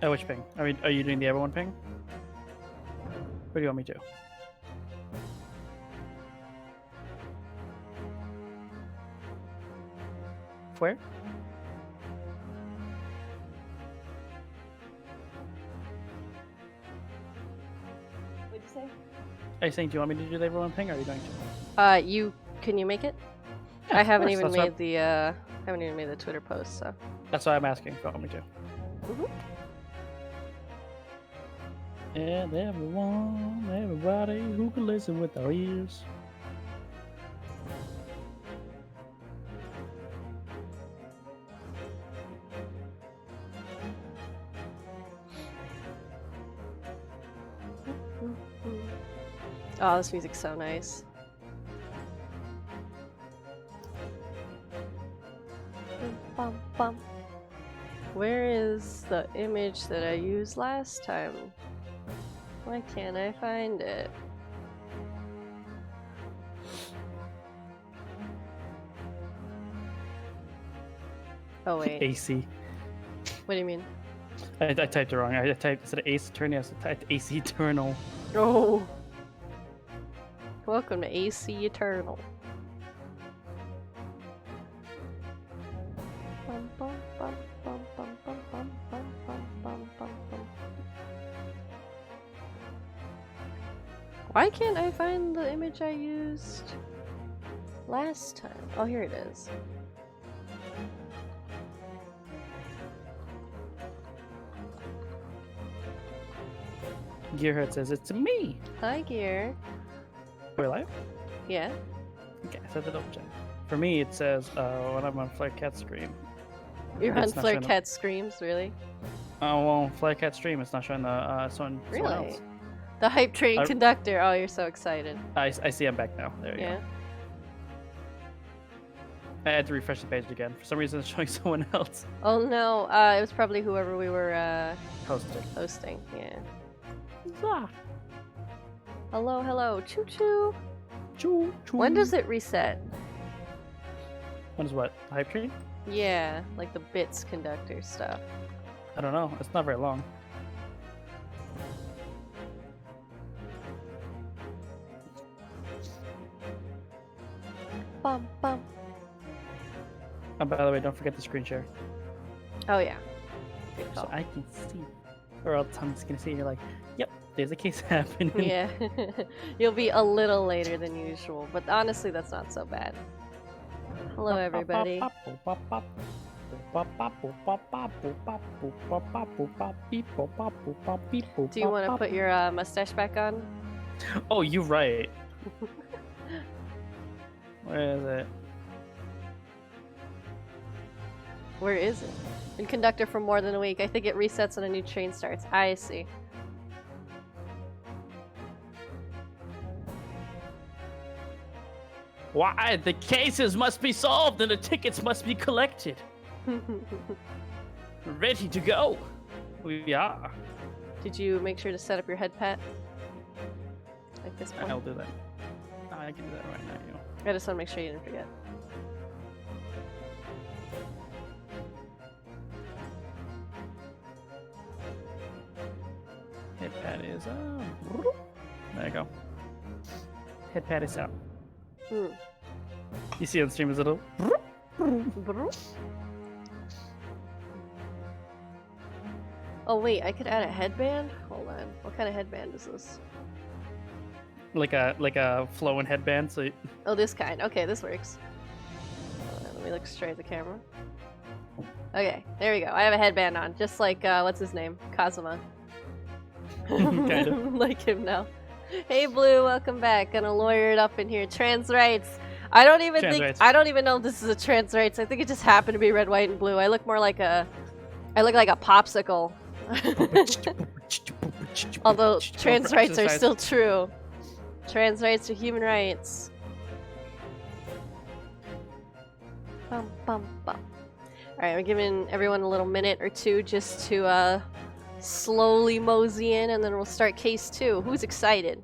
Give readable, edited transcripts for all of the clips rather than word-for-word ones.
Oh, which ping? Are you doing the everyone ping? Or do you want me to? Where? What'd you say? Are you saying, do you want me to do the everyone ping, or are you going to? Can you make it? Yeah, I of haven't course, even that's made the Twitter post, so. That's why I'm asking if you want me to. And everybody who can listen with their ears. Oh, this music's so nice. Bum, bum. Where is the image that I used last time? Why can't I find it? Oh wait. AC. What do you mean? I typed it wrong. I typed instead of Ace Attorney, I typed AC Eternal. Oh. Welcome to AC Eternal. Bum, bum, bum, bum, bum, bum, bum, bum, bum, bum, bum, bum. Why can't I find the image I used last time? Oh, here it is. Gearhead says, it's me! Hi, Gear. We're live? Yeah. Okay, so the double check. For me, it says, when I'm on Flare Cat Stream. You're on It's not Flare showing Cat Screams, really? Oh, well, Flare Cat Stream, it's not showing the, it's on someone Really? else. The hype train conductor. Oh, you're so excited. I see I'm back now. There you Yeah. go. I had to refresh the page again. For some reason, it's showing someone else. Oh no, it was probably whoever we were hosting. Yeah. Ah. Hello, hello. Choo choo. Choo choo. When does it reset? When is what? Hype train? Yeah, like the bits conductor stuff. I don't know. It's not very long. Bum bum. Oh, by the way, don't forget the screen share. Oh yeah. Good So call. I can see. Or else Tom's gonna see and you're like, yep, there's a case happening. Yeah. You'll be a little later than usual, but honestly that's not so bad. Hello everybody. Do you want to put your mustache back on? Oh, you're right. Where is it? Where is it? Been conductor for more than a week. I think it resets when a new train starts. I see. Why? The cases must be solved and the tickets must be collected. Ready to go. We are. Did you make sure to set up your head pat? Like this point? I'll do that. I can do that right now. You know. I just want to make sure you didn't forget. Head pad is there you go. Head pad is out. Mm. You see on stream is a little. Oh wait, I could add a headband? Hold on. What kind of headband is this? Like a flowing headband. So. Oh, this kind. Okay, this works. Hold on, let me look straight at the camera. Okay, there we go. I have a headband on, just like what's his name, Kazuma. Kind of. Like him now. Hey Blue, welcome back. Gonna lawyer it up in here. Trans rights. I don't even know if this is a trans rights. I think it just happened to be red, white, and blue. I look more like a popsicle. Although trans rights are still true. Trans rights are human rights. Bum bum bum. Alright, we're giving everyone a little minute or two just to slowly mosey in, and then we'll start case 2. Who's excited?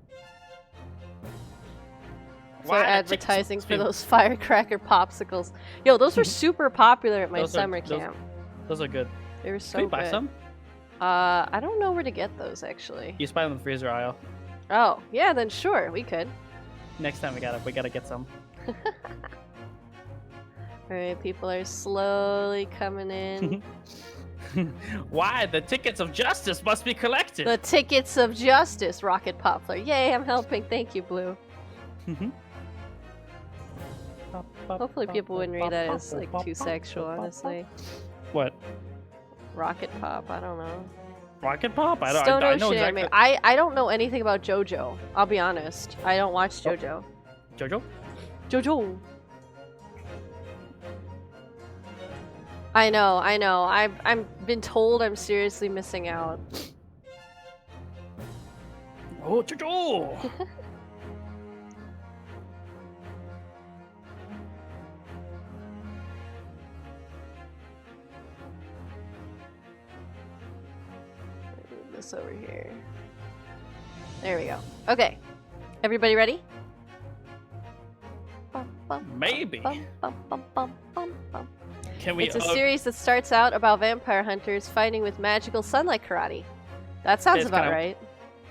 For advertising for those firecracker popsicles. Yo, those were super popular at my summer camp. Those are good. They were so Can we good. buy some? I don't know where to get those actually. You spy them in the freezer aisle. Oh, yeah, then sure, we could. Next time we gotta get some. Alright, people are slowly coming in. Why? The tickets of justice must be collected. The tickets of justice, Rocket Poplar. Yay, I'm helping. Thank you, Blue. Hopefully people wouldn't read that as like too sexual, honestly. What? Rocket Pop, I don't know. Rocket Pop? I Stone know Ocean exactly. anime. I don't know anything about JoJo. I'll be honest. I don't watch JoJo. JoJo? JoJo. I know. I've been told I'm seriously missing out. Oh, JoJo! Move this over here. There we go. Okay. Everybody ready? Maybe. Can we? It's a series that starts out about vampire hunters fighting with magical sunlight karate. That sounds about right.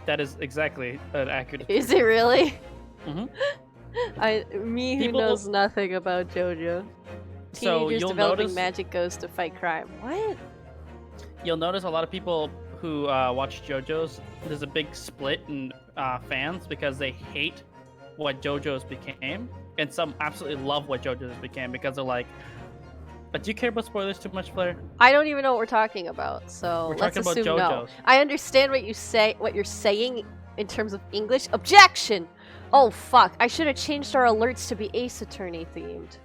That is exactly an accurate. Is it really? Mm-hmm. Me who knows nothing about JoJo. So Teenagers you'll developing notice, magic ghosts to fight crime. What? You'll notice a lot of people who watch JoJo's. There's a big split in fans because they hate what JoJo's became, and some absolutely love what JoJo's became because they're like. But do you care about spoilers too much, Blair? I don't even know what we're talking about, so let's assume no. I understand what you're saying in terms of English. Objection! Oh fuck! I should have changed our alerts to be Ace Attorney themed.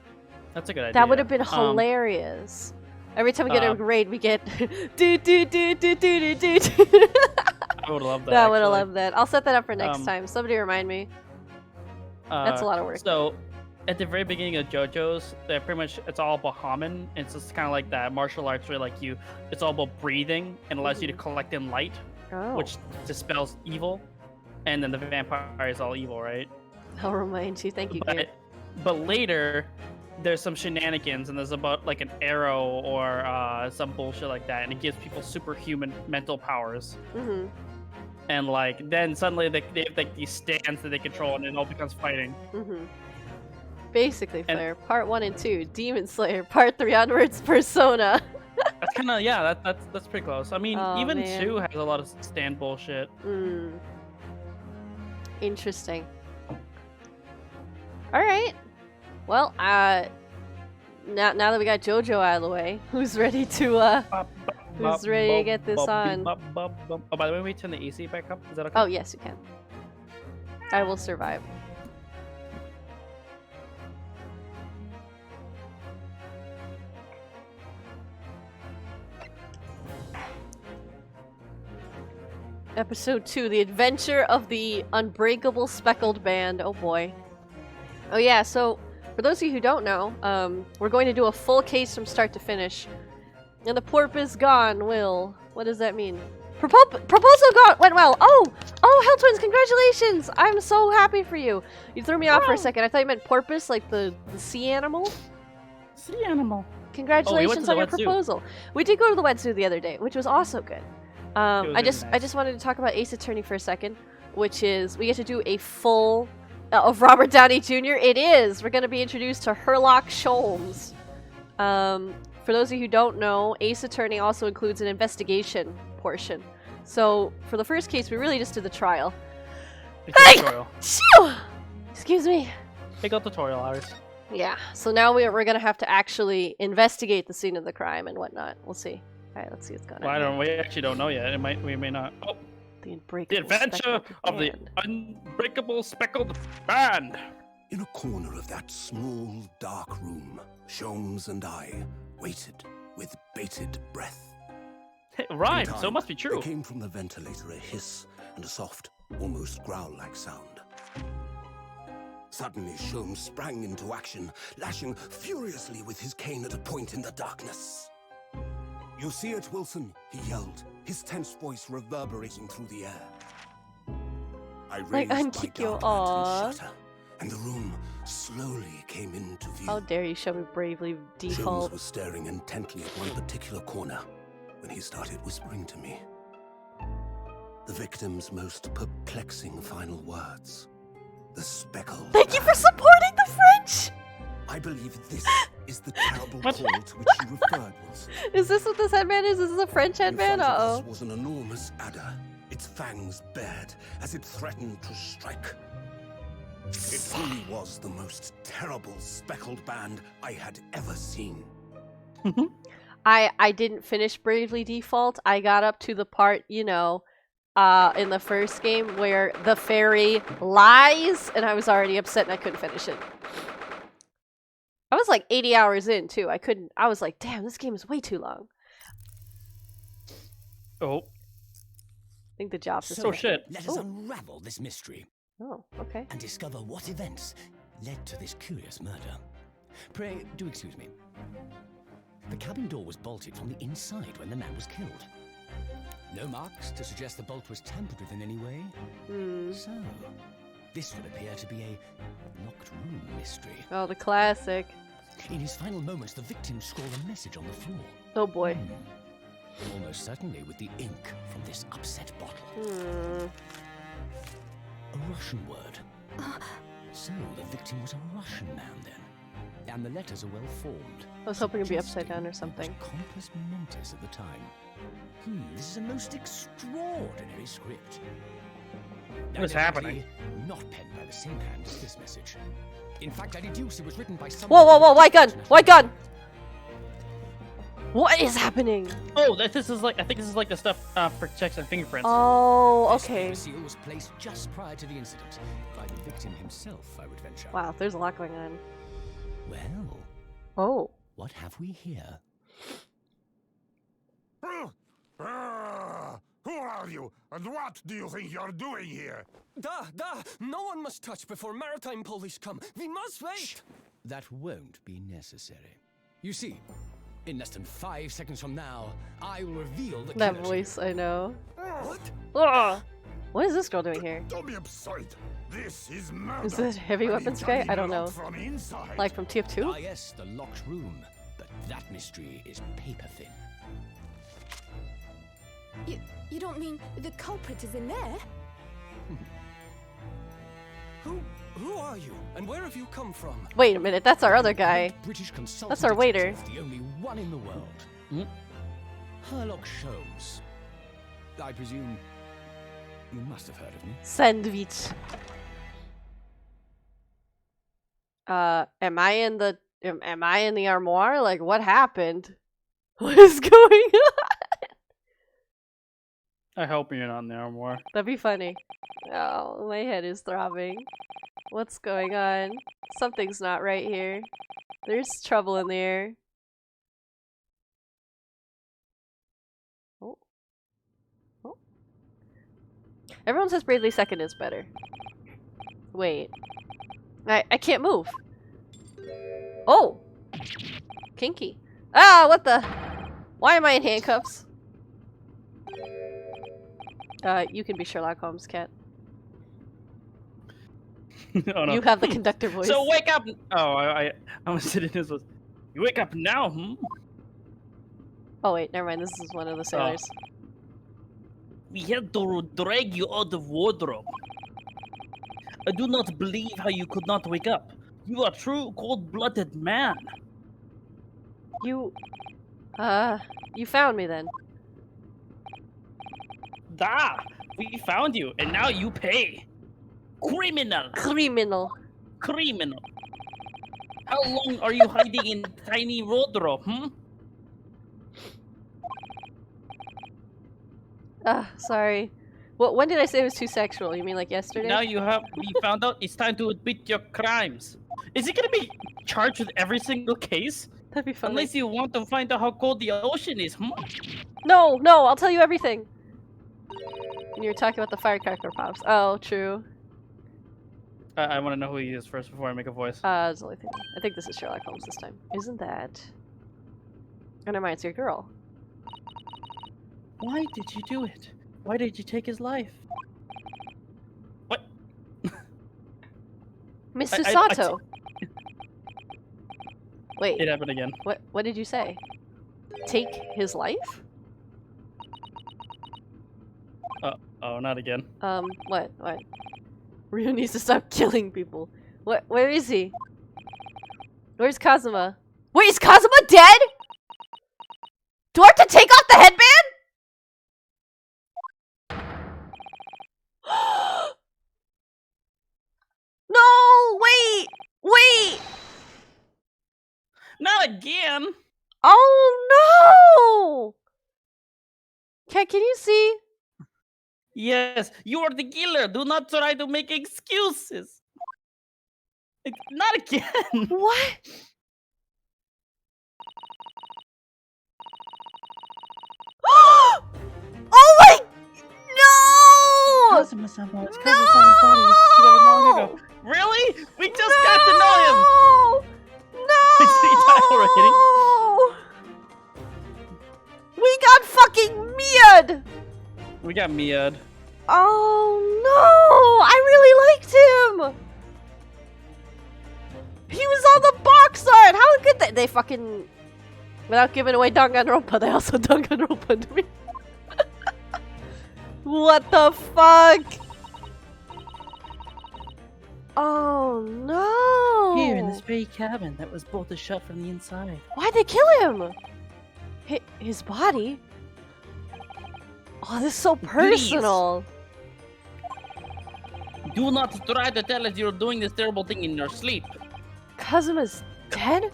That's a good idea. That would have been hilarious. Every time we get a raid, we get do do do do do do do. I would love that. I would have loved that. I'll set that up for next time. Somebody remind me. That's a lot of work. So, at the very beginning of JoJo's, they're pretty much it's all Bahaman. It's just kind of like that martial arts where like it's all about breathing and allows you to collect in light, which dispels evil. And then the vampire is all evil, right? I'll remind you. Thank you. But later, there's some shenanigans and there's about like an arrow or some bullshit like that, and it gives people superhuman mental powers. And like then suddenly they have like these stands that they control, and it all becomes fighting. Basically, Flair. Part 1 and 2, Demon Slayer. Part 3 onwards, Persona. That's kind of that's pretty close. I mean, even 2 has a lot of stand bullshit. Interesting. All right. Well, now that we got JoJo out of the way, who's ready to get this on? Oh, by the way, we turn the AC back up. Is that okay? Oh yes, you can. I will survive. Episode 2, The Adventure of the Unbreakable Speckled Band. Oh boy. Oh yeah, so for those of you who don't know, we're going to do a full case from start to finish. And the porpoise gone, Will. What does that mean? Proposal went well. Oh, Hell Twins, congratulations! I'm so happy for you. You threw me off for a second. I thought you meant porpoise, like the sea animal. Sea animal. Congratulations on your proposal. We did go to the wet zoo the other day, which was also good. I just wanted to talk about Ace Attorney for a second, which is we get to do a full of Robert Downey Jr. It is. We're going to be introduced to Sherlock Sholmes. For those of you who don't know, Ace Attorney also includes an investigation portion. So for the first case, we really just did the trial. Tutorial. Excuse me. Take out tutorial hours. Yeah. So now we're going to have to actually investigate the scene of the crime and whatnot. We'll see. All right, let's see what's going on. We actually don't know yet. We may not. Oh. The Adventure of the Unbreakable Speckled Band. In a corner of that small, dark room, Sholmes and I waited with bated breath. It rhymes, so it must be true. There came from the ventilator a hiss and a soft, almost growl-like sound. Suddenly, Sholmes sprang into action, lashing furiously with his cane at a point in the darkness. "You see it, Wilson?" he yelled, his tense voice reverberating through the air. I raised my dark lantern shutter, and the room slowly came into view. How dare you show me bravely default? Sholmes was staring intently at one particular corner. when he started whispering to me. The victim's most perplexing final words. The speckled. Thank you for supporting the French! I believe this is the terrible call to which you referred, Wilson. Is this what this headband is? Is this a French headband? In front of Uh-oh. us was an enormous adder, its fangs bared as it threatened to strike. It truly was the most terrible speckled band I had ever seen. I didn't finish Bravely Default. I got up to the part, you know, in the first game where the fairy lies, and I was already upset and I couldn't finish it. I was like 80 hours in too. I was like, damn, this game is way too long. Oh. I think the job's So shit. Let us unravel this mystery Oh, okay. and discover what events led to this curious murder. Pray, do excuse me. The cabin door was bolted from the inside when the man was killed. No marks to suggest the bolt was tampered with in any way. So, this would appear to be a locked room mystery. Oh, the classic. In his final moments, the victim scrawled a message on the floor. Oh boy. Almost certainly with the ink from this upset bottle. A Russian word. So the victim was a Russian man then. And the letters are well formed. I was hoping it'd be upside down or something. Compos mentis at the time. This is a most extraordinary script. What is happening? Not penned by the same hand as this message. In fact, I deduce it was written by someone. Whoa, whoa, whoa! White gun! White gun! What is happening? Oh, this is like, I think this is like the stuff for checks and fingerprints. Oh, This okay. paper seal was placed just prior to the incident by the victim himself, I would venture. Wow, there's a lot going on. Well, Oh. what have we here? Who are you, and what do you think you're doing here? Da! No one must touch before maritime police come. We must wait! That won't be necessary. You see, in less than 5 seconds from now, I will reveal the That killer to voice, I know. What? Ugh. What is this girl doing here? Don't be absurd. This is murder. Is it heavy And weapons it guy? can I be don't know. locked from inside. Like from TF2? Ah, yes, the locked room. But that mystery is paper thin. You don't mean the culprit is in there? Who are you? And where have you come from? Wait a minute, that's our other guy. British consultant. That's our waiter. detective, the only one in the world. Herlock Sholmes. I presume you must have heard of me. Sandwich. Am I in the armoire? Like, what happened? What is going on? I hope you're not in there more. That'd be funny. Oh, my head is throbbing. What's going on? Something's not right here. There's trouble in the air. Oh. Oh. Everyone says Bradley second is better. Wait. I can't move. Oh! Kinky. Ah, what the? Why am I in handcuffs? You can be Sherlock Holmes, Cat. Oh, no. You have the conductor voice. So wake up! Oh, I was sitting this was. You wake up now, Oh wait, never mind. This is one of the sailors. We had to drag you out of wardrobe. I do not believe how you could not wake up. You are a true cold-blooded man. You found me then. Da! We found you, and now you pay. Criminal! Criminal. Criminal! How long are you hiding in tiny wardrobe, Sorry. Well, when did I say it was too sexual? You mean like yesterday? Now we found out it's time to admit your crimes. Is he gonna be charged with every single case? That'd be funny. Unless you want to find out how cold the ocean is, No, I'll tell you everything. And you were talking about the firecracker pops. Oh, true. I want to know who he is first before I make a voice. That's the only thing. I think this is Sherlock Holmes this time. Isn't that? Oh, never mind, it's your girl. Why did you do it? Why did you take his life? What? Mr. I- Sato. Wait, It happened again. what did you say? Take his life? Oh, not again. What? Ryu needs to stop killing people. Where is he? Where's Kazuma? Wait, is Kazuma dead? Do I have to take off the headband? No! Wait! Not again! Oh no! Can you see? Yes, you are the killer. Do not try to make excuses. Not again. What? Oh my! No! Kazuma-sama, it's Kazuma-sama's body was discovered long ago. Really? We just got to know him. No! Did he die already? We got fucking Mia'd! We got Mia'd. Oh no! I really liked him! He was on the box art! How could they fucking... Without giving away Danganronpa, they also Danganronpa'd me. What the fuck? Oh no! Here in this very cabin that was bolted shut from the inside. Why'd they kill him? His body? Oh, this is so personal. Do not try to tell us you're doing this terrible thing in your sleep. Kazuma's dead?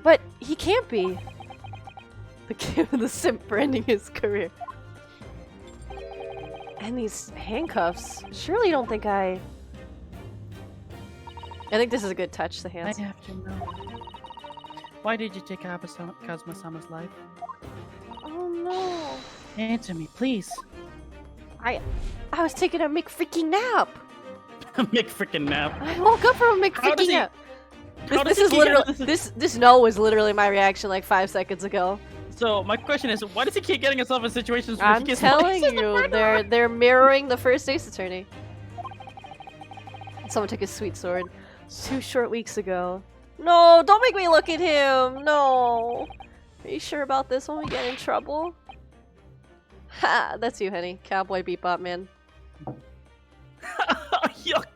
But he can't be. The simp for ending his career. And these handcuffs. Surely you don't think I think this is a good touch, the hands. I have to know. Why did you take Kazuma-sama's life? Oh no. Answer me, please. I was taking a McFreaking nap. McFrickin' nap. I woke up from a McFreaking nap. This is literally this no was literally my reaction like 5 seconds ago. So my question is, why does he keep getting himself in situations where I'm he gets telling you, they're mirroring the first Ace Attorney. Someone took his sweet sword 2 short weeks ago. No, don't make me look at him. No. Are you sure about this when we get in trouble? Ha! That's you, Henny. Cowboy Bebop man. Yuck.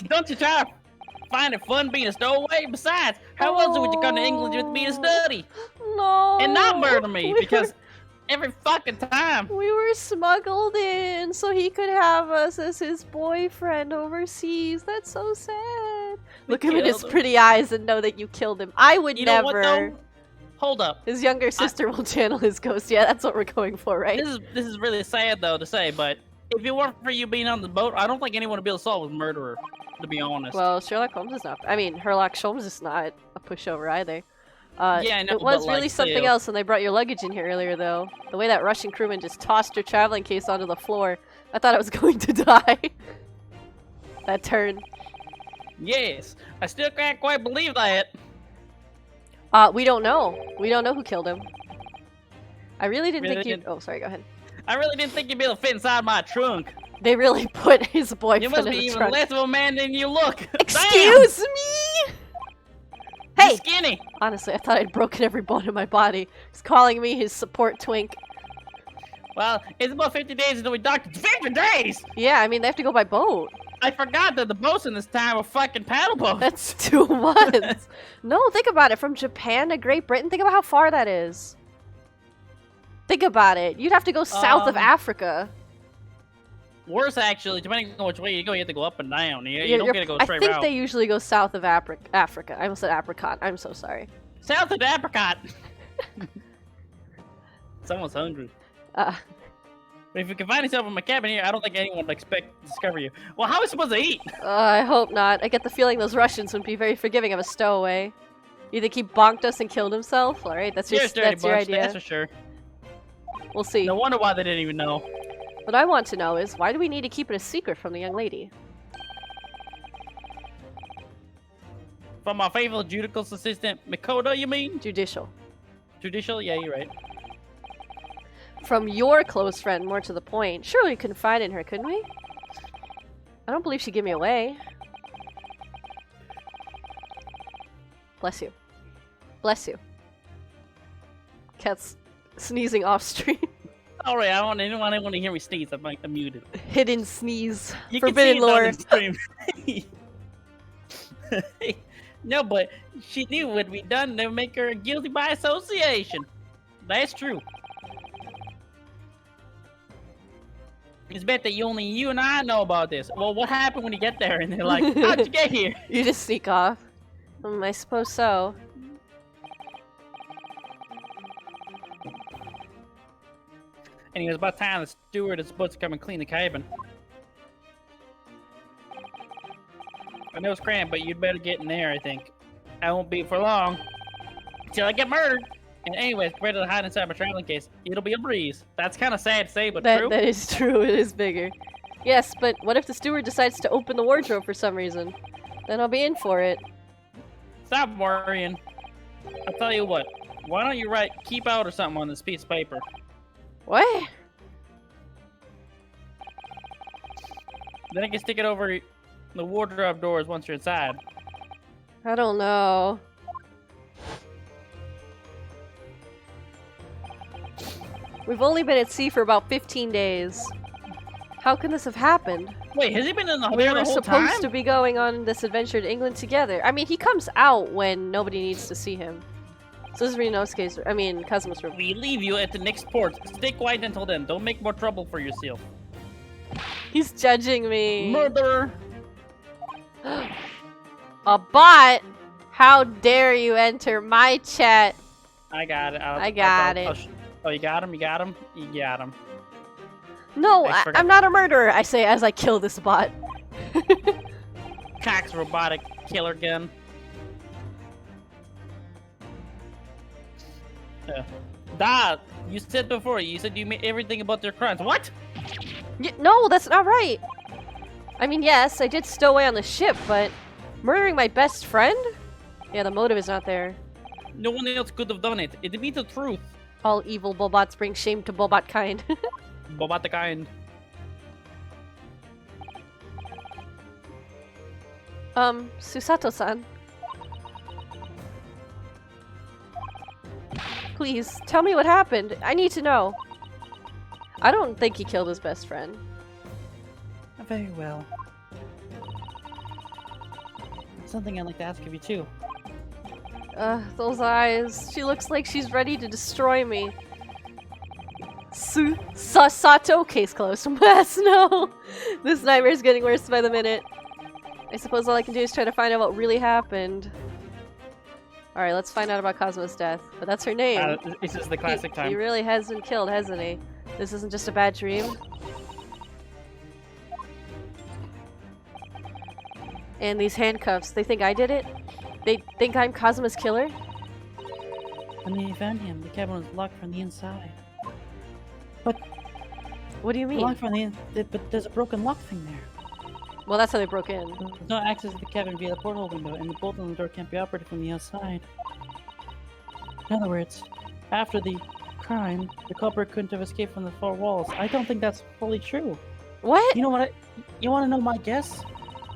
Don't you try to find it fun being a stowaway? Besides, how else would you come to England with me to study? No. And not murder me, because every fucking time. We were smuggled in so he could have us as his boyfriend overseas. That's so sad. Look him in his pretty eyes and know that you killed him. I would You never. know what, though? Hold up. His younger sister will channel his ghost. Yeah, that's what we're going for, right? This is really sad though to say, but if it weren't for you being on the boat, I don't think anyone would be able to solve a murderer. To be honest. Well, Sherlock Holmes is not. I mean, Sherlock Holmes is not a pushover either. Yeah, I know, it was but, really like, something still. else when they brought your luggage in here earlier, though. The way that Russian crewman just tossed your traveling case onto the floor, I thought I was going to die. That turn. Yes, I still can't quite believe that. We don't know. We don't know who killed him. I really didn't think you. Oh, sorry. Go ahead. I really didn't think you'd be able to fit inside my trunk. They really put his You boyfriend must in be the even trunk. less of a man than you look. Excuse me. Damn, Hey. you're skinny. Honestly, I thought I'd broken every bone in my body. He's calling me his support twink. Well, it's about 50 days until we dock. 50 days! Yeah, I mean they have to go by boat. I forgot that the boats in this time were fucking paddle boats. That's 2 months. No, think about it. From Japan to Great Britain, think about how far that is. Think about it. You'd have to go south of Africa. Worse, actually, depending on which way you go, you have to go up and down. You don't get to go I straight think route. they usually go south of Africa. I almost said apricot. I'm so sorry. South of the apricot. Someone's hungry. But if you can find yourself in my cabin here, I don't think anyone would expect to discover you. Well, how are we supposed to eat? I hope not. I get the feeling those Russians would be very forgiving of a stowaway. You think he bonked us and killed himself? Alright, that's your idea. That's for sure. We'll see. No wonder why they didn't even know. What I want to know is, why do we need to keep it a secret from the young lady? From my faithful judicial assistant, Mikoto, you mean? Judicial. Judicial? Yeah, you're right. From your close friend, more to the point. Surely we could confide in her, couldn't we? I don't believe she'd give me away. Bless you. Bless you. Cat's sneezing off stream. All right, I don't want anyone to hear me sneeze. I'm like, I'm muted. Hidden sneeze. You Forbidden lore. can see it on the stream. No, but she knew what we done to make her guilty by association. That's true. It's bet that only you and I know about this. Well, what happened when you get there? And they're like, how'd you get here? You just sneak off. I suppose so. And it was about time the steward is supposed to come and clean the cabin. I know it's cramped, but you'd better get in there, I think. I won't be for long. Until I get murdered. And anyways, ready to hide inside my traveling case. It'll be a breeze. That's kind of sad to say, but true. That is true. It is bigger. Yes, but what if the steward decides to open the wardrobe for some reason? Then I'll be in for it. Stop worrying. I'll tell you what. Why don't you write "keep out" or something on this piece of paper? What? Then I can stick it over the wardrobe doors once you're inside. I don't know. We've only been at sea for about 15 days. How can this have happened? Wait, has he been in the We there were the whole supposed time? to be going on this adventure to England together. I mean, he comes out when nobody needs to see him. So this is Renosuke's, I mean, Kazuma's room. We leave you at the next port. Stay quiet until then. Don't make more trouble for yourself. He's judging me. Murderer! A bot? How dare you enter my chat? I got it. I got it. Oh, you got him? You got him? You got him. No, I forgot. I'm not a murderer, I say as I kill this bot. Cox robotic killer gun. Dad, you said before, you said you made everything about their crimes. What? No, that's not right. I mean, yes, I did stow away on the ship, but murdering my best friend? Yeah, the motive is not there. No one else could have done it. It'd be the truth. All evil Bobots bring shame to Bobot kind. Bobot the kind. Susato-san. Please, tell me what happened. I need to know. I don't think he killed his best friend. Very well. Something I'd like to ask of you too. Those eyes. She looks like she's ready to destroy me. Sato? Case closed. No! This nightmare's getting worse by the minute. I suppose all I can do is try to find out what really happened. Alright, let's find out about Cosmo's death. But that's her name. This is the classic time. He really has been killed, hasn't he? This isn't just a bad dream. And these handcuffs, they think I did it? They think I'm Kazuma's killer? When you found him, the cabin was locked from the inside. What do you mean? Locked from the inside, but there's a broken lock thing there. Well, that's how they broke in. There's no access to the cabin via the porthole window, and the bolt on the door can't be operated from the outside. In other words, after the crime, the culprit couldn't have escaped from the four walls. I don't think that's fully true. What? You know what? You want to know my guess?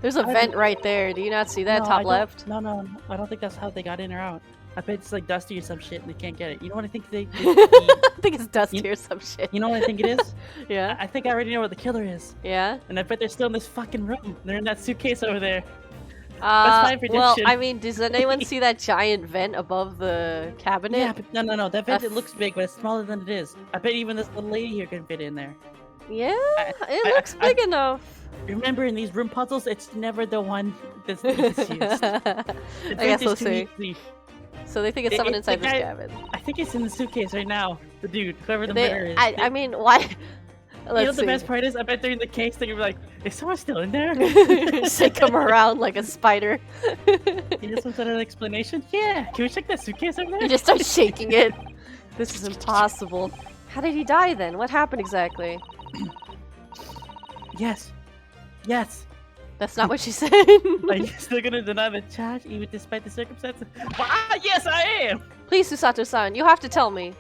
There's a vent right there. Do you not see that? Top left? No. I don't think that's how they got in or out. I bet it's like Dusty or some shit and they can't get it. You know what I think they I think it's Dusty or some shit. You know what I think it is? Yeah. I think I already know where the killer is. Yeah? And I bet they're still in this fucking room. They're in that suitcase over there. That's my prediction. Well, I mean, does anyone see that giant vent above the cabinet? Yeah, but no. That vent, it looks big, but it's smaller than it is. I bet even this little lady here can fit in there. Yeah, it looks big enough. Remember, in these room puzzles, it's never the one that's used. I guess we'll see. So they think it's someone inside this cabin. I think it's in the suitcase right now. The dude, whoever the murderer is. I mean, why? You know the best part is, I bet they're in the case. They're like, is someone still in there? Shake him around like a spider. You just want an explanation? Yeah. Can we check that suitcase over there? You just start shaking it. This is impossible. How did he die then? What happened exactly? Yes. That's not what she said. Are you still gonna deny the charge, even despite the circumstances? Yes, I am! Please, Susato-san, you have to tell me.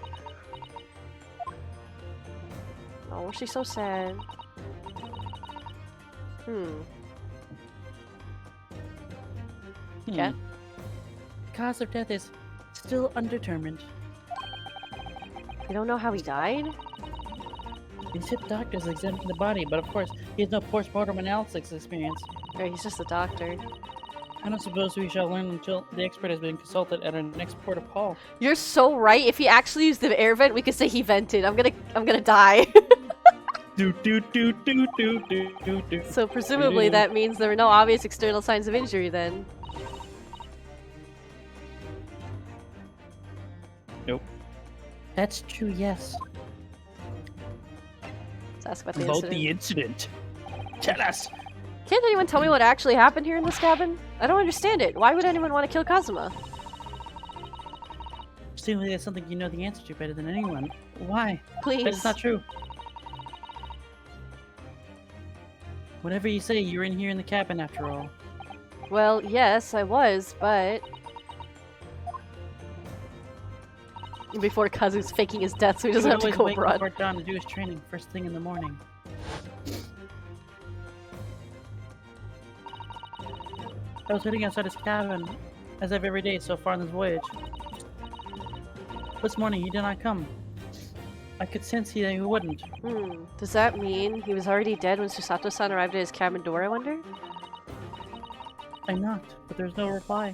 Oh, she's so sad. Yeah? The cause of death is still undetermined. You don't know how he died? He said doctors examining the body, but of course, he has no post-mortem analysis experience. Right, he's just a doctor. I don't suppose we shall learn until the expert has been consulted at our next port of call. You're so right. If he actually used the air vent, we could say he vented. I'm gonna die. So presumably that means there were no obvious external signs of injury then. Nope. That's true, yes. Let's ask about the About incident. the incident. Tell us! Can't anyone tell me what actually happened here in this cabin? I don't understand it. Why would anyone want to kill Kazuma? Presumably that's something you know the answer to better than anyone. Why? Please. That's not true. Whatever you say, you're in here in the cabin after all. Well, yes, I was, but... Before Kazu's faking his death so he doesn't have to go abroad. Before dawn to do his training first thing in the morning. I was sitting outside his cabin, as if every day so far on this voyage. This morning he did not come. I could sense he wouldn't. Does that mean he was already dead when Susato-san arrived at his cabin door, I wonder? I knocked, but there was no reply.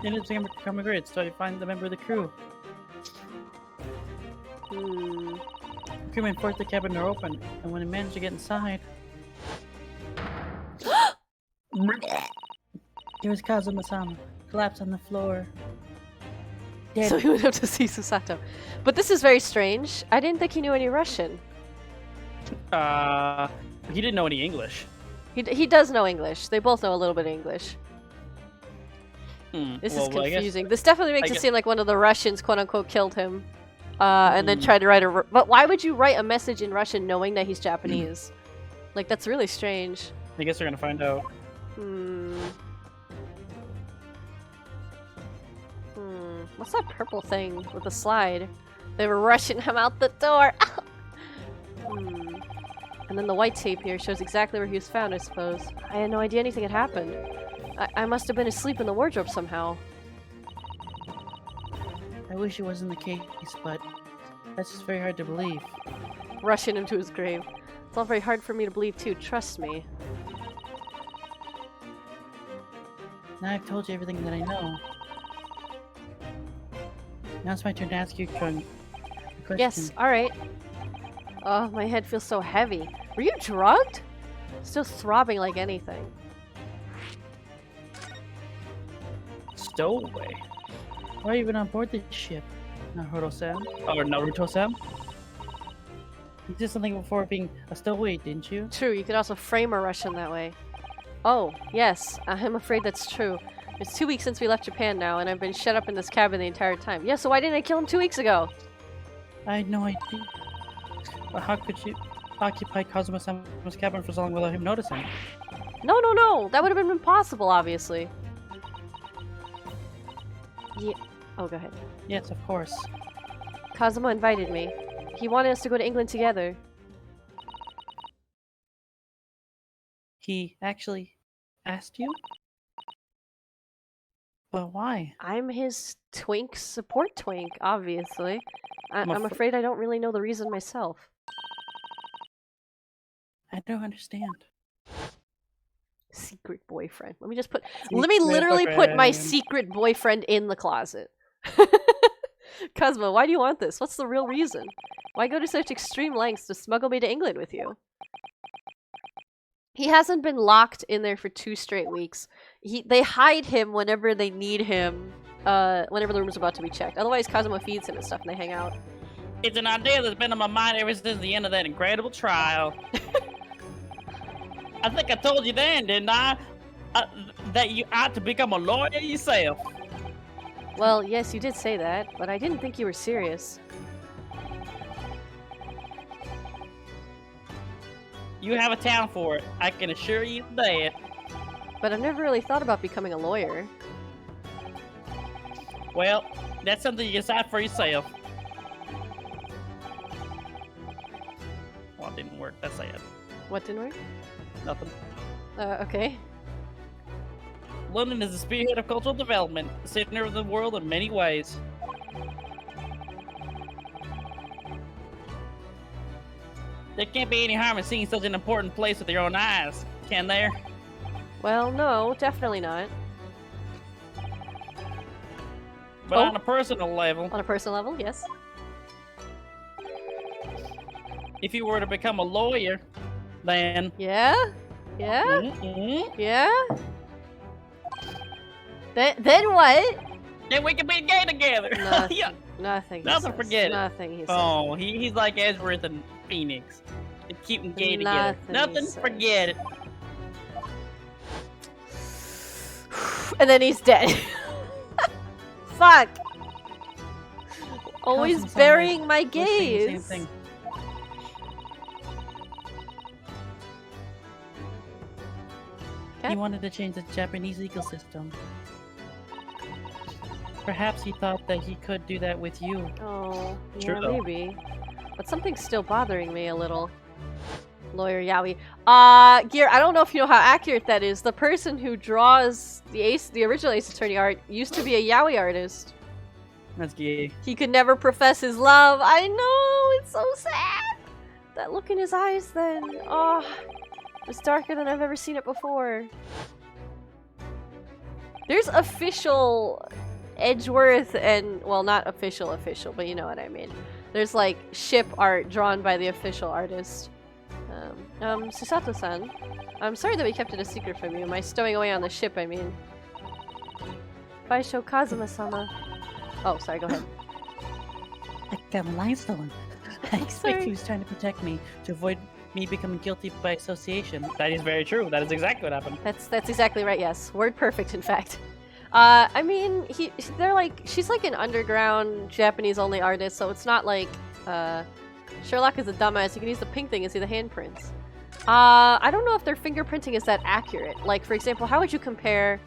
Then it's become a grid, so I find the member of the crew. The crewman forced the cabin door open, and when he managed to get inside... There was Kazuma-sama, collapsed on the floor. Dead. So he went up to see Susato. But this is very strange. I didn't think he knew any Russian. He didn't know any English. He does know English. They both know a little bit of English. This is confusing. This definitely makes it seem like one of the Russians, quote-unquote, killed him. And then tried to write a... But why would you write a message in Russian knowing that he's Japanese? Like, that's really strange. I guess we're gonna find out. What's that purple thing with the slide? They were rushing him out the door! And then the white tape here shows exactly where he was found, I suppose. I had no idea anything had happened. I must have been asleep in the wardrobe somehow. I wish it wasn't the case, but that's just very hard to believe. Rushing him to his grave. It's all very hard for me to believe too, trust me. Now I've told you everything that I know. Now it's my turn to ask you a question. Yes, alright. Oh, my head feels so heavy. Were you drugged? Still throbbing like anything. Stowaway? Why are you even on board this ship? Naruto-san? Or Naruto-san? You did something before being a stowaway, didn't you? True, you could also frame a Russian that way. Oh, yes, I'm afraid that's true. It's 2 weeks since we left Japan now, and I've been shut up in this cabin the entire time. Yeah, so why didn't I kill him 2 weeks ago? I had no idea. But how could you occupy Kazuma-sama's cabin for so long without him noticing? No! That would have been impossible, obviously. Yeah. Oh, go ahead. Yes, of course. Kazuma invited me. He wanted us to go to England together. He actually asked you? But why? I'm his twink support twink, obviously. I'm afraid I don't really know the reason myself. I don't understand. Secret boyfriend. Let me literally put my secret boyfriend in the closet. Kazuma, why do you want this? What's the real reason? Why go to such extreme lengths to smuggle me to England with you? He hasn't been locked in there for 2 straight weeks. They hide him whenever they need him, whenever the room's about to be checked. Otherwise, Kazuma feeds him and stuff and they hang out. It's an idea that's been on my mind ever since the end of that incredible trial. I think I told you then, didn't I? That you ought to become a lawyer yourself. Well, yes, you did say that, but I didn't think you were serious. You have a talent for it, I can assure you that. But I've never really thought about becoming a lawyer. Well, that's something you decide for yourself. Well, it didn't work, that's sad. What didn't work? Nothing. Okay. London is the spearhead of cultural development, the center of the world in many ways. There can't be any harm in seeing such an important place with your own eyes, can there? Well, no, definitely not. But on a personal level, On a personal level, yes. if you were to become a lawyer, then... Yeah? Yeah? Mm-hmm. Yeah? Then what? Then we can be gay together! Nothing. Yeah. Nothing. Nothing, forget it. Nothing he says. Oh, he's like Edgeworth and Phoenix. They keep them gay together. Nothing he Nothing, says. forget it. And then he's dead. Fuck. Always Cosmo-sama burying my was saying the same gaze. thing. Okay. He wanted to change the Japanese legal system. Perhaps he thought that he could do that with you. Oh, True, yeah, though. maybe. But something's still bothering me a little. Lawyer Yowie. Gear, I don't know if you know how accurate that is. The person who draws the original Ace Attorney art used to be a Yowie artist. That's gay. He could never profess his love. I know, it's so sad. That look in his eyes then. Oh, it's darker than I've ever seen it before. There's official Edgeworth and, well, not official, but you know what I mean. There's like ship art drawn by the official artist. Susato-san, I'm sorry that we kept it a secret from you. My stowing away on the ship, I mean. Baisho Kazuma-sama. Oh, sorry, go ahead. I got my line stolen. I expect sorry. he was trying to protect me, to avoid me becoming guilty by association. That is very true. That is exactly what happened. That's exactly right, yes. Word perfect, in fact. I mean, she's like an underground Japanese-only artist, so it's not like, Sherlock is a dumbass. You can use the pink thing and see the handprints. I don't know if their fingerprinting is that accurate. Like, for example, how would you compare...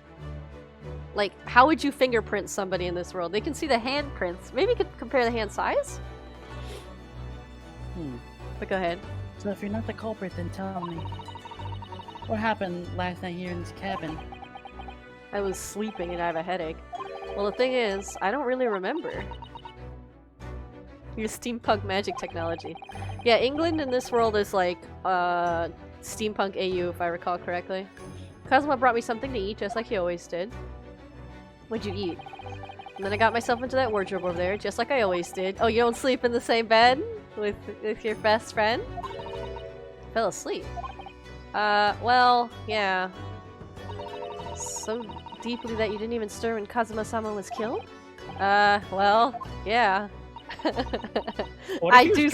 Like, how would you fingerprint somebody in this world? They can see the handprints. Maybe you could compare the hand size? But go ahead. So if you're not the culprit, then tell me. What happened last night here in this cabin? I was sleeping and I have a headache. Well, the thing is, I don't really remember. Your steampunk magic technology. Yeah, England in this world is like, steampunk AU, if I recall correctly. Kazuma brought me something to eat, just like he always did. What'd you eat? And then I got myself into that wardrobe over there, just like I always did. Oh, you don't sleep in the same bed with your best friend? Fell asleep. Well, yeah. So deeply that you didn't even stir when Kazuma-sama was killed? Well, yeah. I do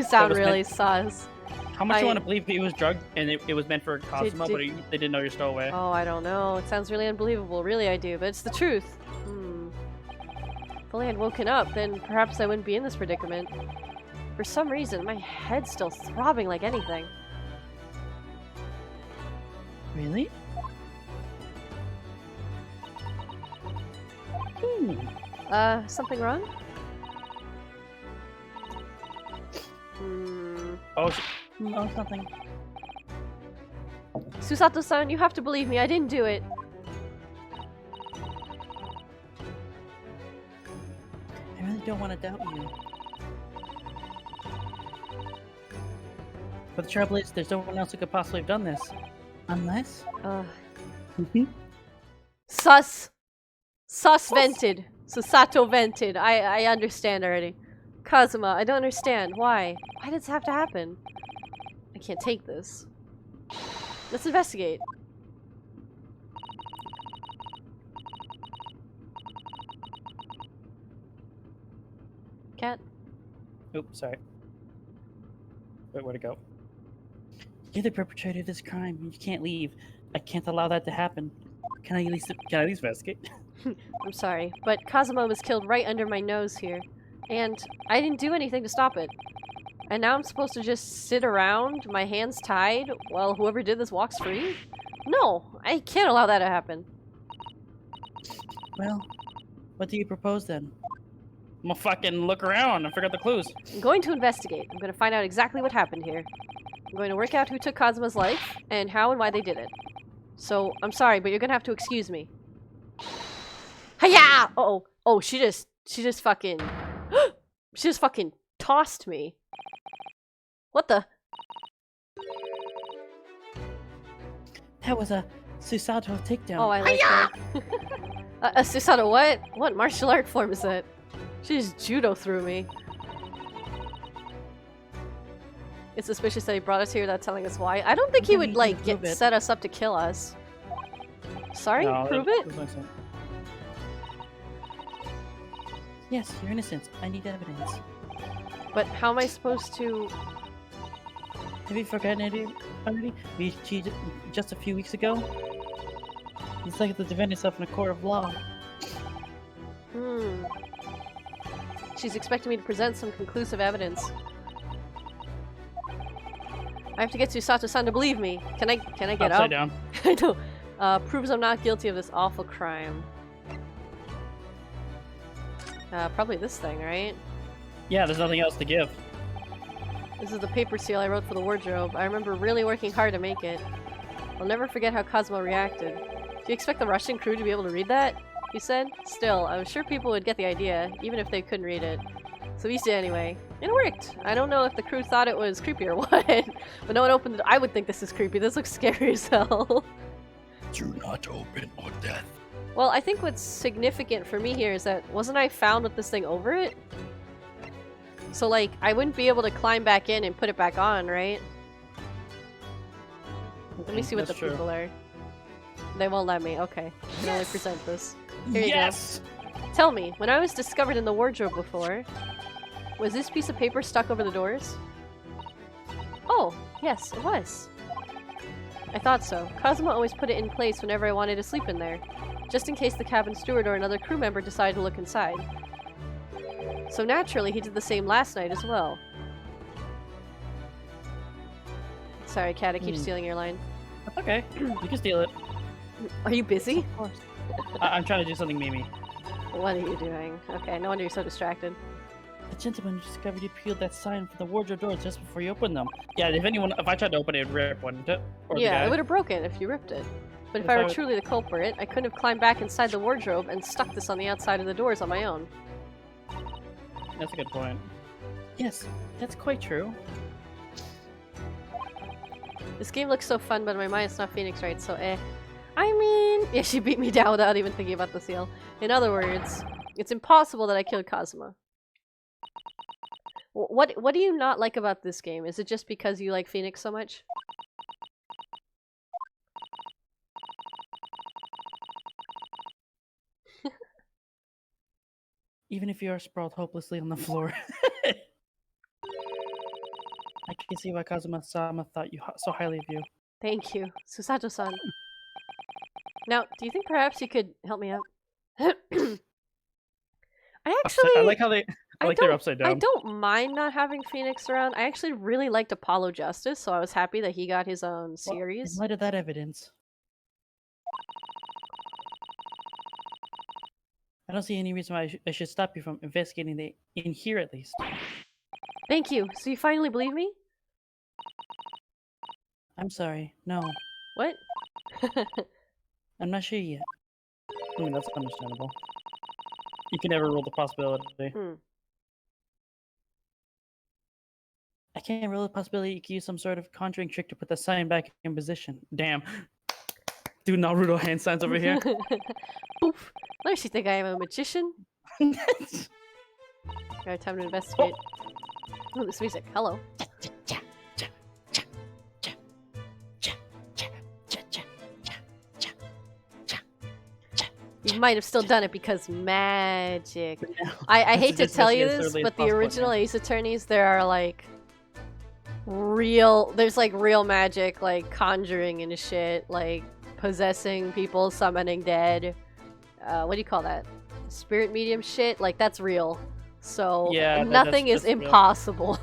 sound really sus. How much you want to believe he was drugged and it was meant for Cosmo, but they didn't know you're stowaway? Oh, I don't know. It sounds really unbelievable. Really, I do. But it's the truth. If only I'd woken up, then perhaps I wouldn't be in this predicament. For some reason, my head's still throbbing like anything. Really? Something wrong? Oh, no, something. Susato-san, you have to believe me. I didn't do it. I really don't want to doubt you. But the trouble is, there's no one else who could possibly have done this. Unless? Sus vented. Susato vented. I understand already. Kazuma, I don't understand. Why? Why did this have to happen? I can't take this. Let's investigate. Cat? Oops, sorry. Wait, where'd it go? You're the perpetrator of this crime. You can't leave. I can't allow that to happen. Can I at least investigate? I'm sorry, but Kazuma was killed right under my nose here. And I didn't do anything to stop it. And now I'm supposed to just sit around, my hands tied, while whoever did this walks free? No, I can't allow that to happen. Well, what do you propose then? I'm gonna fucking look around and figure out the clues. I'm going to investigate. I'm going to find out exactly what happened here. I'm going to work out who took Kazuma's life, and how and why they did it. So, I'm sorry, but you're going to have to excuse me. Hiya! Uh-oh. Oh, she just fucking... she just fucking tossed me. What the? That was a Susato takedown. Oh, I like that. A Susato what? What martial art form is that? She just judo through me. It's suspicious that he brought us here without telling us why. I don't think he would, like, set us up to kill us. Sorry? No, Prove it? that makes sense. Yes, you're innocent. I need evidence. But how am I supposed to... Have you forgotten it already? We cheated just a few weeks ago. It's like to defend yourself in a court of law. She's expecting me to present some conclusive evidence. I have to get Susato-san to believe me. Can I get Upside up? down. I know. Proves I'm not guilty of this awful crime. Probably this thing, right? Yeah, there's nothing else to give. This is the paper seal I wrote for the wardrobe. I remember really working hard to make it. I'll never forget how Cosmo reacted. Do you expect the Russian crew to be able to read that? He said. Still, I was sure people would get the idea, even if they couldn't read it. So we did anyway. And it worked! I don't know if the crew thought it was creepy or what, but no one opened the- I would think this is creepy. This looks scary as hell. Do not open or death. Well, I think what's significant for me here is that wasn't I found with this thing over it? So, like, I wouldn't be able to climb back in and put it back on, right? Let me see what That's the true. people are. They won't let me. Okay. I can only present this. Here you Yes! go. Tell me, when I was discovered in the wardrobe before, was this piece of paper stuck over the doors? Oh, yes, it was. I thought so. Cosmo always put it in place whenever I wanted to sleep in there, just in case the cabin steward or another crew member decided to look inside. So naturally, he did the same last night as well. Sorry, Cat, I keep stealing your line. That's okay. You can steal it. Are you busy? Of course. I'm trying to do something Mimi. What are you doing? Okay, no wonder you're so distracted. The gentleman who discovered you peeled that sign from the wardrobe doors just before you opened them. Yeah, if I tried to open it, it'd rip, wouldn't it? Or Yeah, it would have broken if you ripped it. But if I were truly the culprit, I couldn't have climbed back inside the wardrobe and stuck this on the outside of the doors on my own. That's a good point. Yes, that's quite true. This game looks so fun, but in my mind it's not Phoenix Wright, so eh. I mean, yeah, she beat me down without even thinking about the seal. In other words, it's impossible that I killed Cosmo. What do you not like about this game? Is it just because you like Phoenix so much? Even if you are sprawled hopelessly on the floor. I can see why Kazuma-sama thought so highly of you. Thank you, Susato-san. Now, do you think perhaps you could help me out? I like how they're upside down. I don't mind not having Phoenix around. I actually really liked Apollo Justice, so I was happy that he got his own series. In light of that evidence, I don't see any reason why I should stop you from investigating in here at least. Thank you. So you finally believe me? I'm sorry. No. What? I'm not sure yet. I mean, that's understandable. You can never rule the possibility. I can't rule the possibility you could use some sort of conjuring trick to put the sign back in position. Damn. Do Naruto hand signs over here. Oof. Does she think I am a magician? Alright, time to investigate. Ooh, this music. Hello. You might have still done it because magic. I hate to tell you this, but the original Ace Attorneys, there are like there's like real magic, like conjuring and shit, like possessing people, summoning dead. What do you call that? Spirit medium shit? Like that's real. So yeah, nothing is impossible.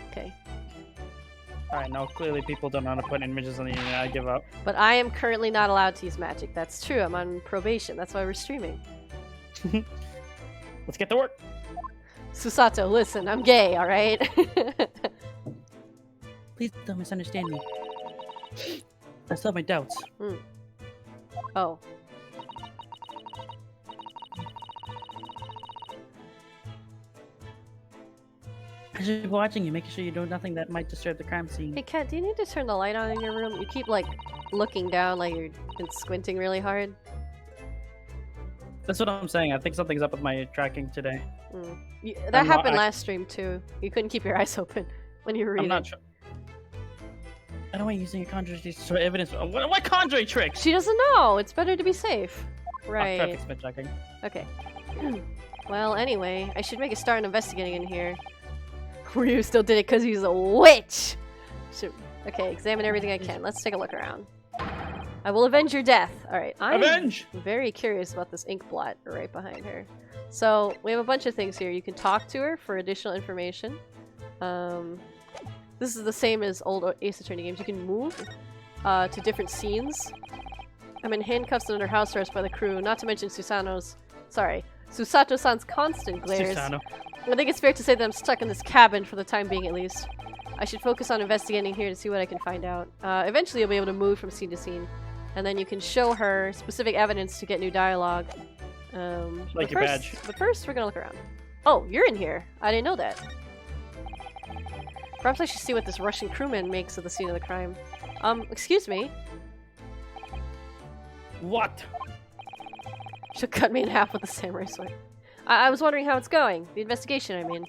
Okay. Alright, no, clearly people don't know how to put images on the internet. I give up. But I am currently not allowed to use magic. That's true. I'm on probation. That's why we're streaming. Let's get to work. Susato, listen, I'm gay, alright? Please don't misunderstand me. I still have my doubts. Oh. I should be watching you, making sure you do nothing that might disturb the crime scene. Hey, Kat, do you need to turn the light on in your room? You keep, like, looking down like you've been squinting really hard. That's what I'm saying. I think something's up with my tracking today. That happened last stream, too. You couldn't keep your eyes open when you were reading. I'm not sure. I don't want using your conjuring tricks for evidence. What conjuring tricks? She doesn't know. It's better to be safe. Right. Perfect spin checking. Okay. Well, anyway, I should make a start investigating in here. Ryu still did it because he's a witch! Okay, examine everything I can. Let's take a look around. I will avenge your death. Alright, I'm very curious about this ink blot right behind her. So, we have a bunch of things here. You can talk to her for additional information. This is the same as old Ace Attorney games. You can move to different scenes. I'm in handcuffs and under house arrest by the crew, not to mention Susato-san's constant glares. Susano. I think it's fair to say that I'm stuck in this cabin for the time being, at least. I should focus on investigating here to see what I can find out. Eventually you'll be able to move from scene to scene, and then you can show her specific evidence to get new dialogue. Like your badge. But first, we're gonna look around. Oh, you're in here. I didn't know that. Perhaps I should see what this Russian crewman makes of the scene of the crime. Excuse me? What? She'll cut me in half with a samurai sword. I was wondering how it's going. The investigation, I mean.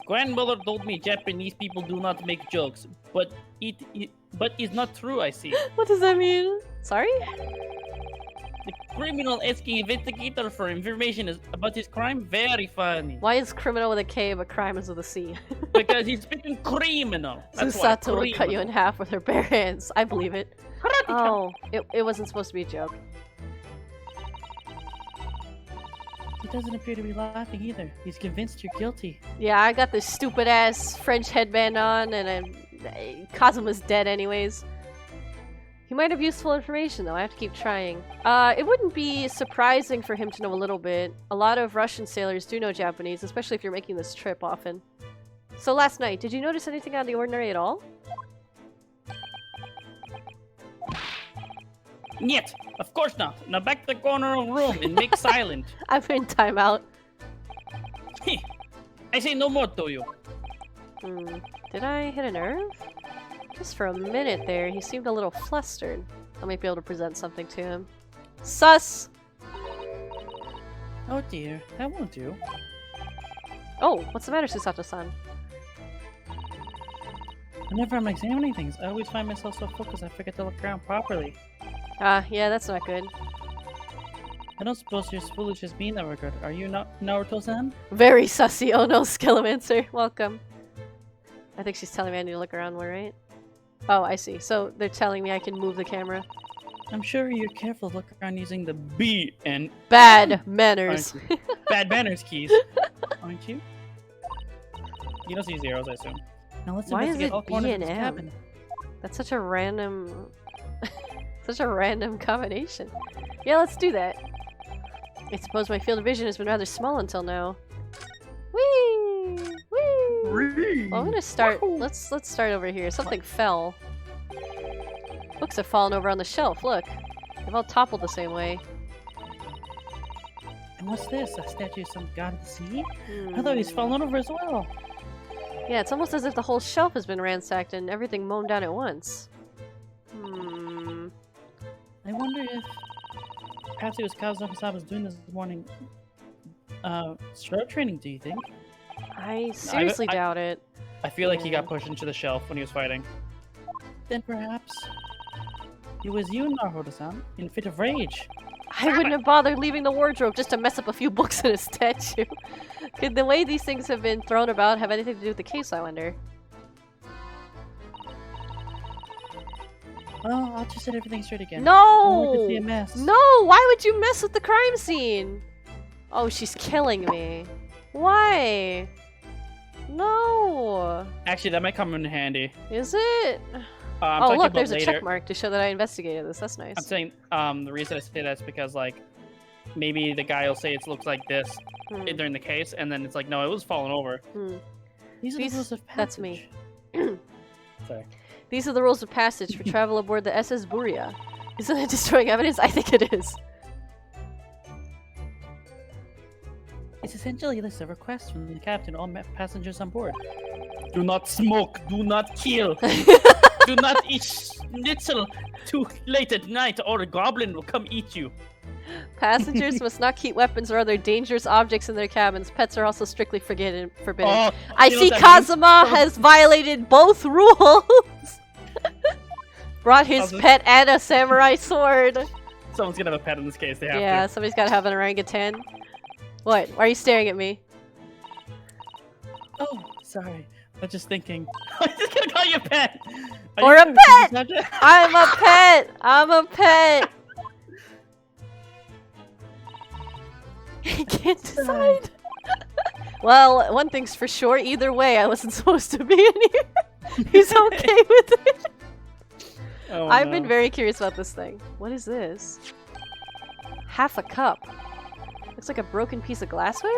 Grandmother told me Japanese people do not make jokes, but it's not true, I see. What does that mean? Sorry? The criminal asking investigator for information about his crime, very funny. Why is criminal with a K but crime is with a C? Because he's speaking criminal. Susato will cut you in half with her bare hands. I believe it. Oh, it wasn't supposed to be a joke. He doesn't appear to be laughing either. He's convinced you're guilty. Yeah, I got this stupid ass French headband on, and Kazuma's dead anyways. He might have useful information though. I have to keep trying. It wouldn't be surprising for him to know a little bit. A lot of Russian sailors do know Japanese, especially if you're making this trip often. So last night, did you notice anything out of the ordinary at all? Niet! Of course not! Now back to the corner of the room and make silent. I'm in timeout. I say no more to you. Did I hit a nerve? Just for a minute there, he seemed a little flustered. I might be able to present something to him. Sus! Oh dear, that won't do. Oh, what's the matter, Susato-san? Whenever I'm examining things, I always find myself so focused I forget to look around properly. Yeah, that's not good. I don't suppose you're as foolish as me in that regard. Are you not Naruto-san? Very sussy. Oh no, Skelemancer. Welcome. I think she's telling me I need to look around more, right? Oh, I see. So they're telling me I can move the camera. I'm sure you're careful to look around using the B and bad manners. Bad manners keys, aren't you? You don't see zeros, I assume. Now let's investigate all corners of this cabin. That's such a random, such a random combination. Yeah, let's do that. I suppose my field of vision has been rather small until now. Whee! Whee! Well, I'm gonna start. Let's start over here. Something fell. Books have fallen over on the shelf. Look, they've all toppled the same way. And what's this? A statue of some god of the sea? I thought he's fallen over as well. Yeah, it's almost as if the whole shelf has been ransacked and everything mown down at once. I wonder if perhaps it was Kazuma-san was doing this morning. Stroke training, do you think? I seriously doubt it. I feel like he got pushed into the shelf when he was fighting. Then perhaps it was you, Naruto-san, in a fit of rage. I wouldn't have bothered leaving the wardrobe just to mess up a few books in a statue. Could the way these things have been thrown about have anything to do with the case, I wonder? Well, I'll just set everything straight again. No! See a mess. No! Why would you mess with the crime scene? Oh, she's killing me. Why? No! Actually, that might come in handy. Is it? Oh, look, there's a check mark to show that I investigated this. That's nice. I'm saying, the reason I say that is because, like, maybe the guy will say it looks like this during the case, and then it's like, no, it was falling over. These are the rules of passage. That's me. Sorry. These are the rules of passage for travel aboard the SS Buria. Isn't it destroying evidence? I think it is. It's essentially a list of requests from the captain and all passengers on board. Do not smoke. Do not kill. Do not eat schnitzel too late at night, or a goblin will come eat you. Passengers must not keep weapons or other dangerous objects in their cabins. Pets are also strictly forbidden. Oh, I see Kazuma has violated both rules. Brought his pet and a samurai sword. Someone's gonna have a pet in this case. They have Yeah, to. somebody's gotta have an orangutan. What? Why are you staring at me? Oh, sorry. I'm just thinking. I'm just gonna call you a pet. Or a pet! I'm a pet! I'm a pet! I can't decide. Well, one thing's for sure. Either way, I wasn't supposed to be in here. He's okay with it. Oh, I've been very curious about this thing. What is this? Half a cup. Looks like a broken piece of glassware?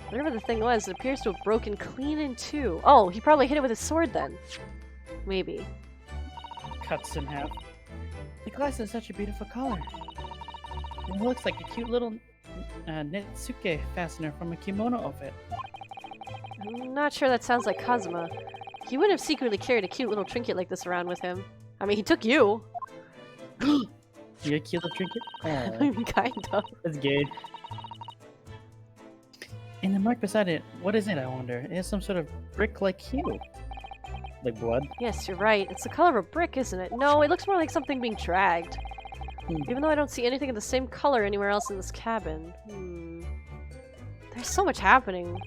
Whatever the thing was, it appears to have broken clean in two. Oh, he probably hit it with his sword then. Maybe. Cuts in half. The glass is such a beautiful color. It looks like a cute little Netsuke fastener from a kimono outfit. I'm not sure that sounds like Kazuma. He wouldn't have secretly carried a cute little trinket like this around with him. I mean, he took you. You're a cute little trinket? Oh, Kind of. that's gay. In the mark beside it, what is it, I wonder? It has some sort of brick-like hue. Like blood? Yes, you're right. It's the color of a brick, isn't it? No, it looks more like something being dragged. Even though I don't see anything of the same color anywhere else in this cabin. There's so much happening.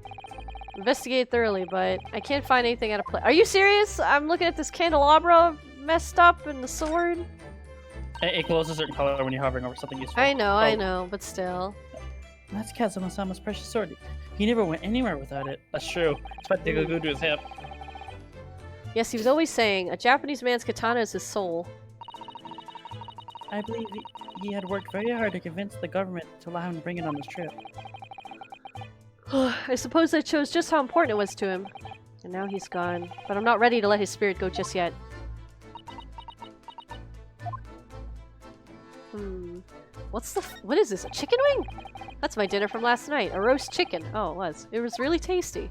Investigate thoroughly, but I can't find anything out of place. Are you serious? I'm looking at this candelabra messed up and the sword. It glows a certain color when you're hovering over something useful. I know, but still. That's Kazuma-sama's precious sword. He never went anywhere without it. That's true. It's about to go to his hip. Yes, he was always saying, a Japanese man's katana is his soul. I believe he had worked very hard to convince the government to allow him to bring it on this trip. I suppose that shows just how important it was to him. And now he's gone. But I'm not ready to let his spirit go just yet. What is this? A chicken wing? That's my dinner from last night. A roast chicken. Oh, it was. It was really tasty.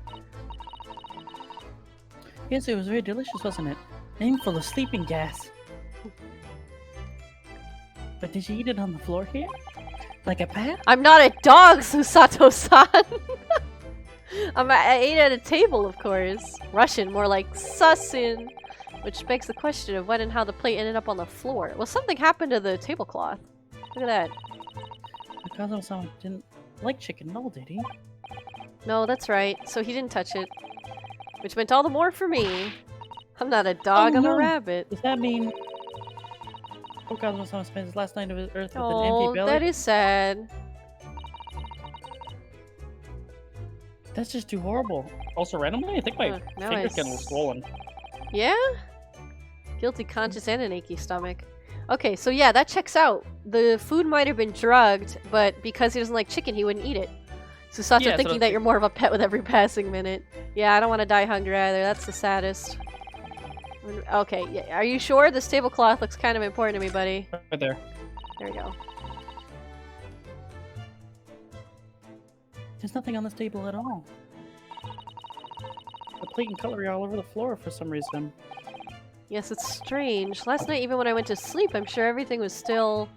Yes, it was very delicious, wasn't it? And full of sleeping gas. But did you eat it on the floor here? Like a pet? I'm not a dog, Susato-san! I ate at a table, of course. Russian, more like sussin. Which begs the question of when and how the plate ended up on the floor. Well, something happened to the tablecloth. Look at that. Kazuma-sama didn't like chicken at all, did he? No, that's right. So he didn't touch it. Which meant all the more for me. I'm not a dog, I'm a rabbit. Does that mean... Poor Kazuma-sama spent his last night of his earth with an empty belly? That is sad. That's just too horrible. Also, randomly, I think my finger's getting a little swollen. Yeah? Guilty conscience and an achy stomach. Okay, so yeah, that checks out. The food might have been drugged, but because he doesn't like chicken, he wouldn't eat it. Susato thinking that you're more of a pet with every passing minute. Yeah, I don't want to die hungry either. That's the saddest. Okay, yeah. Are you sure? This tablecloth looks kind of important to me, buddy. Right there. There we go. There's nothing on this table at all. The plate and cutlery are all over the floor for some reason. Yes, it's strange. Last night, even when I went to sleep, I'm sure everything was still...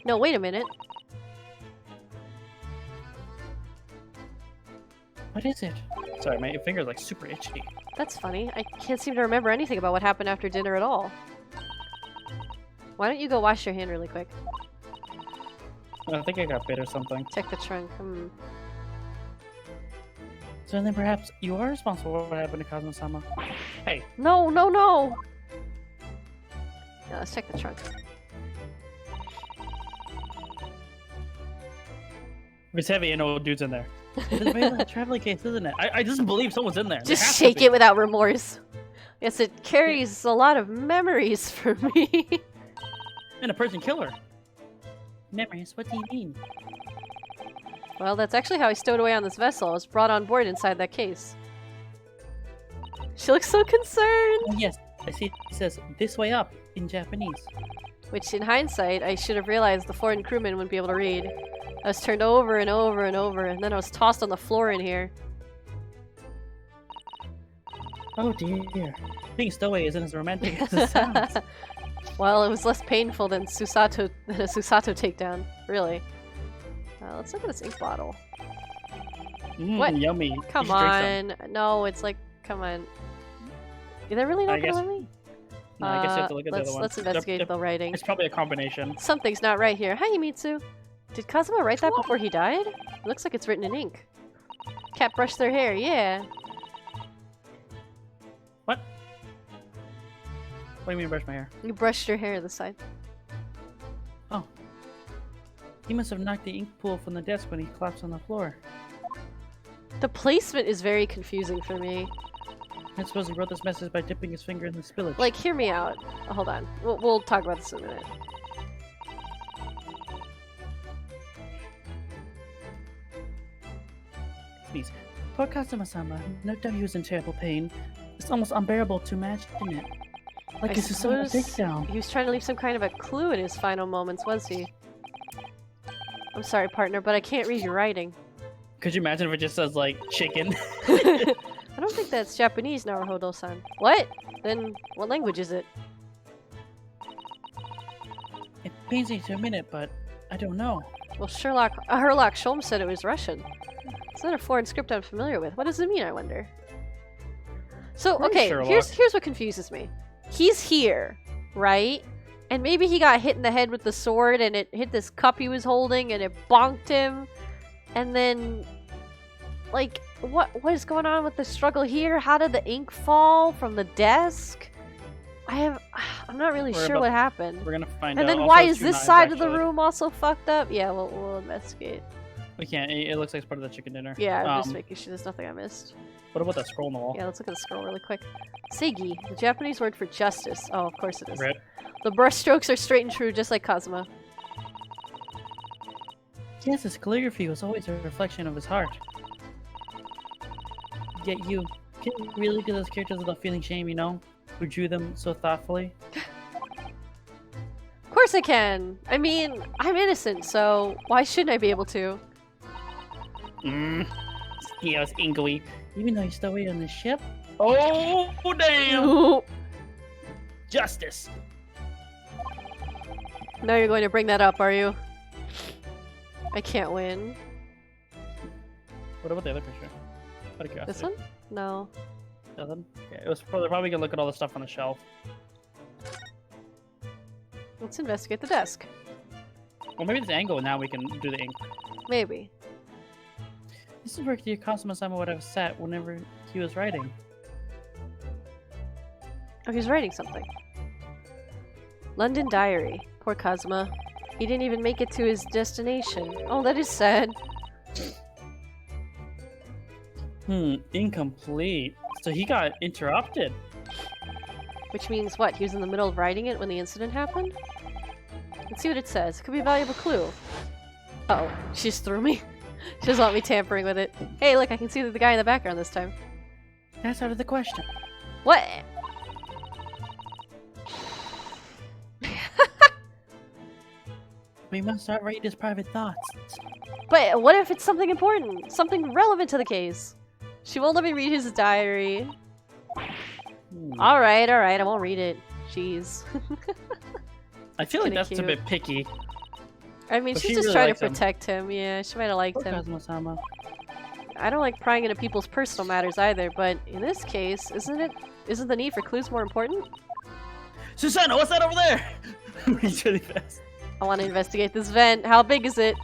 No, wait a minute. What is it? Sorry, my finger's like super itchy. That's funny. I can't seem to remember anything about what happened after dinner at all. Why don't you go wash your hand really quick? I think I got bit or something. Check the trunk. So then perhaps you are responsible for what happened to Kazuma-sama. Hey! No, no, no! No, let's check the trunk. If it's heavy, I know dude's in there. It's a very traveling case, isn't it? I just believe someone's in there. Just shake it without remorse. Yes, it carries a lot of memories for me. And a person killer. Memories? What do you mean? Well, that's actually how I stowed away on this vessel. I was brought on board inside that case. She looks so concerned. Yes, I see it says, "This way up," in Japanese. Which, in hindsight, I should have realized the foreign crewman wouldn't be able to read. I was turned over and over and over, and then I was tossed on the floor in here. Oh dear. Being stowaway isn't as romantic as it sounds. Well, it was less painful than a Susato takedown, really. Let's look at this ink bottle. What? Yummy. Come on. No, it's like, come on. Is that really not gonna let me? No, I guess you have to look at the other one. Let's investigate the writing. It's probably a combination. Something's not right here. Hi, Yumitsu. Did Kazuma write that before he died? It looks like it's written in ink. Cat brushed their hair, yeah. What? What do you mean brush my hair? You brushed your hair this side. Oh. He must have knocked the ink pool from the desk when he collapsed on the floor. The placement is very confusing for me. I suppose he wrote this message by dipping his finger in the spillage. Like, hear me out. Oh, hold on. We'll talk about this in a minute. Please. Poor Kazuma-sama. No doubt he was in terrible pain. It's almost unbearable to imagine it. Like this is some takedown. He was trying to leave some kind of a clue in his final moments, was he? I'm sorry, partner, but I can't read your writing. Could you imagine if it just says, like, chicken? I don't think that's Japanese, Naruhodo-san. What? Then what language is it? It pains me to admit it, but I don't know. Well, Herlock Sholmes said it was Russian. It's not a foreign script I'm familiar with. What does it mean, I wonder? So, okay, here's what confuses me. He's here, right? And maybe he got hit in the head with the sword and it hit this cup he was holding and it bonked him. And then, like, what is going on with the struggle here? How did the ink fall from the desk? I'm not really sure what happened. We're gonna find out. And then why is this side of the room also fucked up? Yeah, we'll investigate. We can't. It looks like it's part of the chicken dinner. Yeah, I'm just making sure there's nothing I missed. What about that scroll on the wall? Yeah, let's look at the scroll really quick. Seigi, the Japanese word for justice. Oh, of course it is. Right. The brushstrokes are straight and true, just like Kazuma. Yes, his calligraphy was always a reflection of his heart. Yet you can't really do those characters without feeling shame, you know? Who drew them so thoughtfully? Of course I can! I mean, I'm innocent, so why shouldn't I be able to? Yeah, it's Ingui. Even though you're still away on the ship? Oh, damn! Justice! Now you're going to bring that up, are you? I can't win. What about the other picture? Out of curiosity. This one? No. Nothing? Yeah, it was probably gonna look at all the stuff on the shelf. Let's investigate the desk. Well, maybe this angle, and now we can do the ink. Maybe. This is where Kazuma-sama would have sat whenever he was writing. Oh, he's writing something. London Diary. Poor Kazuma. He didn't even make it to his destination. Oh, that is sad. Incomplete. So he got interrupted. Which means what? He was in the middle of writing it when the incident happened? Let's see what it says. It could be a valuable clue. Uh oh, she just threw me. She doesn't want me tampering with it. Hey, look, I can see the guy in the background this time. That's out of the question. What? We must not write his private thoughts. But what if it's something important? Something relevant to the case? She won't let me read his diary. Alright, I won't read it. Jeez. I feel like that's a bit picky. I mean, she's just trying to protect him. Yeah, she might have liked him. Kazuma-sama. I don't like prying into people's personal matters either, but in this case, isn't the need for clues more important? Susanna, what's that over there? He's really fast. I want to investigate this vent. How big is it?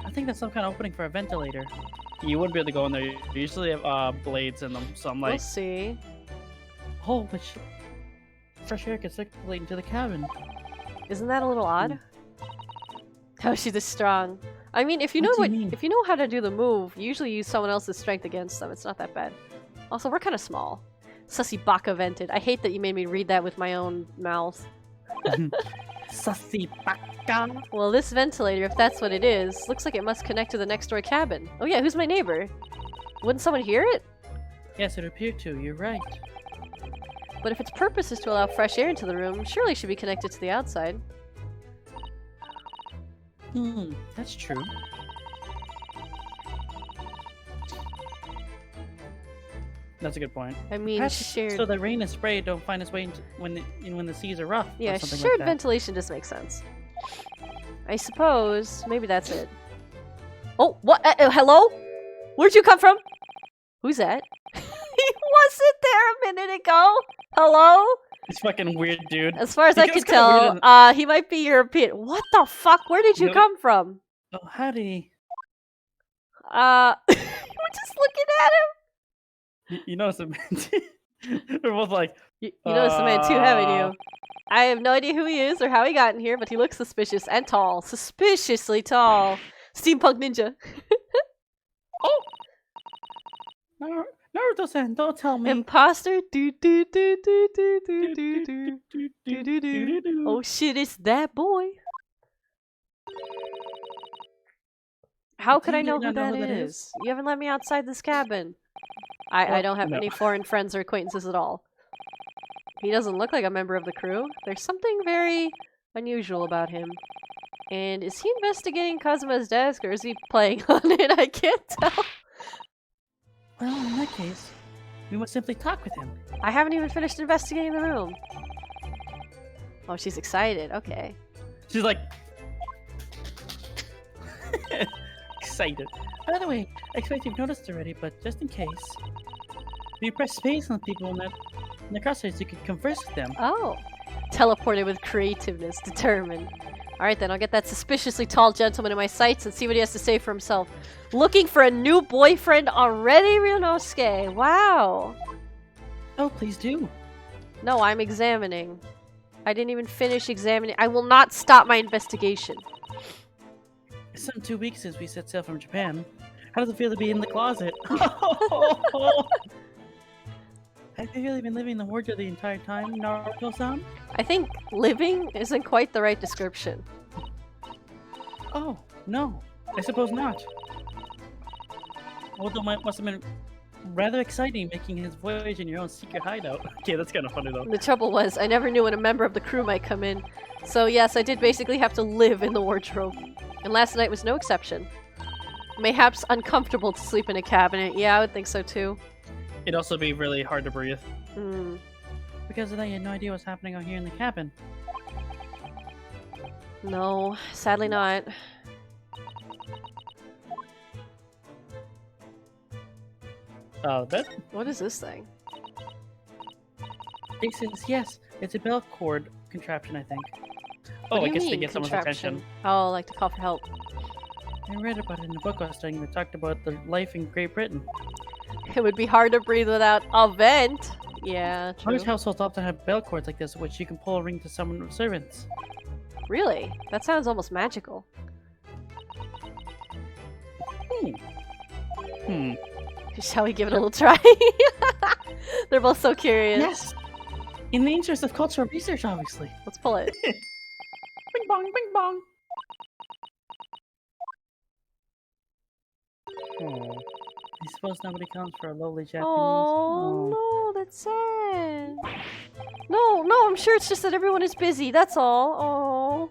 I think that's some kind of opening for a ventilator. You wouldn't be able to go in there. You usually have blades in them, so I'm like... We'll see. Oh, but fresh air can circulate into the cabin. Isn't that a little odd? How is she this strong? I mean, if you know how to do the move, you usually use someone else's strength against them. It's not that bad. Also, we're kind of small. Sussy Baka vented. I hate that you made me read that with my own mouth. Sussy Baka. Well, this ventilator, if that's what it is, looks like it must connect to the next door cabin. Oh yeah, who's my neighbor? Wouldn't someone hear it? Yes, it appeared to. You're right. But if its purpose is to allow fresh air into the room, surely it should be connected to the outside. That's true. That's a good point. I mean, Perhaps shared... so the rain and spray don't find its way into when the seas are rough. Yeah, or something shared like that. ventilation just makes sense. I suppose maybe that's it. Oh, what? Hello? Where'd you come from? Who's that? He wasn't there a minute ago. Hello? It's fucking weird, dude. As far as He I goes can kinda weird tell, he might be European. What the fuck? Where did you No. come from? Oh, howdy. We're just looking at him. You notice it? We're both like, You noticed the man too, haven't you? I have no idea who he is or how he got in here, but he looks suspicious and tall. Suspiciously tall. Steampunk ninja. oh! Naruto-san, don't tell me. Imposter? Oh shit, it's that boy. How could I know who that is? You haven't let me outside this cabin. I don't have any foreign friends or acquaintances at all. He doesn't look like a member of the crew. There's something very unusual about him. And is he investigating Kazuma's desk or is he playing on it? I can't tell. Well, in that case, we must simply talk with him. I haven't even finished investigating the room. Oh, she's excited. Okay. She's like... excited. By the way, I expect you've noticed already, but just in case... If you press space on people in the crosshairs, you can converse with them. Oh. Teleported with creativeness. Determined. Alright then, I'll get that suspiciously tall gentleman in my sights and see what he has to say for himself. Looking for a new boyfriend already, Ryunosuke? Wow. Oh, please do. No, I'm examining. I didn't even finish examining. I will not stop my investigation. It's some 2 weeks since we set sail from Japan. How does it feel to be in the closet? Have you really been living in the wardrobe the entire time, Naruto-san? I think living isn't quite the right description. Oh, no. I suppose not. Although it must have been rather exciting making his voyage in your own secret hideout. Okay, that's kind of funny though. The trouble was, I never knew when a member of the crew might come in. So yes, I did basically have to live in the wardrobe. And last night was no exception. Mayhaps uncomfortable to sleep in a cabinet. Yeah, I would think so too. It'd also be really hard to breathe. Hmm. Because of that, you had no idea what's happening out here in the cabin. No, sadly not. Bed? What is this thing? It says yes. It's a bell cord contraption, I think. What Oh, do I you guess to mean, get someone's contraption? attention. Oh, like to call for help. I read about it in the book I was studying that talked about the life in Great Britain. It would be hard to breathe without a vent. Yeah, true. Most households often have bell cords like this, which you can pull a ring to summon servants. Really? That sounds almost magical. Shall we give it a little try? They're both so curious. Yes! In the interest of cultural research, obviously. Let's pull it. Bing bong, bing bong! Oh. I suppose nobody comes for a lowly Japanese. Oh, no, that's sad. No, I'm sure it's just that everyone is busy, that's all.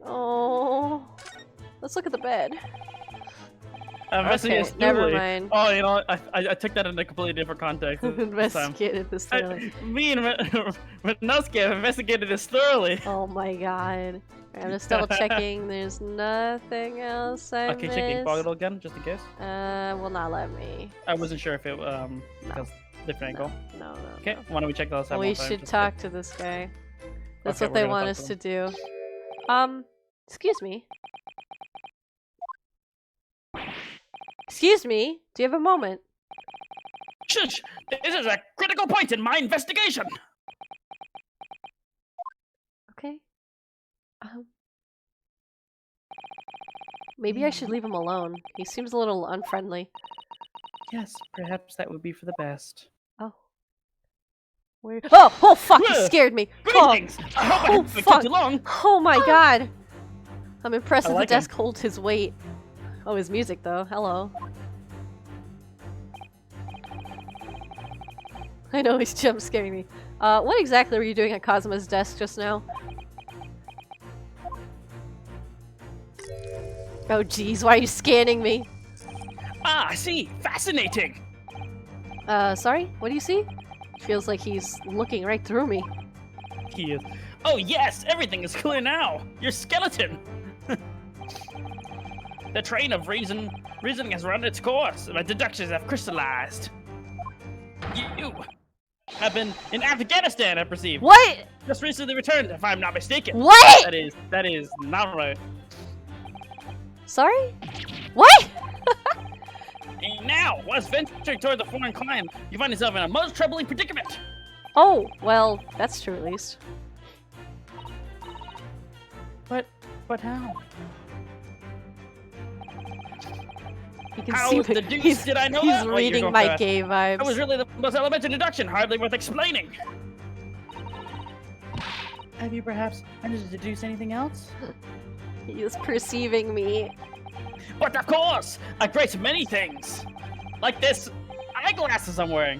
Oh. Let's look at the bed. Okay, never mind. Oh, you know, I took that in a completely different context. Investigated this thoroughly. Me and Ryunosuke have investigated this thoroughly. Oh my god. I'm just double checking. There's nothing else I Okay, check the missed. bottle again, just in case. Will not let me. I wasn't sure if it because different angle. No. Okay, why don't we check those out? We should talk to this guy. That's Okay, what we're they gonna want talk us to to do. Excuse me. Excuse me, do you have a moment? Shush! This is a critical point in my investigation! Okay. Maybe I should leave him alone. He seems a little unfriendly. Yes, perhaps that would be for the best. Oh. Where? Oh fuck, he scared me! Greetings! I hope I haven't fuck. kept you long! Oh my god! I'm impressed I that like the desk holds his weight. Oh, his music though. Hello. I know he's jump scaring me. What exactly were you doing at Cosmo's desk just now? Oh jeez, why are you scanning me? Ah, I see. Fascinating. Sorry? What do you see? Feels like he's looking right through me. He is. Oh yes, everything is clear now. Your skeleton. The train of reasoning has run its course. My deductions have crystallized. You have been in Afghanistan, I perceive. What? Just recently returned, if I'm not mistaken. What? That is not right. Sorry? What? And now, whilst venturing toward the foreign clime, you find yourself in a most troubling predicament. Oh, well, that's true at least. But how? You can How see the deuce he's, did I know he's that? Oh, you're reading going my fast. gay vibes. That was really the most elementary deduction, hardly worth explaining. Have you perhaps managed to deduce anything else? He is perceiving me. But of course, I grace many things. Like this eyeglasses I'm wearing.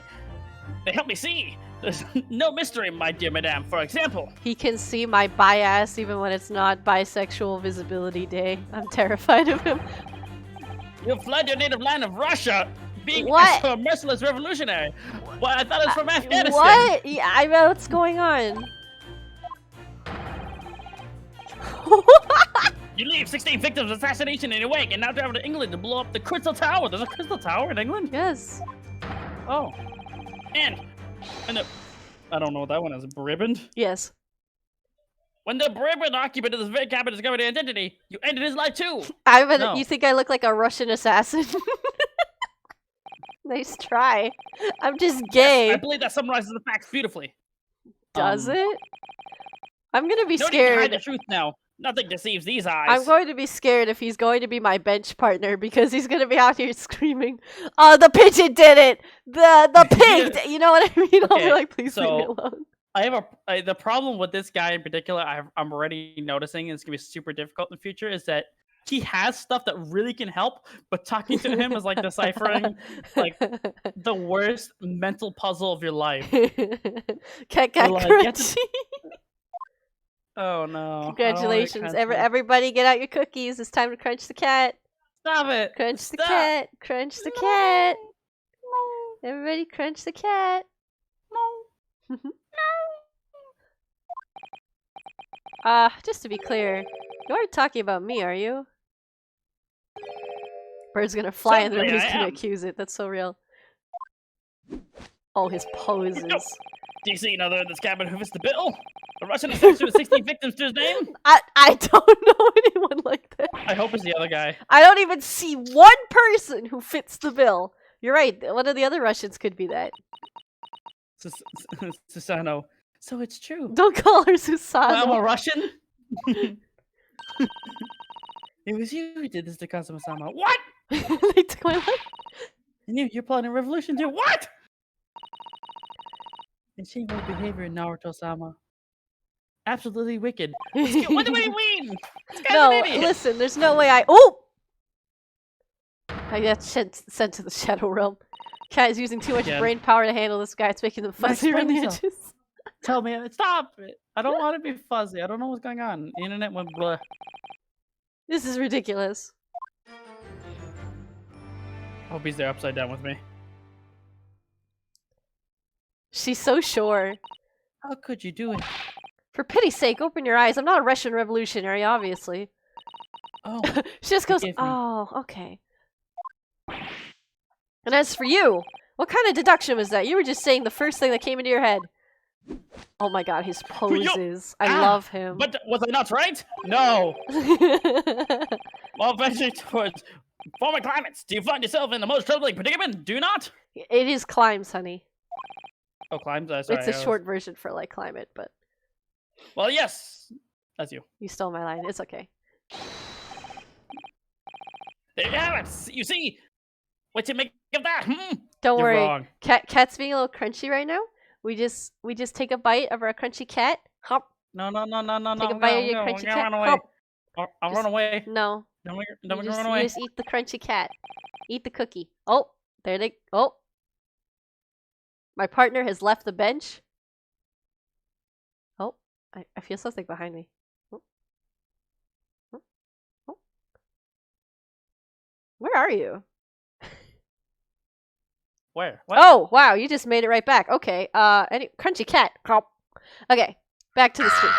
They help me see. There's no mystery, my dear madame. For example, He can see my bi-ass even when it's not bisexual visibility day. I'm terrified of him. you fled your native land of Russia, being What? a merciless revolutionary. Well, I thought it was from Afghanistan. What? Yeah, I know what's going on. You leave 16 victims of assassination in your wake and now travel to England to blow up the Crystal Tower. There's a Crystal Tower in England? Yes. Oh. And the, I don't know what that one is. Briband? Yes. When the Briband occupant of this very cabinet discovered his identity, you ended his life too. No. You think I look like a Russian assassin? Nice try. I'm just gay. I believe that summarizes the facts beautifully. Does it? I'm gonna be No need to hide scared. the truth now. Nothing deceives these eyes. I'm going to be scared if he's going to be my bench partner because he's going to be out here screaming, "Oh, the pigeon did it! The pig!" You know what I mean? I'll be Okay, like, "Please leave me so- alone." I have the problem with this guy in particular. I'm already noticing, and it's gonna be super difficult in the future. Is that he has stuff that really can help, but talking to him is like deciphering like the worst mental puzzle of your life. Cat got Like, you have to- crunchy. Oh no! Congratulations, everybody! Get out your cookies. It's time to crunch the cat. Stop it! Crunch Stop. the cat. Crunch the cat. Everybody, crunch the cat. Just to be clear, you aren't talking about me, are you? Bird's gonna fly and Certainly then he's I gonna am. accuse it. That's so real. Oh, his poses. No. Do you see another in this cabin who fits the bill? A Russian assassin with 16 victims to his name? I don't know anyone like that. I hope it's the other guy. I don't even see one person who fits the bill. You're right. One of the other Russians could be that. Susano. So it's true. Don't call her Susano. I'm a Russian? It was you who did this to Kazuma-sama. What? They took my life. And you're plotting a revolution too. What? And shameful behavior in Naruto-sama. Absolutely wicked. What do you mean? This guy's No, an idiot. listen, there's no way Oh! I got sent to the Shadow Realm. Cat is using too much Again. brain power to handle this guy. It's making them Max, fuzzy around the explain yourself. edges. Tell me. Stop it. I don't want to be fuzzy. I don't know what's going on. The internet went blah. This is ridiculous. Hope he's there upside down with me. She's so sure. How could you do it? For pity's sake, open your eyes. I'm not a Russian revolutionary, obviously. Oh, She just goes, Forgive me. oh, okay. And as for you, what kind of deduction was that? You were just saying the first thing that came into your head. Oh my god, his poses. I Ah, love him. but was I not right? No. While venturing towards former climates, do you find yourself in the most troubling predicament? Do you not? It is climbs, honey. Oh, climbs. Sorry, It's a short version for like climate, but Well, yes. That's you. you stole my line. It's okay. There you have it. You see? What you make of that? Don't You're worry. wrong. Cat's being a little crunchy right now. We just take a bite of our crunchy cat. Hop. No. Take a bite of your crunchy cat. Run away. Hop. I'll run away. No. Don't make You her just, run you away. just eat the crunchy cat. Eat the cookie. Oh, there they. Oh. My partner has left the bench. Oh, I feel something behind me. Oh. Oh. Oh. Where are you? Where? What? Oh, wow, you just made it right back. Okay, any crunchy cat. Crop. Okay, back to the street.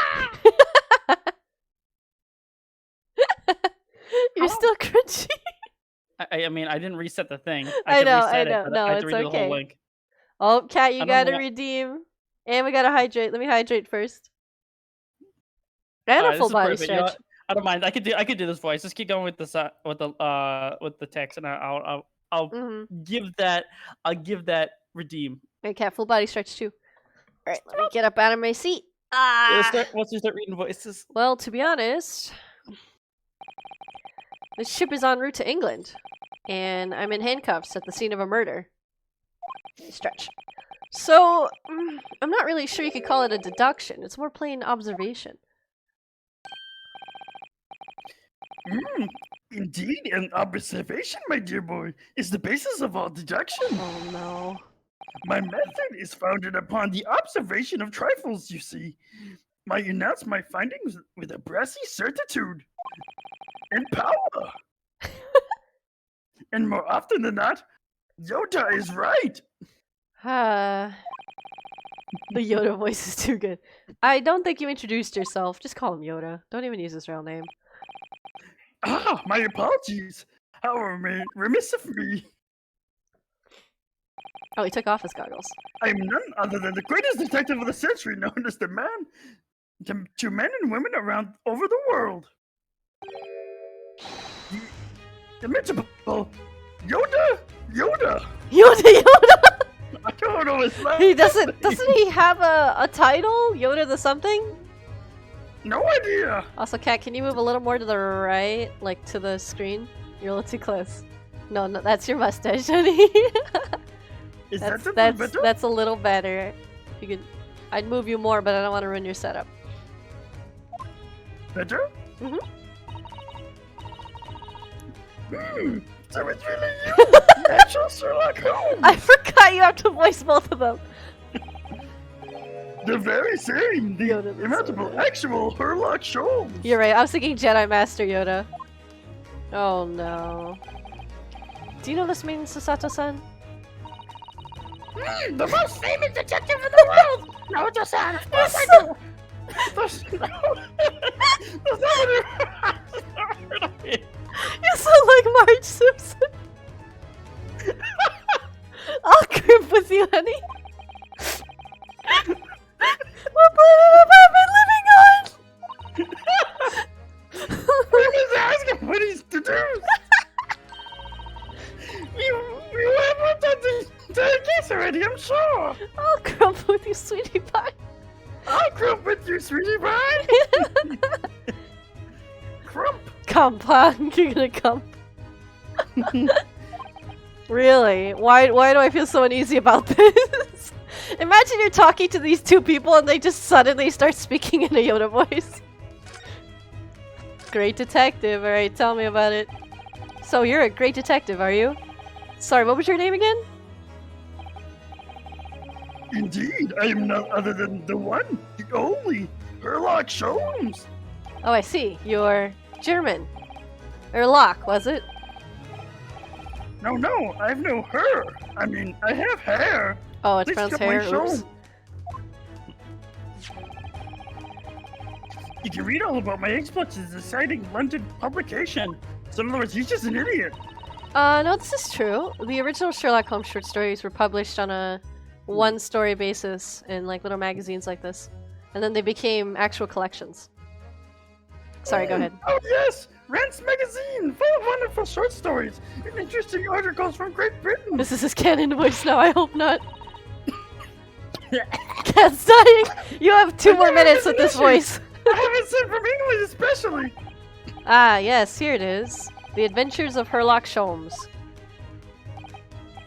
You're still crunchy. I mean, I didn't reset the thing. I could know, reset I it, know. but No, I had it's to redo the whole okay. link. Oh, cat, you I don't gotta know. redeem. And we gotta hydrate. Let me hydrate first. And a Alright, full this is body perfect. You know stretch. what? I don't mind. I could do this voice. Just keep going with the with the text, and I'll give that redeem. Okay, cat, full body stretch too. Alright, let me get up out of my seat. Once you start reading voices. Well, to be honest, the ship is en route to England, and I'm in handcuffs at the scene of a murder. Stretch. So, I'm not really sure you could call it a deduction. It's more plain observation. Indeed, an observation, my dear boy, is the basis of all deduction. Oh no. My method is founded upon the observation of trifles, you see. I announce my findings with a brassy certitude and power. And more often than not, Yoda is right. The Yoda voice is too good. I don't think you introduced yourself. Just call him Yoda. Don't even use his real name. Ah, my apologies. How remiss of me. Oh, he took off his goggles. I am none other than the greatest detective of the century, known as the man to men and women around over the world. The imitable Yoda. Yoda! I don't know his last He doesn't he have a title? Yoda the something? No idea. Also, Cat, can you move a little more to the right? Like to the screen? You're a little too close. No, that's your mustache, honey. Is that better? That's a little better. You could, I'd move you more, but I don't want to ruin your setup. Better? Mhm. So it's really you, actual Sherlock Holmes. I forgot you have to voice both of them. The very same, the Yoda, imitable, actual Sherlock Holmes. You're right. I was thinking Jedi Master Yoda. Oh no. Do you know this means, Sasato-san? The most famous detective in the world! Naoto-san, of course I do! That's not what it You sound like Marge Simpson. I'll group with you, honey. What planet have I been living on? I was asking what he's to do! You have done the case already, I'm sure! I'll crump with you, sweetie pie. I'll crump with you, sweetie pie! Crump! Comp, huh? You're gonna comp. Really? Why do I feel so uneasy about this? Imagine you're talking to these two people and they just suddenly start speaking in a Yoda voice. Great detective, alright, tell me about it. So you're a great detective, are you? Sorry, what was your name again? Indeed, I am none other than the one, the only, Sherlock Holmes. Oh, I see. You're German. Or Locke, was it? No, I have no hair. I mean, I have hair. Oh, it's Please pronounced get my hair. Oops. You can read all about my exploits in this exciting London publication. So in other words, he's just an idiot. No, this is true. The original Sherlock Holmes short stories were published on a one-story basis in like little magazines like this. And then they became actual collections. Sorry, go ahead. Oh yes, Rant's magazine, full of wonderful short stories and interesting articles from Great Britain. This is his canon voice now, I hope not. Cat's dying! You have 2 more minutes with this voice. I have it sent from England especially. Ah, yes, here it is. The Adventures of Sherlock Holmes.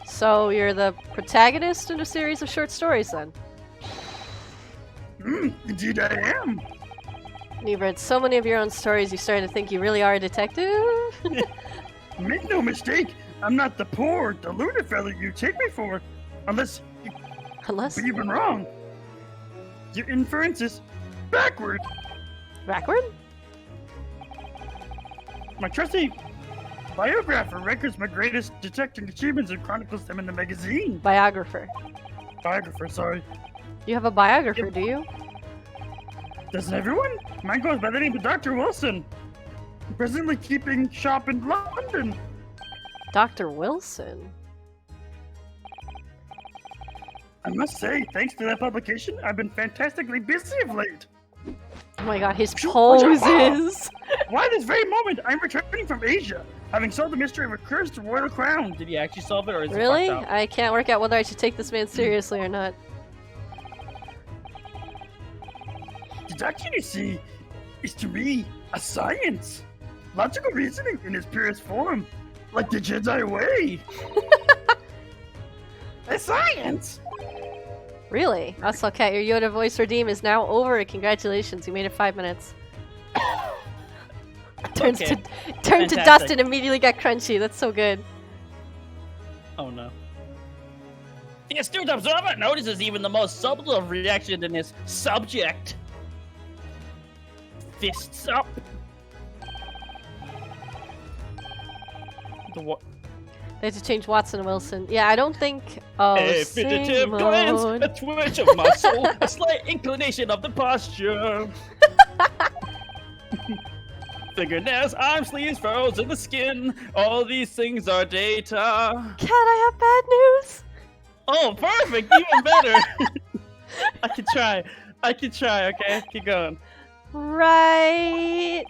So, you're the protagonist in a series of short stories, then? Indeed I am. You've read so many of your own stories, you started to think you really are a detective? Make no mistake, I'm not the poor, deluded fellow you take me for. Unless Unless... But you've been wrong. Your inference is backward. Backward? My trusty biographer records my greatest detecting achievements and chronicles them in the magazine. Biographer. Biographer, sorry. You have a biographer, do you? Doesn't everyone? Mine goes by the name of Dr. Wilson. Presently keeping shop in London. Dr. Wilson? I must say, thanks to that publication, I've been fantastically busy of late. Oh my god, his poses! Why this very moment, I'm returning from Asia, having solved the mystery of a cursed royal crown. Did he actually solve it, or is Really? it fucked up? I can't work out whether I should take this man seriously or not. Deduction, you see, is to me a science. Logical reasoning in its purest form, like the Jedi way. A science! Really? Also, Cat, your Yoda voice redeem is now over. Congratulations, you made it 5 minutes. Turned to dust and immediately got crunchy. That's so good. Oh no. The astute observer notices even the most subtle of reaction in his subject. Fists up. The what? They had to change Watson to Wilson. Yeah, I don't think. Oh, a figurative glance, a twitch of muscle, a slight inclination of the posture. Fingernails, arm sleeves, furrows in the skin. All these things are data. Cat, I have bad news. Oh, perfect! Even better. I can try. Okay, keep going. Right.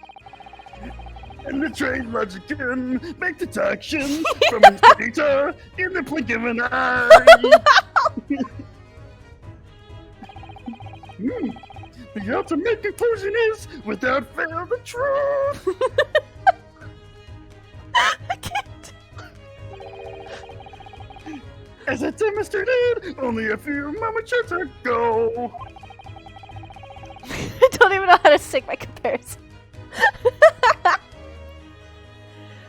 And the trained logic can make detection from its data in the blink of an eye. The ultimate conclusion is, without fail, the truth. I can't. As I demonstrated only a few moments ago. I don't even know how to sing my comparison.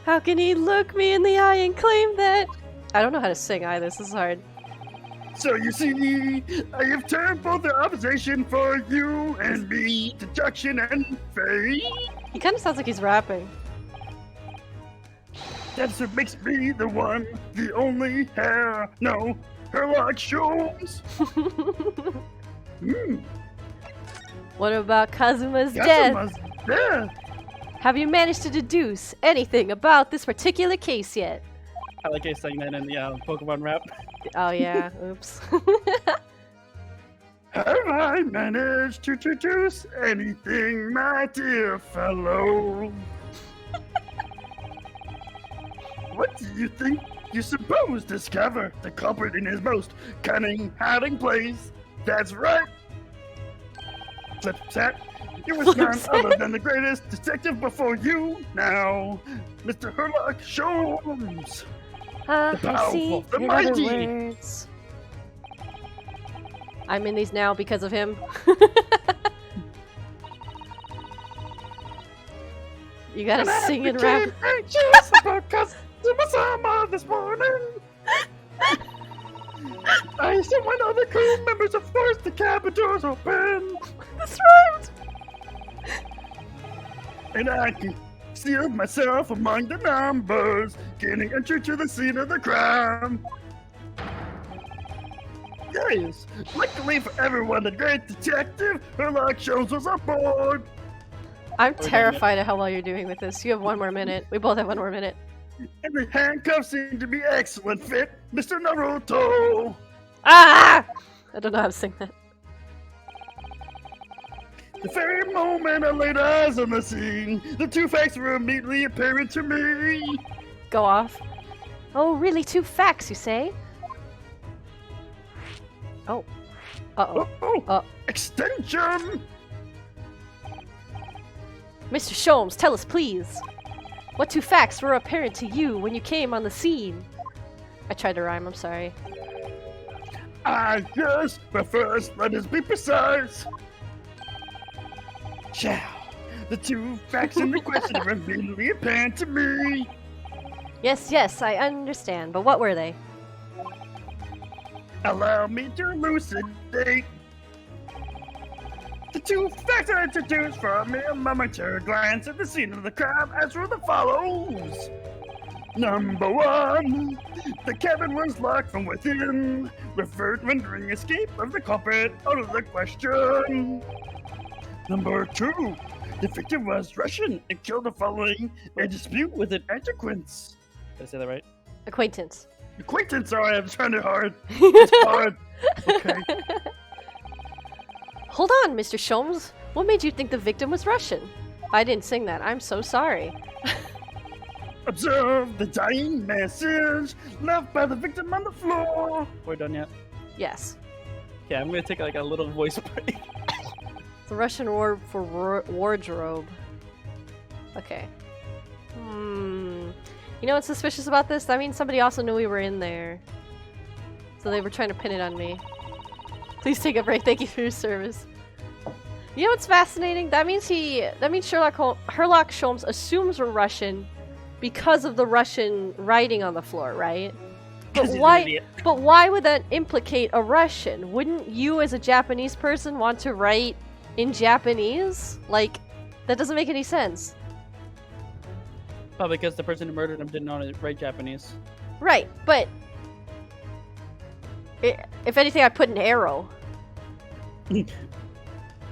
How can he look me in the eye and claim that? I don't know how to sing either. This is hard. So you see, I have turned both the opposition for you and me, deduction and fate. He kind of sounds like he's rapping. That's what makes me the one, the only hair. No, Herlock shows. What about Kazuma's death? Have you managed to deduce anything about this particular case yet? I like you saying that in the Pokemon rap. Oh yeah, oops. Have I managed to deduce anything, my dear fellow? What do you think you suppose discover the culprit in his most cunning hiding place? That's right. Flip set. It was none other than the greatest detective before you now, Mr. Herlock Sholmes. The powerful, the mighty. Words. I'm in these now because of him. You gotta sing and rap. Anxious about Kazuma-sama this morning. I said when other crew members have forced the cabin doors open. That's right. And I concealed myself among the numbers, gaining entry to the scene of the crime. Yes, luckily for everyone, the great detective Herlock Sholmes was aboard. I'm terrified of how well you're doing with this. You have 1 more minute. We both have 1 more minute. And the handcuffs seem to be excellent fit, Mr. Naruto. Ah! I don't know how to sing that. The very moment I laid eyes on the scene, the two facts were immediately apparent to me. Go off. Oh, really? 2 facts, you say? Oh. Uh-oh. Extension! Mr. Sholmes, tell us, please. What 2 facts were apparent to you when you came on the scene? I tried to rhyme, I'm sorry. Yes, but first, let us be precise. Chow. The 2 facts in the question were immediately apparent to me. Yes, I understand, but what were they? Allow me to elucidate. The two facts are introduced from a momentary glance at the scene of the crime as were the follows. Number 1, the cabin was locked from within, rendering escape of the culprit out of the question. Number 2, the victim was Russian and killed following a dispute with an acquaintance. Did I say that right? Acquaintance. Acquaintance, sorry, I'm trying to hard. It's hard. Okay. Hold on, Mr. Sholmes. What made you think the victim was Russian? I didn't sing that. I'm so sorry. Observe the dying message left by the victim on the floor. We're done yet? Yes. Okay, I'm gonna take like a little voice break. The Russian word for wardrobe. Okay. You know what's suspicious about this? That means somebody also knew we were in there. So they were trying to pin it on me. Please take a break. Thank you for your service. You know what's fascinating? That means Sherlock Holmes assumes we're Russian because of the Russian writing on the floor, right? But why would that implicate a Russian? Wouldn't you as a Japanese person want to write in Japanese? Like, that doesn't make any sense. Probably because the person who murdered him didn't know how to write Japanese. Right, but if anything, I put an arrow.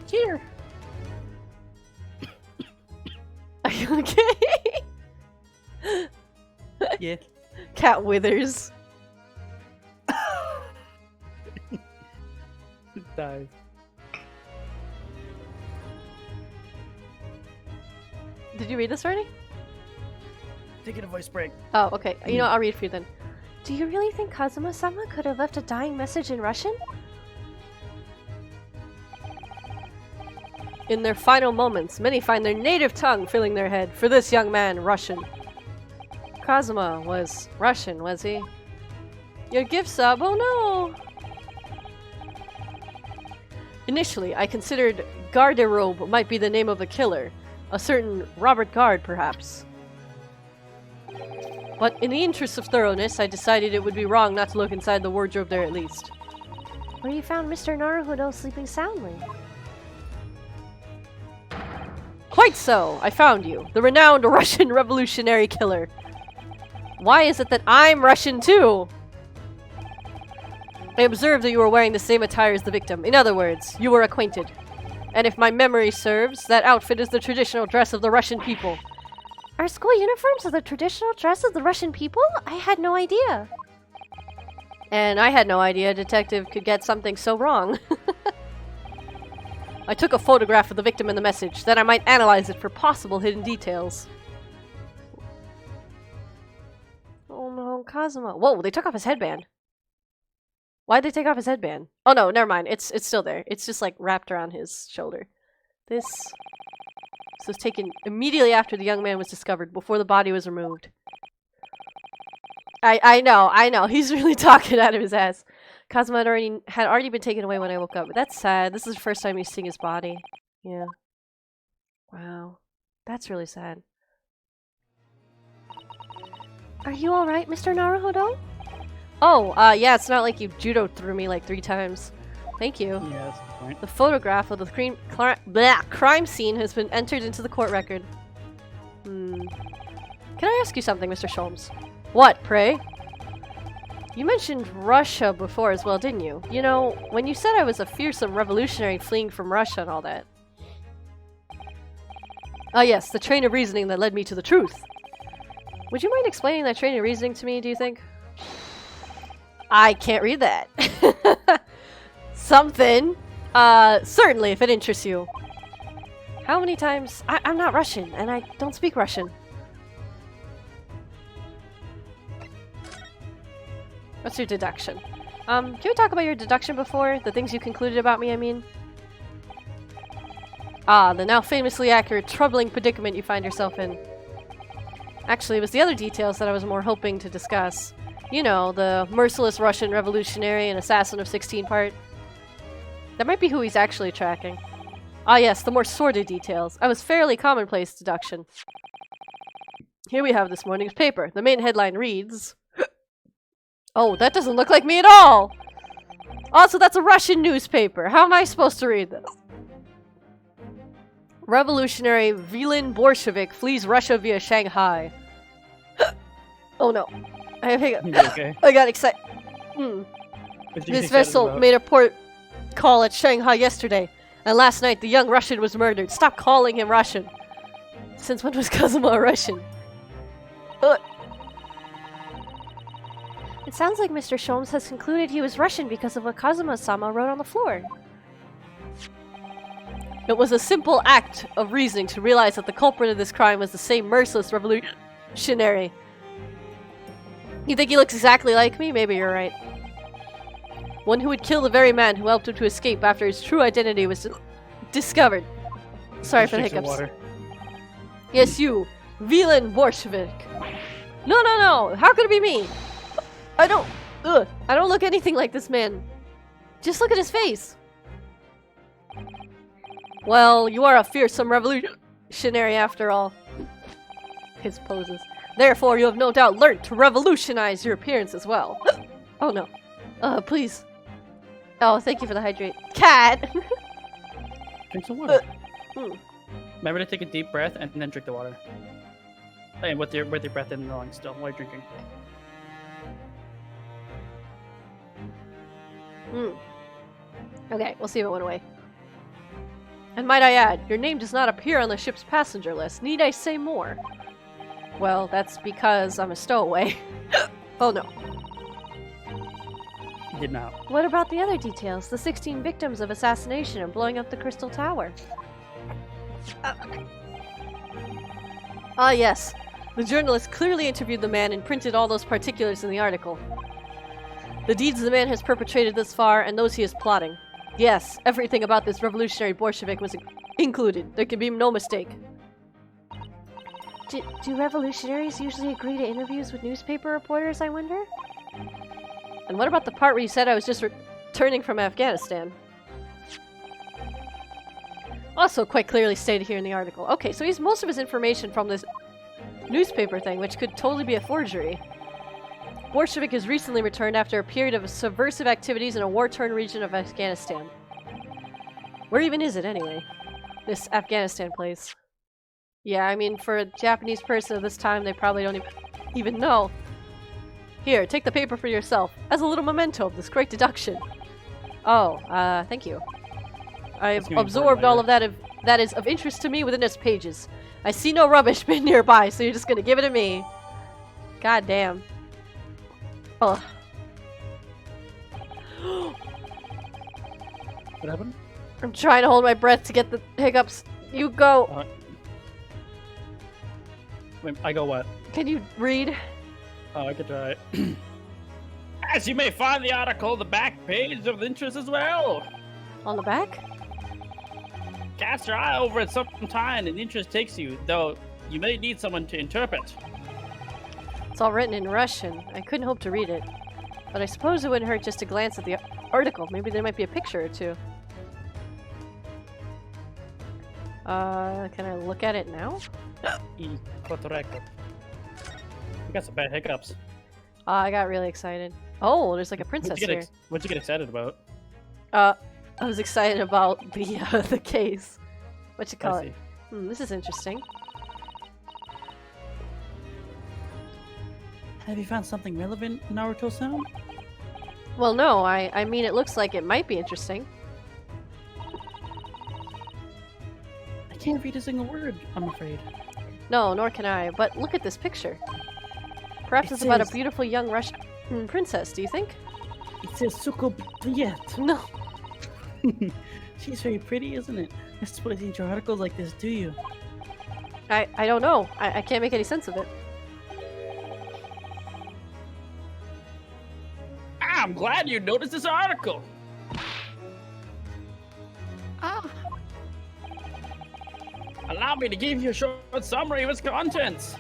Here. Are you okay? Yeah. Cat withers. Dies. Did you read this already? Taking a voice break. Oh, okay. You know, I'll read for you then. Do you really think Kazuma-sama could have left a dying message in Russian? In their final moments, many find their native tongue filling their head. For this young man, Russian. Kazuma was Russian, was he? Your gift sub? Oh no! Initially, I considered Garderobe might be the name of the killer. A certain Robert Gard, perhaps. But in the interest of thoroughness, I decided it would be wrong not to look inside the wardrobe there at least. Where you found Mr. Naruhodo sleeping soundly. Quite so! I found you, the renowned Russian revolutionary killer. Why is it that I'm Russian too? I observed that you were wearing the same attire as the victim. In other words, you were acquainted. And if my memory serves, that outfit is the traditional dress of the Russian people. Our school uniforms are the traditional dress of the Russian people? I had no idea. And I had no idea a detective could get something so wrong. I took a photograph of the victim in the message, that I might analyze it for possible hidden details. Oh no, Kazuma. Whoa, they took off his headband. Why'd they take off his headband? Oh no, never mind. It's still there. It's just like wrapped around his shoulder. This was taken immediately after the young man was discovered, before the body was removed. I know. He's really talking out of his ass. Kazuma had already been taken away when I woke up. But that's sad. This is the first time he's seeing his body. Yeah. Wow. That's really sad. Are you alright, Mr. Naruhodo? Oh, yeah, it's not like you judo through me like 3 times. Thank you. Yeah, that's the point. The photograph of the crime scene has been entered into the court record. Can I ask you something, Mr. Sholmes? What, pray? You mentioned Russia before as well, didn't you? You know, when you said I was a fearsome revolutionary fleeing from Russia and all that. Ah yes, the train of reasoning that led me to the truth. Would you mind explaining that train of reasoning to me, do you think? I can't read that. Something. Certainly, if it interests you. How many times? I'm not Russian, and I don't speak Russian. What's your deduction? Can we talk about your deduction before? The things you concluded about me, I mean? Ah, the now famously accurate, troubling predicament you find yourself in. Actually, it was the other details that I was more hoping to discuss. You know, the merciless Russian revolutionary and assassin of 16 part. That might be who he's actually tracking. Ah yes, the more sordid details. I was fairly commonplace deduction. Here we have this morning's paper. The main headline reads... Oh, that doesn't look like me at all! Also, that's a Russian newspaper. How am I supposed to read this? Revolutionary Vilin Bolshevik flees Russia via Shanghai. Oh no. I Okay. I got excited. What did you This get vessel about? made a port call at Shanghai yesterday, and last night the young Russian was murdered. Stop calling him Russian. Since when was Kazuma a Russian? It sounds like Mr. Sholmes has concluded he was Russian because of what Kazuma-sama wrote on the floor. It was a simple act of reasoning to realize that the culprit of this crime was the same merciless revolutionary. You think he looks exactly like me? Maybe you're right. One who would kill the very man who helped him to escape after his true identity was discovered. Sorry for the Drink some hiccups. water. Yes, you, Vilin Bolshevik. No. How could it be me? I don't look anything like this man. Just look at his face. Well, you are a fearsome revolutionary after all. His poses. Therefore, you have no doubt learnt to revolutionize your appearance as well. Oh no. Please. Oh, thank you for the hydrate. Cat! Drink some water. Hmm. Remember to take a deep breath and then drink the water. And with your breath in the lungs still while you're drinking. Okay, we'll see if it went away. And might I add, your name does not appear on the ship's passenger list. Need I say more? Well, that's because I'm a stowaway. Oh no. Did not. What about the other details? The 16 victims of assassination and blowing up the Crystal Tower. Yes. The journalist clearly interviewed the man and printed all those particulars in the article. The deeds the man has perpetrated thus far and those he is plotting. Yes, everything about this revolutionary Bolshevik was included. There can be no mistake. Do revolutionaries usually agree to interviews with newspaper reporters, I wonder? And what about the part where you said I was just returning from Afghanistan? Also quite clearly stated here in the article. Okay, so he's most of his information from this newspaper thing, which could totally be a forgery. Bolshevik has recently returned after a period of subversive activities in a war-torn region of Afghanistan. Where even is it, anyway? This Afghanistan place. Yeah, I mean, for a Japanese person of this time, they probably don't even know. Here, take the paper for yourself, as a little memento of this great deduction. Oh, thank you. I've absorbed all of that is of interest to me within its pages. I see no rubbish bin nearby, so you're just gonna give it to me. God damn. Ugh. What happened? I'm trying to hold my breath to get the hiccups. You go. Wait, I go what? Can you read? Oh, I could try. As you may find the article, the back page of interest as well. On the back? Cast your eye over it sometime and interest takes you, though you may need someone to interpret. It's all written in Russian. I couldn't hope to read it. But I suppose it wouldn't hurt just to glance at the article. Maybe there might be a picture or two. Can I look at it now? You got some bad hiccups. I got really excited. Oh, there's like a princess here. What'd you get excited about? I was excited about the case. What you call I it? see. This is interesting. Have you found something relevant, Naruto-san? Well, no. I mean, it looks like it might be interesting. I can't read a single word, I'm afraid. No, nor can I. But look at this picture. Perhaps it's about a beautiful young Russian princess, do you think? It says Suko Priet. No. She's very pretty, isn't it? I suppose you enjoy articles like this, do you? I don't know. I can't make any sense of it. I'm glad you noticed this article. Allow me to give you a short summary of its contents.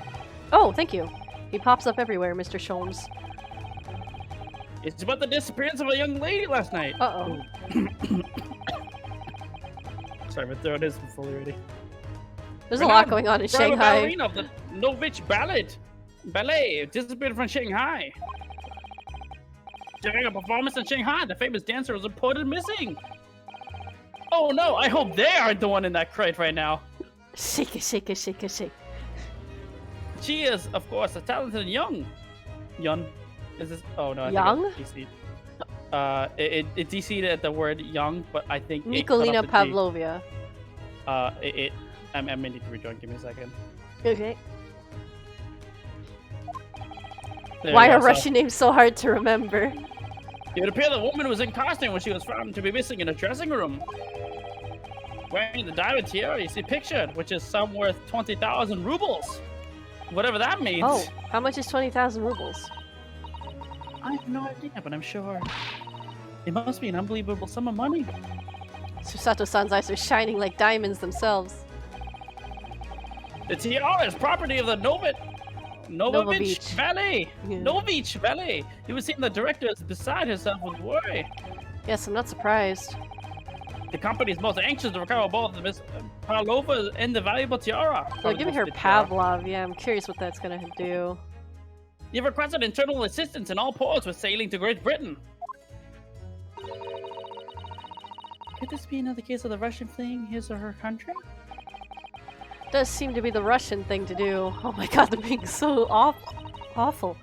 Oh, thank you. He pops up everywhere, Mr. Sholmes. It's about the disappearance of a young lady last night. Uh-oh. Sorry, my throat isn't fully ready. There's a lot going on in Shanghai. Ballerina of the Novich Ballet disappeared from Shanghai. During a performance in Shanghai, the famous dancer was reported missing. Oh no, I hope they aren't the one in that crate right now. Shake it, shake it, shake it, shake. She is, of course, a talented young. Is this? Oh no, I Young? think it DC'd at the word young, but I think Nikolina Pavlovia. I may need to rejoin. Give me a second. Okay. Why are Russian names so hard to remember? It would appear the woman was in costume when she was found to be missing in a dressing room. Wearing the diamond tiara you see pictured, which is some worth 20,000 rubles. Whatever that means. Oh, how much is 20,000 rubles? I have no idea, but I'm sure it must be an unbelievable sum of money. Susato-san's eyes are shining like diamonds themselves. The tiara is property of the Novovich Valley. Yeah. Novovich Valley. You would see the director is beside herself with worry. Yes, I'm not surprised. The company is most anxious to recover both Miss Pavlova and the valuable tiara. So give me her Pavlov. Yeah, I'm curious what that's gonna do. You've requested internal assistance in all ports with sailing to Great Britain. Could this be another case of the Russian fleeing his or her country? Does seem to be the Russian thing to do. Oh my god, they're being so awful.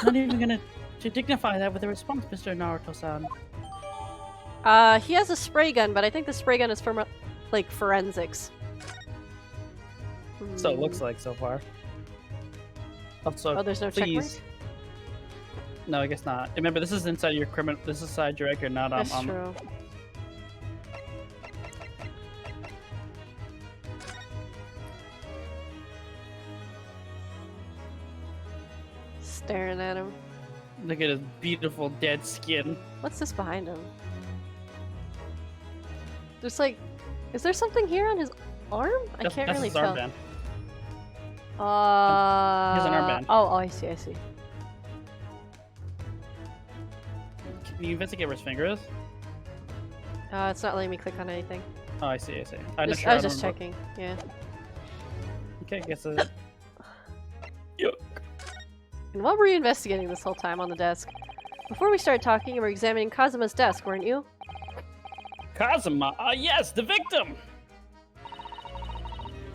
Not even gonna to dignify that with a response, Mr. Naruto-san. He has a spray gun, but I think the spray gun is for like forensics. So it looks like so far. Also, oh, there's no checkmark? No, I guess not. Remember, this is inside your criminal. This is inside your record, not That's true. Staring at him. Look at his beautiful dead skin. What's this behind him? There's like, is there something here on his arm? I can't really tell. Armband. He has an armband. Oh, I see, I see. Can you investigate where his finger is? It's not letting me click on anything. Oh, I see, I see. I was just checking, yeah. Okay, I guess it. Yuck. And what were you investigating this whole time on the desk? Before we started talking, you were examining Kazuma's desk, weren't you? Kazuma? Yes, the victim!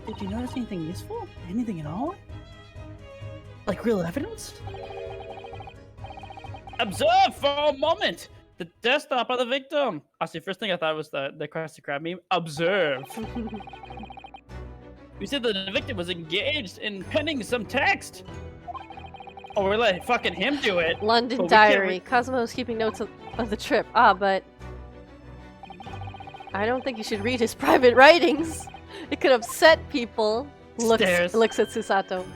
Did you notice anything useful? Anything at all? Like real evidence? Observe for a moment! The desktop of the victim! Actually, first thing I thought was the Krusty Krab meme. Observe! You said that the victim was engaged in penning some text! Oh, we're letting fucking him do it! London Diary. Kazuma was keeping notes of the trip. But... I don't think you should read his private writings. It could upset people. Looks at Susato.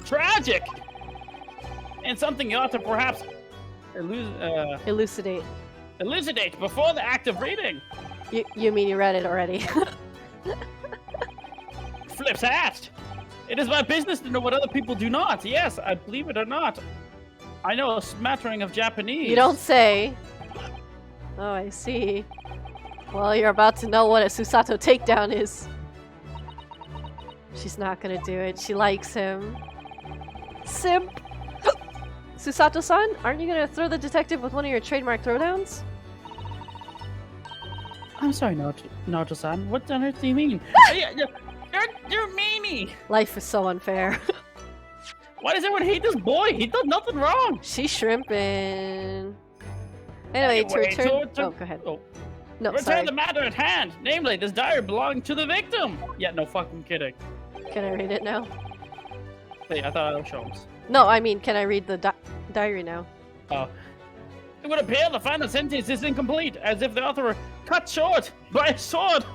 Tragic! And something you ought to perhaps elucidate. Elucidate before the act of reading. You mean you read it already? Flips hat! It is my business to know what other people do not. Yes, I believe it or not. I know a smattering of Japanese. You don't say. Oh, I see. Well, you're about to know what a Susato takedown is. She's not gonna do it. She likes him. Simp! Susato-san, aren't you gonna throw the detective with one of your trademark throwdowns? I'm sorry, Naruto-san. What on earth do you mean? You're meanie! Life is so unfair. Why does everyone hate this boy? He did nothing wrong! She's shrimping. Anyway, to return... Oh, go ahead. Oh. No, return the matter at hand. Namely, this diary belonging to the victim. Yeah, no fucking kidding. Can I read it now? Wait, I thought I was Sholmes. No, I mean, can I read the diary now? Oh. It would appear the final sentence is incomplete, as if the author were cut short by a sword.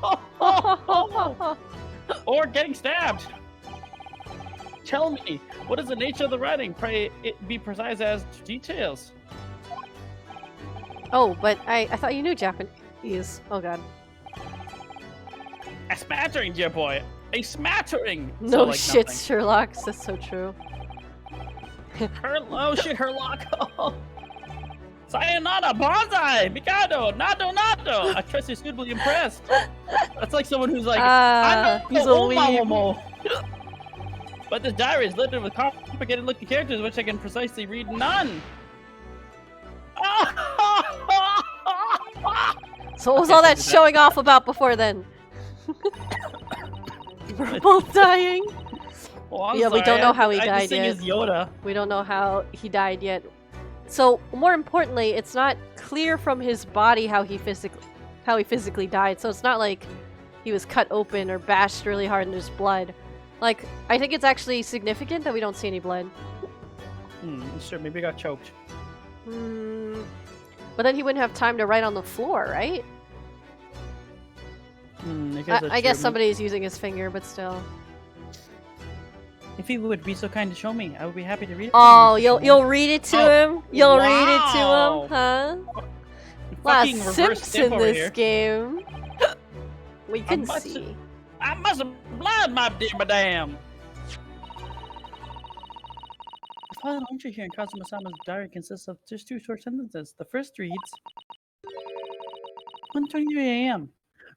Or getting stabbed. Tell me, what is the nature of the writing? Pray it be precise as to details. Oh, but I thought you knew Japanese. Oh god. A smattering, dear boy. A smattering. No so, like, shit, nothing. Sherlock. That's so true. Oh shit, Herlock. Sayonara, bonsai, Mikado, Nado. I trust you're suitably impressed. That's like someone who's like, I know he's a weeb. But this diary is littered with complicated looking characters which I can precisely read none. So what was Okay, all so that did showing off about before then? We're both dying. Well, I'm Yeah, we don't sorry, know how he I died just think yet. it's Yoda. We don't know how he died yet. So more importantly, it's not clear from his body how he physically died. So it's not like he was cut open or bashed really hard and there's blood. Like, I think it's actually significant that we don't see any blood. Sure, maybe he got choked. But then he wouldn't have time to write on the floor, right? I guess somebody's using his finger, but still. If he would be so kind to show me, I would be happy to read it. Oh, you'll read it to him? You'll read it to wow. him, huh? Fucking Wow, reverse simps sip in over this here. game. We can must- see. I must have blind my dear madam. The final entry here in Kazuma-sama's diary consists of just 2 short sentences. The first reads, 1:23 a.m.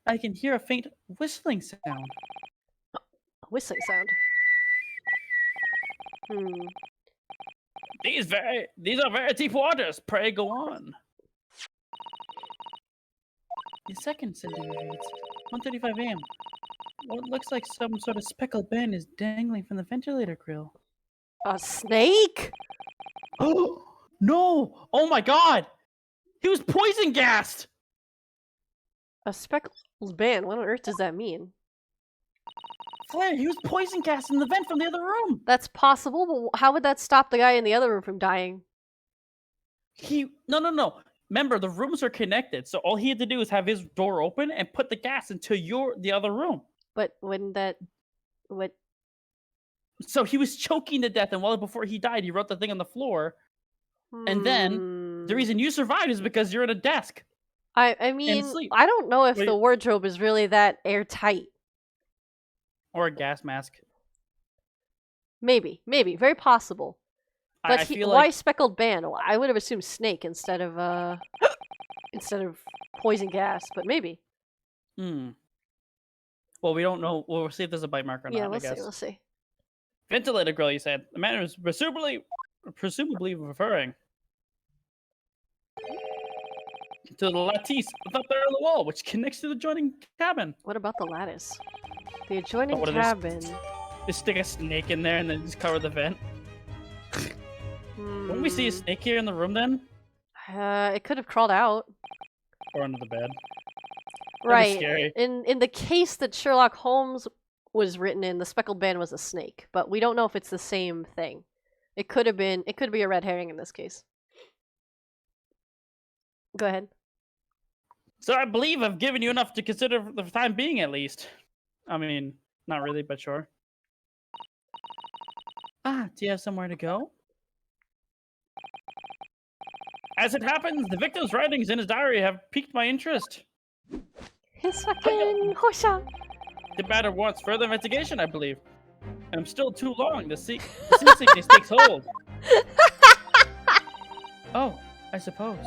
I can hear a faint whistling sound. Whistling sound. These are very deep waters. Pray go on. The second sentence reads, 1:35 a.m. What looks like some sort of speckled band is dangling from the ventilator grill. A snake? Oh no! Oh my god! He was poison gassed! A speckled band? What on earth does that mean? Flair, he was poison gassed in the vent from the other room! That's possible, but how would that stop the guy in the other room from dying? No. Remember, the rooms are connected, so all he had to do was have his door open and put the gas into the other room. But wouldn't that... What? So he was choking to death, and before he died, he wrote the thing on the floor. And then, the reason you survived is because you're at a desk. I mean, sleep. I don't know if Wait. the wardrobe is really that airtight. Or a gas mask. Maybe. Very possible. But I feel why like... speckled band? Well, I would have assumed snake instead of poison gas, but maybe. Well, we don't know. We'll see if there's a bite mark or not, Yeah, I guess. we'll see. Ventilator grill, you said. The man was presumably referring to the lattice up there on the wall, which connects to the adjoining cabin. What about the lattice? The adjoining what are those- cabin. They stick a snake in there and then just cover the vent. Wouldn't we see a snake here in the room then? It could have crawled out. Or under the bed? Right. Scary. In the case that Sherlock Holmes was written in, the speckled band was a snake, but we don't know if it's the same thing. It could be a red herring in this case. Go ahead. So I believe I've given you enough to consider for the time being, at least. I mean, not really, but sure. Do you have somewhere to go? As it happens, the victim's writings in his diary have piqued my interest. His fucking hosha. The matter warrants further investigation, I believe. And I'm still too long. The sea sickness takes hold. Oh, I suppose.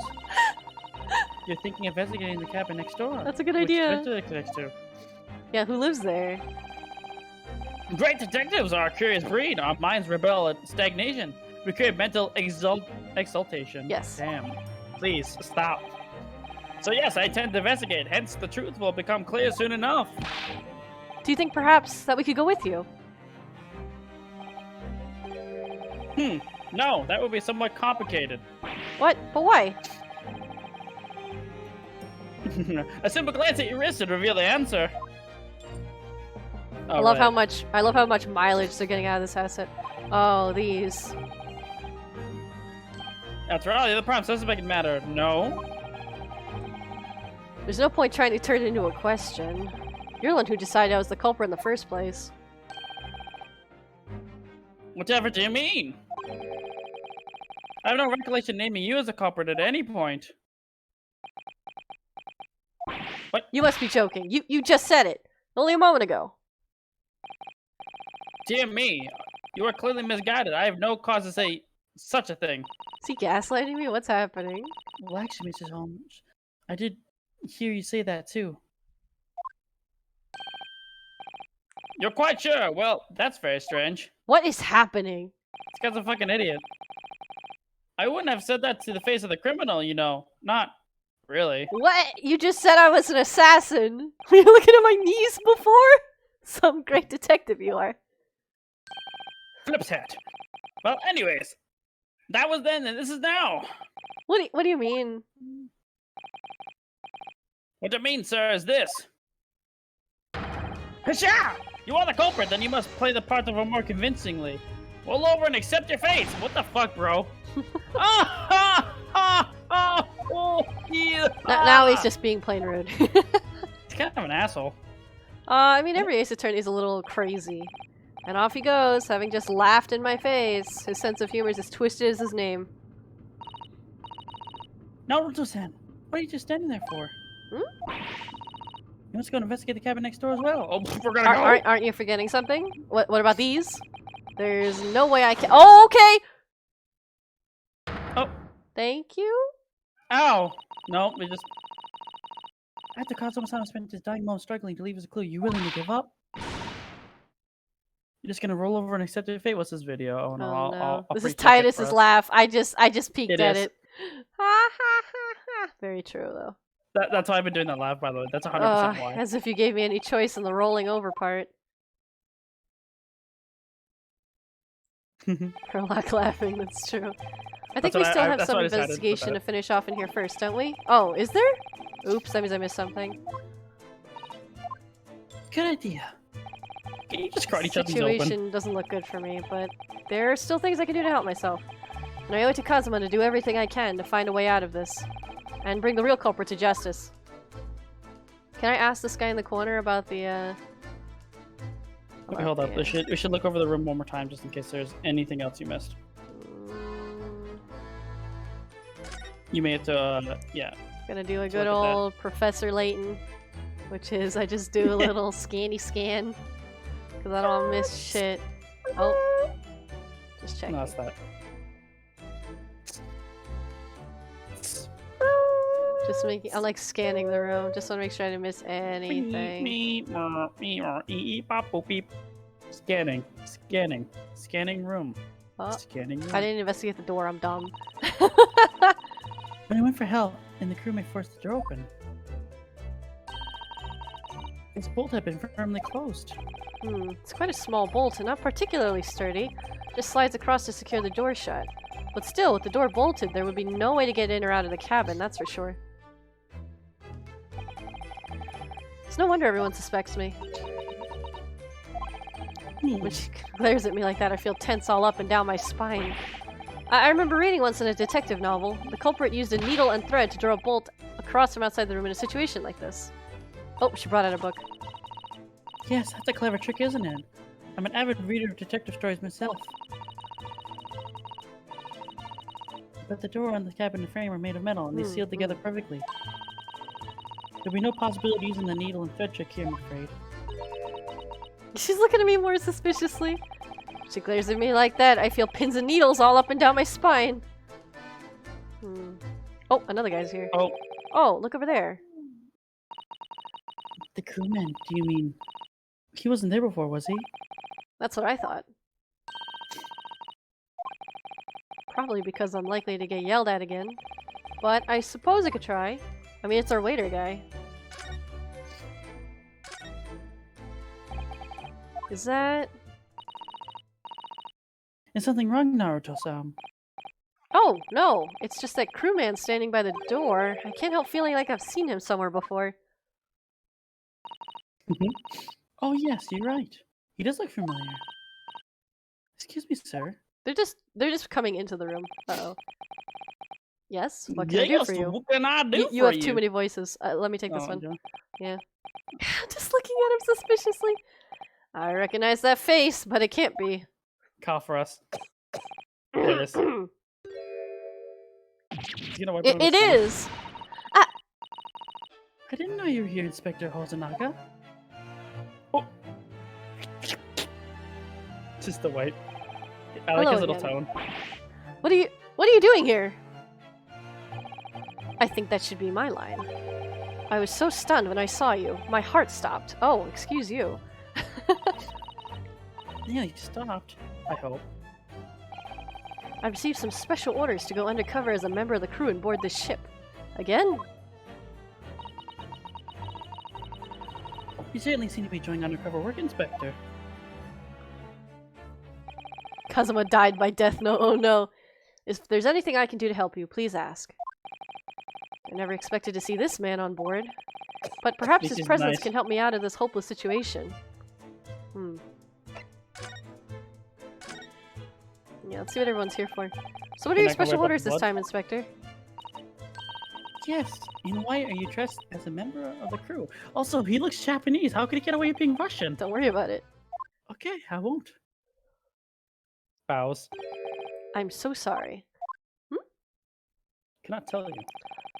You're thinking of investigating the cabin next door. That's a good which idea. ventilator connects to. Yeah, who lives there? Great detectives are a curious breed. Our minds rebel at stagnation. We crave mental exaltation. Yes. Damn. Please, stop. So yes, I intend to investigate. Hence, the truth will become clear soon enough. Do you think perhaps that we could go with you? No, that would be somewhat complicated. What? But why? A simple glance at your wrist would reveal the answer. I love how much mileage they're getting out of this asset. Oh, these. After all, the other prime suspect matter. No. There's no point trying to turn it into a question. You're the one who decided I was the culprit in the first place. Whatever do you mean? I have no recollection naming you as a culprit at any point. What? You must be joking. You just said it. Only a moment ago. Dear me, you are clearly misguided. I have no cause to say such a thing. Is he gaslighting me? What's happening? Well, actually, Mrs. Holmes, I did hear you say that too. You're quite sure? Well, that's very strange. What is happening? This guy's a fucking idiot. I wouldn't have said that to the face of the criminal, you know. Not Really? What? You just said I was an assassin. Were you looking at my knees before? Some great detective you are. Flips hat. Well, anyways, that was then, and this is now. What do you mean? What it means, sir, is this. Hasha! You are the culprit, then you must play the part of her more convincingly. Roll over and accept your face. What the fuck, bro? Now he's just being plain rude. He's kind of an asshole. I mean, every Ace Attorney is a little crazy. And off he goes, having just laughed in my face. His sense of humor is as twisted as his name. Naruto-san, what are you just standing there for? You must go investigate the cabin next door as well. Oh, we're gonna go. Aren't you forgetting something? What about these? There's no way I can. Oh, okay! Oh. Thank you? Ow! No, we just... After Kazuma-san spent his dying moments struggling to leave us a clue, you willing to give up? You're just gonna roll over and accept your fate? What's this video? Oh no, I'll this is pre-check it Titus's for us. laugh. I just peeked at is. it. Ha ha ha ha. Very true, though. That's why I've been doing that laugh, by the way. That's 100% why. As if you gave me any choice in the rolling over part. Herlock laughing, that's true. I think we still have some investigation to finish off in here first, don't we? Oh, is there? Oops, that means I missed something. Good idea. Can you just crowd each other's open? Situation doesn't look good for me, but there are still things I can do to help myself. And I owe it to Kazuma to do everything I can to find a way out of this. And bring the real culprit to justice. Can I ask this guy in the corner about the, Okay, hold up. We should look over the room one more time just in case there's anything else you missed. You may have to, yeah. Gonna do a good old Professor Layton, which is I just do a little scanny scan. Because I don't want to miss shit. Oh. Just checking. No, that's that. Just making, I'm like scanning the room, just want to make sure I didn't miss anything. Scanning room. Oh, Scanning room. I didn't investigate the door, I'm dumb. When I went for help, and the crewmate forced the door open. This bolt had been firmly closed. It's quite a small bolt and not particularly sturdy. Just slides across to secure the door shut. But still, with the door bolted, there would be no way to get in or out of the cabin, that's for sure. It's no wonder everyone suspects me. When she glares at me like that, I feel tense all up and down my spine. I remember reading once in a detective novel, the culprit used a needle and thread to draw a bolt across from outside the room in a situation like this. Oh, she brought out a book. Yes, that's a clever trick, isn't it? I'm an avid reader of detective stories myself. But the door and the cabin frame are made of metal, and they sealed together perfectly. There'll be no possibility using the needle and thread trick here, I'm afraid. She's looking at me more suspiciously. She glares at me like that, I feel pins and needles all up and down my spine. Oh, another guy's here. Oh, look over there. The crewman, do you mean... He wasn't there before, was he? That's what I thought. Probably because I'm likely to get yelled at again. But I suppose I could try. I mean, it's our waiter guy. Is that... Is something wrong, Naruto-san? Oh, no. It's just that crewman standing by the door. I can't help feeling like I've seen him somewhere before. Oh yes, you're right. He does look familiar. Excuse me, sir. They're just coming into the room. Uh-oh. Yes? What can I do for you? What can I do You have too many voices. Let me take this one. Yeah. Just looking at him suspiciously. I recognize that face, but it can't be. Cough for us. There it is. It is! I didn't know you were here, Inspector Hosonaga. Oh. Just the white. I like his little tone. What are you doing here? I think that should be my line. I was so stunned when I saw you. My heart stopped. Oh, excuse you. Yeah, you stopped. I hope. I received some special orders to go undercover as a member of the crew and board this ship. Again? You certainly seem to be doing undercover work, Inspector. Kazuma died by death. No, oh no. If there's anything I can do to help you, please ask. I never expected to see this man on board. But perhaps his presence can help me out of this hopeless situation. Yeah, let's see what everyone's here for. So what are your special orders this time, Inspector? Yes, in white, are you dressed as a member of the crew? Also, he looks Japanese. How could he get away with being Russian? Don't worry about it. Okay, I won't. Bows. I'm so sorry. Cannot tell you.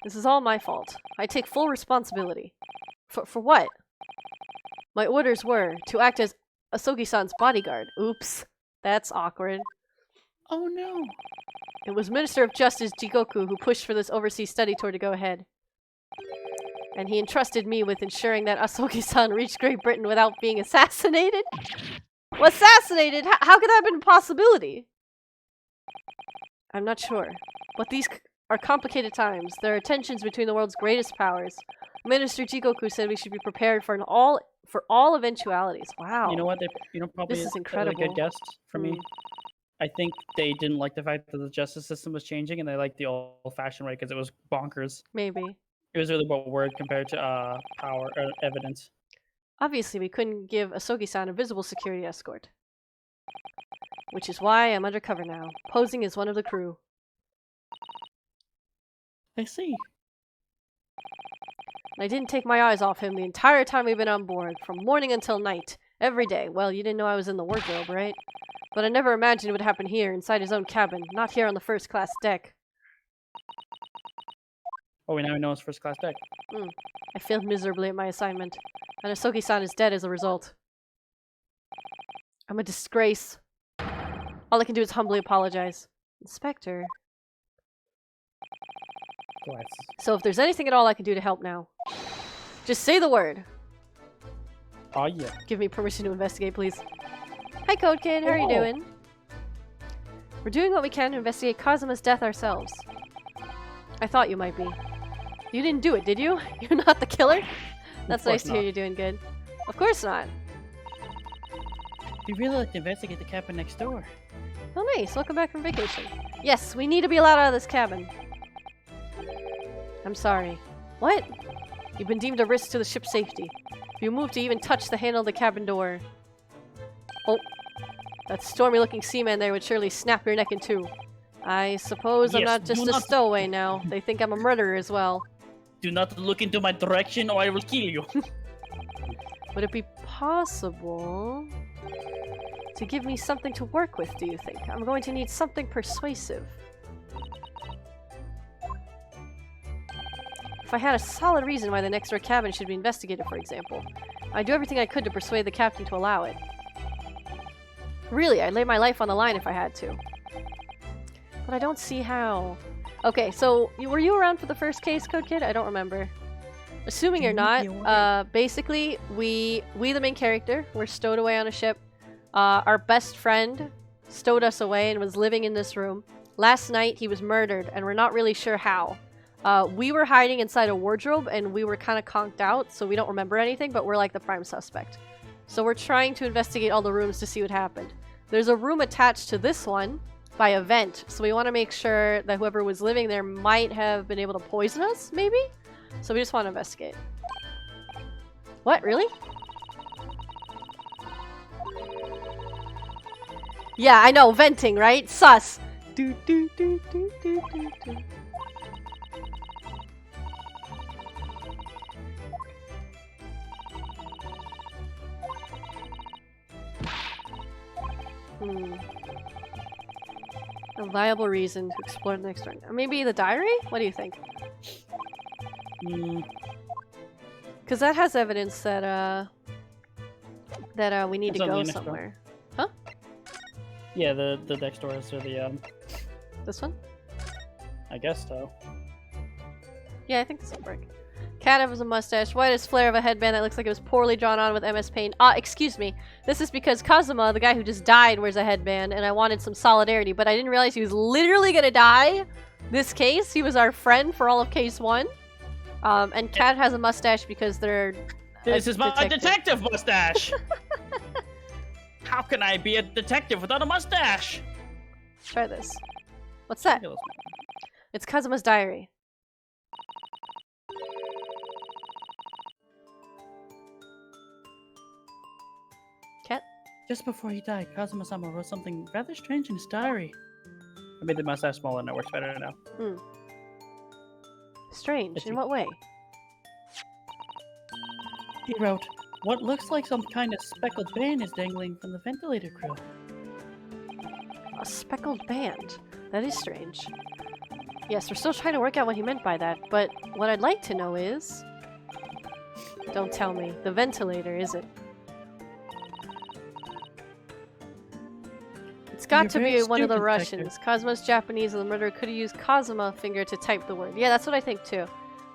This is all my fault. I take full responsibility. For what? My orders were to act as Asogi-san's bodyguard. Oops. That's awkward. Oh no. It was Minister of Justice Jigoku who pushed for this overseas study tour to go ahead. And he entrusted me with ensuring that Asogi-san reached Great Britain without being assassinated? Well, assassinated? How could that have been a possibility? I'm not sure. But these are complicated times. There are tensions between the world's greatest powers. Minister Jigoku said we should be prepared for all eventualities. Wow. You know what? Probably this is a incredible. really good guess for me. I think they didn't like the fact that the justice system was changing, and they liked the old-fashioned way because it was bonkers. Maybe. It was really about word compared to power or evidence. Obviously, we couldn't give Asogi-san a visible security escort. Which is why I'm undercover now, posing as one of the crew. I see. And I didn't take my eyes off him the entire time we've been on board, from morning until night, every day. Well, you didn't know I was in the wardrobe, right? But I never imagined it would happen here, inside his own cabin, not here on the first-class deck. Oh, we now know it's first-class deck. I failed miserably at my assignment, and Asogi-san is dead as a result. I'm a disgrace. All I can do is humbly apologize. Inspector. Glasses. So if there's anything at all I can do to help now, just say the word. Oh yeah. Give me permission to investigate, please. Hi, Code Kid. How are you doing? We're doing what we can to investigate Kazuma's death ourselves. I thought you might be. You didn't do it, did you? You're not the killer? That's nice to hear you're doing good. Of course not. We really like to investigate the cabin next door. Oh, nice. Welcome back from vacation. Yes, we need to be allowed out of this cabin. I'm sorry. What? You've been deemed a risk to the ship's safety. If you move to even touch the handle of the cabin door... Oh. That stormy-looking seaman there would surely snap your neck in two. I suppose I'm not just a stowaway now. They think I'm a murderer as well. Do not look into my direction or I will kill you. Would it be possible to give me something to work with, do you think? I'm going to need something persuasive. If I had a solid reason why the next door cabin should be investigated, for example, I'd do everything I could to persuade the captain to allow it. Really, I'd lay my life on the line if I had to. But I don't see how. Okay, so were you around for the first case, Code Kid? I don't remember. Assuming you're not, basically, we the main character, were stowed away on a ship. Our best friend stowed us away and was living in this room. Last night, he was murdered, and we're not really sure how. We were hiding inside a wardrobe, and we were kind of conked out, so we don't remember anything, but we're like the prime suspect. So we're trying to investigate all the rooms to see what happened. There's a room attached to this one by a vent, so we want to make sure that whoever was living there might have been able to poison us, maybe? So we just want to investigate. What, really? Yeah, I know, venting, right? Sus! Do do do do do do do. A viable reason to explore the next door. Maybe the diary? What do you think? Because that has evidence that we need to go somewhere. Huh? Yeah, the next door is the This one? I guess so. Yeah, I think this will work. Cat has a mustache, white as flare of a headband that looks like it was poorly drawn on with MS Paint. Excuse me. This is because Kazuma, the guy who just died, wears a headband, and I wanted some solidarity, but I didn't realize he was literally gonna die this case. He was our friend for all of case 1. And Cat has a mustache because they're This is my detective mustache! How can I be a detective without a mustache? Try this. What's that? It's Kazuma's diary. Cat? Just before he died, Kazuma-sama wrote something rather strange in his diary. I made the mustache smaller and it works better now. Hmm. Strange? In what way? He wrote, "What looks like some kind of speckled band is dangling from the ventilator grill." A speckled band? That is strange. Yes, we're still trying to work out what he meant by that, but what I'd like to know is... Don't tell me. The ventilator, is it? It's got to be one of the Russians. Kazuma's Japanese and the murderer could have used Kazuma finger to type the word. Yeah, that's what I think too.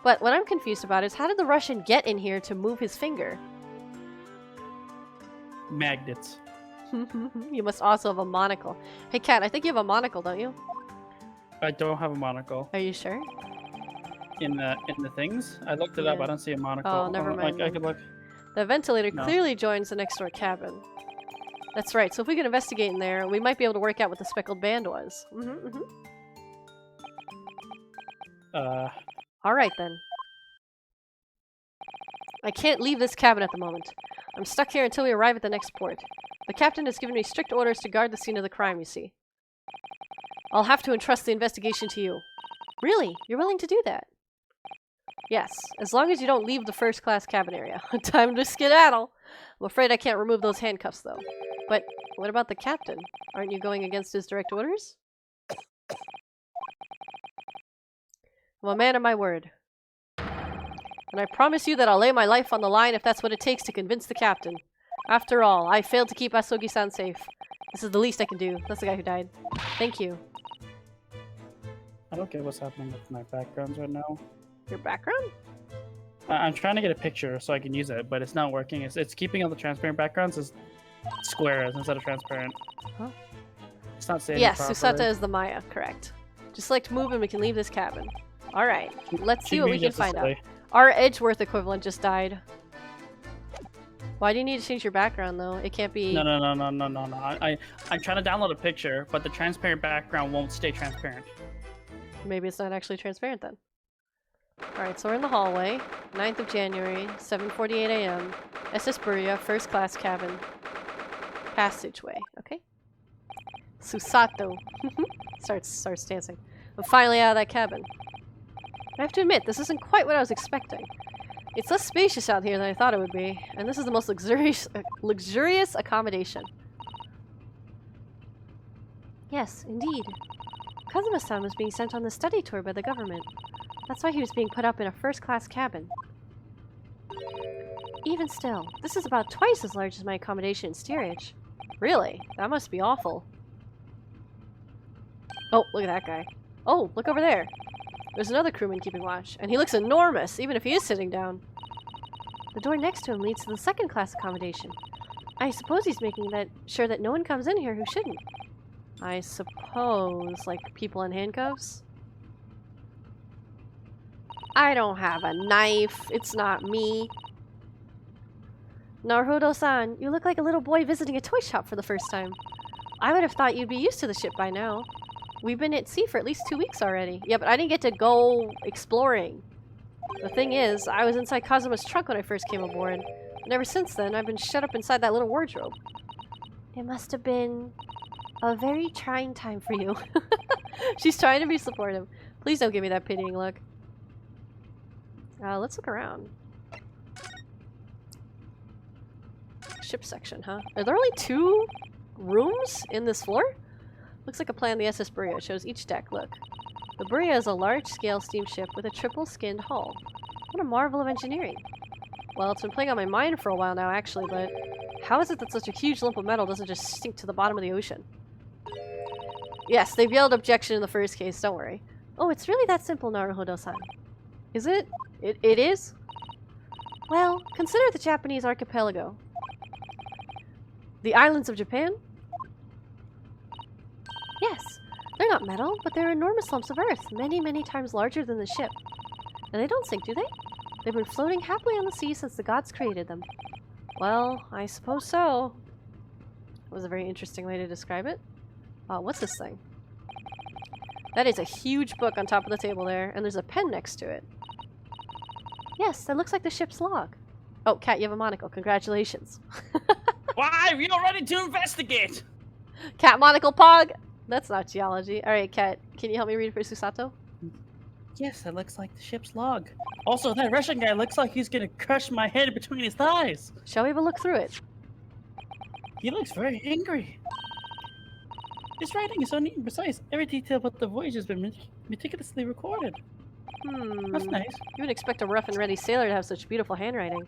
But what I'm confused about is how did the Russian get in here to move his finger? Magnets. You must also have a monocle. Hey Kat, I think you have a monocle, don't you? I don't have a monocle. Are you sure? In the things? I looked it up, I don't see a monocle. Oh, never mind. I could look. The ventilator clearly joins the next door cabin. That's right, so if we can investigate in there, we might be able to work out what the speckled band was. Alright then. I can't leave this cabin at the moment. I'm stuck here until we arrive at the next port. The captain has given me strict orders to guard the scene of the crime, you see. I'll have to entrust the investigation to you. Really? You're willing to do that? Yes, as long as you don't leave the first-class cabin area. Time to skedaddle! I'm afraid I can't remove those handcuffs, though. But what about the captain? Aren't you going against his direct orders? I'm a man of my word. And I promise you that I'll lay my life on the line if that's what it takes to convince the captain. After all, I failed to keep Asogi-san safe. This is the least I can do. That's the guy who died. Thank you. I don't get what's happening with my backgrounds right now. Your background? I'm trying to get a picture so I can use it, but it's not working. It's keeping all the transparent backgrounds as squares instead of transparent. Huh? It's not saving Yes, properly. Susata is the Maya, correct. Just select move and we can leave this cabin. Alright, let's see what we can find out. Our Edgeworth equivalent just died. Why do you need to change your background though? It can't be... No. I'm trying to download a picture, but the transparent background won't stay transparent. Maybe it's not actually transparent then. Alright, so we're in the hallway. 9th of January, 7:48 a.m. SS Buria, first class cabin. Passageway, okay? Susato. starts dancing. I'm finally out of that cabin. I have to admit, this isn't quite what I was expecting. It's less spacious out here than I thought it would be, and this is the most luxurious accommodation. Yes, indeed. Kazuma-san was being sent on the study tour by the government. That's why he was being put up in a first-class cabin. Even still, this is about twice as large as my accommodation in steerage. Really? That must be awful. Oh, look at that guy. Oh, look over there. There's another crewman keeping watch, and he looks enormous, even if he is sitting down. The door next to him leads to the second-class accommodation. I suppose he's making sure that no one comes in here who shouldn't. I suppose, like, people in handcuffs? I don't have a knife. It's not me. Naruhodo-san, you look like a little boy visiting a toy shop for the first time. I would have thought you'd be used to the ship by now. We've been at sea for at least 2 weeks already. Yeah, but I didn't get to go exploring. The thing is, I was inside Kazuma's trunk when I first came aboard. And ever since then, I've been shut up inside that little wardrobe. It must have been a very trying time for you. She's trying to be supportive. Please don't give me that pitying look. Let's look around. Ship section, huh? Are there only 2 rooms in this floor? Looks like a plan the SS Buria. It shows each deck. Look. The Buria is a large-scale steamship with a triple-skinned hull. What a marvel of engineering. Well, it's been playing on my mind for a while now, actually, but how is it that such a huge lump of metal doesn't just sink to the bottom of the ocean? Yes, they've yelled objection in the first case, don't worry. Oh, it's really that simple, Naruhodo-san. Is it? It is? Well, consider the Japanese archipelago. The islands of Japan? Yes, they're not metal, but they're enormous lumps of earth, many, many times larger than the ship. And they don't sink, do they? They've been floating happily on the sea since the gods created them. Well, I suppose so. That was a very interesting way to describe it. What's this thing? That is a huge book on top of the table there, and there's a pen next to it. Yes, that looks like the ship's log. Oh, Cat, you have a monocle. Congratulations. Why? We are ready to investigate! Cat monocle pog! That's not geology. Alright, Cat, can you help me read for Susato? Yes, that looks like the ship's log. Also, that Russian guy looks like he's gonna crush my head between his thighs. Shall we have a look through it? He looks very angry. His writing is so neat and precise. Every detail about the voyage has been meticulously recorded. That's nice. You would expect a rough and ready sailor to have such beautiful handwriting.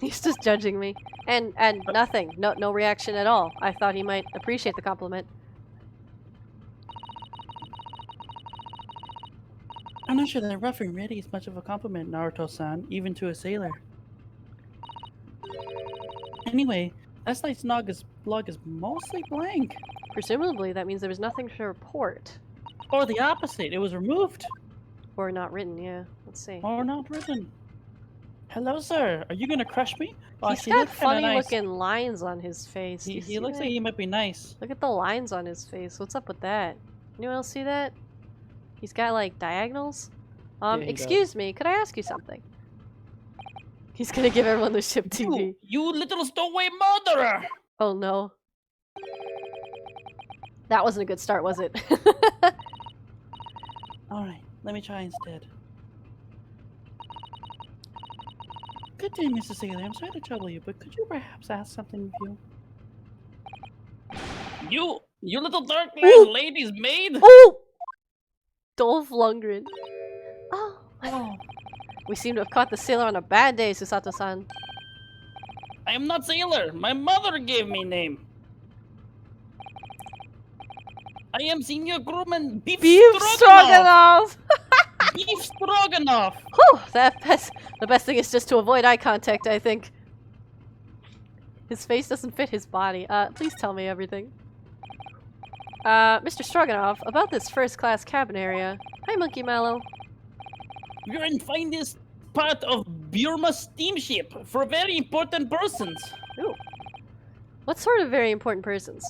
He's just judging me. And nothing. No reaction at all. I thought he might appreciate the compliment. I'm not sure that rough and ready is much of a compliment, Naruto-san, even to a sailor. Anyway, last night's log is mostly blank. Presumably, that means there was nothing to report. Or the opposite, it was removed. Or not written, yeah. Let's see. Or not written. Hello, sir. Are you gonna crush me? He's got funny-looking lines on his face. He looks like he might be nice. Look at the lines on his face. What's up with that? Anyone else see that? He's got, like, diagonals? Excuse me, could I ask you something? He's gonna give everyone the ship TV. You little stowaway murderer! Oh, no. That wasn't a good start, was it? Alright, let me try instead. Good day, Mr. Sailor. I'm sorry to trouble you, but could you perhaps ask something of you? You little dark lady's maid? Oh! Dolph Lundgren. Oh. We seem to have caught the sailor on a bad day, Susato-san. I am not sailor. My mother gave me name. I am senior crewman Beef Stroganoff. Beef Stroganoff. Whew, the best thing is just to avoid eye contact, I think. His face doesn't fit his body. Please tell me everything. Mr. Stroganoff, about this first-class cabin area. Hi, Monkey Mallow. We're in the finest part of Burma steamship for very important persons. Ooh. What sort of very important persons?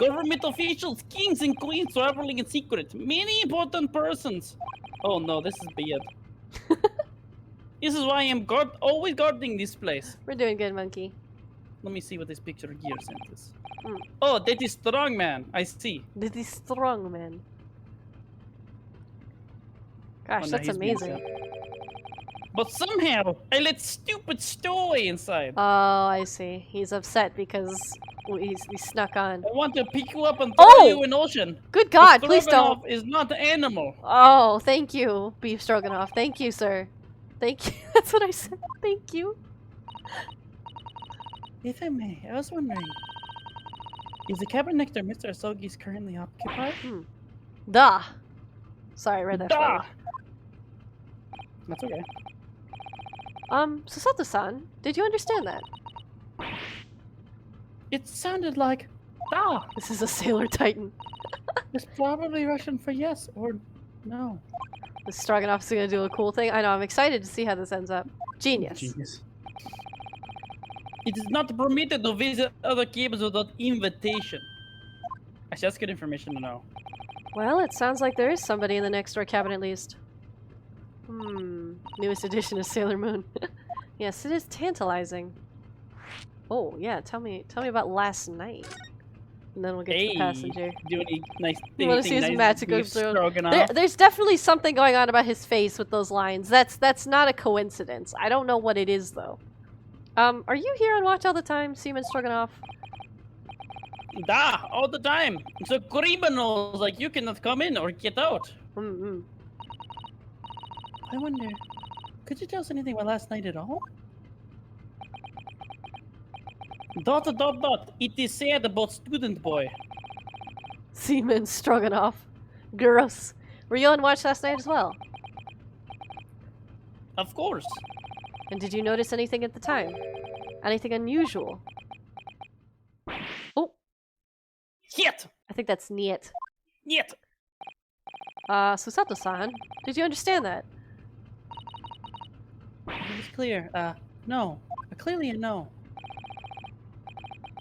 Government officials, kings and queens traveling in secret. Many important persons. Oh no, this is bad. This is why I am always guarding this place. We're doing good, Monkey. Let me see what this picture here sent us. Oh, that is strong man. I see. That is strong man. Gosh, that's amazing. But somehow, I let stupid stowaway inside. Oh, I see. He's upset because we snuck on. I want to pick you up and throw you in ocean. Good God, please don't. Is not an animal. Oh, thank you, Beef Stroganoff. Thank you, sir. Thank you. That's what I said. Thank you. If I may, I was wondering, is the cabin next to Mr. Asogi's currently occupied? Duh. Sorry, I read that Duh. That's okay. Susato-san, did you understand that? It sounded like "da." This is a Sailor Titan. It's probably Russian for yes or no. The Stroganoff's gonna do a cool thing. I know, I'm excited to see how this ends up. Genius. It is not permitted to visit other cabins without invitation. Actually, that's good information to know. Well, it sounds like there is somebody in the next door cabin at least. Newest edition of Sailor Moon. Yes, it is tantalizing. Oh, yeah, tell me about last night. And then we'll get to the passenger. Do any nice thing. You want to see his magic go through? There's definitely something going on about his face with those lines. That's not a coincidence. I don't know what it is though. Are you here on watch all the time, Seaman Stroganoff? Da, all the time. So criminals like you cannot come in or get out. I wonder, could you tell us anything about last night at all? ... It is said about student boy. Seaman Stroganoff. Gross. Were you on watch last night as well? Of course. And did you notice anything at the time? Anything unusual? Oh! Yet! I think that's niet. Yet! Susato-san, did you understand that? It's clear. No. Clearly a no.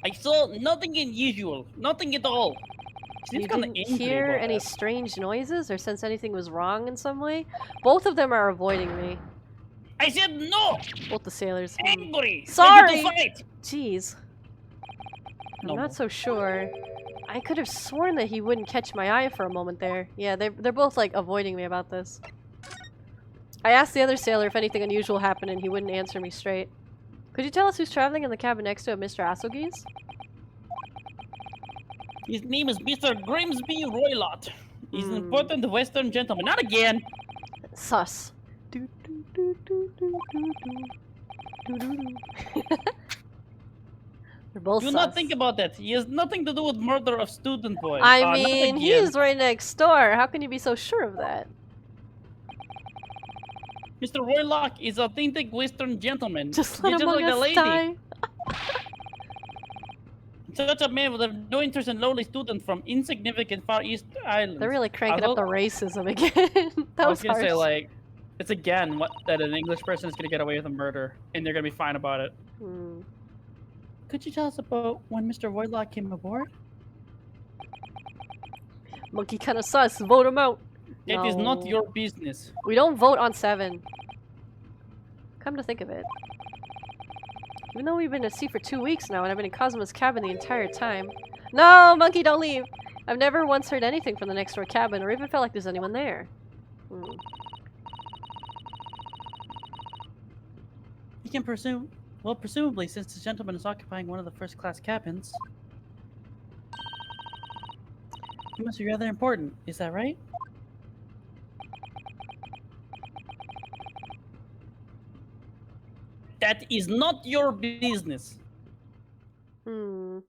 I saw nothing unusual. Nothing at all. Seems You kind of didn't angry hear about any it. strange noises or sense anything was wrong in some way? Both of them are avoiding me. I said no! Both the sailors. Angry! Sorry! Ready to fight! Jeez. I'm No. not so sure. I could have sworn that he wouldn't catch my eye for a moment there. Yeah, they're both like avoiding me about this. I asked the other sailor if anything unusual happened and he wouldn't answer me straight. Could you tell us who's traveling in the cabin next to Mr. Asogi's? His name is Mr. Grimsby Roylott. He's an important Western gentleman. Not again! Sus. They're both Do sus. not think about that. He has nothing to do with murder of student boy. I Not mean, again. he's right next door. How can you be so sure of that? Mr. Roylock is an authentic Western gentleman. Just let He's among like a us lady. die. Such a man with no interest in lowly student from insignificant Far East Islands. They're really cranking up the racism again. I That was was gonna harsh. say, like, it's again that an English person is gonna get away with a murder, and they're gonna be fine about it. Could you tell us about when Mr. Roylock came aboard? Monkey kind of sus. Vote him out. It is not No. your business. We don't vote on 7. Come to think of it. Even though we've been at sea for 2 weeks now and I've been in Kazuma's cabin the entire time. No, Monkey, don't leave! I've never once heard anything from the next door cabin or even felt like there's anyone there. You can presume. Well, presumably, since this gentleman is occupying one of the first-class cabins, he must be rather important. Is that right? That is not your business. Uh-oh.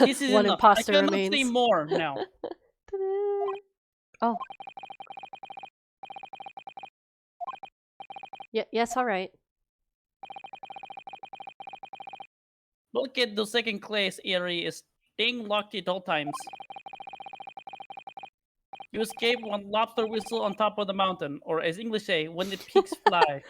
This is One enough. imposter I cannot remains. say more now. Oh. Yes, alright. Look at the second class area is staying locked at all times. You escape one lobster whistle on top of the mountain, or as English say, when the pigs fly.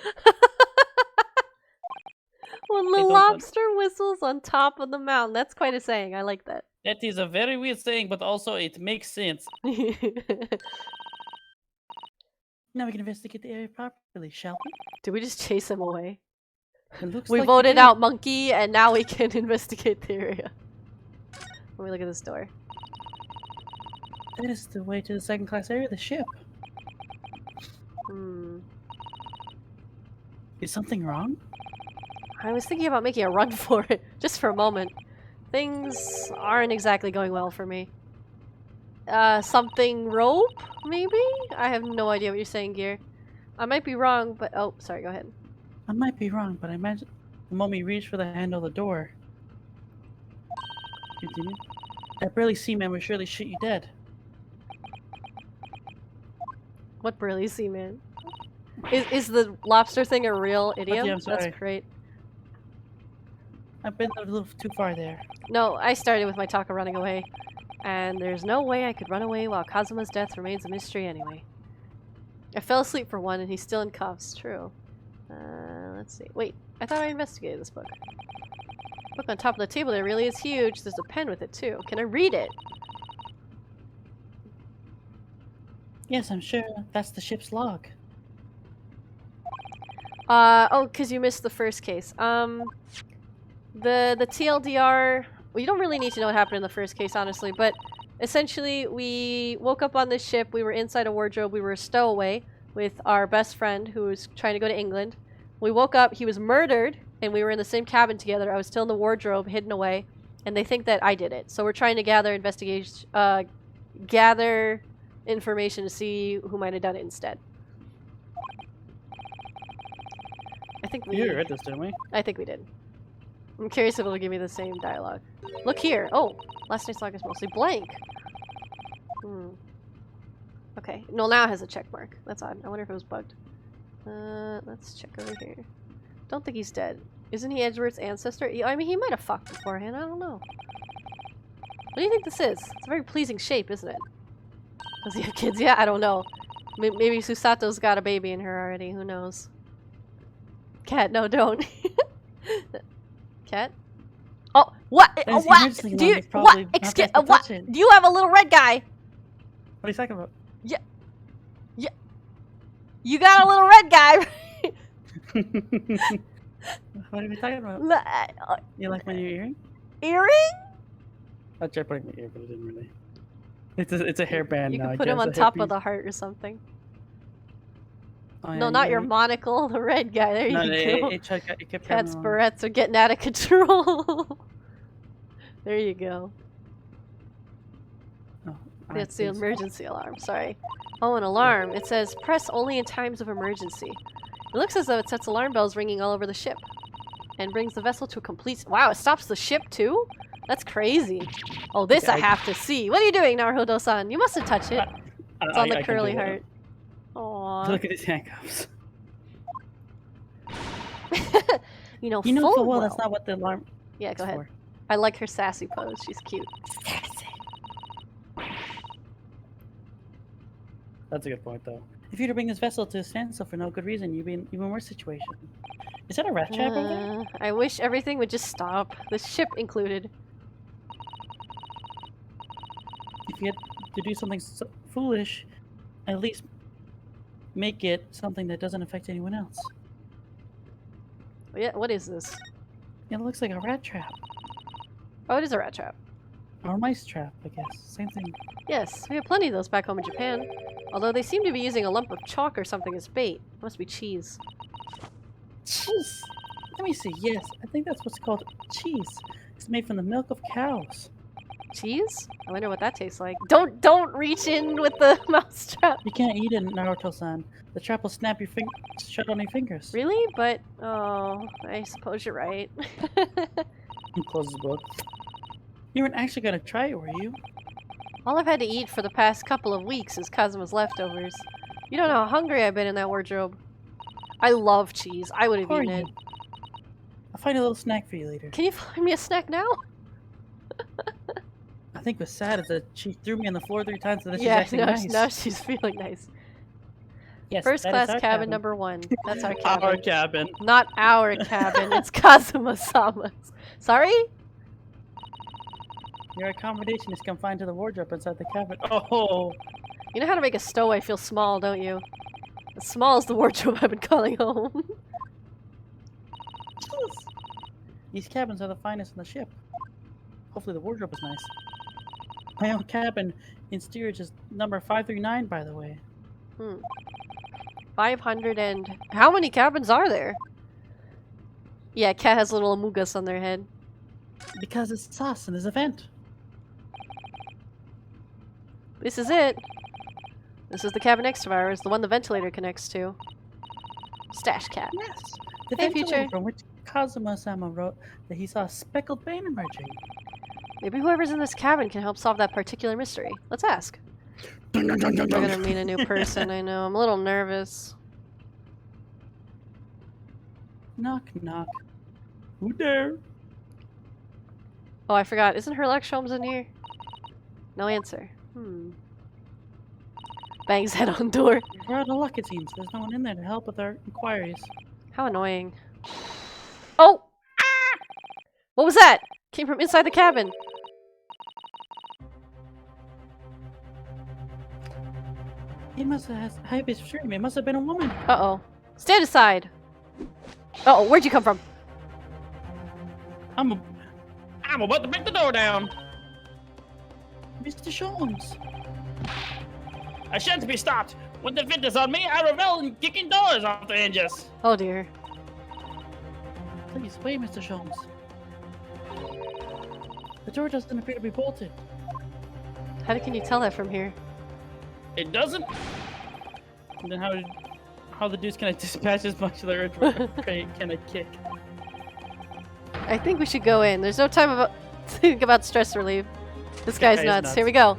When the don't lobster whistles on top of the mountain. That's quite a saying. I like that. That is a very weird saying, but also it makes sense. Now we can investigate the area properly, shall we? Did we just chase him away? It looks We like voted did. out Monkey, and now we can investigate the area. Let me look at this door. That is the way to the second class area of the ship. Is something wrong? I was thinking about making a run for it, just for a moment. Things aren't exactly going well for me. Something rope, maybe? I have no idea what you're saying, Gear. I might be wrong, but... Oh, sorry, go ahead. I might be wrong, but I imagine the moment you reach for the handle of the door. Continue. That burly seaman would surely shoot you dead. What burly seaman? Is the lobster thing a real idiom? I'm sorry. That's great. I've been a little too far there. No, I started with my talk of running away. And there's no way I could run away while Kazuma's death remains a mystery anyway. I fell asleep for one and he's still in cuffs. True. Let's see. Wait, I thought I investigated this book. Book on top of the table there really is huge. There's a pen with it too. Can I read it? Yes, I'm sure that's the ship's log. Oh, because you missed the first case. The TLDR... Well, you don't really need to know what happened in the first case, honestly, but essentially we woke up on this ship, we were inside a wardrobe, we were a stowaway with our best friend who was trying to go to England. We woke up, he was murdered, and we were in the same cabin together. I was still in the wardrobe, hidden away, and they think that I did it. So we're trying to gather gather information to see who might have done it instead. I think we... You read this, didn't we? I think we did. I'm curious if it'll give me the same dialogue. Look here! Oh! Last night's log is mostly blank! Okay. No, now it has a check mark. That's odd. I wonder if it was bugged. Let's check over here. Don't think he's dead. Isn't he Edgeworth's ancestor? I mean, he might have fucked beforehand. I don't know. What do you think this is? It's a very pleasing shape, isn't it? Does he have kids? Yeah, I don't know. Maybe Susato's got a baby in her already. Who knows? Cat, no, don't. Cat? Oh, what? What? Do you? What? Excuse. What? Do you have a little red guy? What are you talking about? Yeah. Yeah. You got a little red guy. What are we talking about? You like my new earring? Earring? I tried putting my ear, but it didn't really. It's a hairband You now. can put him on top of the heart or something. Oh, yeah, no, not your monocle, the red guy. There you go. It kept Cat's barrettes are getting out of control. There you go. Oh, That's the emergency alarm, sorry. Oh, an alarm. It says, press only in times of emergency. It looks as though it sets alarm bells ringing all over the ship. And brings the vessel to a complete... Wow, it stops the ship too? That's crazy. Oh, this I have to see. What are you doing, Naruhodo-san? You mustn't touch it. It's on the curly heart. Aww. Look at his handcuffs. You know full well that's not what the alarm... Yeah, go ahead. For. I like her sassy pose. She's cute. Sassy. That's a good point, though. If you were to bring this vessel to a standstill for no good reason, you'd be in an even worse situation. Is that a rat trap over there? I wish everything would just stop. The ship included. If you had to do something so foolish, at least make it something that doesn't affect anyone else. Yeah, what is this? It looks like a rat trap. Oh, it is a rat trap. Or a mice trap, I guess. Same thing. Yes, we have plenty of those back home in Japan. Although they seem to be using a lump of chalk or something as bait. Must be cheese. Cheese! Let me see. Yes, I think that's what's called cheese. It's made from the milk of cows. Cheese? I wonder what that tastes like. Don't reach in with the mouse trap. You can't eat it, Naruto-san. The trap will snap your shut on your fingers. Really? But oh, I suppose you're right. He closes the book. You weren't actually gonna try it, were you? All I've had to eat for the past couple of weeks is Kazuma's leftovers. You don't know how hungry I've been in that wardrobe. I love cheese. I would have eaten it. I'll find a little snack for you later. Can you find me a snack now? I think what's sad is that she threw me on the floor 3 times, so that she's yeah, acting nice. now she's feeling nice. Yes, First class cabin number 1. That's our cabin. Our cabin. Not our cabin. It's Kazuma-sama's. Sorry? Your accommodation is confined to the wardrobe inside the cabin. Oh! You know how to make a stowaway feel small, don't you? As small as the wardrobe I've been calling home. These cabins are the finest on the ship. Hopefully the wardrobe is nice. My own cabin in steerage is number 539, by the way. 500 and... How many cabins are there? Yeah, Cat has little amugas on their head. Because it's us in this event. This is it. This is the cabin next to ours, the one the ventilator connects to. Stash Cat. Yes. The Hey, ventilator Future. from which Kazuma-sama wrote that he saw a speckled vein emerging. Maybe whoever's in this cabin can help solve that particular mystery. Let's ask. Dun, dun, dun, dun, We're dun. gonna meet a new person, I know. I'm a little nervous. Knock, knock. Who there? Oh, I forgot. Isn't her Lex Holmes in here? No answer. Bangs head on door. We're out of luck, it seems. There's no one in there to help with our inquiries. How annoying. Oh! Ah! What was that? Came from inside the cabin. He must have had his dream. It must have been a woman. Uh-oh. Stand aside. Uh-oh, where'd you come from? I'm about to break the door down. Mr. Sholmes. I shan't be stopped. When the fit is on me, I revel in kicking doors off the hinges. Oh dear. Please, wait, Mr. Sholmes. The door doesn't appear to be bolted. How can you tell that from here? It doesn't? And then how the deuce can I dispatch as much of the earth can I kick? I think we should go in. There's no time to think about stress relief. This guy's He's nuts. nuts. Here we go.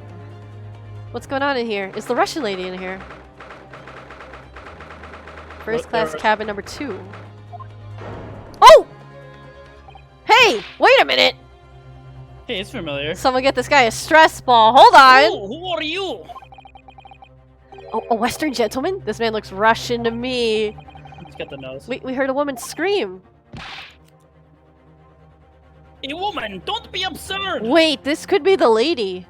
What's going on in here? Is the Russian lady in here? First class cabin number 2. Oh! Hey, wait a minute. Hey, it's familiar. Someone get this guy a stress ball. Hold on. Ooh, who are you? Oh, a Western gentleman? This man looks Russian to me. Let's get the nose. We heard a woman scream. A woman, don't be absurd. Wait, this could be the lady.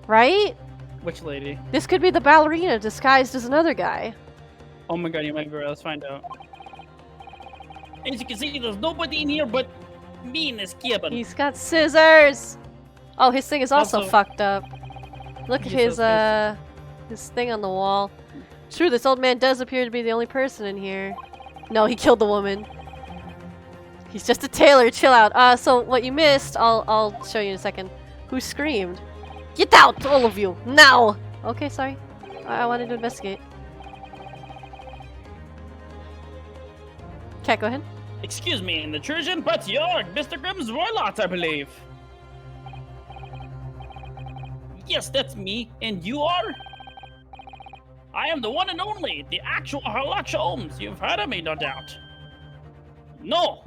Right? Which lady? This could be the ballerina disguised as another guy. Oh my god, you might be right. Let's find out. As you can see, there's nobody in here but me and this cabin. He's got scissors. Oh, his thing is also Also- fucked up. Look at his thing on the wall. True, this old man does appear to be the only person in here. No, he killed the woman. He's just a tailor. Chill out. So what you missed, I'll show you in a second. Who screamed? Get out, all of you, now! Okay, sorry. I wanted to investigate. Okay, go ahead. Excuse me, in the intrusion, but you're Mr. Grimm's Roylott, I believe. Yes, that's me. And you are? I am the one and only, the actual Sherlock Holmes. You've heard of me, no doubt. No.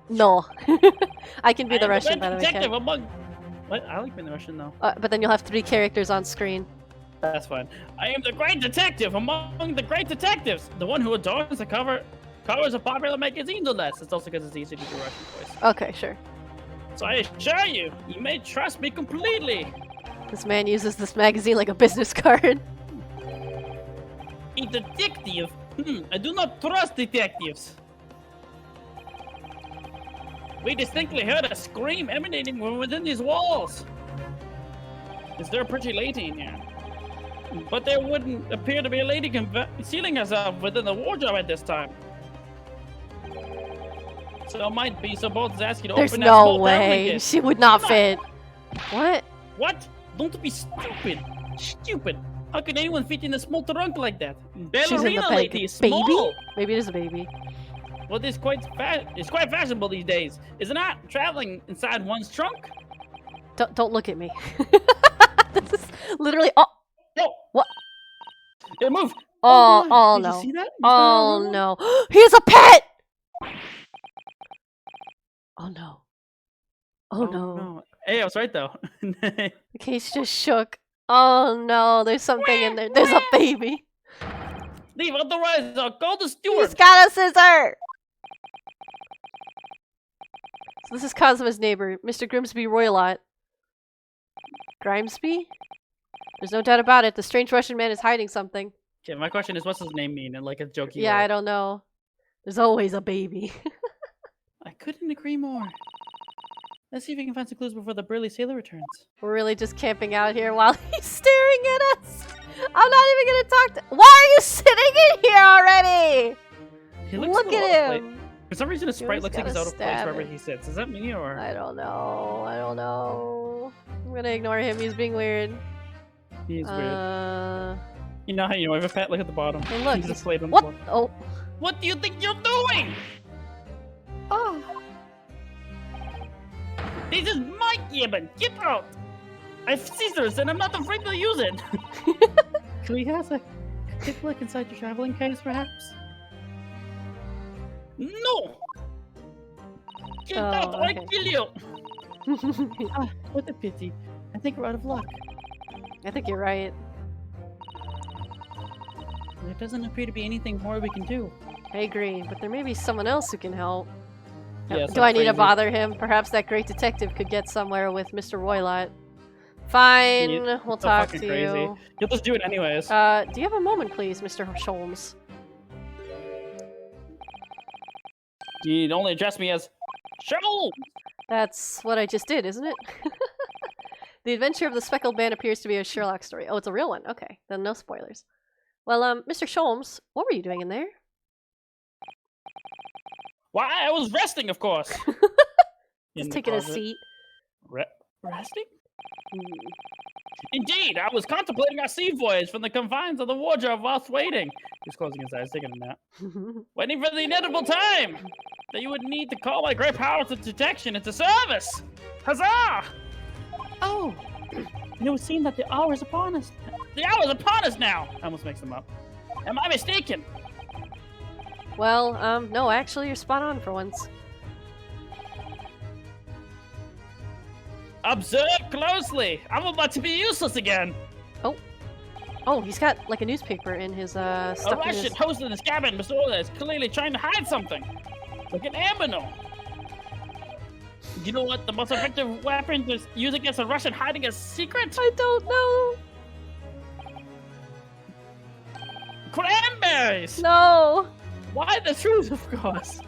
No. I can be the I am Russian, by the way. detective Ken. among... What? I like being the Russian, though. But then you'll have 3 characters on screen. That's fine. I am the great detective among the great detectives. The one who adorns the covers of popular magazines or less. It's also because it's easy to do Russian voice. Okay, sure. So I assure you, you may trust me completely. This man uses this magazine like a business card. A detective? I do not trust detectives. We distinctly heard a scream emanating from within these walls. Is there a pretty lady in here? But there wouldn't appear to be a lady concealing herself within the wardrobe at this time. So it might be so bold as ask you to There's open that no small traveling way. kit. She would not fit. What? What? Don't be stupid. Stupid. How can anyone fit in a small trunk like that? She's in the Ballerina bag. lady is Baby? small. Maybe it is a baby. Well, it's quite fashionable these days, is it not? Traveling inside one's trunk. Don't look at me. This is literally. Oh. No. What? It moved. Oh, God. oh Did no. you see that? Oh no. He has a pet! Oh no. Oh no. Hey, I was right though. The case just shook. Oh no, there's something in there. There's a baby. Leave, otherwise I'll call the He's steward. got a scissor! So this is Cosmo's neighbor, Mr. Grimsby Roylott. Grimsby? There's no doubt about it. The strange Russian man is hiding something. Okay, my question is, what's his name mean? In like a jokey Yeah, way? I don't know. There's always a baby. I couldn't agree more. Let's see if we can find some clues before the burly sailor returns. We're really just camping out here while he's staring at us. I'm not even gonna talk to— Why are you sitting in here already? He looks Look a little at out of him. place. For some reason, his sprite just looks like he's gotta out of place stab wherever him. he sits. Is that me or? I don't know. I don't know. I'm gonna ignore him. He's being weird. He's weird. You know how you know if a pet? Look at the bottom. Hey, look. He's just laid on the What? floor. Oh. What do you think you're doing? Oh. This is my cabin. Get out! I have scissors and I'm not afraid to use it. Can we have a quick look inside your traveling case, perhaps? No! Get out or I okay. kill you! Ah, what a pity. I think we're out of luck. I think you're right. There doesn't appear to be anything more we can do. I agree, but there may be someone else who can help. Yeah, Do some I need to crazy- bother him? Perhaps that great detective could get somewhere with Mr. Roylott. Fine, we'll So talk fucking to crazy. you. You'll just do it anyways. Do you have a moment, please, Mr. Holmes? You'd only address me as Show! That's what I just did, isn't it? The adventure of the speckled man appears to be a Sherlock story. Oh, it's a real one. Okay, then no spoilers. Well, Mr. Sholmes, what were you doing in there? Why, I was resting, of course. In Just the taking a closet. seat. Resting? Indeed, I was contemplating our sea voyage from the confines of the wardrobe whilst waiting. He's closing his eyes, taking a nap. Waiting for the inevitable time that you would need to call my great powers of detection into service. Huzzah! Oh, and it would seem that the hour is upon us. The hour is upon us now! I almost mixed them up. Am I mistaken? Well, no, actually, you're spot on for once. Observe closely. I'm about to be useless again. Oh, he's got like a newspaper in his A stuff in Russian his... host in his cabin. Mr. Ola is clearly trying to hide something. Like an ammo. You know what the most effective weapon to use against a Russian hiding a secret? I don't know. Cranberries! No. Why the truth, of course?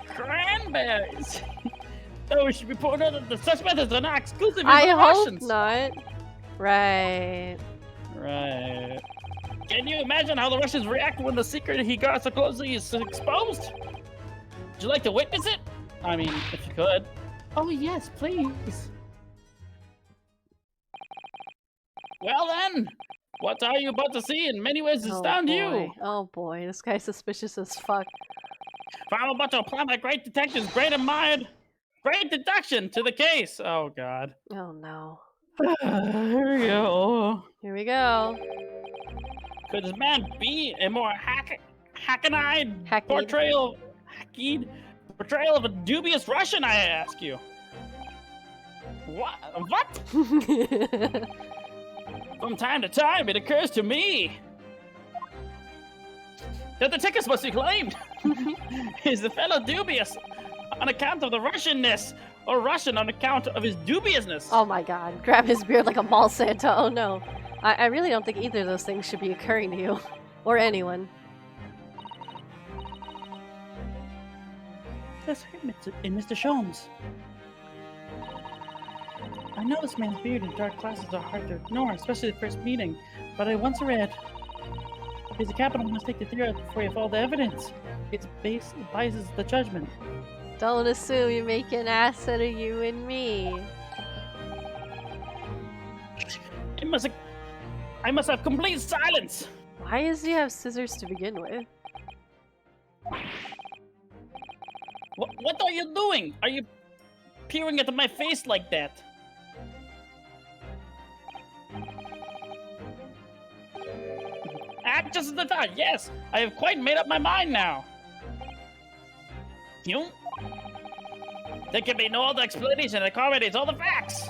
Cranberries! Oh, we should report that the such methods are not exclusive to I the hope Russians. not. Right. Right. Can you imagine how the Russians react when the secret he got so closely is exposed? Would you like to witness it? I mean, if you could. Oh yes, please. Well then, what are you about to see? In many ways, astound you. Oh boy, this guy's suspicious as fuck. For I'm about to apply my great detective's great deduction to the case. Oh god. Oh no. Here we go. Here we go. Could this man be a more hackneyed Hackneyed. portrayal of a dubious Russian, I ask you? What? From time to time, it occurs to me that the tickets must be claimed. Is the fellow dubious on account of the Russianness, or Russian on account of his dubiousness? Oh my god. Grab his beard like a mall Santa. Oh no. I really don't think either of those things should be occurring to you. Or anyone. That's him, Mr. Sholmes. I know this man's beard and dark glasses are hard to ignore, especially the first meeting, but I once read, "He's a capital mistake to theorize before you follow the evidence. It biases the judgment." Don't assume you make an ass out of you and me. I must have complete silence. Why does he have scissors to begin with? What are you doing? Are you peering into my face like that? Act just as the thought. Yes, I have quite made up my mind now. You? There can be no other explanation that accommodates all the facts.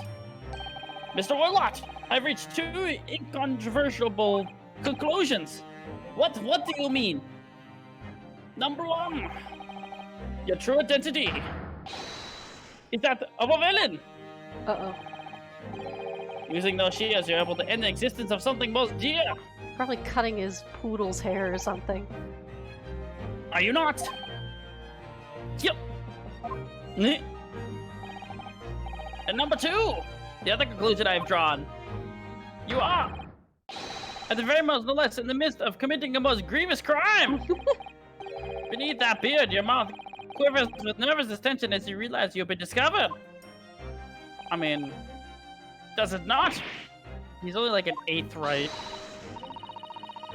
Mr. Warlock, I've reached two incontrovertible conclusions. What do you mean? Number one, your true identity is that of a villain. Uh-oh. Using those shears, you're able to end the existence of something most dear. Probably cutting his poodle's hair or something. Are you not? Yep. And number two, the other conclusion I've drawn. You are, at the very most, no less, in the midst of committing a most grievous crime. Beneath that beard, your mouth quivers with nervous tension as you realize you've been discovered. I mean, does it not? He's only like an eighth right.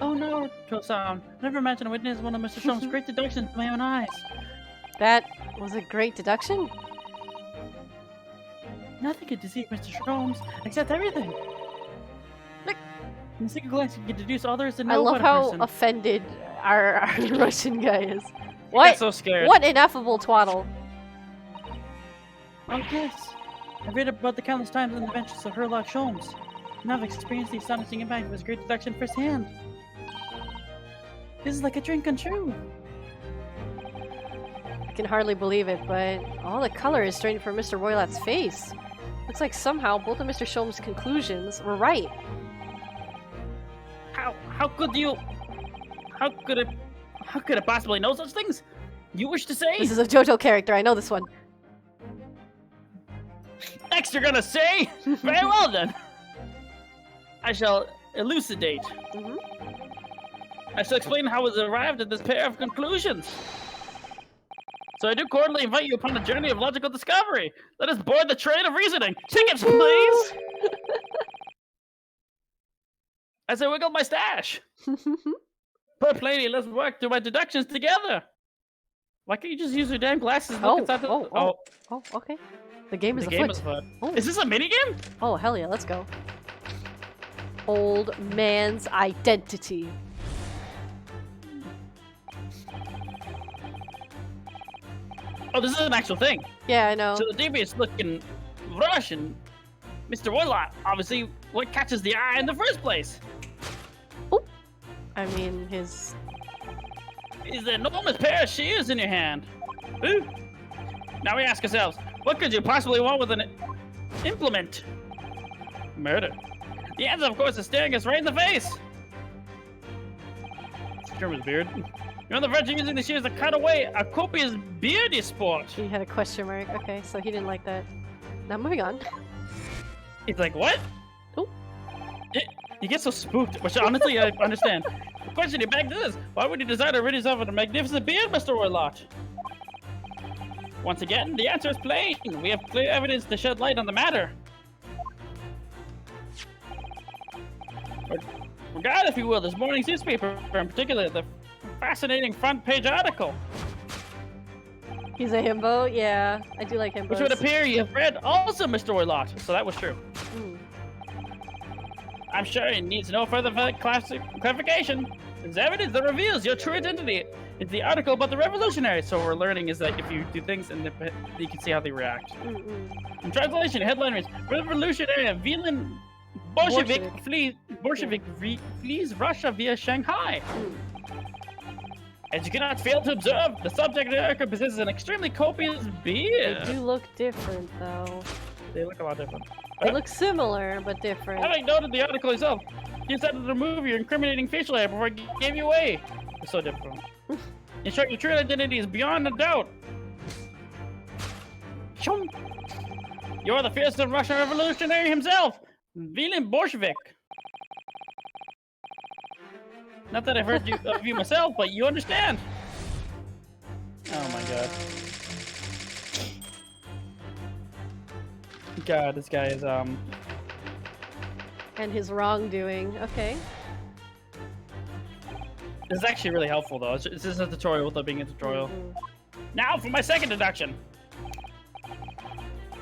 Oh no, Tosan. Never imagined witnessing one of Mr. Sholmes' great deductions with my own eyes. That was a great deduction? Nothing could deceive Mr. Sholmes except everything. Look. In a single glance, you can deduce all there is to know I love about a how person. offended our Russian guy is. What? I'm so scared. What ineffable twaddle. Oh yes. I've read about the countless times and adventures of Herlock Sholmes. Now I've experienced the astonishing impact of his great deduction firsthand. This is like a dream come true. I can hardly believe it, but all the color is straight from Mr. Roylat's face. Looks like somehow both of Mr. Sholmes' conclusions were right. How could it possibly know such things? You wish to say? This is a JoJo character, I know this one. Next you're gonna say? Very well then. I shall elucidate. Mm-hmm. I shall explain how it arrived at this pair of conclusions. So I do cordially invite you upon a journey of logical discovery. Let us board the train of reasoning. Tickets, please! As I wiggle my stash. Poor lady, let's work through my deductions together. Why can't you just use your damn glasses and look inside the... Oh, okay. The game is afoot. Oh. Is this a minigame? Oh, hell yeah, let's go. Old man's identity. Oh, this is an actual thing. Yeah, I know. So the devious-looking Russian, Mr. Woodlot, obviously, what catches the eye in the first place? Oh, I mean, his... Is the enormous pair of shears in your hand. Ooh. Now we ask ourselves, what could you possibly want with an implement? Murder. The answer, of course, is staring us right in the face. Trim his beard. You're on the verge of using the shears to cut away a copious beard you sport. He had a question mark. Okay, so he didn't like that. Now moving on. He's like, what? Oh. You get so spooked, which honestly I understand. The question you begs is, why would you decide to rid yourself of a magnificent beard, Mr. Warlot? Once again, the answer is plain. We have clear evidence to shed light on the matter. Regard, if you will, this morning's newspaper, in particular, the fascinating front page article. He's a himbo? Yeah, I do like himbos. Which would appear you have read also, Mr. Warlot, so that was true. Mm. I'm sure it needs no further clarification. There's evidence that reveals your true identity. It's the article about the revolutionaries. So what we're learning is that if you do things, and you can see how they react. In translation, the headline reads: Revolutionary and Villain Bolshevik flees Russia via Shanghai. As you cannot fail to observe, the subject of the article possesses an extremely copious beard. They do look different, though. They look a lot different. They look similar, but different. Having noted the article itself, you decided to remove your incriminating facial hair before it gave you away. It's so different. In short, your true identity is beyond a doubt. You're the fearsome Russian revolutionary himself, Villain Bolshevik. Not that I've heard of you myself, but you understand. Oh my god. God, this guy is And his wrongdoing. Okay. This is actually really helpful though. It's just a tutorial without being a tutorial. Now for my second deduction.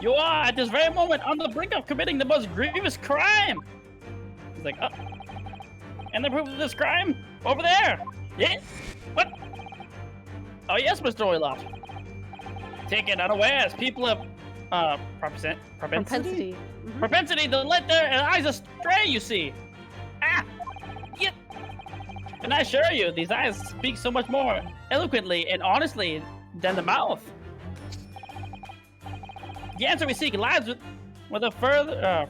You are at this very moment on the brink of committing the most grievous crime. He's like, oh. And the proof of this crime? Over there! Yeah? What? Oh yes, Mr. Oilot. Taken unawares, people have propensity? Propensity to let their eyes astray, you see. Ah! Yep. And I assure you, these eyes speak so much more eloquently and honestly than the mouth. The answer we seek lies with a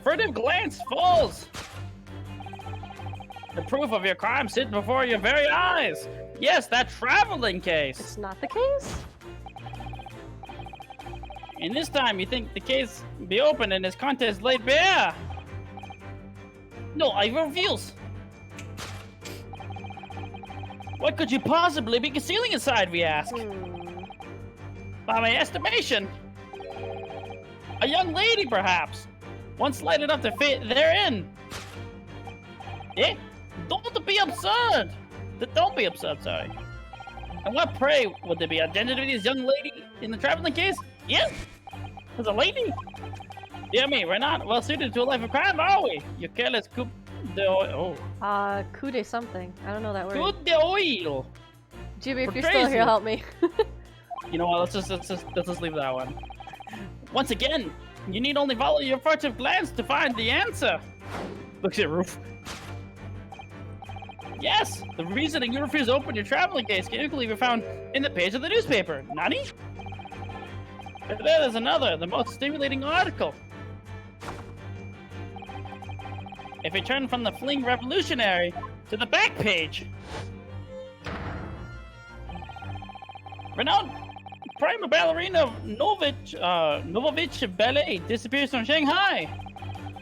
furtive glance falls. The proof of your crime sits before your very eyes. Yes, that traveling case. It's not the case? And this time you think the case be open and its contents laid bare. No, I refuse. What could you possibly be concealing inside, we ask? By my estimation, a young lady, perhaps, once light enough to fit therein. Eh? Don't be absurd! Don't be absurd, sorry. And what, pray, would there be a gender to this young lady in the traveling case? Yes! As a lady? Dear me, we're not well suited to a life of crime, are we? You careless coup de oil. Coup de something. I don't know that word. Coup de oil! Jimmy, if you're still here, help me. You know what, let's just leave that one. Once again, you need only follow your furtive glance to find the answer. Looks at Roof. Yes, the reasoning you refuse to open your traveling case can equally be found in the page of the newspaper. Nani? There's another, the most stimulating article. If we turn from the fleeing revolutionary to the back page, renowned prima ballerina Novovich Ballet disappears from Shanghai.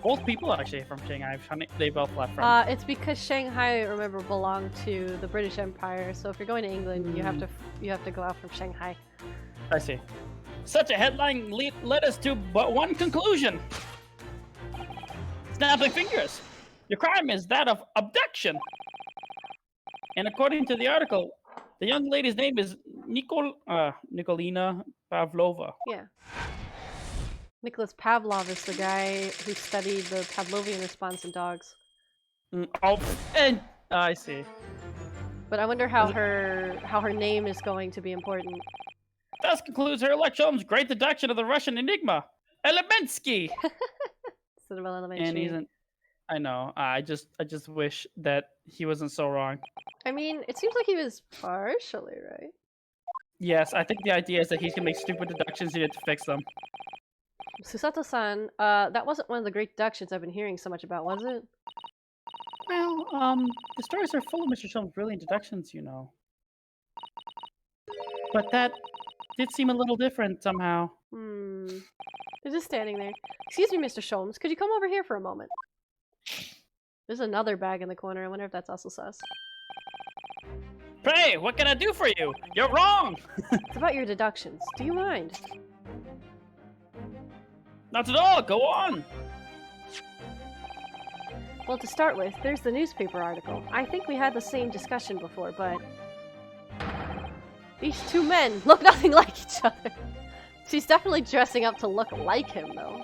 Both people actually from Shanghai. They both left from. It's because Shanghai, remember, belonged to the British Empire. So if you're going to England, you have to go out from Shanghai. I see. Such a headline led us to but one conclusion. Snapping fingers. Your crime is that of abduction. And according to the article, the young lady's name is Nikolina Pavlova. Yeah. Nicholas Pavlov is the guy who studied the Pavlovian response in dogs. I see. But I wonder how her name is going to be important. Thus concludes Herlock Sholmes' great deduction of the Russian enigma, Elemensky. Cinnamon elementary. And he's I know. I just wish that he wasn't so wrong. I mean, it seems like he was partially right. Yes, I think the idea is that he's gonna make stupid deductions. You need to fix them. Susato-san, that wasn't one of the great deductions I've been hearing so much about, was it? Well, the stories are full of Mr. Sholmes' brilliant deductions, you know. But that did seem a little different somehow. They're just standing there. Excuse me, Mr. Sholmes, could you come over here for a moment? There's another bag in the corner. I wonder if that's also sus. Pray, what can I do for you? You're wrong! It's about your deductions. Do you mind? Not at all, go on! Well, to start with, there's the newspaper article. I think we had the same discussion before, but... these two men look nothing like each other. She's definitely dressing up to look like him, though.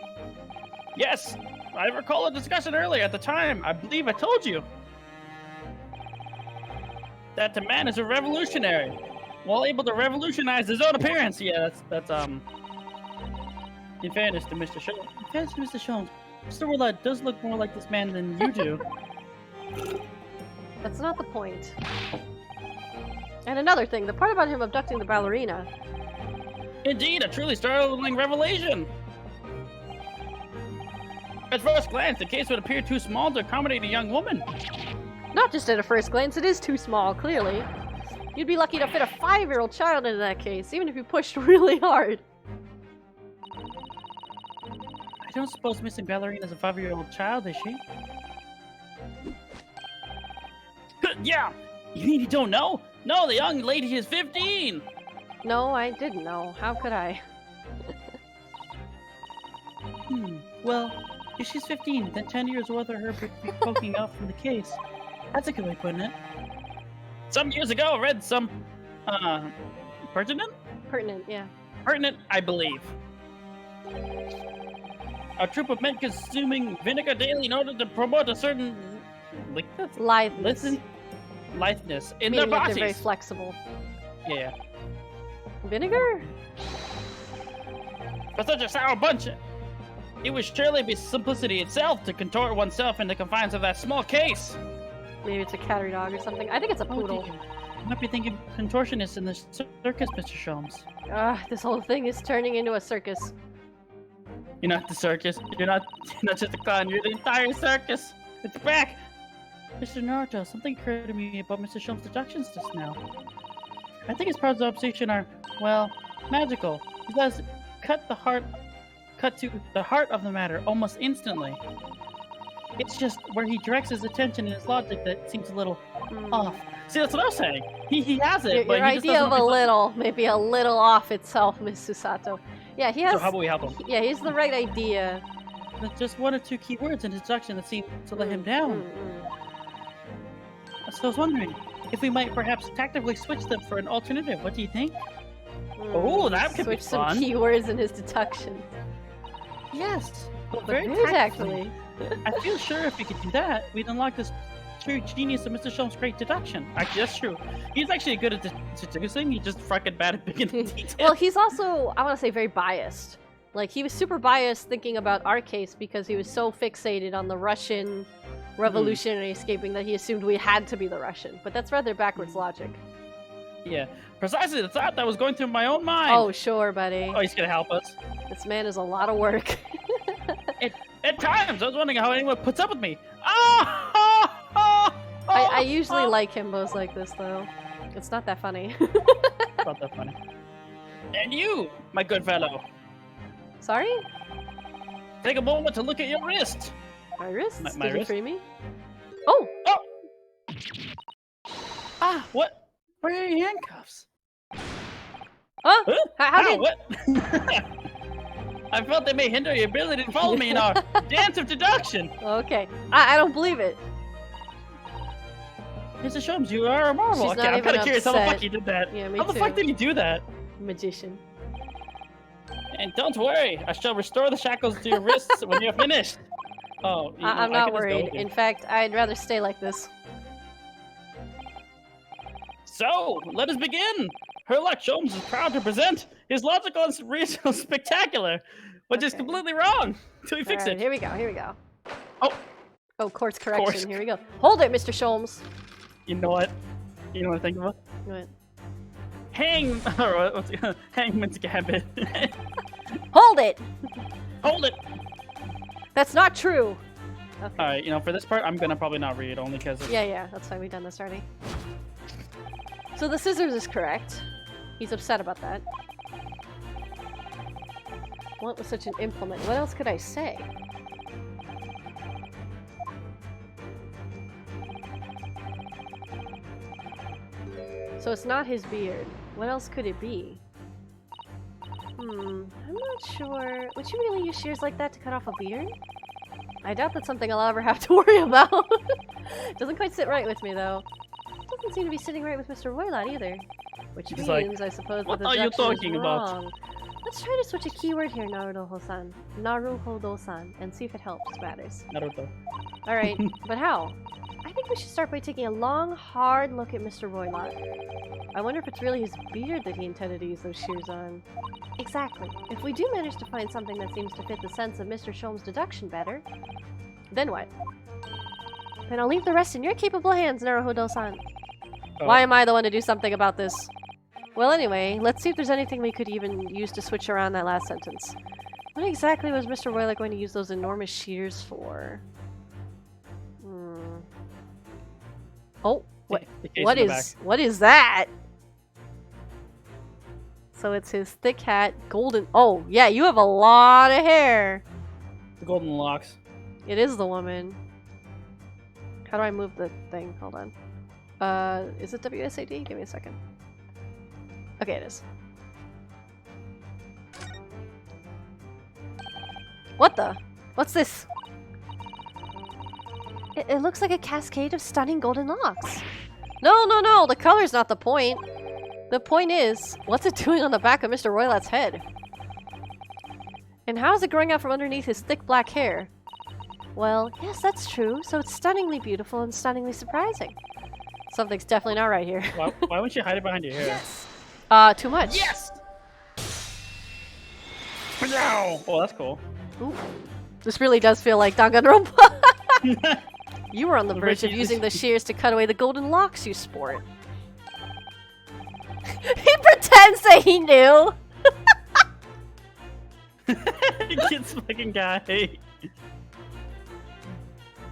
Yes! I recall a discussion earlier at the time. I believe I told you that the man is a revolutionary, well able to revolutionize his own appearance. Yeah, that's in fairness to Mr. Sholmes. In fairness to Mr. Sholmes, Mr. Willard does look more like this man than you do. That's not the point. And another thing, the part about him abducting the ballerina. Indeed, a truly startling revelation. At first glance, the case would appear too small to accommodate a young woman. Not just at a first glance, it is too small, clearly. You'd be lucky to fit a 5-year-old child into that case, even if you pushed really hard. I don't suppose missing ballerina is a 5-year-old child, is she? Yeah! You mean you don't know? No, the young lady is 15! No, I didn't know. How could I? Well, if she's 15, then 10 years worth of her would be poking out from the case. That's a good way of putting it. Some years ago, I read some, pertinent? Pertinent, yeah. Pertinent, I believe. A troop of men consuming vinegar daily in order to promote a certain... litheness. Litheness in Meaning their that bodies. they're very flexible. Yeah. Vinegar? For such a sour bunch, it would surely be simplicity itself to contort oneself in the confines of that small case. Maybe it's a cat or dog or something. I think it's a poodle. Oh, you might be thinking contortionists in the circus, Mr. Sholmes. This whole thing is turning into a circus. You're not the circus. You're not just a clown. You're the entire circus. It's back. Mr. Naruto, something occurred to me about Mr. Sholmes' deductions just now. I think his powers of observation are, well, magical. He does cut to the heart of the matter almost instantly. It's just where he directs his attention and his logic that seems a little off. See, that's what I was saying. He has it, but your he just idea doesn't of a little, maybe a little off itself, Miss Susato. Yeah, he has. So how about we help him? Yeah, he's the right idea. There's just one or two key words in his deduction that seem to let him down. So I was wondering if we might perhaps tactically switch them for an alternative. What do you think? Oh, that could be Switch fun. some keywords in his deduction. Yes, but Very very tactfully. I feel sure if we could do that, we'd unlock this true genius of Mr. Sholmes' great deduction. Actually, that's true. He's actually good at deducing. He's just fucking bad at picking the details. Well, he's also, I want to say, very biased. Like, he was super biased thinking about our case because he was so fixated on the Russian revolutionary escaping that he assumed we had to be the Russian. But that's rather backwards logic. Yeah, precisely the thought that was going through my own mind. Oh, sure, buddy. Oh, he's gonna help us. This man is a lot of work. At times, I was wondering how anyone puts up with me. I usually like himbos like this, though. It's not that funny. It's not that funny. And you, my good fellow. Sorry? Take a moment to look at your wrist. My wrist? My Did you wrist? free me? Oh! Ah, what? Where are your handcuffs? Huh? How did... What? I felt they may hinder your ability to follow me in our dance of deduction. Okay. I don't believe it. Mr. Sholmes, you are a marvel. She's Okay, not I'm kind even of curious how the upset. fuck you did that. Yeah, me How the too. fuck did you do that? Magician. And don't worry, I shall restore the shackles to your wrists when you're finished. Oh, you know, I'm I not could just go worried. again. In fact, I'd rather stay like this. So, let us begin. Herlock Sholmes is proud to present His logical reason is spectacular, but just completely wrong. Until we fix it. Here we go. Here we go. Oh, course correction. Here we go. Hold it, Mr. Sholmes. You know what? You know what I think about? What? Hangman's Gambit. Hold it! Hold it! That's not true. Okay. Alright, you know, for this part, I'm gonna probably not read, only because Yeah, that's why we've done this already. So the scissors is correct. He's upset about that. What was such an implement? What else could I say? So it's not his beard. What else could it be? I'm not sure. Would you really use shears like that to cut off a beard? I doubt that's something I'll ever have to worry about. Doesn't quite sit right with me, though. Doesn't seem to be sitting right with Mr. Roylott either. Which means, I suppose, what that the are you deduction talking is about? wrong. Let's try to switch a keyword here, Naruto-san. Naruhodo-san, and see if it helps matters. Naruto. Alright, but how? I think we should start by taking a long, hard look at Mr. Roylott. I wonder if it's really his beard that he intended to use those shears on. Exactly. If we do manage to find something that seems to fit the sense of Mr. Sholmes' deduction better, then what? Then I'll leave the rest in your capable hands, Naruhodo-san. Oh. Why am I the one to do something about this? Well, anyway, let's see if there's anything we could even use to switch around that last sentence. What exactly was Mr. Roylott going to use those enormous shears for? Oh, what is that? So it's his thick hat, golden. Oh, yeah, you have a lot of hair. The golden locks. It is the woman. How do I move the thing? Hold on. Is it WSAD? Give me a second. Okay, it is. What the? What's this? It looks like a cascade of stunning golden locks. No, the color's not the point. The point is, what's it doing on the back of Mr. Roylott's head? And how is it growing out from underneath his thick black hair? Well, yes, that's true. So it's stunningly beautiful and stunningly surprising. Something's definitely not right here. Why wouldn't you hide it behind your hair? Yes! Too much. Yes! No! Oh, that's cool. Ooh. This really does feel like Danganronpa. You were on the verge of using the shears to cut away the golden locks you sport. He pretends that he knew! Kids fucking guy.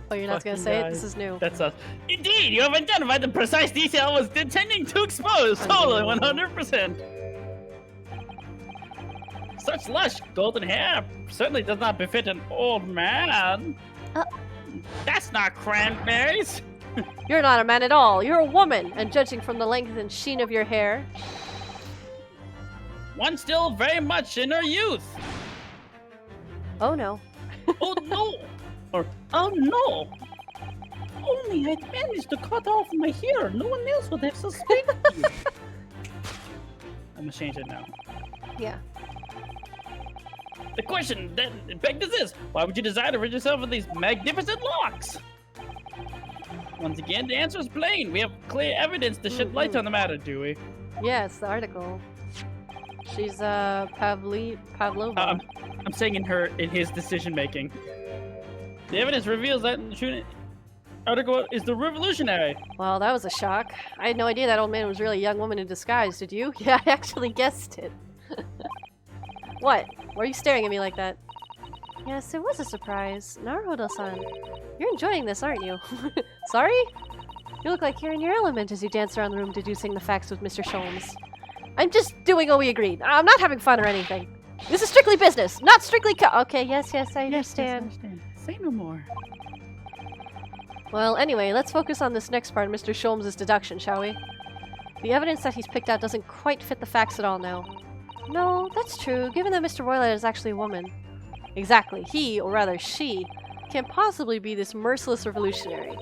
Oh, you're not gonna say it? This is new. That's us. Indeed, you have identified the precise detail I was intending to expose. Totally, 100%. Such lush golden hair certainly does not befit an old man. That's not cranberries. You're not a man at all. You're a woman, and judging from the length and sheen of your hair, one still very much in her youth. Oh no. Oh no. Or, oh no! Only I managed to cut off my hair. No one else would have suspected. I'm gonna change it now. Yeah. The question then begged is this: why would you desire to rid yourself of these magnificent locks? Once again, the answer is plain. We have clear evidence to shed light on the matter, do we? Yeah, it's the article. She's Pavlova. I'm saying in his decision making. The evidence reveals that the article is the revolutionary. Well, that was a shock. I had no idea that old man was really a young woman in disguise, did you? Yeah, I actually guessed it. What? Why are you staring at me like that? Yes, it was a surprise. Naruhodo-san, you're enjoying this, aren't you? Sorry? You look like you're in your element as you dance around the room deducing the facts with Mr. Sholmes. I'm just doing what we agreed. I'm not having fun or anything. This is strictly business, not strictly okay, yes, I understand. Yes, I understand. Say no more. Well, anyway, let's focus on this next part of Mr. Sholmes' deduction, shall we? The evidence that he's picked out doesn't quite fit the facts at all now. No, that's true, given that Mr. Roylott is actually a woman. Exactly, he, or rather she, can't possibly be this merciless revolutionary.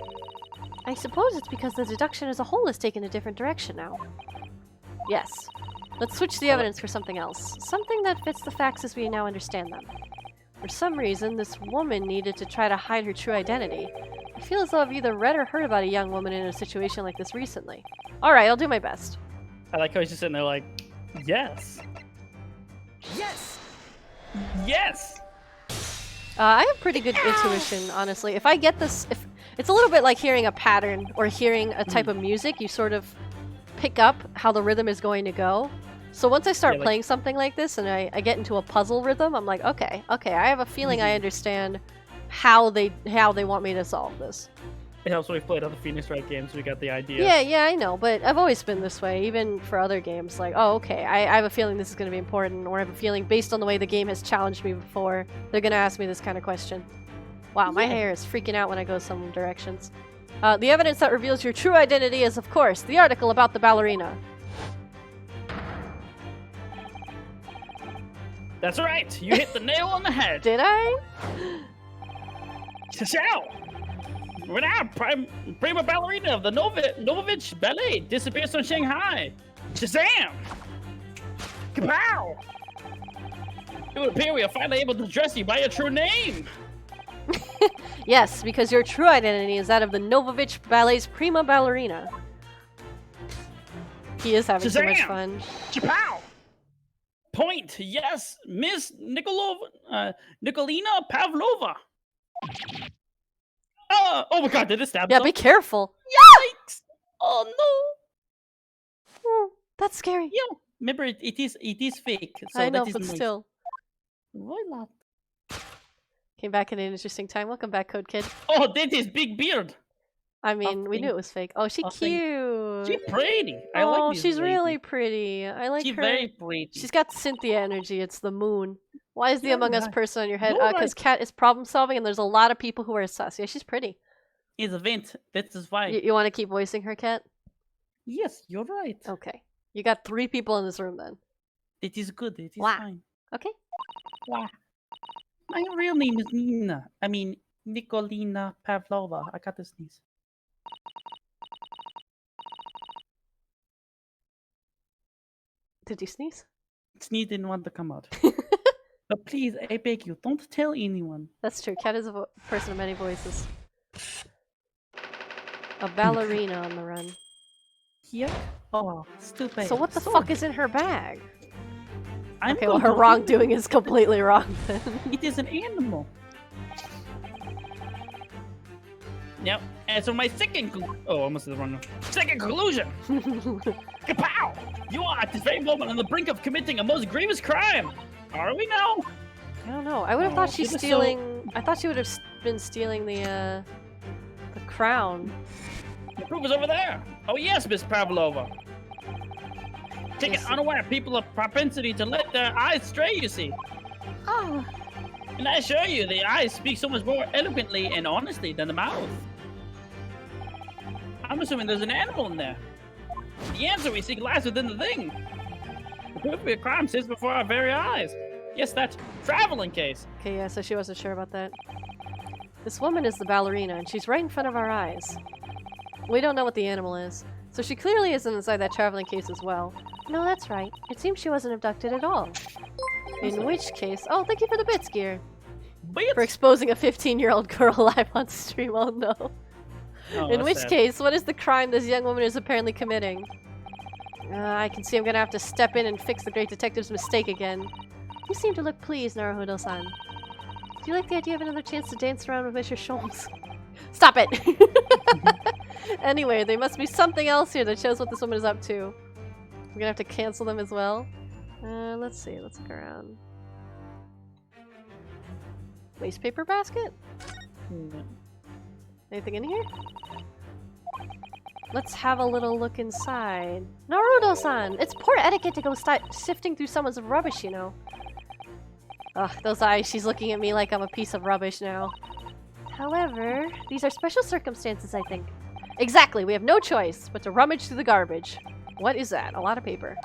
I suppose it's because the deduction as a whole has taken a different direction now. Yes. Let's switch the evidence for something else. Something that fits the facts as we now understand them. For some reason, this woman needed to try to hide her true identity. I feel as though I've either read or heard about a young woman in a situation like this recently. Alright, I'll do my best. I like how he's just sitting there like, yes. Yes! Yes! I have pretty good intuition, honestly. If I get this, if it's a little bit like hearing a pattern or hearing a type of music, you sort of pick up how the rhythm is going to go. So once I start playing something like this and I get into a puzzle rhythm, I'm like, okay, I have a feeling I understand how they want me to solve this. It helps when we've played other Phoenix Wright games, we got the idea. Yeah, I know, but I've always been this way, even for other games. Like, oh, okay, I have a feeling this is going to be important, or I have a feeling based on the way the game has challenged me before, they're going to ask me this kind of question. Wow, my hair is freaking out when I go some directions. The evidence that reveals your true identity is, of course, the article about the ballerina. That's right, you hit the nail on the head. Did I? Ciao! Renowned prima ballerina of the Novovich Ballet disappears from Shanghai. Shazam! Kapow! It would appear we are finally able to address you by your true name. Yes, because your true identity is that of the Novovich Ballet's prima ballerina. He is having too much fun. Chapow! Point, yes, Miss Nikolina Pavlova. Oh my god, did it stab Yeah, them? be careful. Yikes! Oh no! Oh, that's scary. Yo, remember it is fake. So I know, that is but nice. still. Voila. Came back at an interesting time. Welcome back, Code Kid. Oh, that is big beard. I mean, we knew it was fake. Oh, she's cute. She's pretty. I Oh, like this she's lady. really pretty. I like She's her. very pretty. She's got Cynthia energy. It's the moon. Why is the Among Us person on your head? You're Because right. Cat is problem solving, and there's a lot of people who are sus. Yeah, she's pretty. It's a vent. That is why. You want to keep voicing her, Cat? Yes, you're right. Okay. You got 3 people in this room then. It is good. It is Wow. fine. Okay. Wow. My real name is Nina. I mean, Nikolina Pavlova. I got to sneeze. Did you sneeze? Sneeze didn't want to come out. But please, I beg you, don't tell anyone. That's true. Cat is a person of many voices. A ballerina on the run. Here? Oh, stupid. So what the fuck is in her bag? I'm Okay, well going her to- wrongdoing is completely wrong then. It is an animal. Yep. And so my second almost the wrong one. Second conclusion. Kapow! You are at this very moment on the brink of committing a most grievous crime. Are we now? I don't know. I would have thought she's it was so- stealing. I thought she would have been stealing the crown. The proof is over there. Oh yes, Miss Pavlova. Taking unaware people of propensity to let their eyes stray, you see. Oh. And I assure you, the eyes speak so much more eloquently and honestly than the mouth. I'm assuming there's an animal in there. The answer we seek lies within the thing. The proof of your crime sits before our very eyes. Yes, that's traveling case. Okay, yeah. So she wasn't sure about that. This woman is the ballerina, and she's right in front of our eyes. We don't know what the animal is, so she clearly isn't inside that traveling case as well. No, that's right. It seems she wasn't abducted at all. In which case, oh, thank you for the bits, Gear. For exposing a 15-year-old girl live on stream. Oh no. Oh, In that's which sad. case, what is the crime this young woman is apparently committing? I can see I'm gonna have to step in and fix the great detective's mistake again. You seem to look pleased, Naruhodo-san. Do you like the idea of another chance to dance around with Mr. Sholmes? Stop it! Anyway, there must be something else here that shows what this woman is up to. We're gonna have to cancel them as well. Let's see. Let's look around. Waste paper basket? Anything in here? Let's have a little look inside. Naruto-san! It's poor etiquette to go start sifting through someone's rubbish, you know. Ugh, those eyes. She's looking at me like I'm a piece of rubbish now. However, these are special circumstances, I think. Exactly, we have no choice but to rummage through the garbage. What is that? A lot of paper.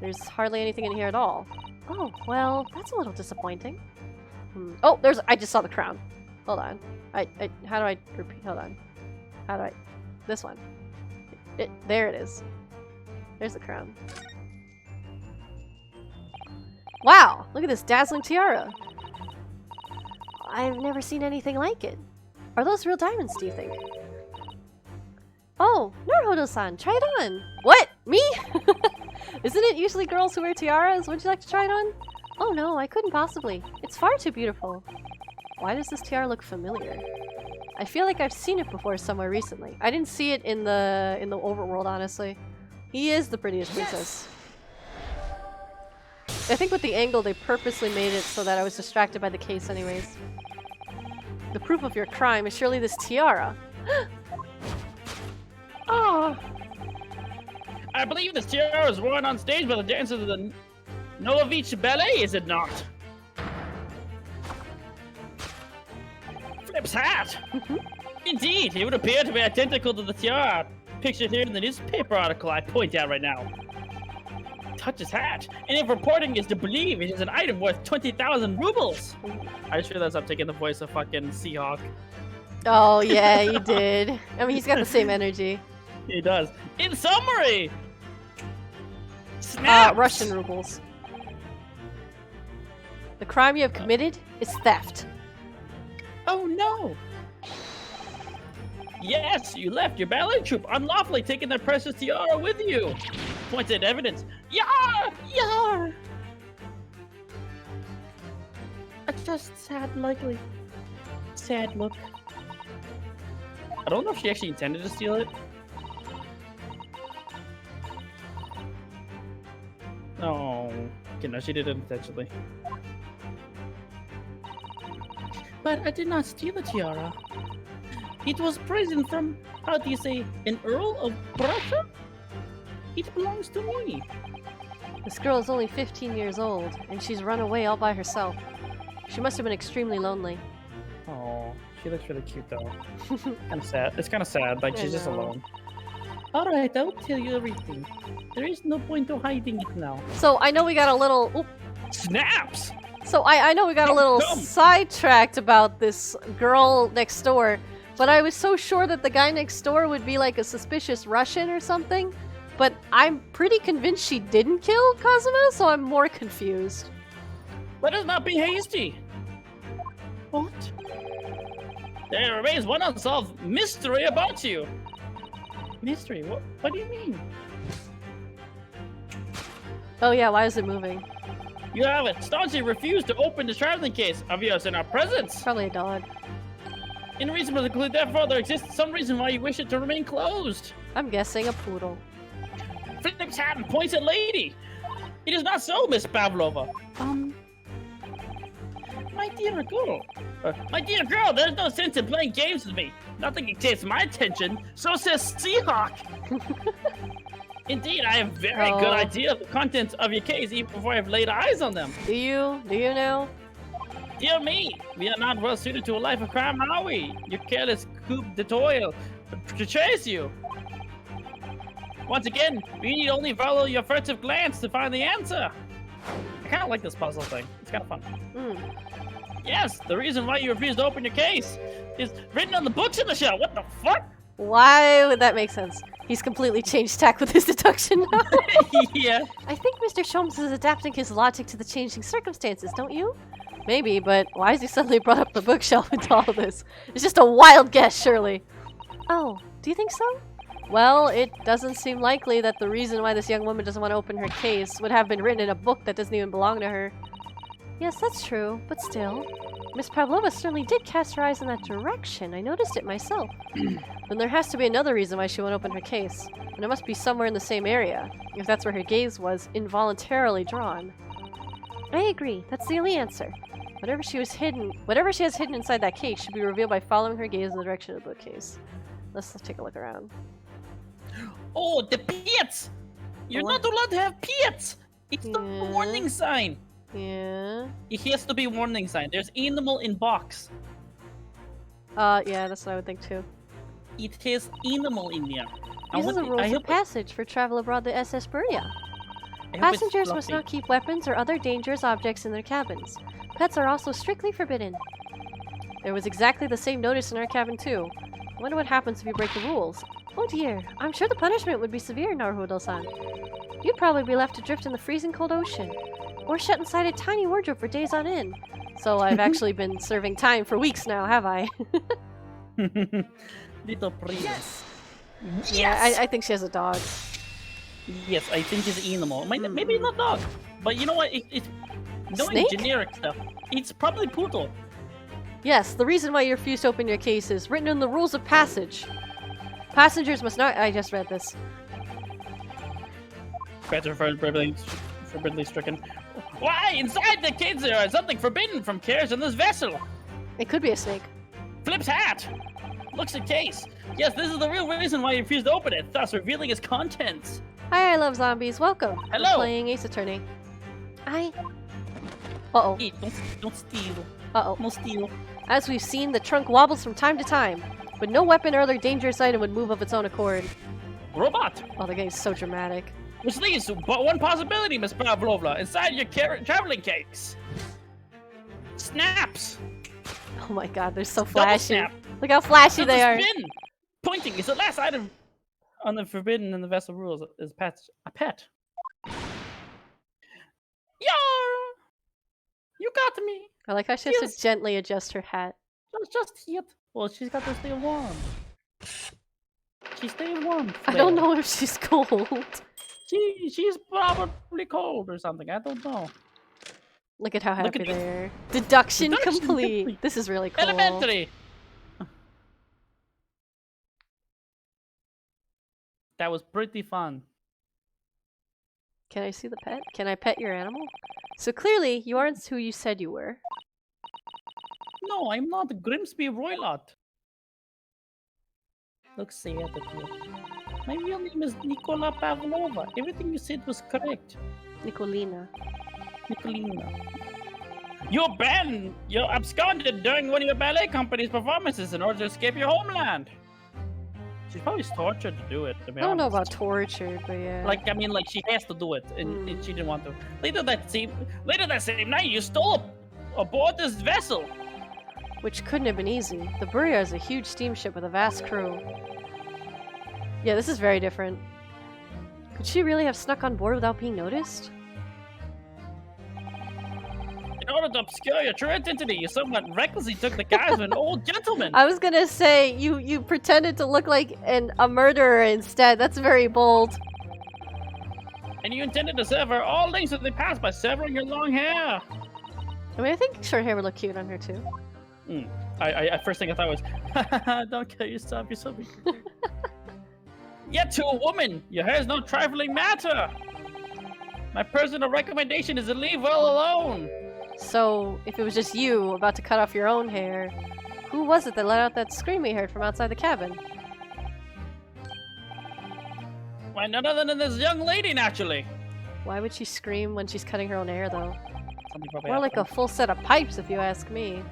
There's hardly anything in here at all. Oh, well, that's a little disappointing. Oh, I just saw the crown. Hold on. How do I repeat? Hold on. How do I? This one. There it is. There's the crown. Wow, look at this dazzling tiara. I've never seen anything like it. Are those real diamonds, do you think? Oh, Naruhodo-san, try it on. What? Me? Isn't it usually girls who wear tiaras? Would you like to try it on? Oh no, I couldn't possibly. It's far too beautiful. Why does this tiara look familiar? I feel like I've seen it before somewhere recently. I didn't see it in the overworld, honestly. He is the prettiest princess. I think with the angle, they purposely made it so that I was distracted by the case anyways. The proof of your crime is surely this tiara. Oh. I believe this tiara was worn on stage by the dancers of the Novovich Ballet, is it not? Flip's hat! Indeed, it would appear to be identical to the tiara pictured here in the newspaper article I point out right now. Touch his hat, and if reporting is to believe, it is an item worth 20,000 rubles. I just realized I'm taking the voice of fucking Seahawk. Oh yeah, you did. I mean, he's got the same energy. He does. In summary, snaps. Russian rubles. The crime you have committed is theft. Oh no! Yes, you left your ballet troupe unlawfully, taking their precious tiara with you. Pointed evidence. Yar! Yar! A just sad, likely. Sad look. I don't know if she actually intended to steal it. Oh, okay, no, she did it intentionally. But I did not steal the tiara. It was present from, how do you say, an Earl of Prussia? It belongs to me. This girl is only 15 years old, and she's run away all by herself. She must have been extremely lonely. Oh, she looks really cute though. Kind of sad. It's kind of sad, like she's just know. alone. Alright, I'll tell you everything. There is no point to hiding it now. So I know we got a little... Oop. Snaps! So I know we got a little sidetracked about this girl next door, but I was so sure that the guy next door would be like a suspicious Russian or something, but I'm pretty convinced she didn't kill Kazuma, so I'm more confused. Let us not be hasty. What? There remains one unsolved mystery about you. Mystery? What do you mean? Oh yeah, why is it moving? You have staunchly refused to open the traveling case of yours in our presence. Probably a dog. In reason to conclude, therefore, there exists some reason why you wish it to remain closed. I'm guessing a poodle. Flip's hat and points at lady. It is not so, Miss Pavlova. My dear girl, there's no sense in playing games with me. Nothing excites my attention, so says Seahawk. Indeed, I have a very good idea of the contents of your case even before I've laid eyes on them. Do you? Do you know? Dear me, we are not well suited to a life of crime, are we? Your careless coup de toil betrays you. Once again, we need only follow your furtive glance to find the answer. I kind of like this puzzle thing. It's kind of fun. Yes, the reason why you refuse to open your case is written on the books in the shelf. What the fuck? Why would that make sense? He's completely changed tack with his deduction now. Yeah. I think Mr. Sholmes is adapting his logic to the changing circumstances, don't you? Maybe, but why has he suddenly brought up the bookshelf into all this? It's just a wild guess, surely. Oh, do you think so? Well, it doesn't seem likely that the reason why this young woman doesn't want to open her case would have been written in a book that doesn't even belong to her. Yes, that's true, but still. Miss Pavlova certainly did cast her eyes in that direction. I noticed it myself. Then there has to be another reason why she won't open her case. And it must be somewhere in the same area, if that's where her gaze was involuntarily drawn. I agree. That's the only answer. Whatever she has hidden inside that case should be revealed by following her gaze in the direction of the bookcase. Let's take a look around. Oh, the pits! You're not allowed to have pits! It's the warning sign. Yeah. It has to be warning sign. There's animal in box. Yeah, that's what I would think too. It has animal in there. This is a rules of passage for travel aboard the SS Beria. Passengers must not keep weapons or other dangerous objects in their cabins. Pets are also strictly forbidden. There was exactly the same notice in our cabin too. I wonder what happens if you break the rules. Oh dear, I'm sure the punishment would be severe, Naruhodo-san. You'd probably be left adrift in the freezing cold ocean. Or shut inside a tiny wardrobe for days on end. So I've actually been serving time for weeks now, have I? Little princess. Yes! Yeah, I think she has a dog. Yes, I think it's animal. Maybe not dog, but you know what? It's knowing Snake? generic stuff. It's probably poodle. Yes, the reason why you refused to open your case is written in the rules of passage. Passengers must not. I just read this. Better forbiddenly stricken. Why? Inside the cage there is something forbidden from carriage in this vessel. It could be a snake. Flip's hat. Looks the case. Yes, this is the real reason why you refused to open it, thus revealing its contents. Hi, I love zombies. Welcome. Hello. We're playing Ace Attorney. Uh-oh. Eat, don't steal. Uh-oh. No steal. As we've seen, the trunk wobbles from time to time, but no weapon or other dangerous item would move of its own accord. Robot. Oh, the game's so dramatic. Which leaves but one possibility, Miss Pavlovna, inside your traveling case. Snaps. Oh my god, they're so Double flashy. snap. Look how flashy Double they are. spin. Pointing is the last item on the forbidden in the vessel rules is a pet. Yar! You got me. I like how she has to gently adjust her hat. Just hit. Well, she's got to stay warm. She's staying warm. I don't know if she's cold. She's probably cold or something. I don't know. Look at how happy they are. Deduction complete. This is really cool. Elementary. That was pretty fun. Can I see the pet? Can I pet your animal? So clearly, you aren't who you said you were. No, I'm not Grimsby Roylott. Look sad at you. My real name is Nikola Pavlova. Everything you said was correct. Nicolina. Nicolina. You absconded during one of your ballet company's performances in order to escape your homeland. She's probably tortured to do it, to be I don't know honest. about tortured, but yeah. Like, I mean, like, she has to do it, and she didn't want to. Later that same night, you stole aboard this vessel. Which couldn't have been easy. The Burya is a huge steamship with a vast crew. Yeah, this is very different. Could she really have snuck on board without being noticed? In order to obscure your true identity, you somewhat recklessly took the guise of an old gentleman. I was gonna say, you pretended to look like a murderer instead. That's very bold. And you intended to sever all links of the past by severing your long hair. I mean, I think short hair would look cute on her too. First thing I thought was, don't kill yourself, you're so big. Yet to a woman, your hair is no trifling matter. My personal recommendation is to leave well alone. So, if it was just you about to cut off your own hair, who was it that let out that scream we heard from outside the cabin? Why, none other than this young lady, naturally. Why would she scream when she's cutting her own hair, though? Something More like a full set of pipes, if you ask me.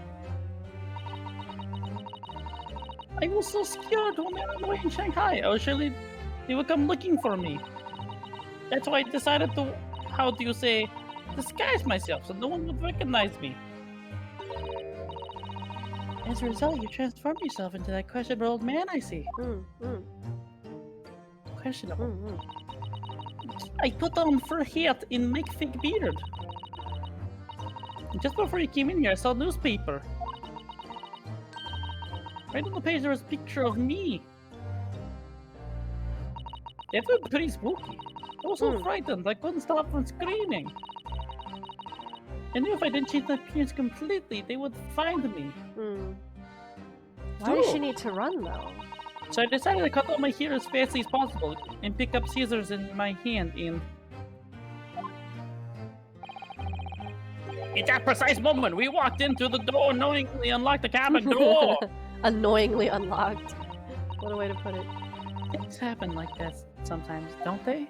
I was so scared when I ran away in Shanghai. I was surely they would come looking for me. That's why I decided to, how do you say, disguise myself so no one would recognize me. As a result, you transformed yourself into that questionable old man I see. Questionable. I put on fur hat and make fake beard. And just before you came in here, I saw a newspaper. Right on the page there was a picture of me. That was pretty spooky. I was so frightened I couldn't stop from screaming. I knew if I didn't change my appearance completely, they would find me. Why does she need to run, though? So I decided to cut all my hair as fast as possible and pick up scissors in my hand and... At that precise moment, we walked in through the door, knowingly unlocked the cabin door. Annoyingly unlocked. What a way to put it. Things happen like that sometimes, don't they?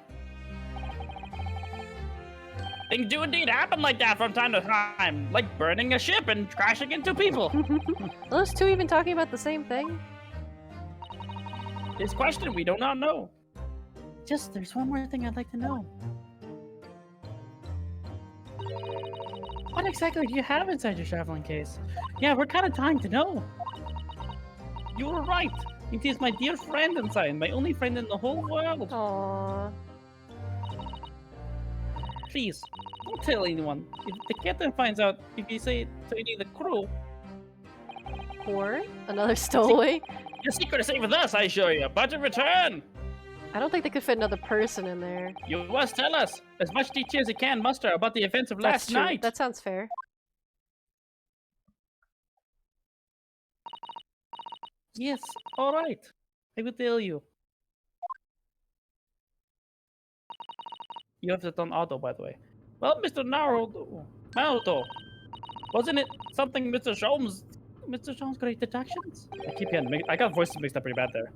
Things do indeed happen like that from time to time, like burning a ship and crashing into people. Are those two even talking about the same thing? This question we do not know. Just, there's one more thing I'd like to know. What exactly do you have inside your traveling case? Yeah, we're kind of dying to know. You were right. It is my dear friend inside, my only friend in the whole world. Aww. Please, don't tell anyone. If the captain finds out, if you say to any of the crew... Or another stowaway? Your secret is safe with us, I assure you. But in return, I don't think they could fit another person in there. You must tell us as much detail as you can muster about the events of That's last true. night. That sounds fair. Yes, all right. I will tell you. You have it on auto, by the way. Well, Mr. Naruto, wasn't it something Mr. Sholmes' great deductions? I got voices mixed up pretty bad there.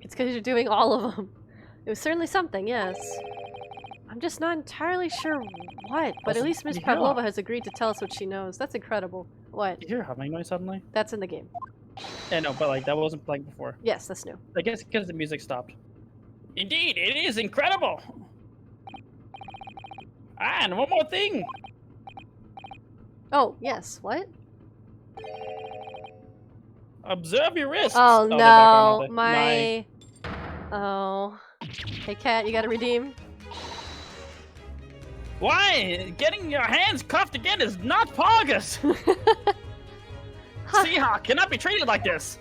It's because you're doing all of them. It was certainly something, yes. I'm just not entirely sure what, but at least Miss Pavlova has agreed to tell us what she knows. That's incredible. What? You hear a humming noise suddenly? That's in the game. Yeah, no, but like that wasn't playing before. Yes, that's new. I guess because the music stopped. Indeed, it is incredible. Ah, and one more thing. Oh, yes, what? Observe your wrists. Oh they're back on, no, aren't they? Oh. Hey cat, you gotta redeem. Why? Getting your hands cuffed again is not pogus. Seahawk cannot be treated like this.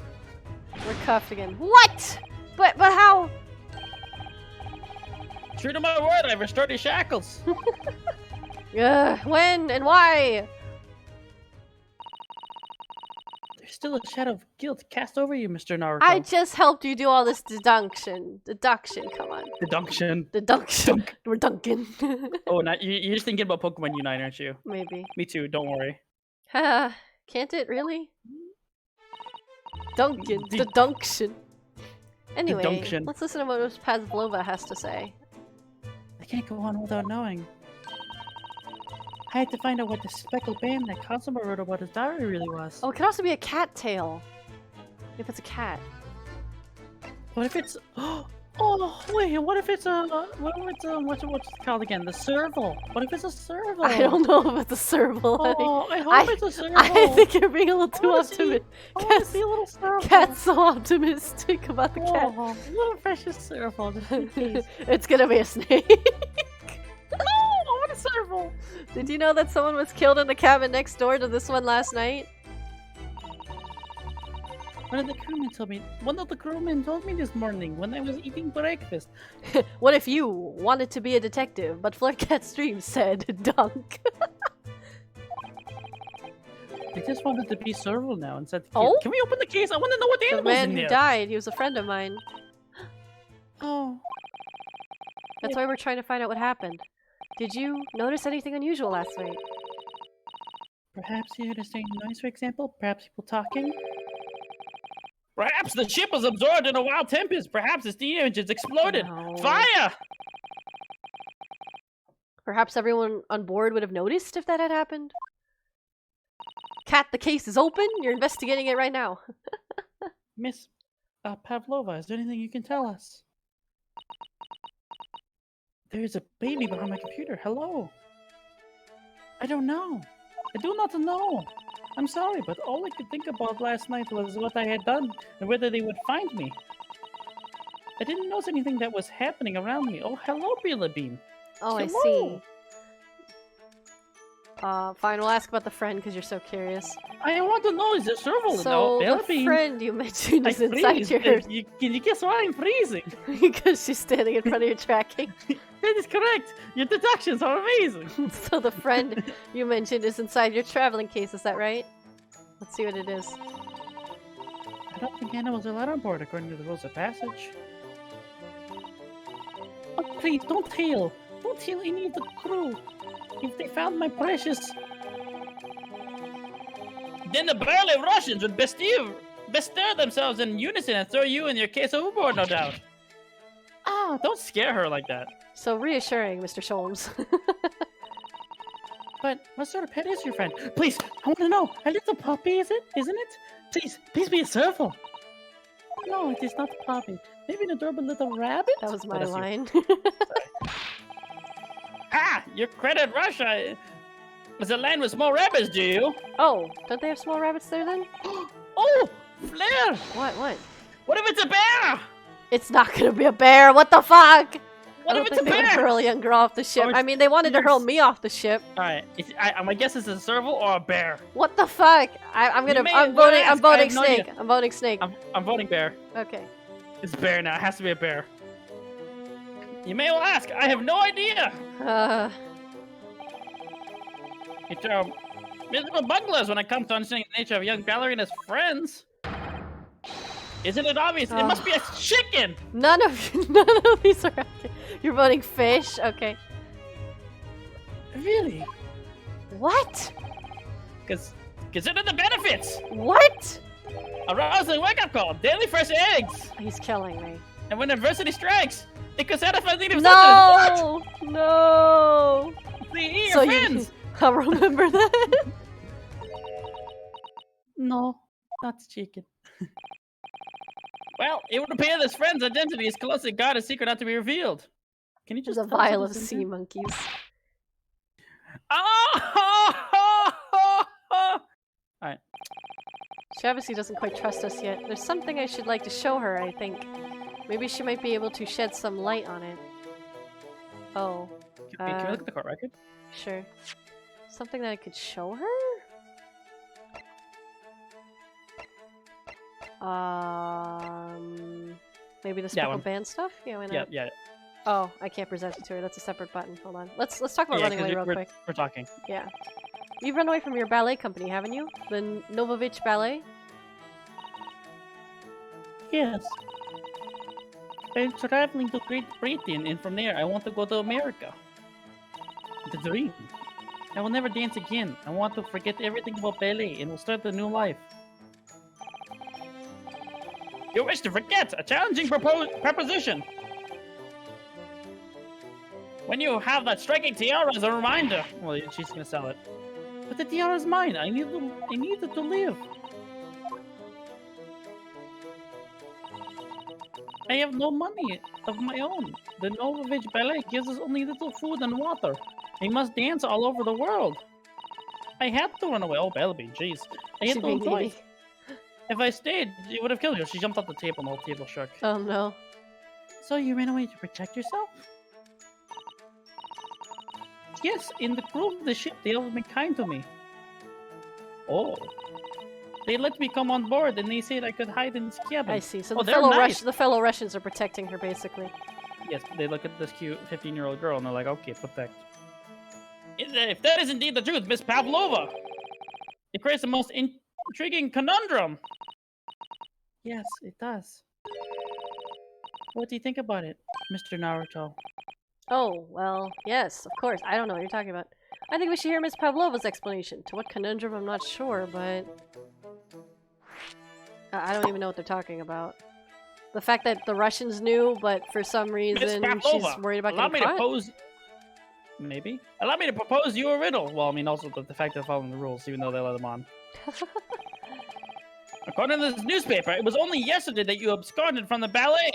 We're cuffed again. What? But how? True to my word, I've restored your shackles. When and why? There's still a shadow of guilt cast over you, Mr. Naruto. I just helped you do all this deduction. Deduction, come on. Deduction. Deduction. We're dunking. Oh, now you're just thinking about Pokemon Unite, aren't you? Maybe. Me too, don't worry. Can't it really? Duncan. Deduction. Anyway, Deduction. let's listen to what Miss Pavlova has to say. I can't go on without knowing. I had to find out what the speckled band that Cosmo wrote about his diary really was. Oh, it could also be a cat tail. If it's a cat. What if it's... Oh, wait, what if it's what's it called again? The serval. What if it's a serval? I don't know if it's a serval. Oh, I hope it's a serval. I think you're being a little too optimistic. I want to see a little serval. Cat's so optimistic about the cat. Oh, little precious serval, just in case. It's gonna be a snake. No, I want a serval. Did you know that someone was killed in the cabin next door to this one last night? One of the crewmen told me this morning when I was eating breakfast. What if you wanted to be a detective, but Flirtcat Stream said dunk? I just wanted to be serval now and said, Oh? Can we open the case? I want to know what the The animal's man in who there. died, he was a friend of mine. Oh. That's why we're trying to find out what happened. Did you notice anything unusual last night? Perhaps you heard a strange noise, for example? Perhaps people talking? Perhaps the ship was absorbed in a wild tempest. Perhaps the steam engines exploded. No. Fire! Perhaps everyone on board would have noticed if that had happened? Cat, the case is open. You're investigating it right now. Miss Pavlova, is there anything you can tell us? There's a baby behind my computer. Hello. I don't know. I do not know. I'm sorry, but all I could think about last night was what I had done and whether they would find me. I didn't notice anything that was happening around me. Oh, hello, Bela Bean. Oh, I Hello. see. Fine, we'll ask about the friend because you're so curious. I want to know, is there serval? So, Bela the Bean. friend you mentioned I is inside freeze. your... Can you guess why I'm freezing? because she's standing in front of your tracking. That is correct. Your deductions are amazing. So the friend you mentioned is inside your traveling case, is that right? Let's see what it is. I don't think animals are allowed on board according to the rules of passage. Oh, please, don't tell. Don't tell any of the crew. If they found my precious... Then the burly Russians would bestir themselves in unison and throw you and your case overboard, no doubt. Ah, don't scare her like that. So reassuring, Mr. Sholmes. But what sort of pet is your friend? Please, I want to know. A little puppy, is it? Isn't it? Please be a serval. No, it is not a puppy. Maybe an adorable little rabbit? That was my That's you. line. Ah, you credit Russia. As a land with small rabbits, do you? Oh, don't they have small rabbits there then? Oh, Flair! What? What if it's a bear? It's not gonna be a bear, what the fuck? What I if don't it's a think they would bear? hurl a young girl off the ship. Oh, I mean, they wanted to hurl yes. me off the ship. Alright, my guess is a serval or a bear. What the fuck? I'm well, voting ask, I have no snake. idea. I'm voting snake. I'm voting bear. Okay. It's bear now. It has to be a bear. You may well ask. I have no idea. It's miserable bunglers when it comes to understanding the nature of a young ballerina's friends. Isn't it obvious? It must be a chicken. None of these are. You're voting fish. Okay. Really? What? Because consider the benefits. What? A rousing wake-up call. Daily fresh eggs. He's killing me. And when adversity strikes, it could satisfy the need of No! No! See, So your friends. I'll remember that. No, that's chicken. Well, it would appear this friend's identity is closely guarded, secret not to be revealed. Can you just There's a vial of sea monkeys. Alright. She obviously doesn't quite trust us yet. There's something I should like to show her, I think. Maybe she might be able to shed some light on it. Oh. Can we look at the court record? Sure. Something that I could show her? Maybe the speckled band stuff? Yeah, why not? Yeah. Oh, I can't present it to her. That's a separate button. Hold on. Let's talk about running away real quick. We're talking. Yeah. You've run away from your ballet company, haven't you? The Novovich Ballet? Yes. I'm traveling to Great Britain, and from there I want to go to America. The dream. I will never dance again. I want to forget everything about ballet and will start a new life. You wish to forget a challenging proposition. When you have that striking tiara as a reminder. Well, she's gonna sell it. But the tiara is mine. I need it to live. I have no money of my own. The Novovich Ballet gives us only little food and water. We must dance all over the world. I had to run away. Oh, Bellamy, jeez. I had no choice. If I stayed, it would have killed you. She jumped off the table and the whole table shook. Oh no. So you ran away to protect yourself? Yes, in the crew of the ship, they have been kind to me. Oh. They let me come on board and they said I could hide in this cabin. I see. So nice. the fellow Russians are protecting her, basically. Yes, they look at this cute 15-year-old girl and they're like, okay, protect. If that is indeed the truth, Miss Pavlova, it creates the most intriguing conundrum. Yes, it does. What do you think about it, Mr. Naruto? Oh, well, yes, of course. I don't know what you're talking about. I think we should hear Miss Pavlova's explanation. To what conundrum, I'm not sure, but... I don't even know what they're talking about. The fact that the Russians knew, but for some reason she's worried about getting caught? Maybe. Allow me to propose you a riddle. Well, I mean, also the fact they're following the rules, even though they let them on. According to this newspaper, it was only yesterday that you absconded from the ballet.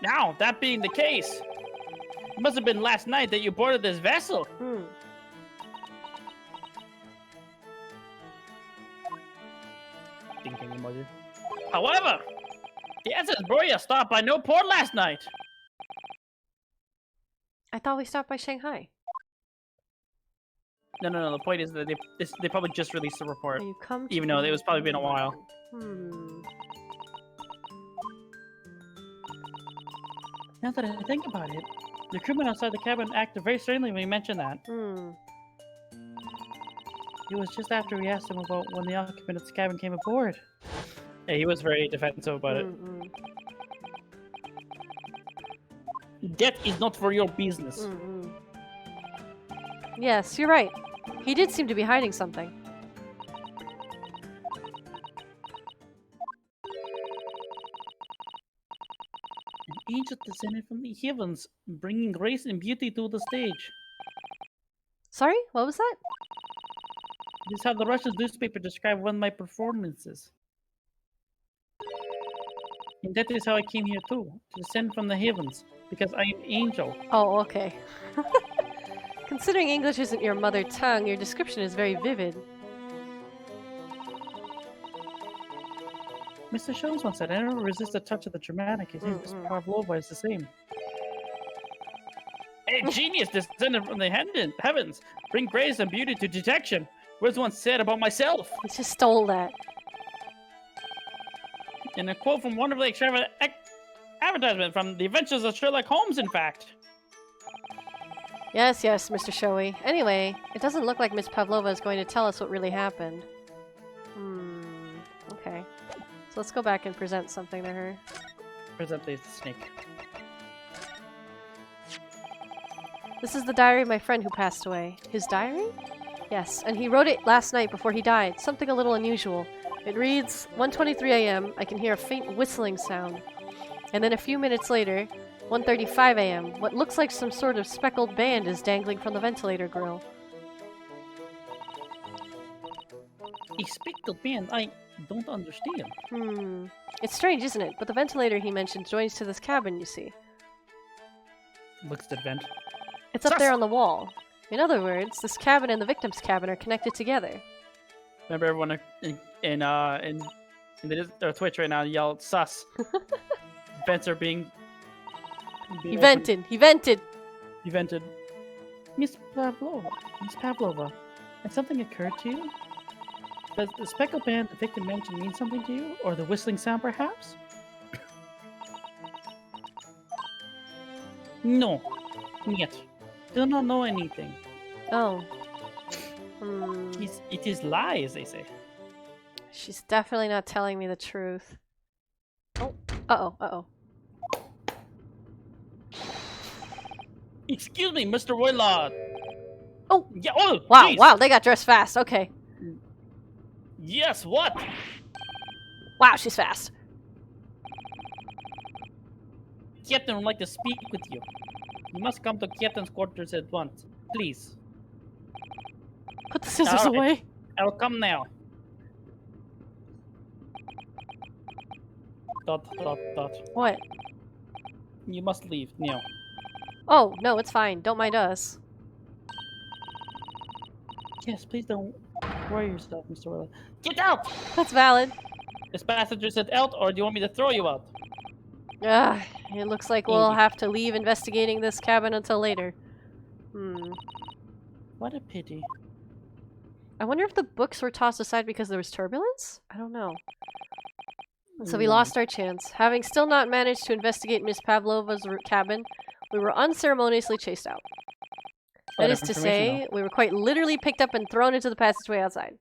Now, that being the case, it must have been last night that you boarded this vessel. Thinking emoji. However, the SS Broya stopped by no port last night. I thought we stopped by Shanghai. No. The point is that they probably just released the report, You come to even though it was probably been a while. Now that I think about it, the crewmen outside the cabin acted very strangely when you mentioned that. It was just after we asked him about when the occupant of the cabin came aboard. Yeah, he was very defensive about it. That is not for your business. Yes, you're right. He did seem to be hiding something. An angel descended from the heavens, bringing grace and beauty to the stage. Sorry? What was that? This is how the Russian newspaper described one of my performances. And that is how I came here too, to descend from the heavens, because I am angel. Oh, okay. Considering English isn't your mother tongue, your description is very vivid. Mr. Jones once said, I never resist a touch of the dramatic. I think Miss Pavlova is the same. A genius descended from the heavens, bring grace and beauty to detection. Words once said about myself. He just stole that. In a quote from wonderfully extravagant advertisement from The Adventures of Sherlock Holmes, in fact. Yes, yes, Mr. Showy. Anyway, it doesn't look like Miss Pavlova is going to tell us what really happened. Okay. So let's go back and present something to her. Present the snake. This is the diary of my friend who passed away. His diary? Yes, and he wrote it last night before he died. Something a little unusual. It reads, 1:23 a.m. I can hear a faint whistling sound. And then a few minutes later, 1:35 a.m. What looks like some sort of speckled band is dangling from the ventilator grill. A speckled band? I don't understand. It's strange, isn't it? But the ventilator he mentioned joins to this cabin, you see. Looks to the vent. It's up there on the wall. In other words, this cabin and the victim's cabin are connected together. Remember everyone in the Twitch right now yelled sus. Vents are being He vented. He vented. He vented. Miss Pavlova, has something occurred to you? Does the speckled band the victim mentioned mean something to you? Or the whistling sound, perhaps? No. Yet. Do not know anything. Oh. It is lies, they say. She's definitely not telling me the truth. Oh. Uh-oh. Uh-oh. Excuse me, Mr. Roylard. Oh! Yeah, oh! Wow, geez. wow, they got dressed fast. Okay. Yes, what? Wow, she's fast. Captain would like to speak with you. You must come to Captain's quarters at once. Please. Put the scissors away. I'll come now. Dot. What? You must leave now. Oh, no, it's fine. Don't mind us. Yes, please don't worry yourself, Mr. Roylard. Get out! That's valid. This passenger said out, or do you want me to throw you out? It looks like we'll have to leave investigating this cabin until later. What a pity. I wonder if the books were tossed aside because there was turbulence? I don't know. So we lost our chance. Having still not managed to investigate Miss Pavlova's cabin, we were unceremoniously chased out. That is to say, we were quite literally picked up and thrown into the passageway outside.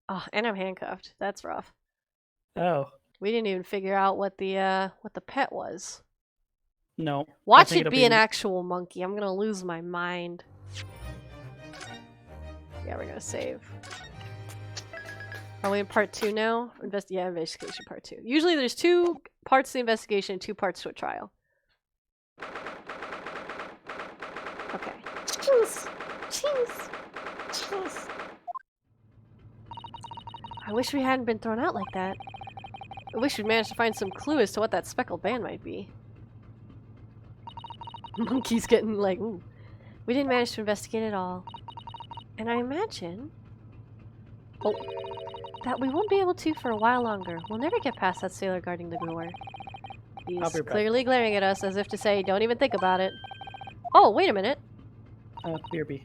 Oh, and I'm handcuffed. That's rough. Oh. We didn't even figure out what the pet was. No. Watch it be an actual monkey. I'm gonna lose my mind. Yeah, we're gonna save. Are we in part 2 now? Investigation part 2. Usually there's 2 parts to the investigation and 2 parts to a trial. Okay. Cheese! Cheese! Cheese! I wish we hadn't been thrown out like that. I wish we'd managed to find some clue as to what that speckled band might be. Monkey's getting like, ooh. We didn't manage to investigate at all. And I imagine... Oh. That we won't be able to for a while longer. We'll never get past that sailor guarding the door. He's clearly glaring at us as if to say, don't even think about it. Oh, wait a minute. BRB.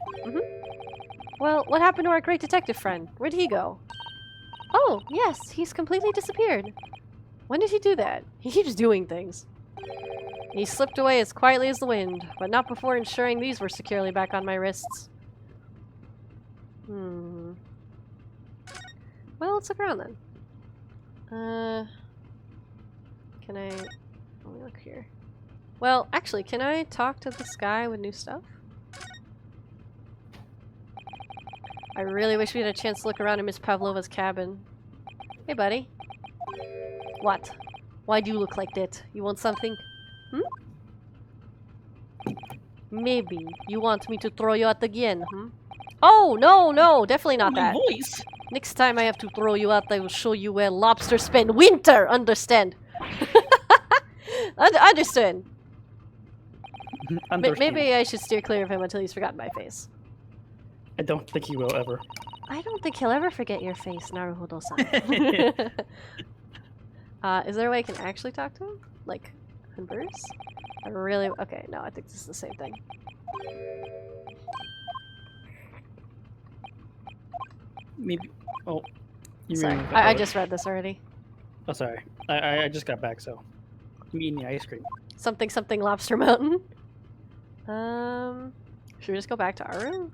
Well, what happened to our great detective friend? Where'd he go? Oh, yes, he's completely disappeared. When did he do that? He keeps doing things. He slipped away as quietly as the wind, but not before ensuring these were securely back on my wrists. Well, let's look around then. Can I... Let me look here. Well, actually, can I talk to this guy with new stuff? I really wish we had a chance to look around in Miss Pavlova's cabin. Hey, buddy. What? Why do you look like that? You want something? Maybe you want me to throw you out again, Oh, no, definitely not that. Voice. Next time I have to throw you out, I will show you where lobsters spend winter, understand? Understand. Maybe I should steer clear of him until he's forgotten my face. I don't think he will ever. I don't think he'll ever forget your face, Naruhodo-san. Is there a way I can actually talk to him? Like, converse? I really... Okay, no, I think this is the same thing. Maybe... Oh. Sorry, I just read this already. Oh, sorry. I just got back, so... I'm eating the ice cream. Something something Lobster Mountain. Should we just go back to our room?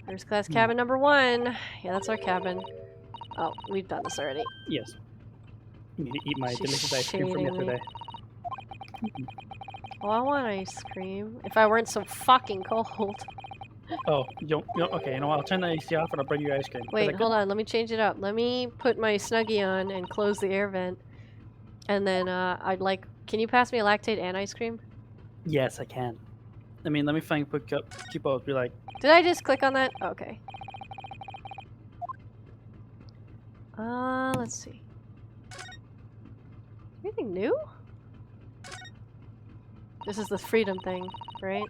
First class cabin number 1. Yeah, that's our cabin. Oh, we've done this already. Yes. I need to eat my She's delicious ice cream from shading me. yesterday. Oh, I want ice cream. If I weren't so fucking cold. Oh, okay, you know what? I'll turn the AC off and I'll bring you ice cream. Is Wait, that good? hold on. Let me change it up. Let me put my Snuggie on and close the air vent. And then, I'd like... Can you pass me a lactate and ice cream? Yes, I can. I mean, let me find quick keep up. Be like, Did I just click on that? Okay. Let's see. Anything new? This is the freedom thing, right?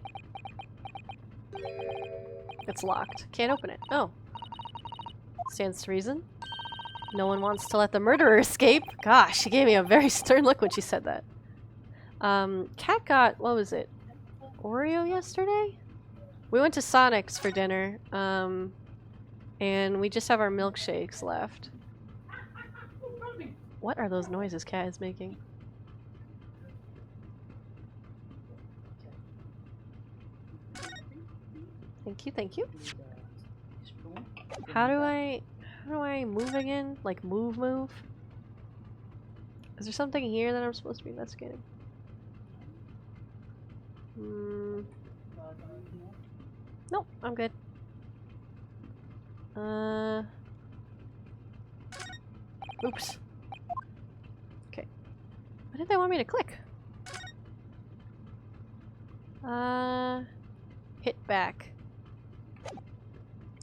It's locked. Can't open it. Oh. Stands to reason. No one wants to let the murderer escape. Gosh, she gave me a very stern look when she said that. Cat got, what was it? Oreo yesterday? We went to Sonic's for dinner, and we just have our milkshakes left. What are those noises Cat is making? Thank you, thank you. How do I move again? Like move? Is there something here that I'm supposed to be investigating? Nope, I'm good. Oops. Okay. What did they want me to click? Hit back.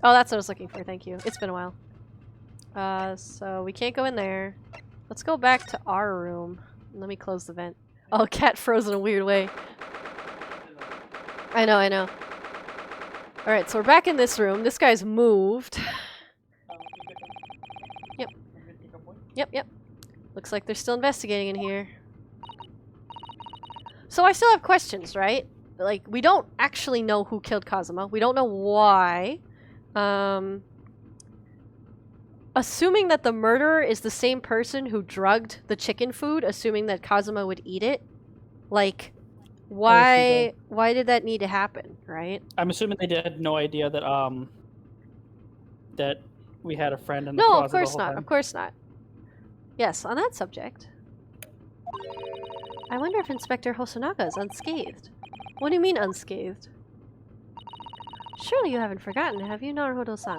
Oh, that's what I was looking for, thank you. It's been a while. So we can't go in there. Let's go back to our room. Let me close the vent. Oh, Cat froze in a weird way. I know. Alright, so we're back in this room. This guy's moved. Yep. Looks like they're still investigating in here. So I still have questions, right? Like, we don't actually know who killed Kazuma. We don't know why. Assuming that the murderer is the same person who drugged the chicken food, assuming that Kazuma would eat it, like, why did that need to happen, right? I'm assuming they had no idea that that we had a friend in the No, closet of course the whole not. time. Of course not. Yes, on that subject. I wonder if Inspector Hosonaga is unscathed. What do you mean unscathed? Surely you haven't forgotten, have you, Naruhodo-san?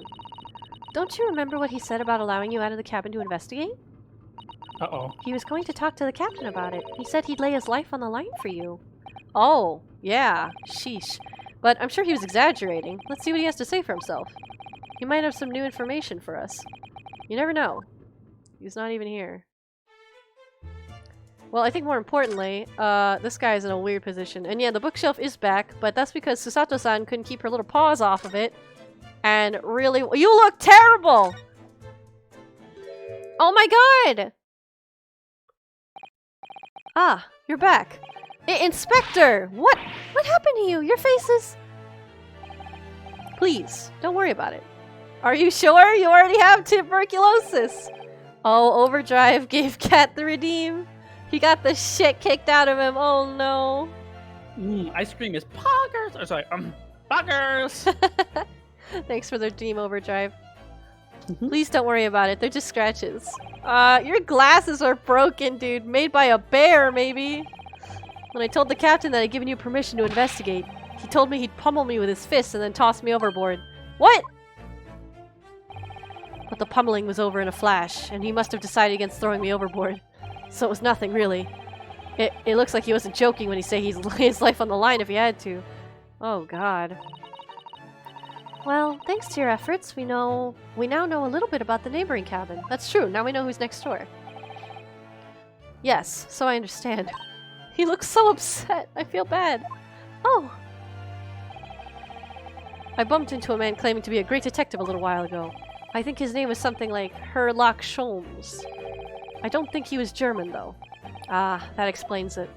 Don't you remember what he said about allowing you out of the cabin to investigate? Uh-oh. He was going to talk to the captain about it. He said he'd lay his life on the line for you. Oh, yeah. Sheesh. But I'm sure he was exaggerating. Let's see what he has to say for himself. He might have some new information for us. You never know. He's not even here. Well, I think more importantly, this guy's in a weird position. And yeah, the bookshelf is back, but that's because Susato-san couldn't keep her little paws off of it. And really— you look terrible! Oh my god! Ah, you're back. Inspector! What happened to you? Your face is— Please, don't worry about it. Are you sure? You already have tuberculosis! Oh, Overdrive gave Cat the redeem. He got the shit kicked out of him. Oh no. Ice cream is poggers! Or sorry, poggers! Thanks for the redeem, Overdrive. Please don't worry about it. They're just scratches. Your glasses are broken, dude. Made by a bear, maybe. When I told the captain that I'd given you permission to investigate, he told me he'd pummel me with his fists and then toss me overboard. What? But the pummeling was over in a flash, and he must have decided against throwing me overboard. So it was nothing, really. It looks like he wasn't joking when he said he'd lay his life on the line if he had to. Oh, God. Well, thanks to your efforts, we now know a little bit about the neighboring cabin. That's true, now we know who's next door. Yes, so I understand. He looks so upset. I feel bad. Oh. I bumped into a man claiming to be a great detective a little while ago. I think his name was something like Herlock Sholmes. I don't think he was German, though. Ah, that explains it.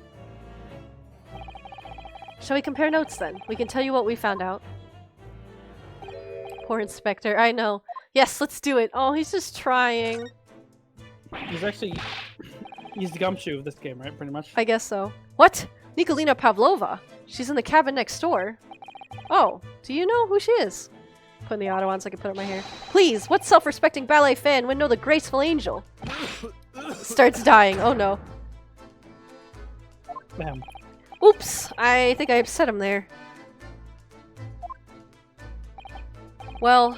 Shall we compare notes, then? We can tell you what we found out. Poor Inspector, I know. Yes, let's do it. Oh, he's just trying. He's actually He's the gumshoe of this game, right? Pretty much. I guess so. What? Nikolina Pavlova? She's in the cabin next door. Oh, do you know who she is? Putting the auto on so I can put up my hair. Please, what self-respecting ballet fan would know the graceful angel? Starts dying. Oh no. Bam. Oops, I think I upset him there. Well,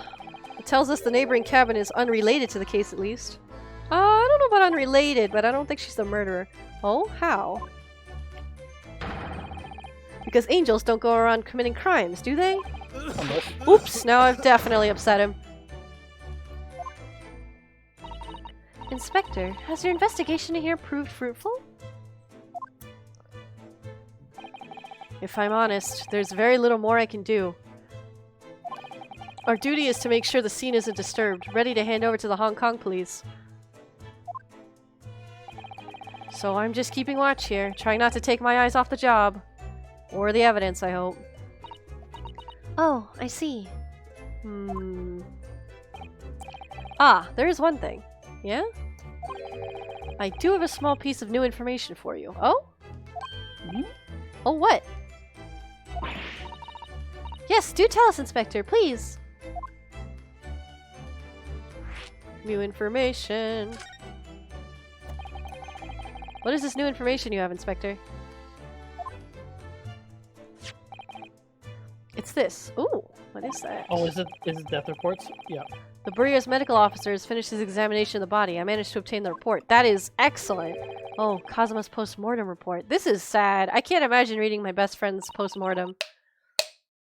it tells us the neighboring cabin is unrelated to the case at least. I don't know about unrelated, but I don't think she's the murderer. Oh, how? Because angels don't go around committing crimes, do they? Oops, now I've definitely upset him. Inspector, has your investigation here proved fruitful? If I'm honest, there's very little more I can do. Our duty is to make sure the scene isn't disturbed, ready to hand over to the Hong Kong police. So I'm just keeping watch here, trying not to take my eyes off the job. Or the evidence, I hope. Oh, I see. Ah, there is one thing. Yeah? I do have a small piece of new information for you. Oh? Oh, what? Yes, do tell us, Inspector, please. New information. What is this new information you have, Inspector? It's this. Ooh, what is that? Oh, is it death reports? Yeah. The Burrios medical officer has finished his examination of the body. I managed to obtain the report. That is excellent. Oh, Kazuma's post-mortem report. This is sad. I can't imagine reading my best friend's post-mortem.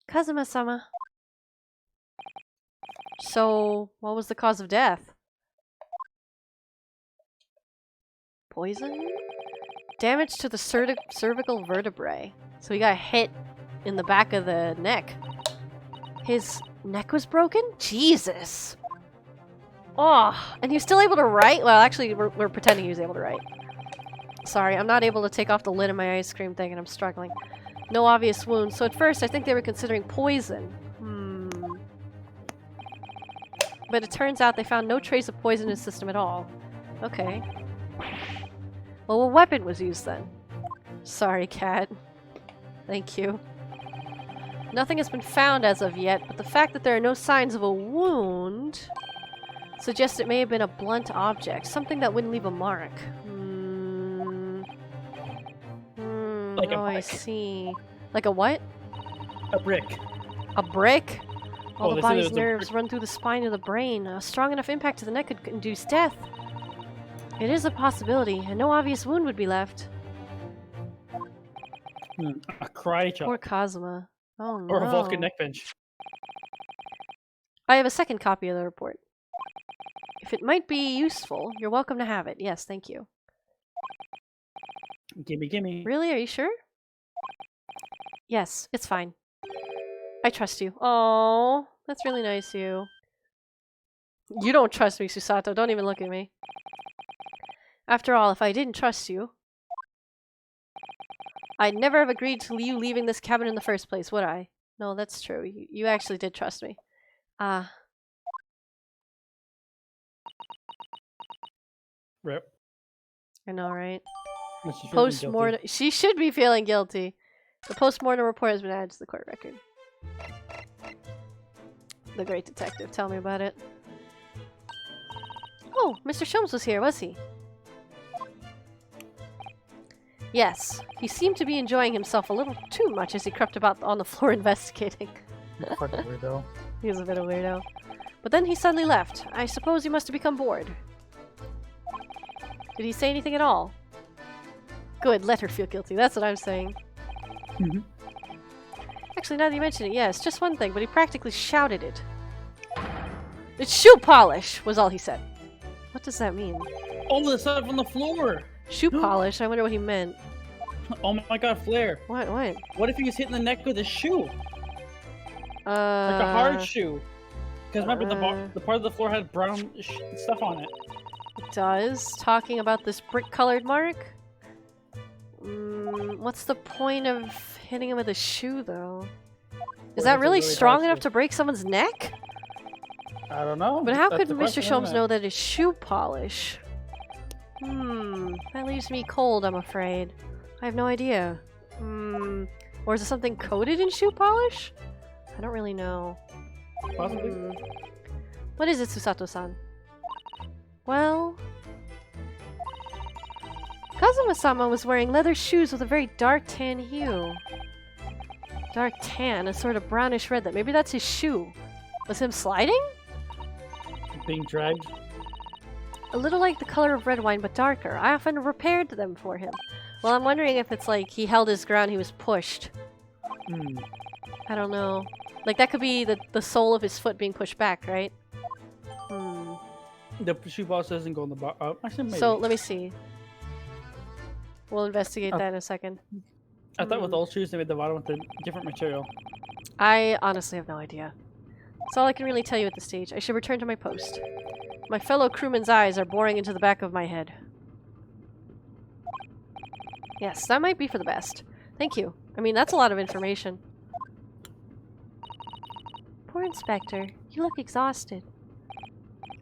Kazuma-sama. So, what was the cause of death? Poison? Damage to the cervical vertebrae. So he got hit in the back of the neck. His neck was broken? Jesus! Oh, and he's still able to write? Well, actually, we're pretending he was able to write. Sorry, I'm not able to take off the lid of my ice cream thing and I'm struggling. No obvious wounds, so at first I think they were considering poison. But it turns out they found no trace of poison in his system at all. Okay. Well, what weapon was used then? Sorry, cat. Thank you. Nothing has been found as of yet, but the fact that there are no signs of a wound suggests it may have been a blunt object, something that wouldn't leave a mark. Like a Oh, brick. I see. Like a what? A brick. A brick? All the they said it body's was a nerves brick. run through the spine of the brain. A strong enough impact to the neck could induce death. It is a possibility, and no obvious wound would be left. A karate chop. Poor Kazuma. Oh no. Or a Vulcan neck bench. I have a second copy of the report. If it might be useful, you're welcome to have it. Yes, thank you. Gimme. Really? Are you sure? Yes, it's fine. I trust you. Oh, that's really nice of you. You don't trust me, Susato. Don't even look at me. After all, if I didn't trust you, I'd never have agreed to you leaving this cabin in the first place, would I? No, that's true. You actually did trust me. Rip. I know, right? Post-mortem. She should be feeling guilty. The post-mortem report has been added to the court record. The great detective, tell me about it. Oh, Mr. Sholmes was here, was he? Yes, he seemed to be enjoying himself a little too much as he crept about on the floor investigating. Fucking weirdo. He was a bit of a weirdo. But then he suddenly left. I suppose he must have become bored. Did he say anything at all? Good, let her feel guilty. That's what I'm saying. Actually, now that you mention it, yes, just one thing, but he practically shouted it. It's shoe polish, was all he said. What does that mean? All the stuff on the floor! Shoe polish? I wonder what he meant. Oh my god, Flair. What? What if he was hitting the neck with a shoe? Like a hard shoe. Because remember, the part of the floor had brown stuff on it. It does. Talking about this brick-colored mark? What's the point of hitting him with a shoe, though? Is that really strong enough to break someone's neck? I don't know. But how could Mr. Sholmes know that it's shoe polish? That leaves me cold, I'm afraid. I have no idea. Or is it something coated in shoe polish? I don't really know. Possibly. What is it, Susato-san? Well... Kazuma-sama was wearing leather shoes with a very dark tan hue. Dark tan, a sort of brownish red. Maybe that's his shoe. Was him sliding? Being dragged. A little like the color of red wine, but darker. I often repaired them for him. Well, I'm wondering if it's like he held his ground, he was pushed. I don't know. Like, that could be the sole of his foot being pushed back, right? The shoe polish doesn't go in the bottom. Actually, maybe. So, let me see. We'll investigate that in a second. I thought with old shoes they made the bottom with a different material. I honestly have no idea. That's all I can really tell you at this stage. I should return to my post. My fellow crewmen's eyes are boring into the back of my head. Yes, that might be for the best. Thank you. I mean, that's a lot of information. Poor Inspector. You look exhausted.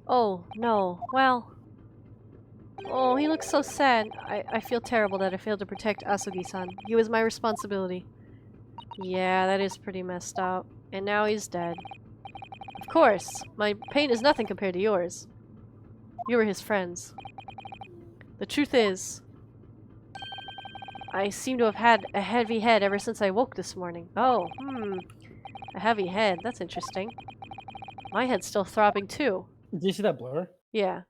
Oh, no. Well... Oh, he looks so sad. I feel terrible that I failed to protect Asugi-san. He was my responsibility. Yeah, that is pretty messed up. And now he's dead. Of course, my pain is nothing compared to yours. You were his friends. The truth is, I seem to have had a heavy head ever since I woke this morning. Oh, a heavy head. That's interesting. My head's still throbbing too. Did you see that blur? Yeah.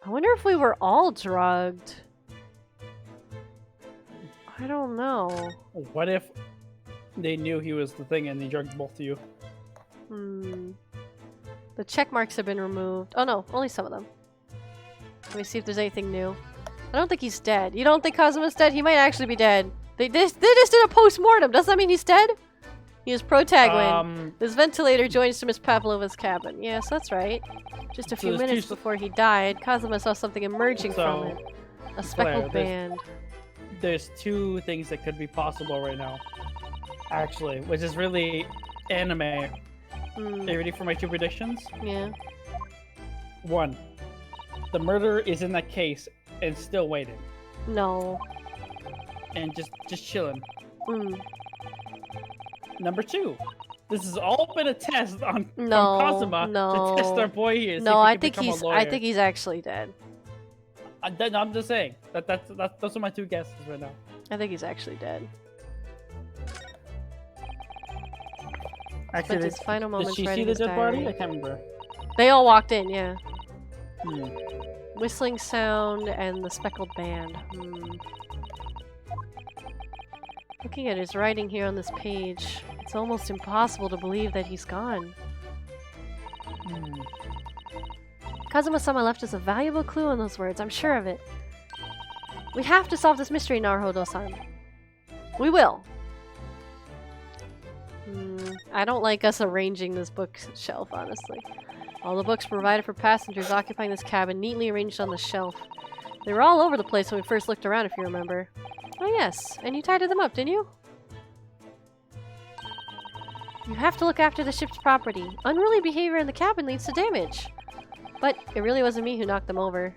I wonder if we were all drugged. I don't know. What if they knew he was the thing and they drugged both of you? The check marks have been removed. Oh no, only some of them. Let me see if there's anything new. I don't think he's dead. You don't think Kazuma's dead? He might actually be dead. They just did a post-mortem. Does that mean he's dead? He is Protagoin. This ventilator joins to Miss Pavlova's cabin. Yes, that's right. Just a few minutes before he died, Kazuma saw something emerging from it. A speckled band. There's two things that could be possible right now. Actually, which is really anime. Are you ready for my two predictions? Yeah. 1. The murderer is in that case and still waiting. No. And just chilling. Number 2. This has all been a test on from Kazuma to test our boy here. No, I think he's actually dead. I'm just saying those are my two guesses right now. I think he's actually dead. Actually, his final moments. Did she see the dead body? I can't remember. They all walked in, yeah. Whistling sound and the speckled band. Looking at his writing here on this page, it's almost impossible to believe that he's gone. Kazuma-sama left us a valuable clue in those words, I'm sure of it. We have to solve this mystery, Naruhodo-san. We will. I don't like us arranging this bookshelf, honestly. All the books provided for passengers occupying this cabin neatly arranged on the shelf. They were all over the place when we first looked around, if you remember. Oh yes, and you tidied them up, didn't you? You have to look after the ship's property. Unruly behavior in the cabin leads to damage. But it really wasn't me who knocked them over.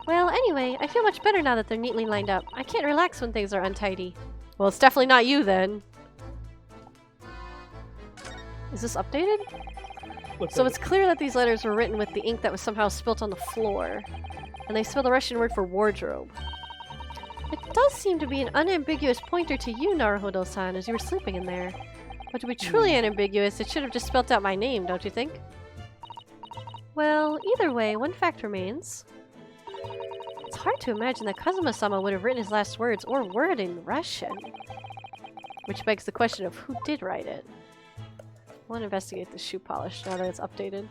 Well, anyway, I feel much better now that they're neatly lined up. I can't relax when things are untidy. Well, it's definitely not you, then. Is this updated? So it's clear that these letters were written with the ink that was somehow spilt on the floor. And they spell the Russian word for wardrobe. It does seem to be an unambiguous pointer to you, Naruhodo-san, as you were sleeping in there. But to be truly unambiguous, it should have just spelt out my name, don't you think? Well, either way, one fact remains. It's hard to imagine that Kazuma-sama would have written his last words or word in Russian. Which begs the question of who did write it. I want to investigate the shoe polish now that it's updated.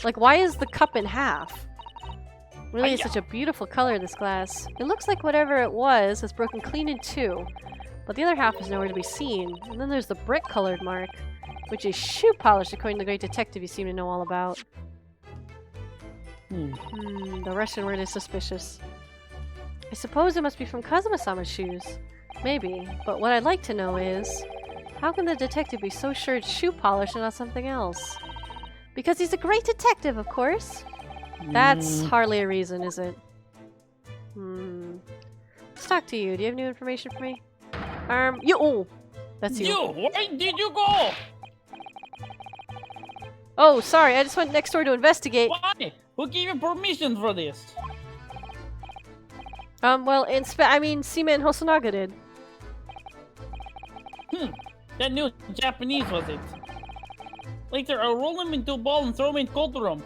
Like, why is the cup in half? Really, it's such a beautiful color, this glass. It looks like whatever it was has broken clean in two. But the other half is nowhere to be seen. And then there's the brick-colored mark, which is shoe polish, according to the great detective you seem to know all about. The Russian word is suspicious. I suppose it must be from Kazuma-sama's shoes. Maybe, but what I'd like to know is... how can the detective be so sure it's shoe polish and not something else? Because he's a great detective, of course! That's hardly a reason, is it? Let's talk to you. Do you have new information for me? You. Oh, that's you. Where did you go? Oh, sorry. I just went next door to investigate. Why? Who gave you permission for this? Well, Seaman Hosonaga did. That new Japanese was it? Later, I'll roll him into a ball and throw him in cold room.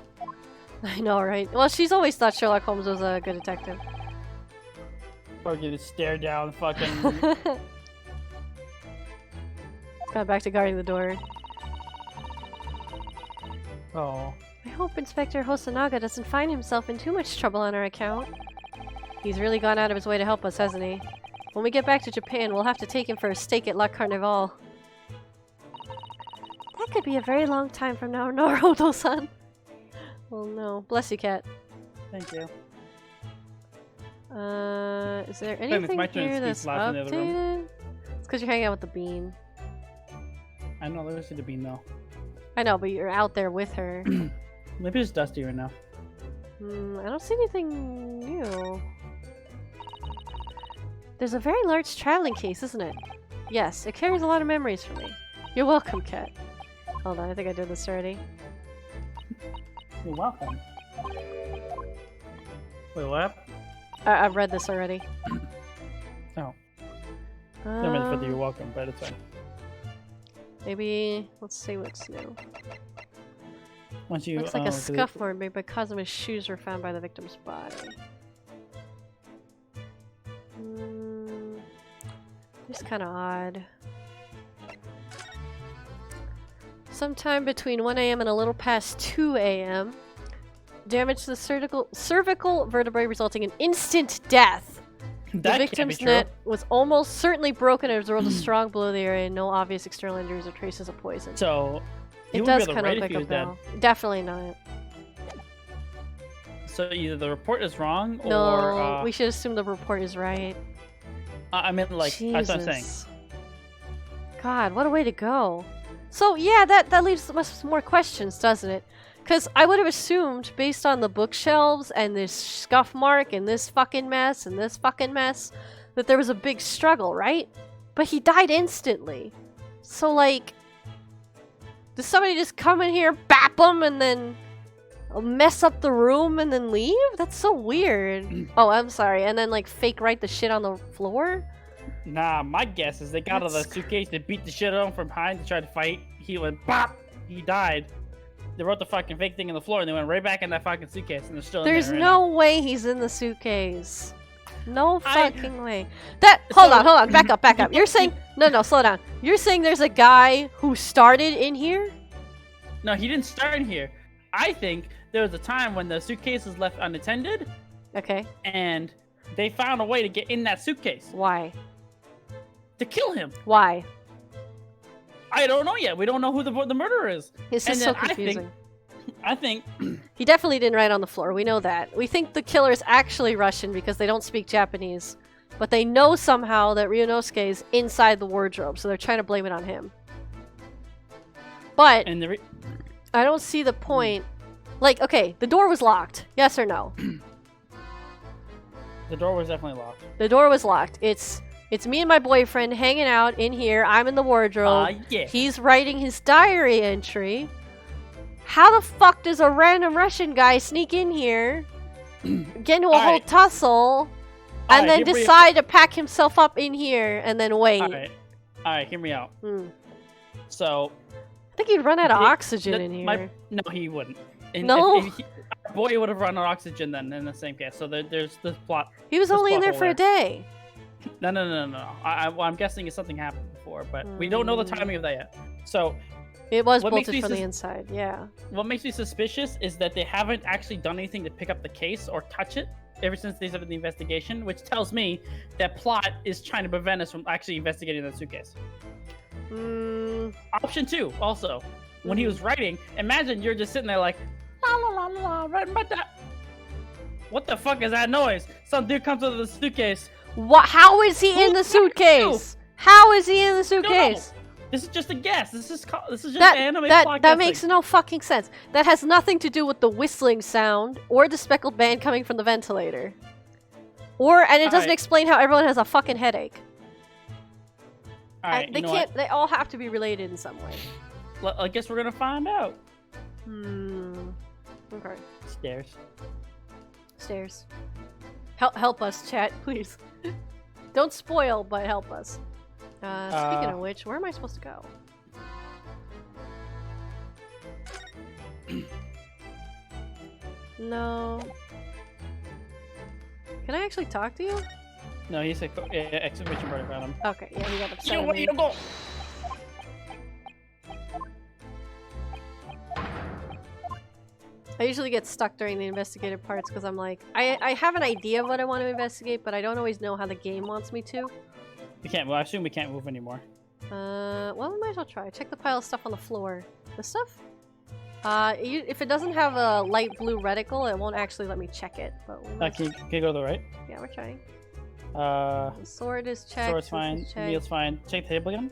I know, right? Well, she's always thought Sherlock Holmes was a good detective. Fucking stare down, fucking. Got back to guarding the door. Oh. I hope Inspector Hosonaga doesn't find himself in too much trouble on our account. He's really gone out of his way to help us, hasn't he? When we get back to Japan, we'll have to take him for a steak at La Carnival. That could be a very long time from now, Naruto-san. Oh no. Bless you, cat. Thank you. Is there anything here that's updated? It's because you're hanging out with the bean. I know, there's the bean though. I know, but you're out there with her. Maybe it's dusty right now. I don't see anything new. There's a very large traveling case, isn't it? Yes, it carries a lot of memories for me. You're welcome, Cat. Hold on, I think I did this already. You're welcome. Wait, what? I've read this already. Oh. I meant for the you're welcome, but it's fine. Maybe... let's see what's new. Once you, looks like a scuff mark made because of his shoes were found by the victim's body. It's kind of odd. Sometime between 1 AM and a little past 2 AM, damage to the cervical vertebrae resulting in instant death. The victim's neck was almost certainly broken as a result of strong blow to the area and no obvious external injuries or traces of poison. So, it does kind of look like a bell. Definitely not. So either the report is wrong or... No, we should assume the report is right. I meant like, Jesus. that's what I'm saying. God, what a way to go. So yeah, that leaves much more questions, doesn't it? Because I would have assumed, based on the bookshelves and this scuff mark and this fucking mess and this fucking mess, that there was a big struggle, right? But he died instantly. So like, does somebody just come in here, bap him, and then mess up the room and then leave? That's so weird. Oh, I'm sorry. And then like fake write the shit on the floor? Nah, my guess is they got out of the suitcase, they beat the shit out of him from behind to try to fight. He went bop, he died. They wrote the fucking fake thing on the floor and they went right back in that fucking suitcase and they're still in there. There's no way he's in the suitcase. No fucking way. Hold on, back up. You're saying, no, slow down. You're saying there's a guy who started in here? No, he didn't start in here. I think there was a time when the suitcase was left unattended. Okay. And they found a way to get in that suitcase. Why? To kill him. Why? I don't know yet. We don't know who the murderer is. It's just so confusing. I think he definitely didn't write on the floor. We know that. We think the killer is actually Russian because they don't speak Japanese. But they know somehow that Ryunosuke is inside the wardrobe, so they're trying to blame it on him. But I don't see the point. Like, okay, the door was locked. Yes or no? The door was definitely locked. The door was locked. It's me and my boyfriend hanging out in here. I'm in the wardrobe. Yeah. He's writing his diary entry. How the fuck does a random Russian guy sneak in here, get into a whole tussle, and then decide to pack himself up in here and then wait? Alright, hear me out. So... I think he'd run out of oxygen in here. No, he wouldn't. No? Our boy would have run out of oxygen then in the same case. So there's this plot. He was only in there for a day. No. I'm guessing something happened before, but we don't know the timing of that yet. So it was bolted from the inside, yeah. What makes me suspicious is that they haven't actually done anything to pick up the case or touch it ever since they started the investigation, which tells me that plot is trying to prevent us from actually investigating that suitcase. Option 2, also, when he was writing, imagine you're just sitting there like, la la la la, writing about that. What the fuck is that noise? Some dude comes out of the suitcase. What? How is he in the suitcase? How is he in the suitcase? This is just a guess. This is just That anime that plot that guessing. makes no fucking sense. That has nothing to do with the whistling sound or the speckled band coming from the ventilator. And it doesn't Alright. explain how everyone has a fucking headache. All right, They you know can't. They all have to be related in some way. what? I guess we're gonna find out. Okay. Stairs. Stairs. Help us, chat, please. Don't spoil, but help us. Speaking of which, where am I supposed to go? No. Can I actually talk to you? No, he's a exclamation point around him. Okay, yeah, he got upset You at way me. to go! I usually get stuck during the investigative parts because I'm like, I have an idea of what I want to investigate, but I don't always know how the game wants me to. We can't. Well, I assume we can't move anymore. Well, we might as well try. Check the pile of stuff on the floor. This stuff? If it doesn't have a light blue reticle, it won't actually let me check it. But Can you go to the right? yeah, we're trying. Uh, The sword is checked. sword's this fine. is checked. Meal's fine. Check the table again.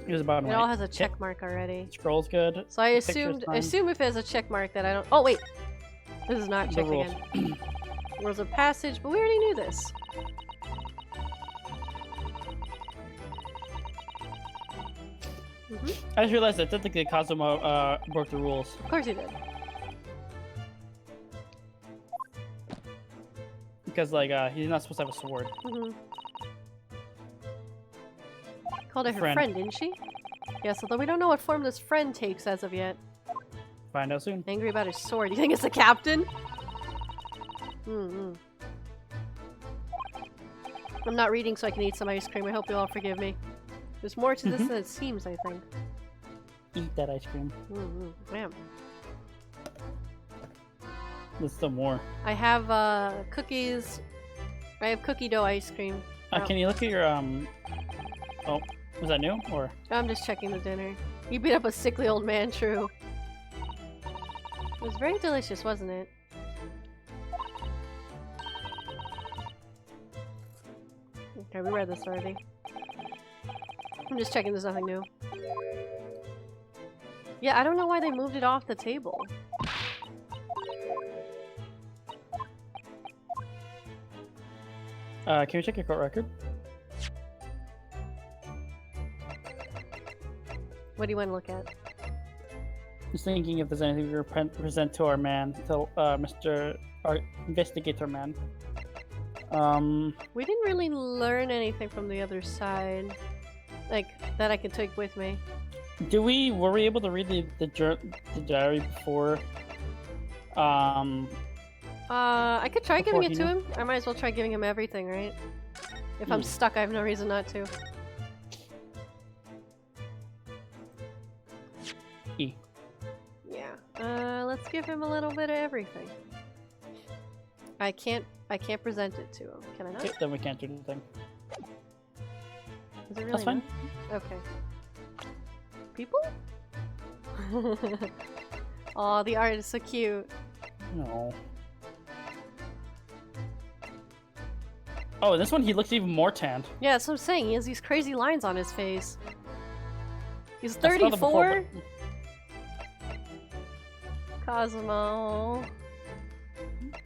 It was about It all has a check mark already. Scroll's good. So I Picture's fine. assume if it has a check mark that I don't. Oh wait, this is not The checked rules. again. Rules of passage, but we already knew this. I just realized that technically Kazuma broke the rules Of course he did. because like he's not supposed to have a sword. Called her her Friend. friend, didn't she? Yes, although we don't know what form this friend takes as of yet. Find out soon. Angry about his sword. You think it's the captain? I'm not reading so I can eat some ice cream. I hope you all forgive me. There's more to this than it seems, I think. Eat that ice cream. Damn. There's still more. I have cookies. I have cookie dough ice cream. Oh. Can you look at your Oh, was that new or? I'm just checking the dinner. You beat up a sickly old man, true. It was very delicious, wasn't it? Okay, we read this already. I'm just checking there's nothing new. Yeah, I don't know why they moved it off the table. Can you check your court record? What do you want to look at? Just thinking if there's anything we can present to our man, to our investigator man. We didn't really learn anything from the other side, like that I could take with me. Were we able to read the diary before? I could try Before giving it he to knew? him. I might as well try giving him everything, right? If I'm stuck, I have no reason not to. E. Yeah. Let's give him a little bit of everything. I can't present it to him. Can I not? Okay, then we can't do anything. Is it really That's fine. not? Okay. People? Aw, the art is so cute. No. Oh, this one he looks even more tanned. Yeah, that's what I'm saying. He has these crazy lines on his face. He's I saw them before, 34? Cosmo.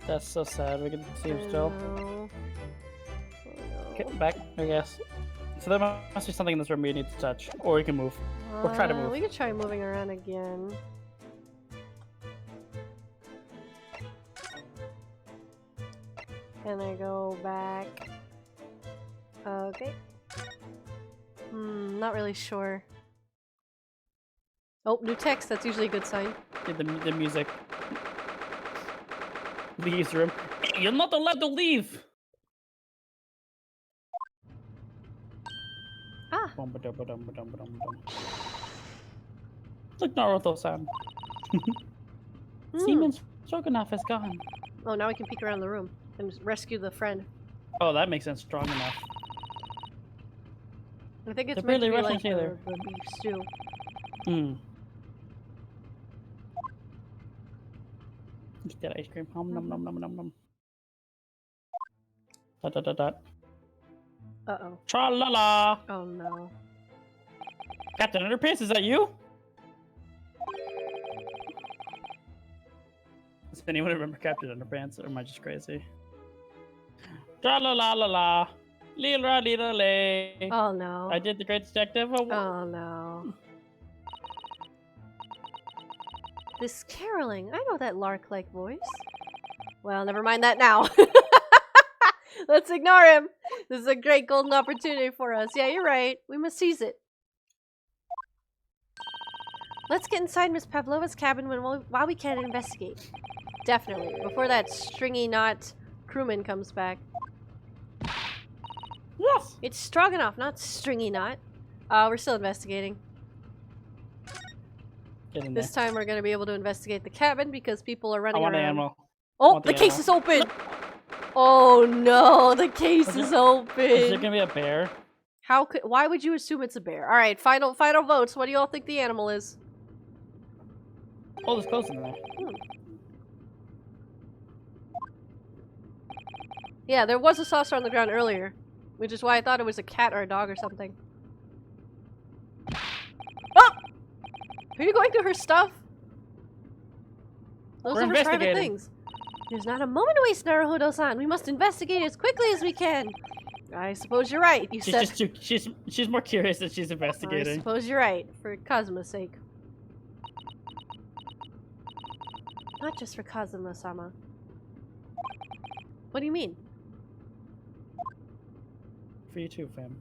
That's so sad. We can see him still. No. Okay, back, I guess. So there must be something in this room we need to touch, or we can move, or try to move. We could try moving around again. Can I go back? Okay. Not really sure. Oh, new text. That's usually a good sign. Yeah, the music leaves the room. You're not allowed to leave. Ah. Look, Naruto-san. Seaman Stroganoff is gone. Oh, now we can peek around the room and just rescue the friend. Oh, that makes sense. Strong enough. I think it's They're meant to barely be Russian like either. the beef stew. Eat that ice cream. Nom nom nom nom nom nom. Dot dot dot dot. Uh-oh. Tra-la-la. Oh, no. Captain Underpants, is that you? Does anyone remember Captain Underpants, or am I just crazy? Tra-la-la-la-la. Lee-la-lee-la-lay. Oh, no. I did the Great Detective Award. Oh, no. This caroling. I know that lark-like voice. Well, never mind that now. Let's ignore him. This is a great golden opportunity for us. Yeah, you're right. We must seize it. Let's get inside Miss Pavlova's cabin while we can investigate. Definitely. Before that stringy knot crewman comes back. Yes! It's Stroganoff, not Stringy Knot. We're still investigating. Get in This there. time we're going to be able to investigate the cabin because people are running I want around. the animal. Oh, the case is open! Oh no, the case is open! Is there gonna be a bear? Why would you assume it's a bear? Alright, final votes. What do you all think the animal is? Oh, there's clothes in there. Yeah, there was a saucer on the ground earlier, which is why I thought it was a cat or a dog or something. Oh! Are you going through her stuff? Those We're are her private investigating. things. There's not a moment to waste, Naruhodo-san. We must investigate as quickly as we can. I suppose you're right. You She's said. just too, she's more curious than she's I investigating. suppose you're right, for Kazuma's sake. Not just for Kazuma-sama. What do you mean? For you too, fam.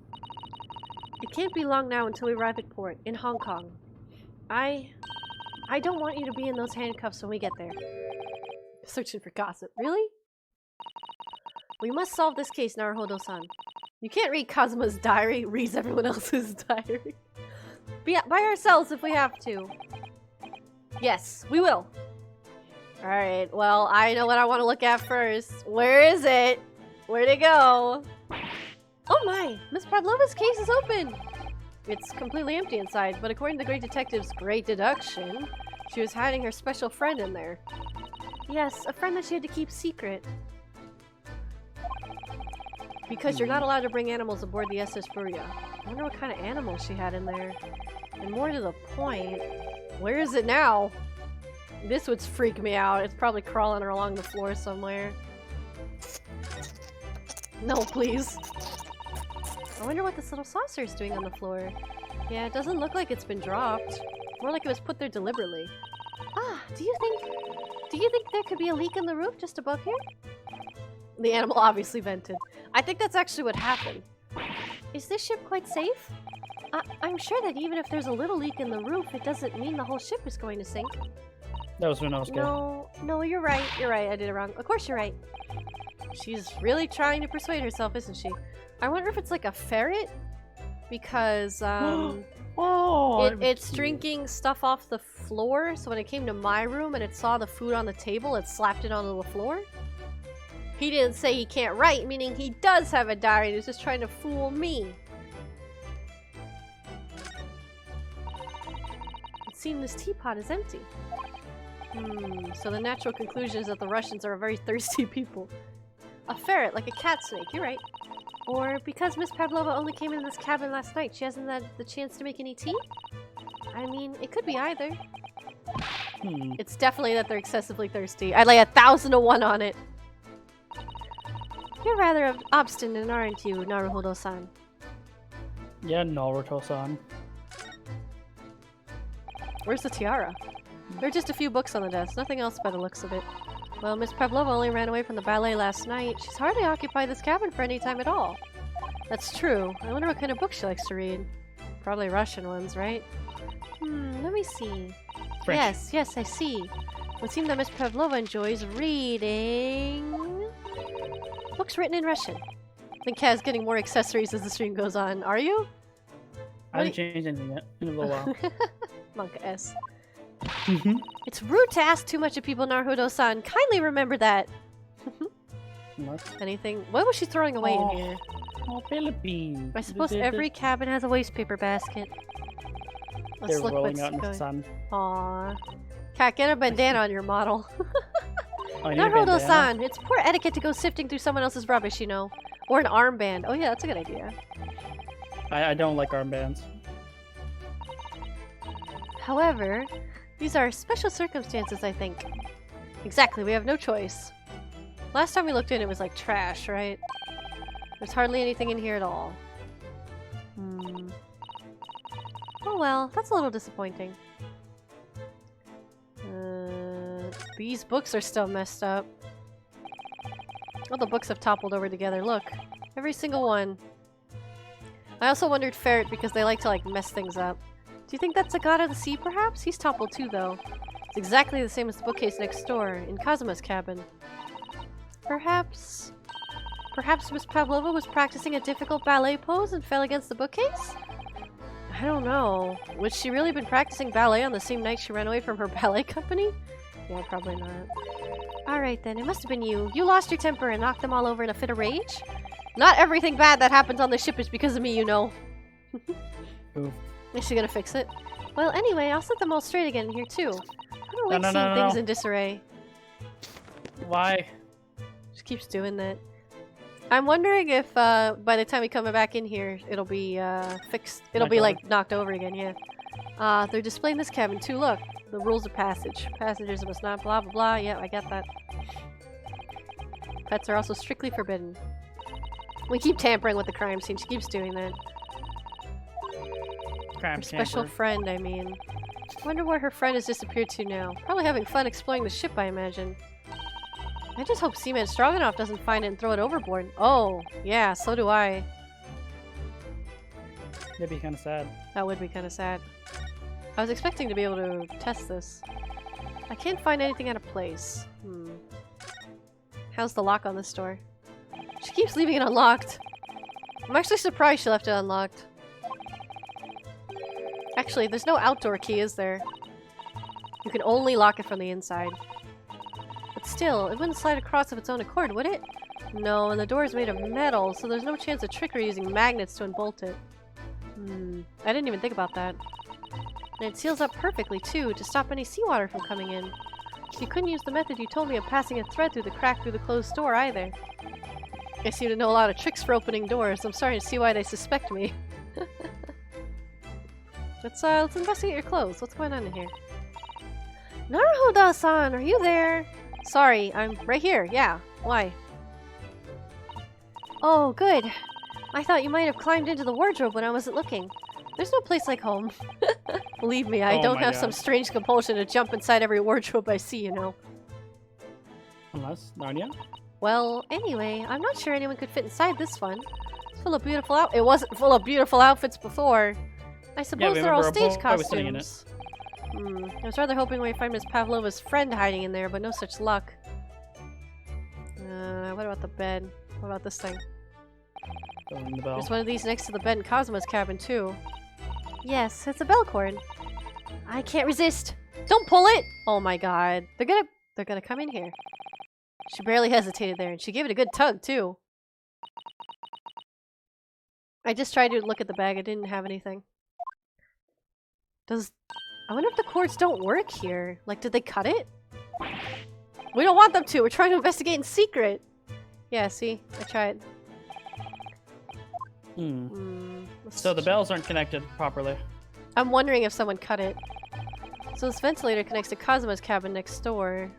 It can't be long now until we arrive at port, in Hong Kong. I don't want you to be in those handcuffs when we get there. Searching for gossip. Really? We must solve this case, Naruhodo-san. You can't read Kazuma's diary, reads everyone else's diary. Be by ourselves if we have to. Yes, we will. Alright, well, I know what I want to look at first. Where is it? Where'd it go? Oh my! Miss Pavlova's case is open! It's completely empty inside, but according to the Great Detective's great deduction, she was hiding her special friend in there. Yes, a friend that she had to keep secret. Because you're not allowed to bring animals aboard the SS Furia. I wonder what kind of animal she had in there. And more to the point, where is it now? This would freak me out. It's probably crawling along the floor somewhere. No, please. I wonder what this little saucer is doing on the floor. Yeah, it doesn't look like it's been dropped. More like it was put there deliberately. Ah, do you think there could be a leak in the roof just above here? The animal obviously vented. I think that's actually what happened. Is this ship quite safe? I'm sure that even if there's a little leak in the roof, it doesn't mean the whole ship is going to sink. That was when I was good. No, you're right. You're right. I did it wrong. Of course you're right. She's really trying to persuade herself, isn't she? I wonder if it's like a ferret? Because, it's drinking stuff off the floor, so when it came to my room and it saw the food on the table, it slapped it onto the floor? He didn't say he can't write, meaning he does have a diary and he's just trying to fool me. It seems this teapot is empty. So the natural conclusion is that the Russians are a very thirsty people. A ferret, like a cat snake, you're right. Or because Miss Pavlova only came in this cabin last night, she hasn't had the chance to make any tea? I mean, it could be either. It's definitely that they're excessively thirsty. I'd lay 1,000 to 1 on it. You're rather obstinate, aren't you, Naruhodo-san? Yeah, Naruto-san. Where's the tiara? There are just a few books on the desk, nothing else by the looks of it. Well, Miss Pavlova only ran away from the ballet last night. She's hardly occupied this cabin for any time at all. That's true. I wonder what kind of books she likes to read. Probably Russian ones, right? Let me see. French. Yes, I see. It would seem that Miss Pavlova enjoys reading... books written in Russian. I think Kaz's getting more accessories as the stream goes on. Are you? I haven't changed anything yet in a little while. Monka S. It's rude to ask too much of people, Naruhodo-san. Kindly remember that. Anything? What was she throwing away in here? Oh, Philippines. I suppose every cabin has a waste paper basket. Let's They're look rolling what's out in the going. sun. Aww. Cat, get a bandana on your model. I need a bandana. Naruhodo-san, it's poor etiquette to go sifting through someone else's rubbish, you know. Or an armband. Oh yeah, that's a good idea. I don't like armbands. However, these are special circumstances, I think. Exactly, we have no choice. Last time we looked in, it was like trash, right? There's hardly anything in here at all. Oh well, that's a little disappointing. These books are still messed up. All the books have toppled over together. Look, every single one. I also wondered Ferret because they like to like mess things up. Do you think that's the god of the sea, perhaps? He's toppled too, though. It's exactly the same as the bookcase next door, in Kazuma's cabin. Perhaps Miss Pavlova was practicing a difficult ballet pose and fell against the bookcase? I don't know. Would she really been practicing ballet on the same night she ran away from her ballet company? Yeah, probably not. Alright then, it must have been you. You lost your temper and knocked them all over in a fit of rage? Not everything bad that happens on the ship is because of me, you know. Oof. Is she gonna fix it? Well, anyway, I'll set them all straight again in here too. I don't like seeing things in disarray. Why? She keeps doing that. I'm wondering if by the time we come back in here, it'll be fixed. It'll be like knocked over again, yeah. They're displaying this cabin too. Look, the rules of passage. Passengers must not blah blah blah. Yeah, I get that. Pets are also strictly forbidden. We keep tampering with the crime scene. She keeps doing that. Her special friend, I mean. Wonder where her friend has disappeared to now. Probably having fun exploring the ship, I imagine. I just hope Seaman Stroganoff doesn't find it and throw it overboard. Oh, yeah, so do I. That'd be kind of sad. That would be kind of sad. I was expecting to be able to test this. I can't find anything out of place. How's the lock on this door? She keeps leaving it unlocked. I'm actually surprised she left it unlocked. Actually, there's no outdoor key, is there? You can only lock it from the inside. But still, it wouldn't slide across of its own accord, would it? No, and the door is made of metal, so there's no chance of trickery using magnets to unbolt it. I didn't even think about that. And it seals up perfectly, too, to stop any seawater from coming in. You couldn't use the method you told me of passing a thread through the crack through the closed door, either. I seem to know a lot of tricks for opening doors. I'm starting to see why they suspect me. Let's investigate your clothes. What's going on in here? Naruhodo-san, are you there? Sorry, I'm right here. Yeah, why? Oh, good. I thought you might have climbed into the wardrobe when I wasn't looking. There's no place like home. Believe me, I don't have some strange compulsion to jump inside every wardrobe I see, you know. Unless Narnia? Well, anyway, I'm not sure anyone could fit inside this one. It's full of beautiful It wasn't full of beautiful outfits before. I suppose they're all stage costumes. I was rather hoping we'd find Miss Pavlova's friend hiding in there, but no such luck. What about the bed? What about this thing? There's one of these next to the bed in Kazuma's cabin, too. Yes, it's a bell cord. I can't resist. Don't pull it! Oh my god. They're gonna come in here. She barely hesitated there, and she gave it a good tug, too. I just tried to look at the bag. I didn't have anything. I wonder if the cords don't work here. Like, did they cut it? We don't want them to. We're trying to investigate in secret. Yeah, see? I tried. So the bells aren't connected properly. I'm wondering if someone cut it. So this ventilator connects to Kazuma's cabin next door.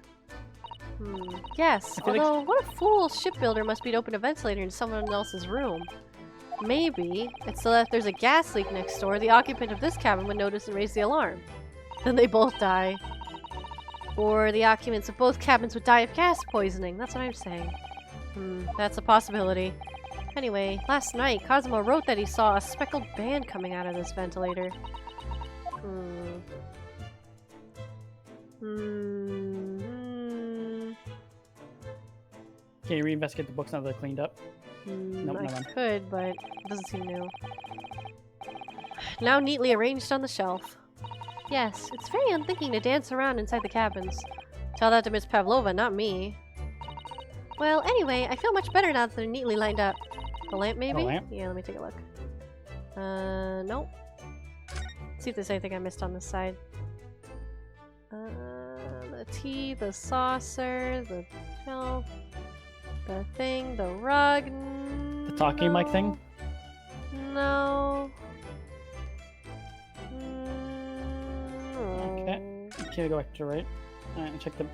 Yes, although what a fool shipbuilder must be to open a ventilator in someone else's room. Maybe it's so that if there's a gas leak next door, the occupant of this cabin would notice and raise the alarm. Then they both die. Or the occupants of both cabins would die of gas poisoning. That's what I'm saying. That's a possibility. Anyway, last night, Kazuma wrote that he saw a speckled band coming out of this ventilator. Can you reinvestigate the books now that they're cleaned up? Nope, I could, but it doesn't seem new. Now neatly arranged on the shelf. Yes, it's very unthinking to dance around inside the cabins. Tell that to Miss Pavlova, not me. Well, anyway, I feel much better now that they're neatly lined up. The lamp, maybe? The lamp? Yeah, let me take a look. Nope. See if there's anything I missed on this side. The tea, the saucer, the shelf, the thing, the rug. talking mic thing? No. Okay. Okay, go back to the right. Alright, check the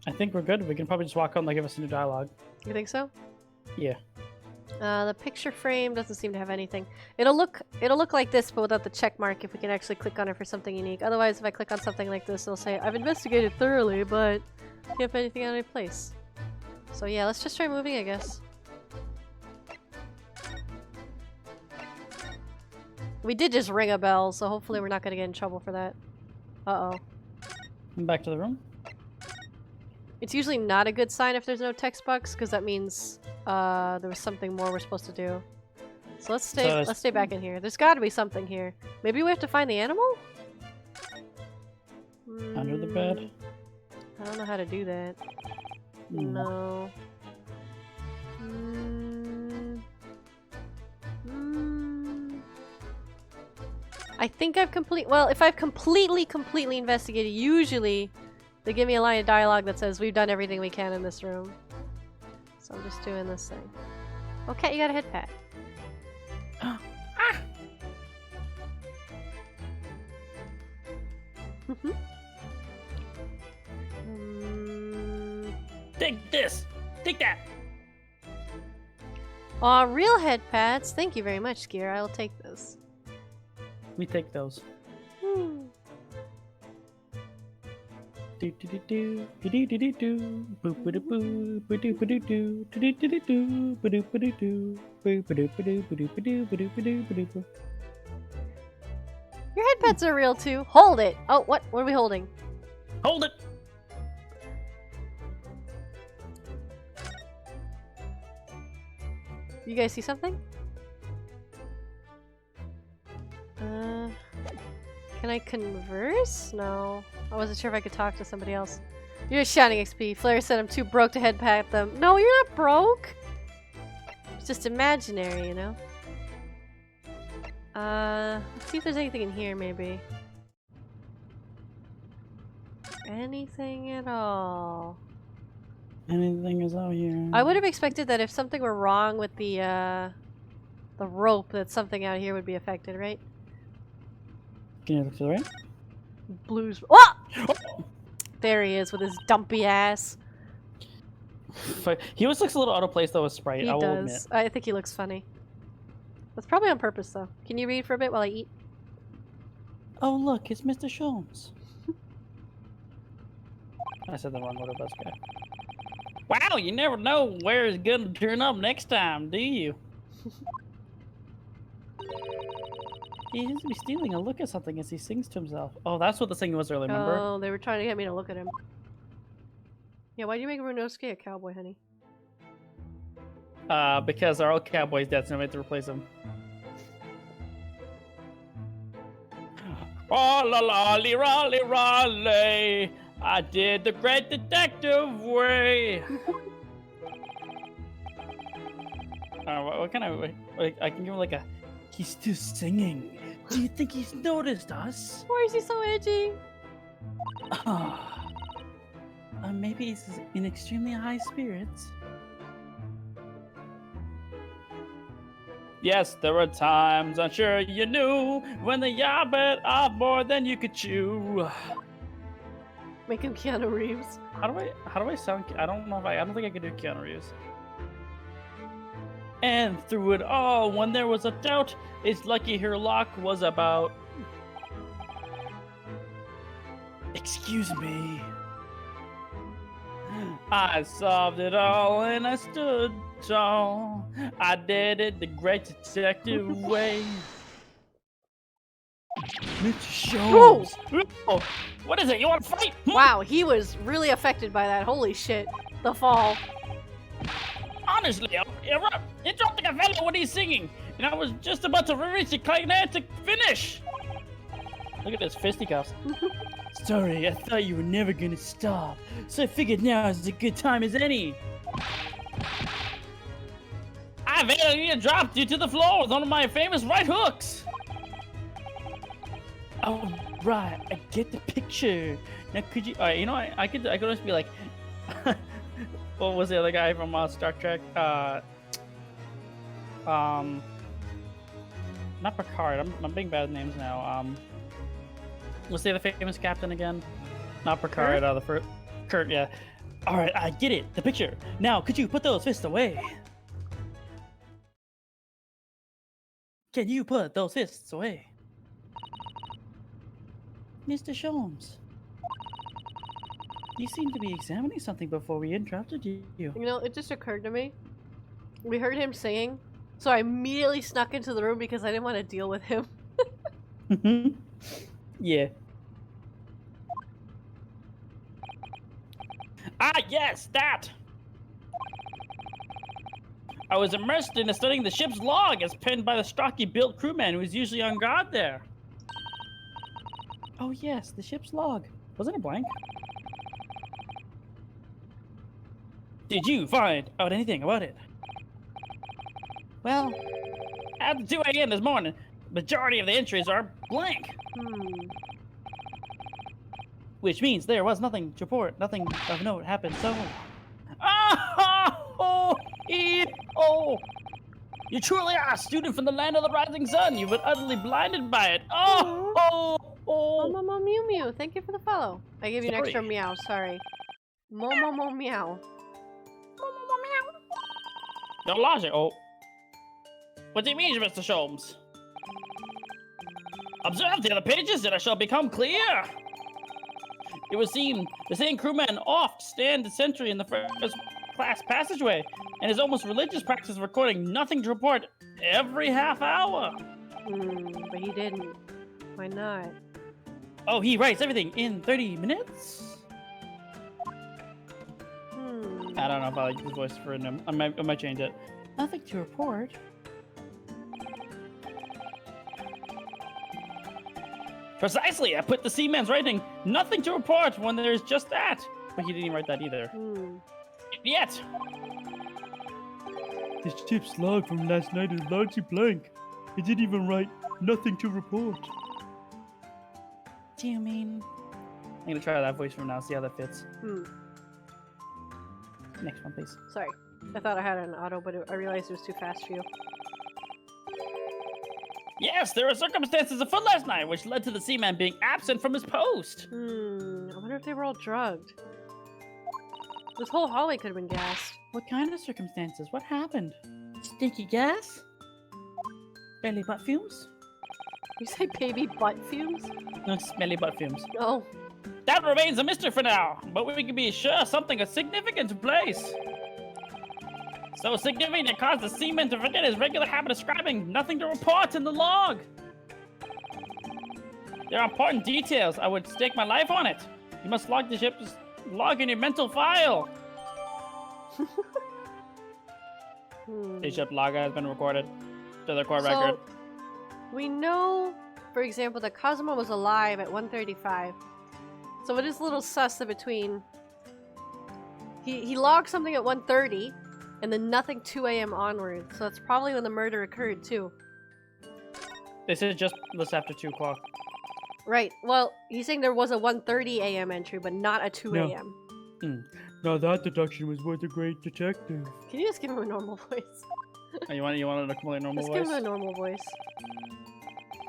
I think we're good. We can probably just walk out and they give us a new dialogue. You think so? Yeah. The picture frame doesn't seem to have anything. It'll look like this, but without the check mark if we can actually click on it for something unique. Otherwise, if I click on something like this, it'll say, I've investigated thoroughly, but can't find anything out of place. So yeah, let's just try moving, I guess. We did just ring a bell, so hopefully we're not gonna get in trouble for that. Uh-oh. Back to the room. It's usually not a good sign if there's no text box, because that means there was something more we're supposed to do. So let's stay back in here. There's gotta be something here. Maybe we have to find the animal? Under the bed? I don't know how to do that. No. I think I've well, if I've completely investigated, usually they give me a line of dialogue that says, we've done everything we can in this room. So I'm just doing this thing. Okay, you got a head pat. Ah! Take this! Take that! Aw, real head pats. Thank you very much, Skier. I'll take this. We take those. Do do do do do do do do do boop ba boo ba do ba do do do do do do ba do ba do do boo ba do ba do ba do ba do ba do ba do ba do. Your head pats are real too. Hold it. Oh, what? What are we holding? Hold it. You guys see something? Can I converse? No. I wasn't sure if I could talk to somebody else. You're shouting XP. Flair said I'm too broke to head pat them. No, you're not broke! It's just imaginary, you know? Let's see if there's anything in here, maybe. Anything at all. Anything is out here. I would have expected that if something were wrong with the rope, that something out here would be affected, right? Can you look to the right? Blues. Oh! There he is with his dumpy ass. He always looks a little out of place though with Sprite. He I will does. admit. I think he looks funny. That's probably on purpose, though. Can you read for a bit while I eat? Oh look, it's Mr. Sholmes. I said the wrong order, but that's okay. Wow, you never know where it's gonna turn up next time, do you? He seems to be stealing a look at something as he sings to himself. Oh, that's what the singing was earlier, remember? Oh, they were trying to get me to look at him. Yeah, why'd you make Runosuke a cowboy, honey? Because our old cowboy's dead, so we have to replace him. Oh, la la, li raleigh, raleigh. I did the great detective way. What kind of? I can give him like a. He's still singing. Do you think he's noticed us? Why is he so edgy? Maybe he's in extremely high spirits. Yes, there were times I'm sure you knew when the yaw bit off more than you could chew. Make him Keanu Reeves. How do I sound? I don't know if I don't think I could do Keanu Reeves. And through it all, when there was a doubt, it's lucky her lock was about. Excuse me. I solved it all and I stood tall. I did it the great detective way. Mr. Sholmes. Oh, what is it? You want to fight? Wow, he was really affected by that. Holy shit. The fall. Honestly, interrupting a fellow when he's singing, and I was just about to reach the clarinet to finish. Look at this fisticuffs. Sorry, I thought you were never gonna stop, so I figured now is as good time as any. I valiantly dropped you to the floor with one of my famous right hooks. Oh, right, I get the picture. Now, could you? All right, you know, I could just be like, what was the other guy from Star Trek? Not Picard. I'm being bad with names now. Let's say the famous captain again. Not Picard. Kurt? The first. Kurt. Yeah. All right, I get it. The picture. Now, could you put those fists away? Can you put those fists away? Mr. Sholmes, you seem to be examining something before we interrupted you. You know, it just occurred to me. We heard him singing, so I immediately snuck into the room because I didn't want to deal with him. Yeah. Ah, yes, that! I was immersed in studying the ship's log as penned by the stocky-built crewman who is usually on guard there. Oh yes, the ship's log. Wasn't it blank? Did you find out anything about it? Well, at 2 a.m. this morning, majority of the entries are blank. Which means there was nothing to report, nothing of note happened, so... Oh! You truly are a student from the land of the rising sun. You've been utterly blinded by it. Oh! Momo Mew Mew, thank you for the follow. I gave you an extra Sorry. meow, sorry. Momo Meow. No logic. Oh. What do you mean, Mr. Sholmes? Observe the other pages and it shall become clear. It would seem the same crewman oft stand sentry in the first class passageway, and his almost religious practice of recording nothing to report every half hour. But he didn't. Why not? Oh, he writes everything in 30 minutes? I don't know if I like his voice for him. I might change it. Nothing to report. Precisely, I put the seaman's writing nothing to report when there's just that. But he didn't even write that either. Yet. This ship's log from last night is largely blank. It didn't even write nothing to report. Do you mean? I'm gonna try that voice from now, see how that fits. Next one, please. Sorry. I thought I had an auto, but I realized it was too fast for you. Yes, there were circumstances afoot last night which led to the seaman being absent from his post. I wonder if they were all drugged. This whole hallway could have been gassed. What kind of circumstances? What happened? Stinky gas? Belly butt fumes? You say baby butt fumes? No, smelly butt fumes. Oh. That remains a mystery for now, but we can be sure something of significance took place. So significant it caused the seaman to forget his regular habit of scribing nothing to report in the log. There are important details. I would stake my life on it. You must log the ship's log in your mental file. The ship log has been recorded to the court record. We know, for example, that Cosmo was alive at 1:35. So it is a little sus in between. He logged something at 1:30, and then nothing 2 a.m. onward. So that's probably when the murder occurred too. This is just after 2 o'clock. Right. Well, he's saying there was a 1:30 a.m. entry, but not a 2 a.m. Now that deduction was worth a great detective. Can you just give him a normal voice? Oh, you want a completely normal Just voice? give him a normal voice.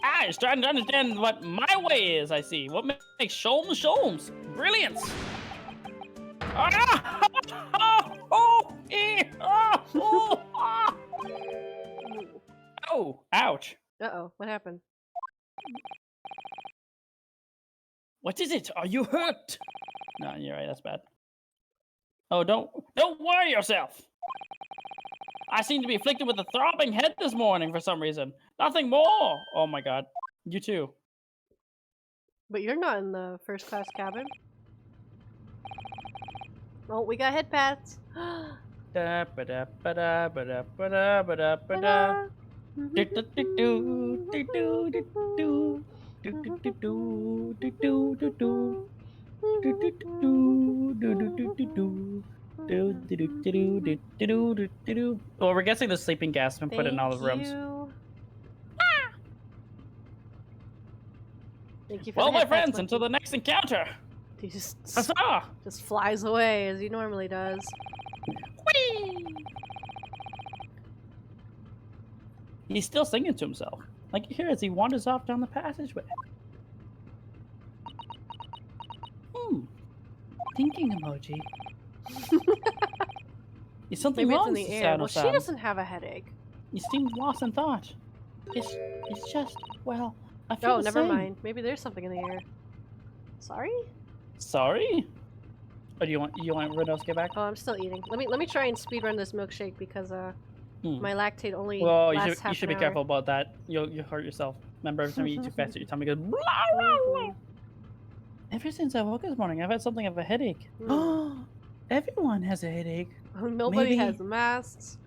I was trying to understand what my way is, I see. What makes Sholmes? Brilliance! Oh, ouch. Uh-oh, what happened? What is it? Are you hurt? No, you're right, that's bad. Oh, don't worry yourself. I seem to be afflicted with a throbbing head this morning for some reason. Nothing more. Oh my god. You too. But you're not in the first class cabin. Oh, we got head pads. Well, we're guessing the sleeping gas has been put in all the rooms. Thank you for Well, the my head pads, friends, until the next encounter. He just Huzzah! flies away as he normally does. He's still singing to himself. Like here as he wanders off down the passageway. Thinking emoji. Is something Maybe it's wrong in with the the air. sound Well, of she sound? doesn't have a headache. You seem lost in thought. It's just, well, I feel Oh, the never same. mind. Maybe there's something in the air. Sorry? Sorry? Or do you want Renos to get back? Oh, I'm still eating. Let me try and speedrun this milkshake because my lactate only Well, lasts half you should an be hour. careful about that. You'll hurt yourself. Remember, every time you eat too fast, your tummy goes. Blah, blah, blah. Ever since I woke this morning, I've had something of a headache. Everyone has a headache. Oh, nobody Maybe- has masks.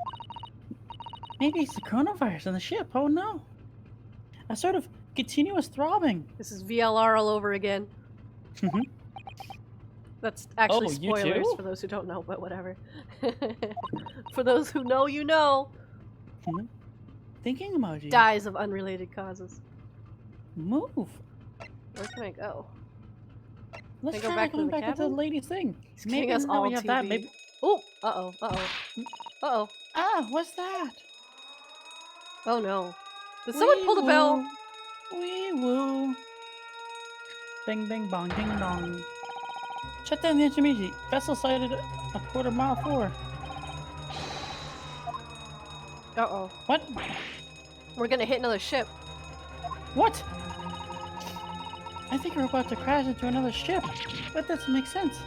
Maybe it's the coronavirus on the ship. Oh no! A sort of continuous throbbing. This is VLR all over again. That's actually Oh, you spoilers too? for those who don't know, but whatever. For those who know, you know. Thinking emoji. Dies of unrelated causes. Move. Where can I go? Let's Can I go try back to going the back into the cabin? lady's thing. He's giving us now all we have that. TV. Maybe. Oh, uh-oh, uh-oh. Uh-oh. Ah, what's that? Oh no. Did someone pull the bell? Wee woo. Bing bing bong ding dong. Shut down the intermediate. Vessel sighted a quarter-mile forward. Uh-oh. What? We're gonna hit another ship. What? I think we're about to crash into another ship. That doesn't make sense.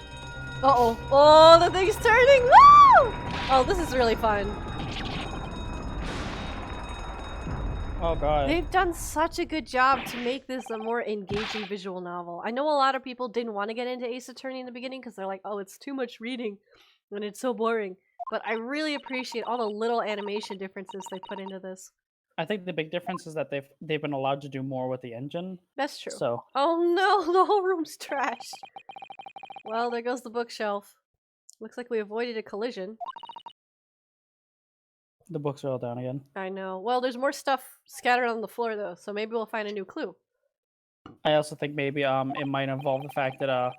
Uh-oh. Oh, the thing's turning! Woo! Oh, this is really fun. Oh god. They've done such a good job to make this a more engaging visual novel. I know a lot of people didn't want to get into Ace Attorney in the beginning because they're like, oh, it's too much reading and it's so boring. But I really appreciate all the little animation differences they put into this. I think the big difference is that they've been allowed to do more with the engine. That's true. So Oh no, the whole room's trashed. Well, there goes the bookshelf. Looks like we avoided a collision. the books are all down again. I know. Well, there's more stuff scattered on the floor though, so maybe we'll find a new clue. I also think maybe it might involve the fact that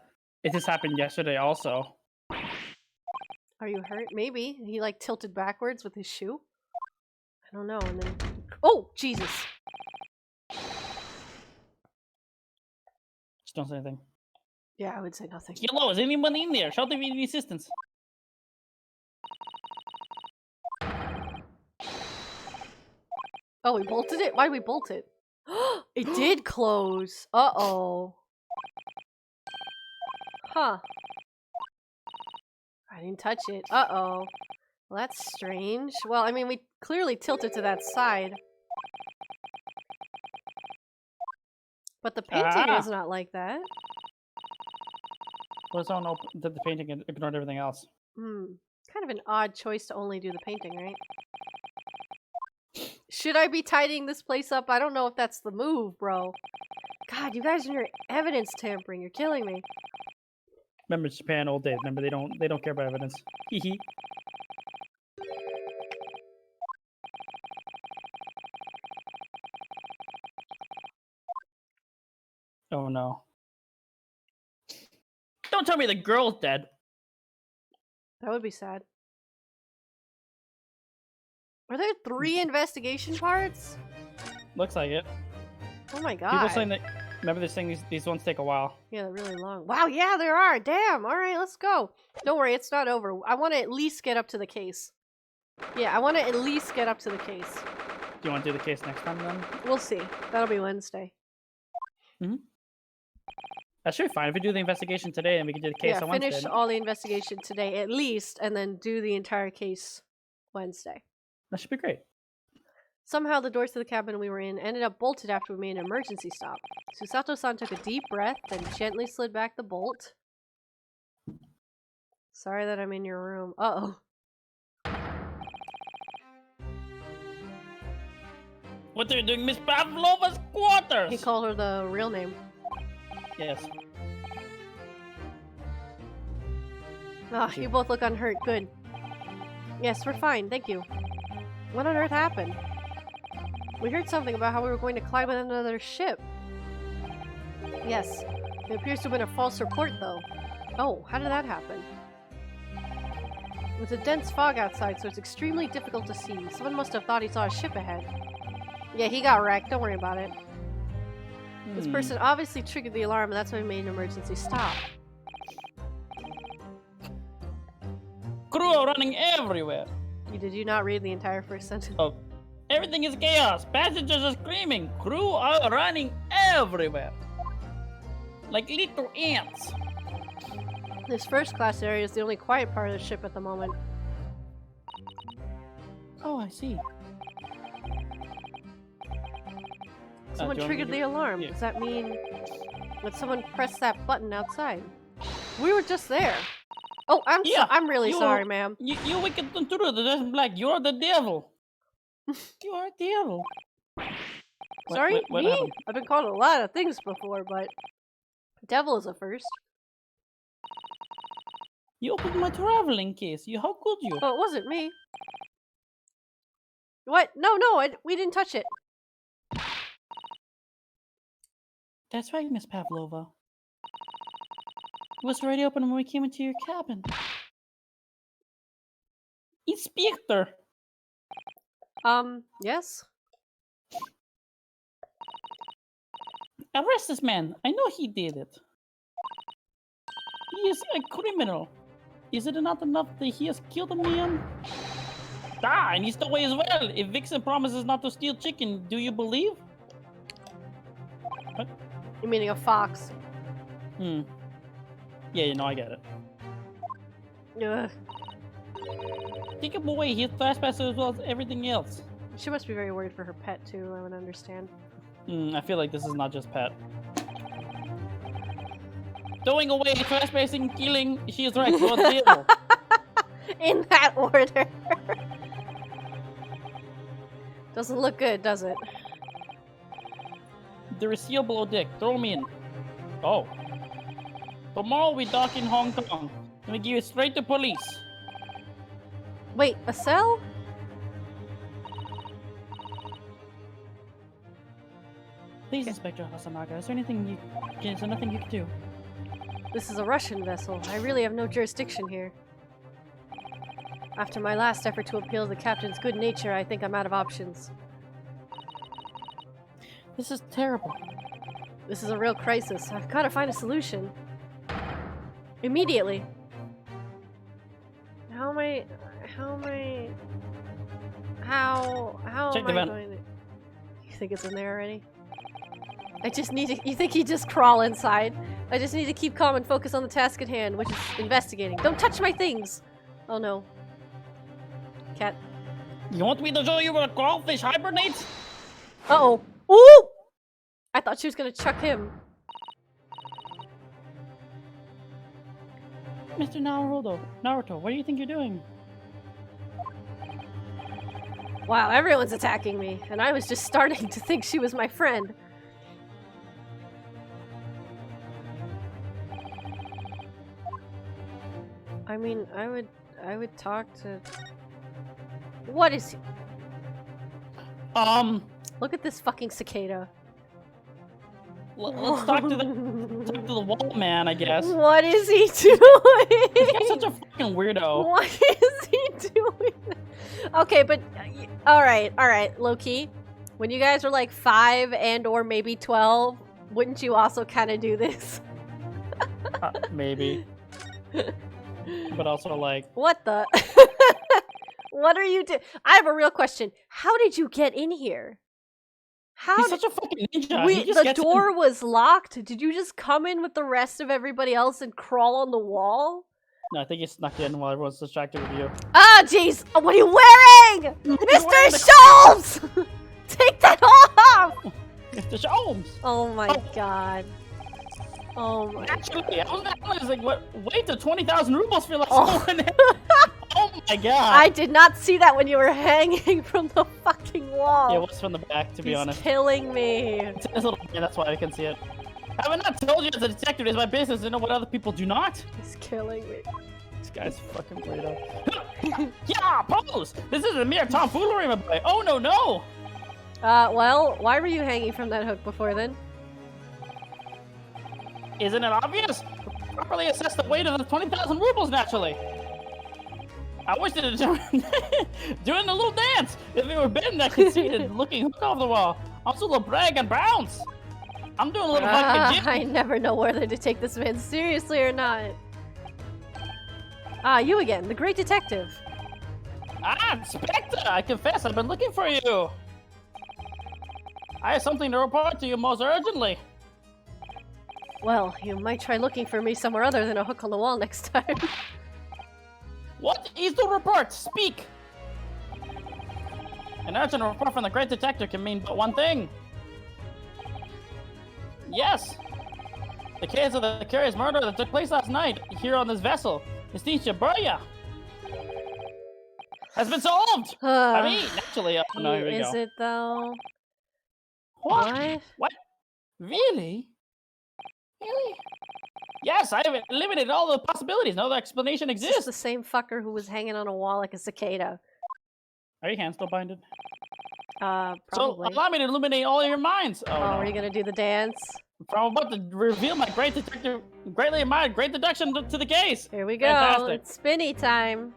it just happened yesterday also. Are you hurt? Maybe. He like tilted backwards with his shoe? I don't know, and then... Oh! Jesus! Just don't say anything. Yeah, I would say nothing. Hello, is anyone in there? Shout if you need assistance. Oh, we bolted it? Why did we bolt it? It did close! Uh-oh. Huh. I didn't touch it. Uh-oh. Well, that's strange. Well, I mean, we clearly tilted to that side. But the painting is not like that. Was on the painting and ignored everything else. Hmm. Kind of an odd choice to only do the painting, right? Should I be tidying this place up? I don't know if that's the move, bro. God, you guys and your evidence tampering. You're killing me. Remember Japan old days. Remember they don't care about evidence. Hee hee. Oh no. Don't tell me the girl's dead. That would be sad. Are there 3 investigation parts? Looks like it. Oh my god. People saying that. Remember they're saying these ones take a while. Yeah, they're really long. Wow, yeah, there are. Damn. All right, let's go. Don't worry, it's not over. I want to at least get up to the case. Yeah, I want to at least get up to the case. Do you want to do the case next time then? We'll see. That'll be Wednesday. That should be fine. If we do the investigation today, and we can do the case Yeah, on Wednesday. finish all the investigation today at least, and then do the entire case Wednesday. That should be great. Somehow the doors to the cabin we were in ended up bolted after we made an emergency stop. Susato-san took a deep breath, then gently slid back the bolt. Sorry that I'm in your room. Uh-oh. What are you doing, Miss Pavlova's quarters? He called her the real name. Yes. Ah, you both look unhurt. Good. Yes, we're fine. Thank you. What on earth happened? We heard something about how we were going to collide with another ship. Yes. It appears to have been a false report, though. Oh, how did that happen? There's a dense fog outside, so it's extremely difficult to see. Someone must have thought he saw a ship ahead. Yeah, he got wrecked. Don't worry about it. This person obviously triggered the alarm, and that's why we made an emergency stop. Crew are running everywhere. Did you not read the entire first sentence? Oh, everything is chaos. Passengers are screaming. Crew are running everywhere. Like little ants. This first class area is the only quiet part of the ship at the moment. Oh, I see. Someone triggered the alarm. Yeah. Does that mean that someone pressed that button outside? We were just there. Oh, I'm really sorry, ma'am. You wicked intruder, the black. You are the devil. You are the devil. Sorry, what me? happened? I've been called a lot of things before, but devil is a first. You opened my traveling case. How could you? Oh, it wasn't me. What? No, we didn't touch it. That's right, Miss Pavlova. It was already open when we came into your cabin. Inspector! Yes? Arrest this man. I know he did it. He is a criminal. Is it not enough that he has killed a man? And he stole away as well. If Vixen promises not to steal chicken, do you believe? What? You're meaning a fox. Yeah, I get it. Ugh. Take him away. He's trespasser as well as everything else. She must be very worried for her pet, too. I would understand. I feel like this is not just pet. Throwing away, trespassing, killing. She is right. You're the devil. In that order. Doesn't look good, does it? The receiver below deck. Throw me in. Oh. Tomorrow we dock in Hong Kong. And we give it straight to police. Wait, a cell? Please, Inspector Hasanaga, is there nothing you can do? This is a Russian vessel. I really have no jurisdiction here. After my last effort to appeal the captain's good nature, I think I'm out of options. This is terrible. This is a real crisis. I've got to find a solution. Immediately. How am I going to... You think it's in there already? I just need to... You think he'd just crawl inside? I just need to keep calm and focus on the task at hand, which is investigating. Don't touch my things! Oh no. Cat. You want me to show you where a crawfish hibernates? Uh-oh. Ooh! I thought she was gonna chuck him. Mr. Naruto, what do you think you're doing? Wow, everyone's attacking me, and I was just starting to think she was my friend. I mean, I would talk to... What is he? Look at this fucking cicada. Let's talk to the wall man, I guess. What is he doing? He's such a fucking weirdo. What is he doing? Okay, but all right, low-key. When you guys were like 5 and or maybe 12, wouldn't you also kind of do this? Maybe. But also like... What the? What are you doing? I have a real question. How did you get in here? He's such a fucking ninja. The door was locked. Did you just come in with the rest of everybody else and crawl on the wall? No, I think he snuck in while everyone's distracted with you. Ah, jeez! What are you wearing? Mr. Sholmes! Take that off! Mr. Sholmes! Oh my god. Oh my Actually, I was like, what? Wait till 20,000 rubles for like Oh my god! I did not see that when you were hanging from the fucking wall. Yeah, it was from the back, to be honest. He's killing me. It's a little bit, that's why I can see it. Have I not told you as a detective it is my business to know what other people do not? He's killing me. This guy's fucking weirdo. Yeah, pose! This is a mere tomfoolery, my boy. Oh no! Well, why were you hanging from that hook before then? Isn't it obvious? Properly assess the weight of the 20,000 rubles, naturally. I wish they'd doing a little dance. If we were bitten, that conceited looking hook off the wall. I'm still a brag and bounce. I'm doing a little fucking jig. I never know whether to take this man seriously or not. Ah, you again, the great detective. Ah, Spectre, I confess, I've been looking for you. I have something to report to you most urgently. Well, you might try looking for me somewhere other than a hook on the wall next time. What is the report? Speak! An urgent report from the great detective can mean but one thing. Yes! The case of the curious murder that took place last night here on this vessel, Mystica Burya, has been solved! I mean, naturally, no, here we go. Is it though? What? What? Really? Really? Yes, I have eliminated all the possibilities. No other explanation exists. It's the same fucker who was hanging on a wall like a cicada. Are your hands still binded? Probably. So allow me to illuminate all your minds. Oh, are you gonna do the dance? I'm about to reveal my greatly admired great deduction to the case. Here we go. Fantastic. It's spinny time.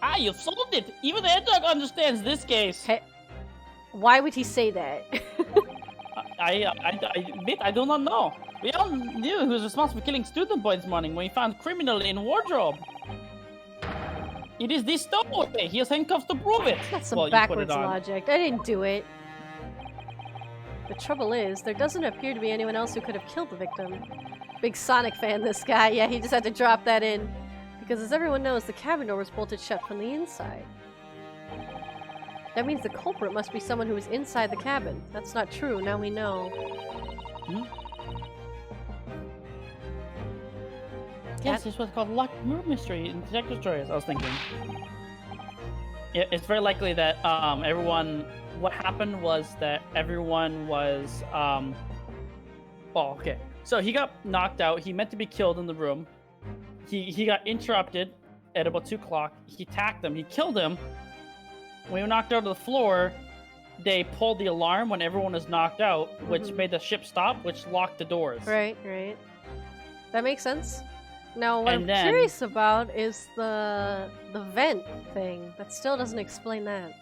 Ah, you've solved it. Even the head dog understands this case. Hey, why would he say that? I admit I do not know. We all knew who was responsible for killing Student Boy this morning when we found criminal in wardrobe. It is this stowaway. He has handcuffs to prove it. That's some backwards logic. I didn't do it. The trouble is, there doesn't appear to be anyone else who could have killed the victim. Big Sonic fan, this guy. Yeah, he just had to drop that in. Because as everyone knows, the cabin door was bolted shut from the inside. That means the culprit must be someone who was inside the cabin. That's not true, now we know. Hmm? Yes, this was called Locked Room Mystery in Detective Stories, I was thinking. Yeah, it's very likely that everyone... What happened was that everyone was... Oh, okay. So he got knocked out. He meant to be killed in the room. He got interrupted at about 2 o'clock. He attacked him. He killed him. When he was knocked out of the floor, they pulled the alarm when everyone was knocked out, which made the ship stop, which locked the doors. Right, right. That makes sense. Now, what I'm curious about is the vent thing. That still doesn't explain that.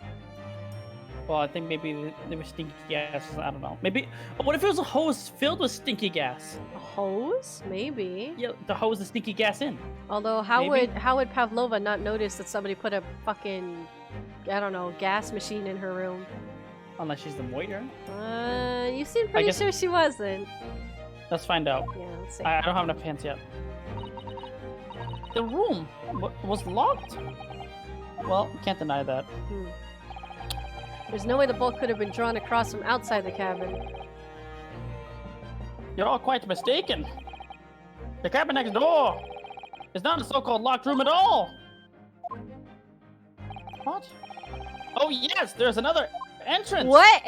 Well, I think maybe there was stinky gas. I don't know. Maybe. What if it was a hose filled with stinky gas? A hose? Maybe. Yeah, to hose the stinky gas in. Although, how would Pavlova not notice that somebody put a fucking, I don't know, gas machine in her room? Unless she's the waiter. You seem pretty sure she wasn't. Let's find out. Yeah, let's see. I don't have enough pants yet. The room was locked. Well, can't deny that. There's no way the bolt could have been drawn across from outside the cabin. You're all quite mistaken. The cabin next door is not a so-called locked room at all. What? Oh yes, there's another entrance. What?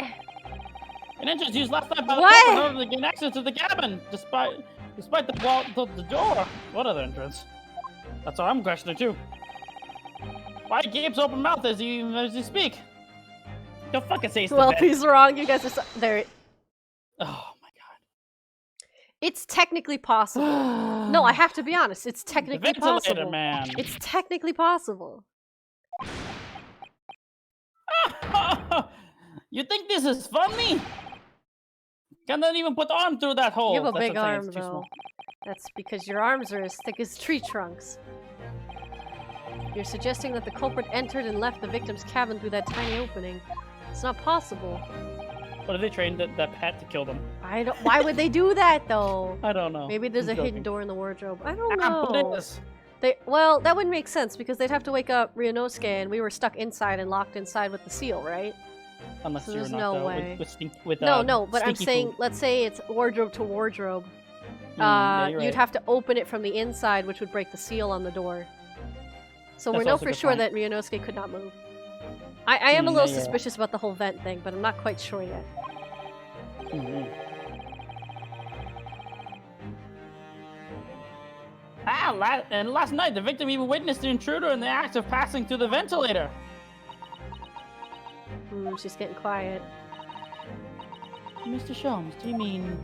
An entrance used last night by the couple in order to gain access to the cabin, despite the door. What other entrance? That's what I'm questioning too. Why gapes open mouth as you speak? Don't fucking say it's well, if he's wrong, you guys are there. Oh my god. It's technically possible. No, I have to be honest. It's technically possible. Man. It's technically possible. You think this is funny? Cannot even put arm through that hole. You have a big arm, though. That's because your arms are as thick as tree trunks. You're suggesting that the culprit entered and left the victim's cabin through that tiny opening. It's not possible. What if they trained that pet to kill them? I don't. Why would they do that though? I don't know. Maybe there's a hidden door in the wardrobe. I don't know. Well, that wouldn't make sense because they'd have to wake up Ryunosuke, and we were stuck inside and locked inside with the seal, right? Unless so you there's were no knocked way. With no, but I'm saying, food. let's say it's wardrobe to wardrobe. Yeah, you'd have to open it from the inside, which would break the seal on the door. So we That's know also a for good sure point. that Ryunosuke could not move. I am a little yeah. suspicious about the whole vent thing, but I'm not quite sure yet. And last night, the victim even witnessed the intruder in the act of passing through the ventilator. She's getting quiet. Mr. Sholmes, do you mean...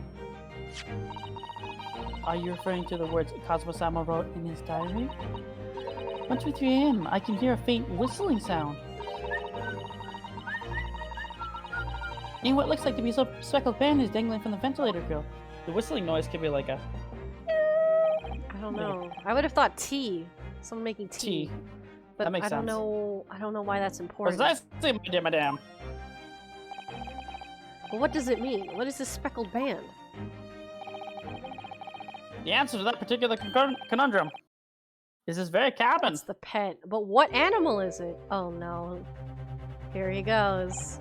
Are you referring to the words Cosmo-sama wrote in his diary? 123 AM, I can hear a faint whistling sound. And what looks like to be a speckled band is dangling from the ventilator grill. The whistling noise could be like a... I don't know. I would have thought tea. Someone making tea. But that makes I don't sense. know. I don't know why that's important. Precisely, my dear madame. Well, what does it mean? What is this speckled band? The answer to that particular conundrum is this very cabin. It's the pet. But what animal is it? Oh no. Here he goes.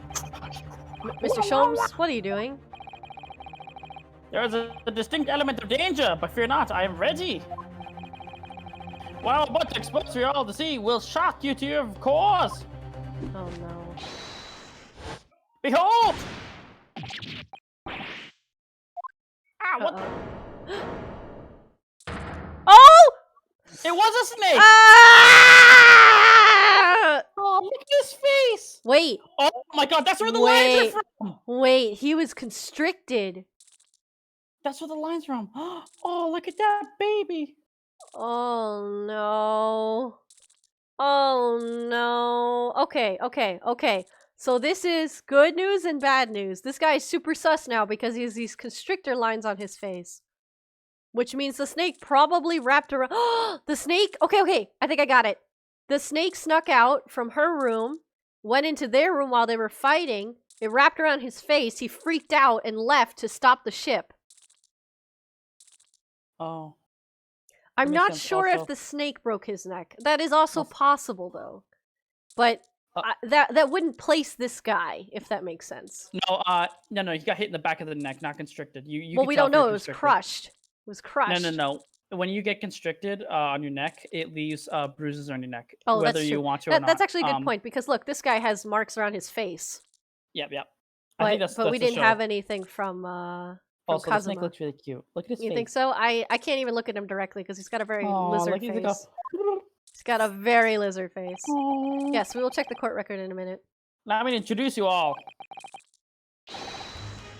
Mr. Sholmes, what are you doing? There is a distinct element of danger, but fear not, I am ready. What I'm about to expose for you all to see will shock you to your cause. Oh no. Behold! Ah, what the? Oh! It was a snake! Ah! Oh, look at his face! Wait. Oh my god, that's where the lines are from! Wait, he was constricted. That's where the lines are from. Oh, look at that baby! Oh no. Oh no. Okay. So this is good news and bad news. This guy is super sus now because he has these constrictor lines on his face. Which means the snake probably wrapped around. The snake? Okay. I think I got it. The snake snuck out from her room, went into their room while they were fighting. It wrapped around his face. He freaked out and left to stop the ship. Oh. I'm not sure if the snake broke his neck. That is also possible, though. But that wouldn't place this guy, if that makes sense. No, he got hit in the back of the neck, not constricted. Well, we don't know. It was crushed. It was crushed. No. When you get constricted on your neck, it leaves bruises on your neck. Oh, whether that's true. you want to or not. That's actually a good point, because look, this guy has marks around his face. Yep. But we didn't have anything from also, Kazuma. the snake looks really cute. Look at his face. You think so? I can't even look at him directly because he's got a very lizard face. He's got a very lizard face. Aww. Yes, we will check the court record in a minute. Now I'm going to introduce you all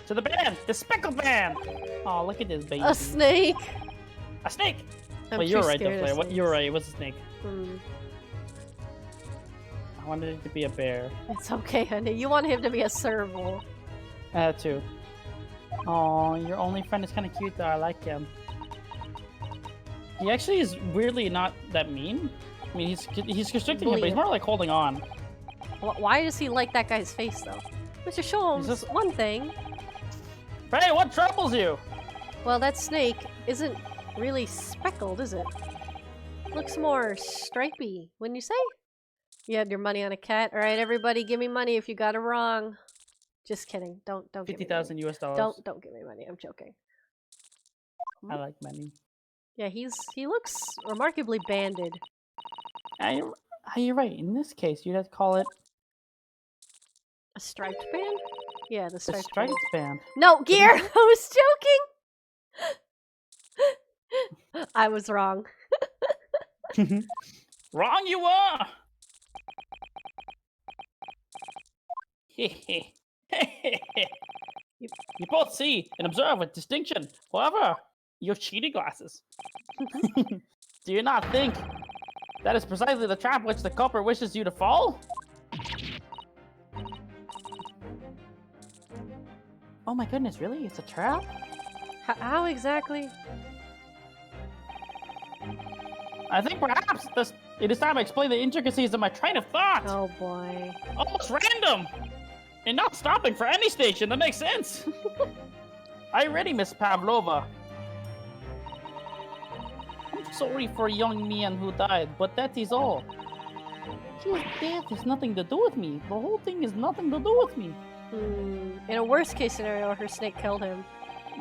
to the band, the speckled band. Oh, look at this baby. A snake. A snake. Wait, you're right, though, Claire. You're right. It was a snake. I wanted it to be a bear. It's okay, honey. You want him to be a serval. Too. Oh, your only friend is kind of cute, though. I like him. He actually is weirdly not that mean. I mean, he's constricting him, but he's more like holding on. Why does he like that guy's face, though? Mr. Sholmes, one thing. Hey, what troubles you? Well, that snake isn't really speckled, is it? Looks more stripy, wouldn't you say? You had your money on a cat. All right, everybody, give me money if you got it wrong. Just kidding. Don't give me 50,000 US dollars. Don't give me money. I'm joking. I like money. Yeah, he looks remarkably banded. You're right. In this case, you'd have to call it a striped band. Yeah, the striped band. No, Gear. I was joking. I was wrong. Wrong you are. You both see and observe with distinction. However, you have cheating glasses. Do you not think that is precisely the trap which the culprit wishes you to fall? Oh my goodness, really? It's a trap? How exactly? I think perhaps it is time I explain the intricacies of my train of thought. Oh boy. Almost random! And not stopping for any station that makes sense! Are you ready, Miss Pavlova? I'm sorry for a young man who died, but that is all. His death has nothing to do with me. The whole thing has nothing to do with me. In a worst case scenario, her snake killed him.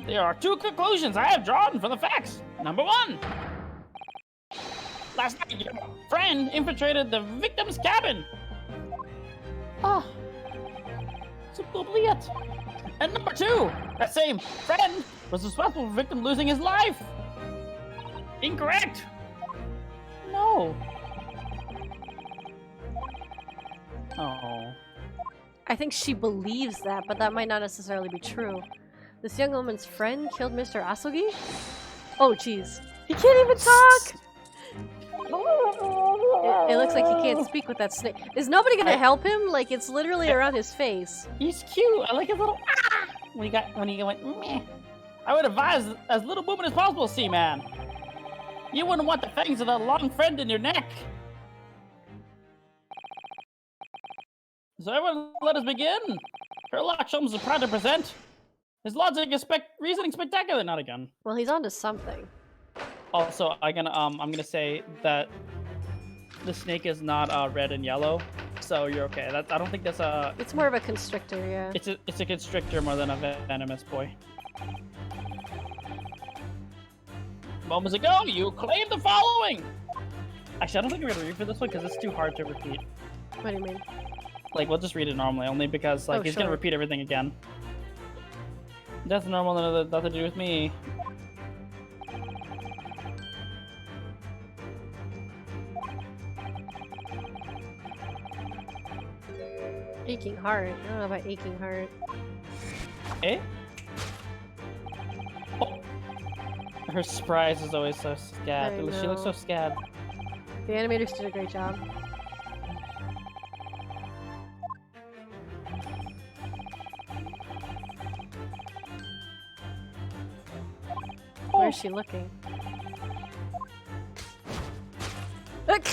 There are two conclusions I have drawn from the facts. Number one. Last night, your friend infiltrated the victim's cabin. Ah. So probably it. And number two, that same friend was responsible for the victim losing his life. Incorrect. No. Oh. I think she believes that, but that might not necessarily be true. This young woman's friend killed Mr. Asogi? Oh, jeez. He can't even talk! It looks like he can't speak with that snake. Is nobody gonna help him? Like, it's literally around his face. He's cute. I like his little when he went meh. I would advise as little movement as possible, Seaman. You wouldn't want the fangs of that long friend in your neck. So everyone, let us begin. Sherlock Holmes is proud to present his logic is reasoning spectacular. Not again. Well, he's onto something. Also, I'm gonna say that the snake is not red and yellow, so you're okay. I don't think that's a. It's more of a constrictor, yeah. It's a constrictor more than a venomous boy. Moments ago, you claimed the following. Actually, I don't think we're gonna read for this one because it's too hard to repeat. What do you mean? Like, we'll just read it normally, only because like he's gonna repeat everything again. That's normal, nothing to do with me. Aching heart. I don't know about aching heart. Eh? Oh. Her surprise is always so scared. She looks so scared. The animators did a great job. Where's she looking? Look!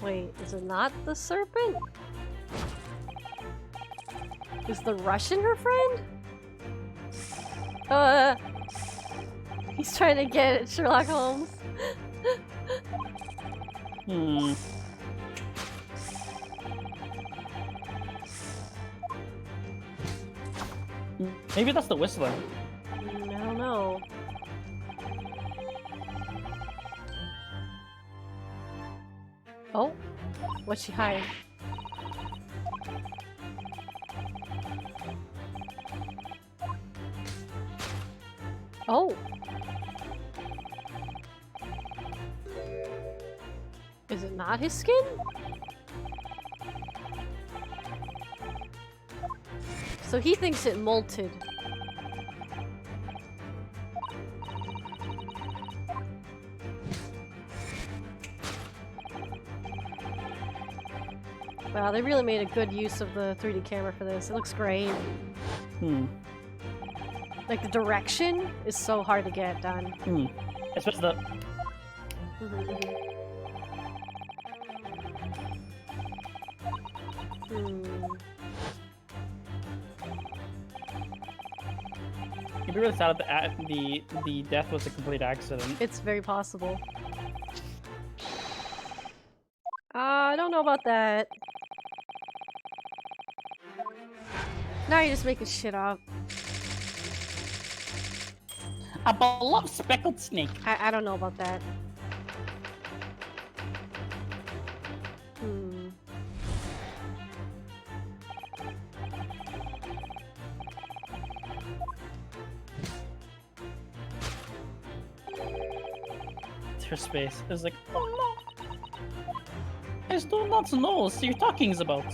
Wait, is it not the serpent? Is the Russian her friend? He's trying to get at Sherlock Holmes. Maybe that's the Whistler. I don't know. Oh, what's she hiding? Oh! Is it not his skin? So he thinks it molted. Wow, they really made a good use of the 3D camera for this. It looks great. Like, the direction is so hard to get done. Especially the... You'd be really sad that the death was a complete accident. It's very possible. I don't know about that. Now you're just making shit up. A beloved speckled snake. I don't know about that. Her space is like, oh no, I do not know what you're talking about.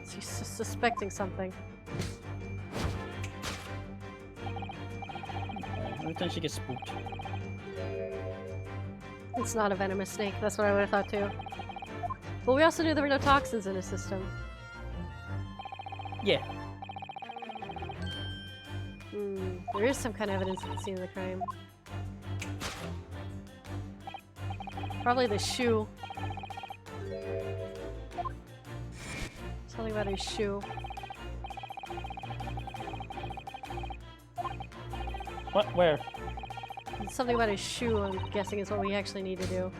She's suspecting something. Every time she gets spooked. It's not a venomous snake, that's what I would have thought too. But we also knew there were no toxins in his system. Yeah. There is some kind of evidence at the scene of the crime. Probably the shoe. Something about his shoe. What? Where? Something about his shoe, I'm guessing, is what we actually need to do.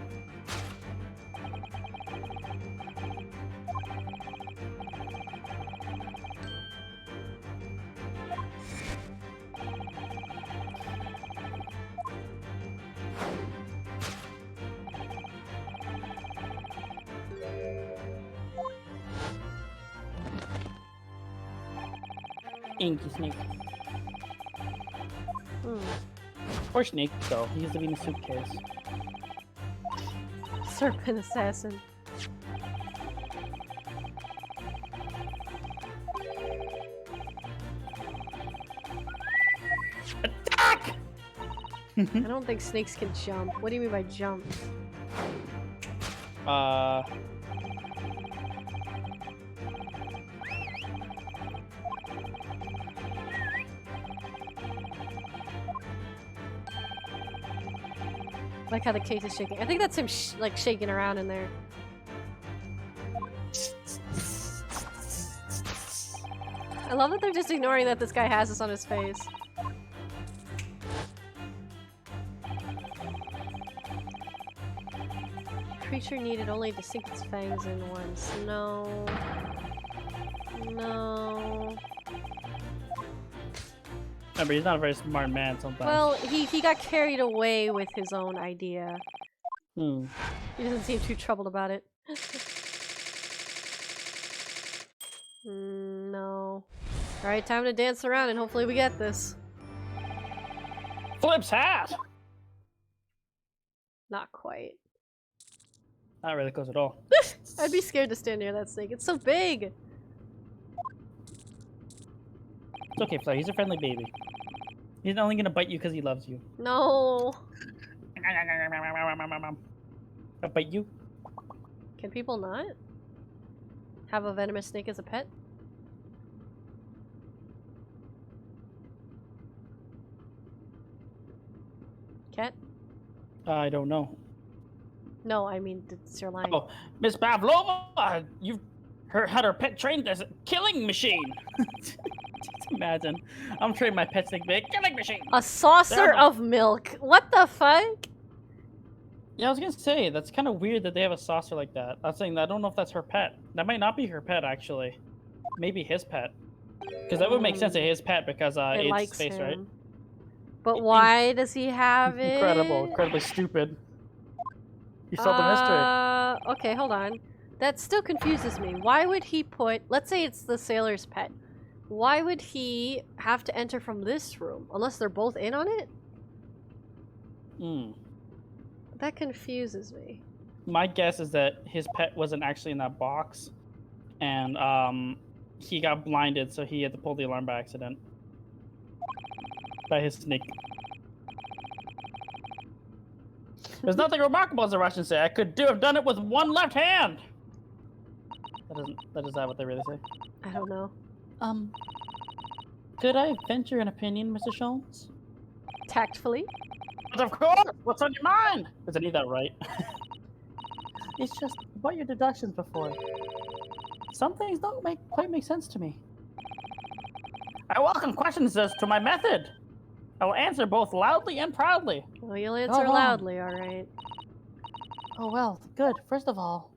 Inky snake. Poor snake, though. He used to be in a suitcase. Serpent assassin. I don't think snakes can jump. What do you mean by jump? I like how the case is shaking. I think that's him like shaking around in there. I love that they're just ignoring that this guy has this on his face. Creature needed only to sink its fangs in once. No. No. Remember, he's not a very smart man sometimes. Well, he got carried away with his own idea. Hmm. He doesn't seem too troubled about it. No. Alright, time to dance around and hopefully we get this. Flip's hat! Not quite. Not really close at all. I'd be scared to stand near that snake. It's so big! It's okay, Flare. He's a friendly baby. He's only gonna bite you because he loves you. No! I'll bite you. Can people not have a venomous snake as a pet? Cat? I don't know. No, I mean, it's your line. Oh, Miss Pavlova, you've had her pet trained as a killing machine. Just imagine, I'm training my pet snake to be a killing machine. A saucer of milk. What the fuck? Yeah, I was gonna say that's kind of weird that they have a saucer like that. I was saying I don't know if that's her pet. That might not be her pet actually. Maybe his pet. Because that would make sense to his pet because It it's likes space, him. right? But why does he have it? Incredibly stupid. You solved the mystery. Okay, hold on. That still confuses me. Why would he put... Let's say it's the sailor's pet. Why would he have to enter from this room? Unless they're both in on it? Hmm. That confuses me. My guess is that his pet wasn't actually in that box. And he got blinded, so he had to pull the alarm by accident. By his snake. There's nothing remarkable, as the Russians say. I could have done it with one left hand. That is that what they really say? I don't know. Could I venture an opinion, Mr. Sholmes? Tactfully? But of course! What's on your mind? Does I need that right? It's just about your deductions before. Some things don't quite make sense to me. I welcome questions as to my method. I will answer both loudly and proudly. Well, you'll answer loudly, alright. Oh well, good. First of all...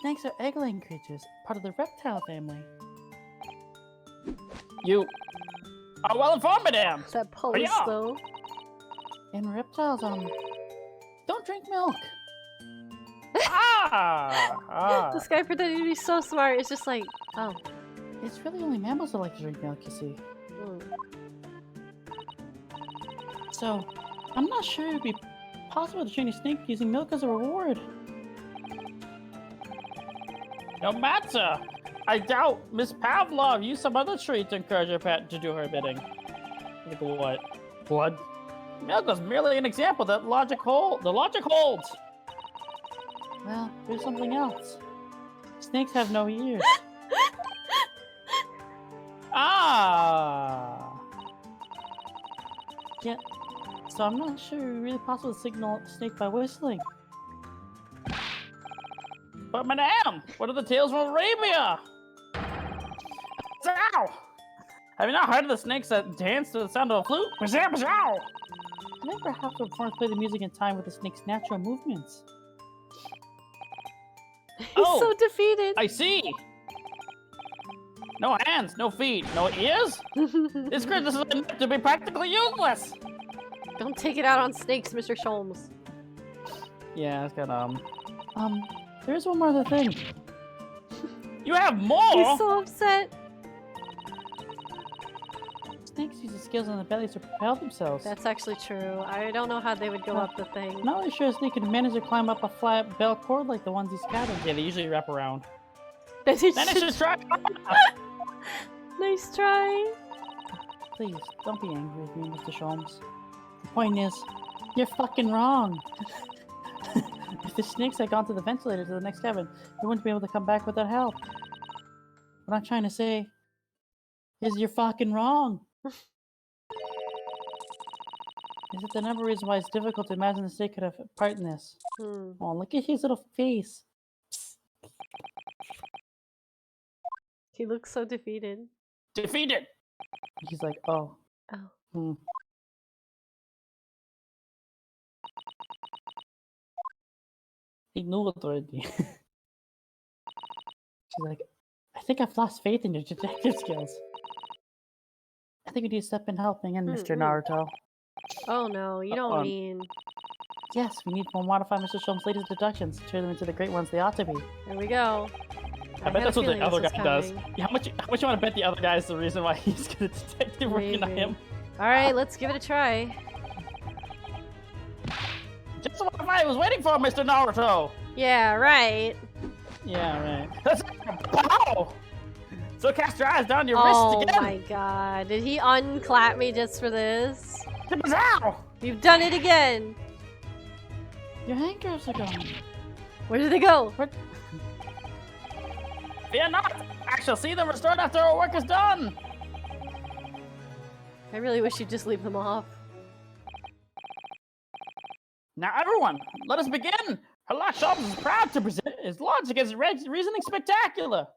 Snakes are egg-laying creatures, part of the reptile family. You are well informed, madame! That pose, though. In reptiles, don't drink milk. Ah! This guy pretending to be so smart is just like, oh. It's really only mammals that like to drink milk, you see. So, I'm not sure it would be possible to train a snake using milk as a reward. No matter! I doubt Miss Pavlov used some other treat to encourage her pet to do her bidding. Like what? Blood? Milk was merely an example that the logic holds. Well, there's something else. Snakes have no ears. Yeah, so I'm not sure it's really possible to signal a snake by whistling. But madame, what are the tales from Arabia? Zow! Have you not heard of the snakes that dance to the sound of a flute? Bazow, bazow! I think perhaps the performers play the music in time with the snake's natural movements. He's so defeated. I see! No hands, no feet, no ears? This creature is enough to be practically useless! Don't take it out on snakes, Mr. Sholmes. Yeah, it's got, there's one more other thing. You have more? He's so upset. Snakes use the scales on their bellies to propel themselves. That's actually true. I don't know how they would go up the thing. Not really sure a snake could manage to climb up a flat bell cord like the ones these scatters. Yeah, they usually wrap around. Then it's just try. Nice try. Please, don't be angry with me, Mr. Sholmes. The point is, you're fucking wrong. If the snakes had gone to the ventilator to the next cabin, you wouldn't be able to come back without help. What I'm trying to say is you're fucking wrong. Is it the number reason why it's difficult to imagine the snake could have a part in this? Oh, look at his little face. He looks so defeated. Defeated! He's like, oh. Oh. He knew it already. She's like, I think I've lost faith in your detective skills. I think you need to step in helping in, Mr. Naruto. Oh no, you don't mean... Yes, we need to modify Mr. Sholmes' latest deductions to turn them into the great ones they ought to be. There we go. I bet that's what the other guy does. How much you want to bet the other guy is the reason why he's good at detective working on him? Alright, let's give it a try. Just what I was waiting for, Mr. Naruto! Yeah, right. Yeah, right. That's pow! So cast your eyes down your wrist again! Oh my god. Did he unclap me just for this? Ow! You've done it again! Your handcuffs are gone. Where did they go? Fear not! I shall see them restored after our work is done! I really wish you'd just leave them off. Now everyone, let us begin! Herlock Sholmes is proud to present his logic as reasoning spectacular!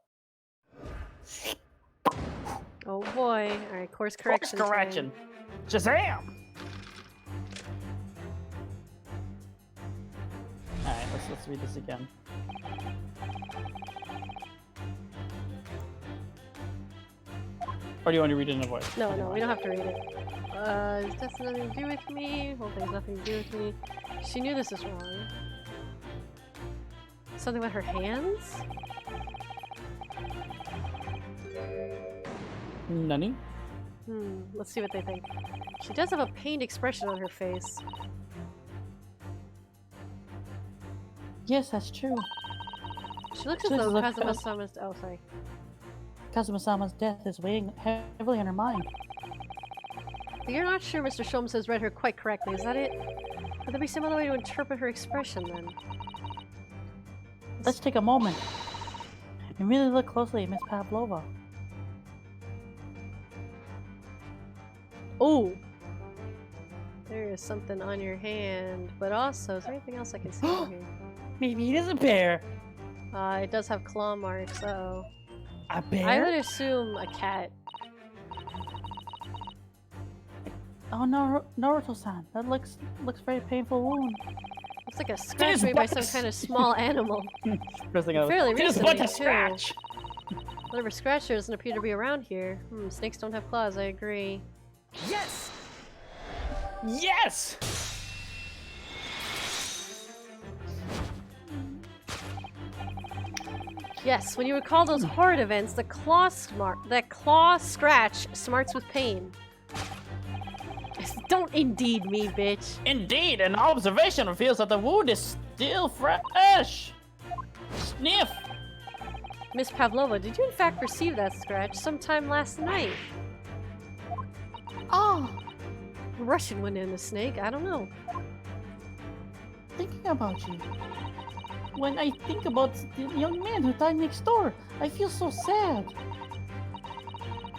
Oh boy. Alright, course correction. Course correction. Shazam! Alright, let's read this again. Or do you want to read it in a voice? No, we don't have to read it. This has nothing to do with me. Whole thing's nothing to do with me. She knew this was wrong. Something about her hands? Nani? Let's see what they think. She does have a pained expression on her face. Yes, that's true. She looks as though Kazuma-sama's... Oh, sorry. Kazuma-sama's death is weighing heavily on her mind. But you're not sure Mr. Sholmes has read her quite correctly, is that it? Could there be some other way to interpret her expression, then? Let's take a moment and really look closely at Miss Pavlova. Oh! There is something on your hand, but also, is there anything else I can see over here? Maybe it is a bear. It does have claw marks, uh-oh. A bear? I would assume a cat. Oh no, Naruto-san, that looks very painful wound. Looks like a scratch made by some kind of small animal. Fairly recently, too. Scratch. Whatever scratch doesn't appear to be around here. Snakes don't have claws, I agree. Yes! Yes! Yes, when you recall those horrid events, that claw scratch smarts with pain. Don't indeed me, bitch. Indeed, an observation reveals that the wound is still fresh. Sniff. Miss Pavlova, did you in fact receive that scratch sometime last night? Oh. A Russian went in the snake, I don't know. Thinking about you. When I think about the young man who died next door, I feel so sad.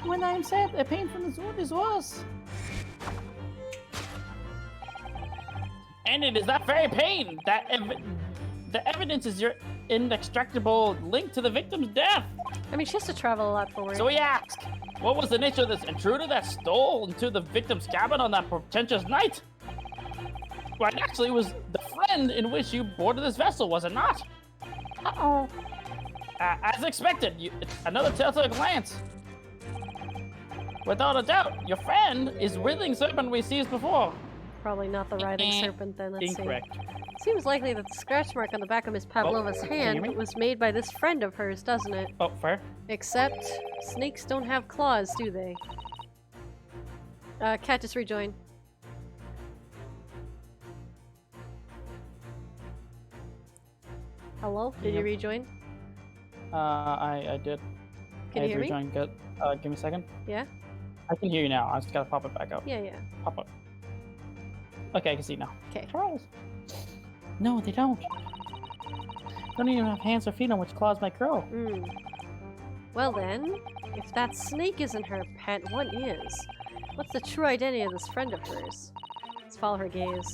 When I am sad, the pain from this wound is worse. And it is that very pain that the evidence is your inextricable link to the victim's death. I mean, she has to travel a lot for work. So we ask, what was the nature of this intruder that stole into the victim's cabin on that portentous night? Well, actually, it was the friend in which you boarded this vessel, was it not? Uh-oh. As expected, another telltale glance. Without a doubt, your friend is writhing serpent we seized before. Probably not the writhing serpent then, let's Incorrect. see. Seems likely that the scratch mark on the back of Miss Pavlova's hand was made by this friend of hers, doesn't it? Oh, fair. Except, snakes don't have claws, do they? Cat just rejoined. Hello? Did you rejoin? I did. Can you hear me? Good. Give me a second. Yeah? I can hear you now. I just gotta pop it back up. Yeah, yeah. Pop up. Okay, I can see you now. Okay. Charles. No, they don't. Don't even have hands or feet on which claws might grow. Well then, if that snake isn't her pet, what is? What's the true identity of this friend of hers? Let's follow her gaze.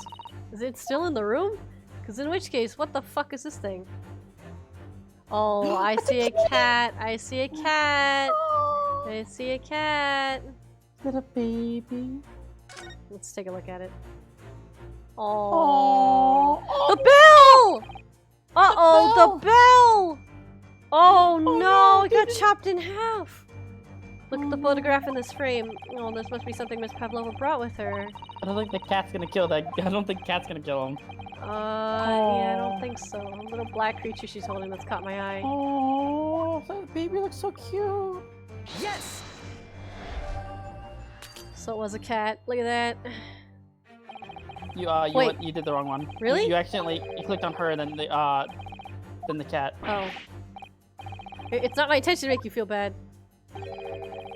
Is it still in the room? Because in which case, what the fuck is this thing? Oh, I see a cat. I see a cat. I see a cat. Little baby. Let's take a look at it. Oh, the bell! Uh-oh, the bell! Oh no, it got chopped in half. Look at the photograph in this frame. Oh, this must be something Miss Pavlova brought with her. I don't think the cat's gonna kill that. I don't think the cat's gonna kill him. Yeah, I don't think so. A little black creature she's holding that's caught my eye. Oh, that baby looks so cute. Yes! So it was a cat. Look at that. Wait. You did the wrong one. Really? You accidentally clicked on her and then the cat. Oh. It's not my intention to make you feel bad.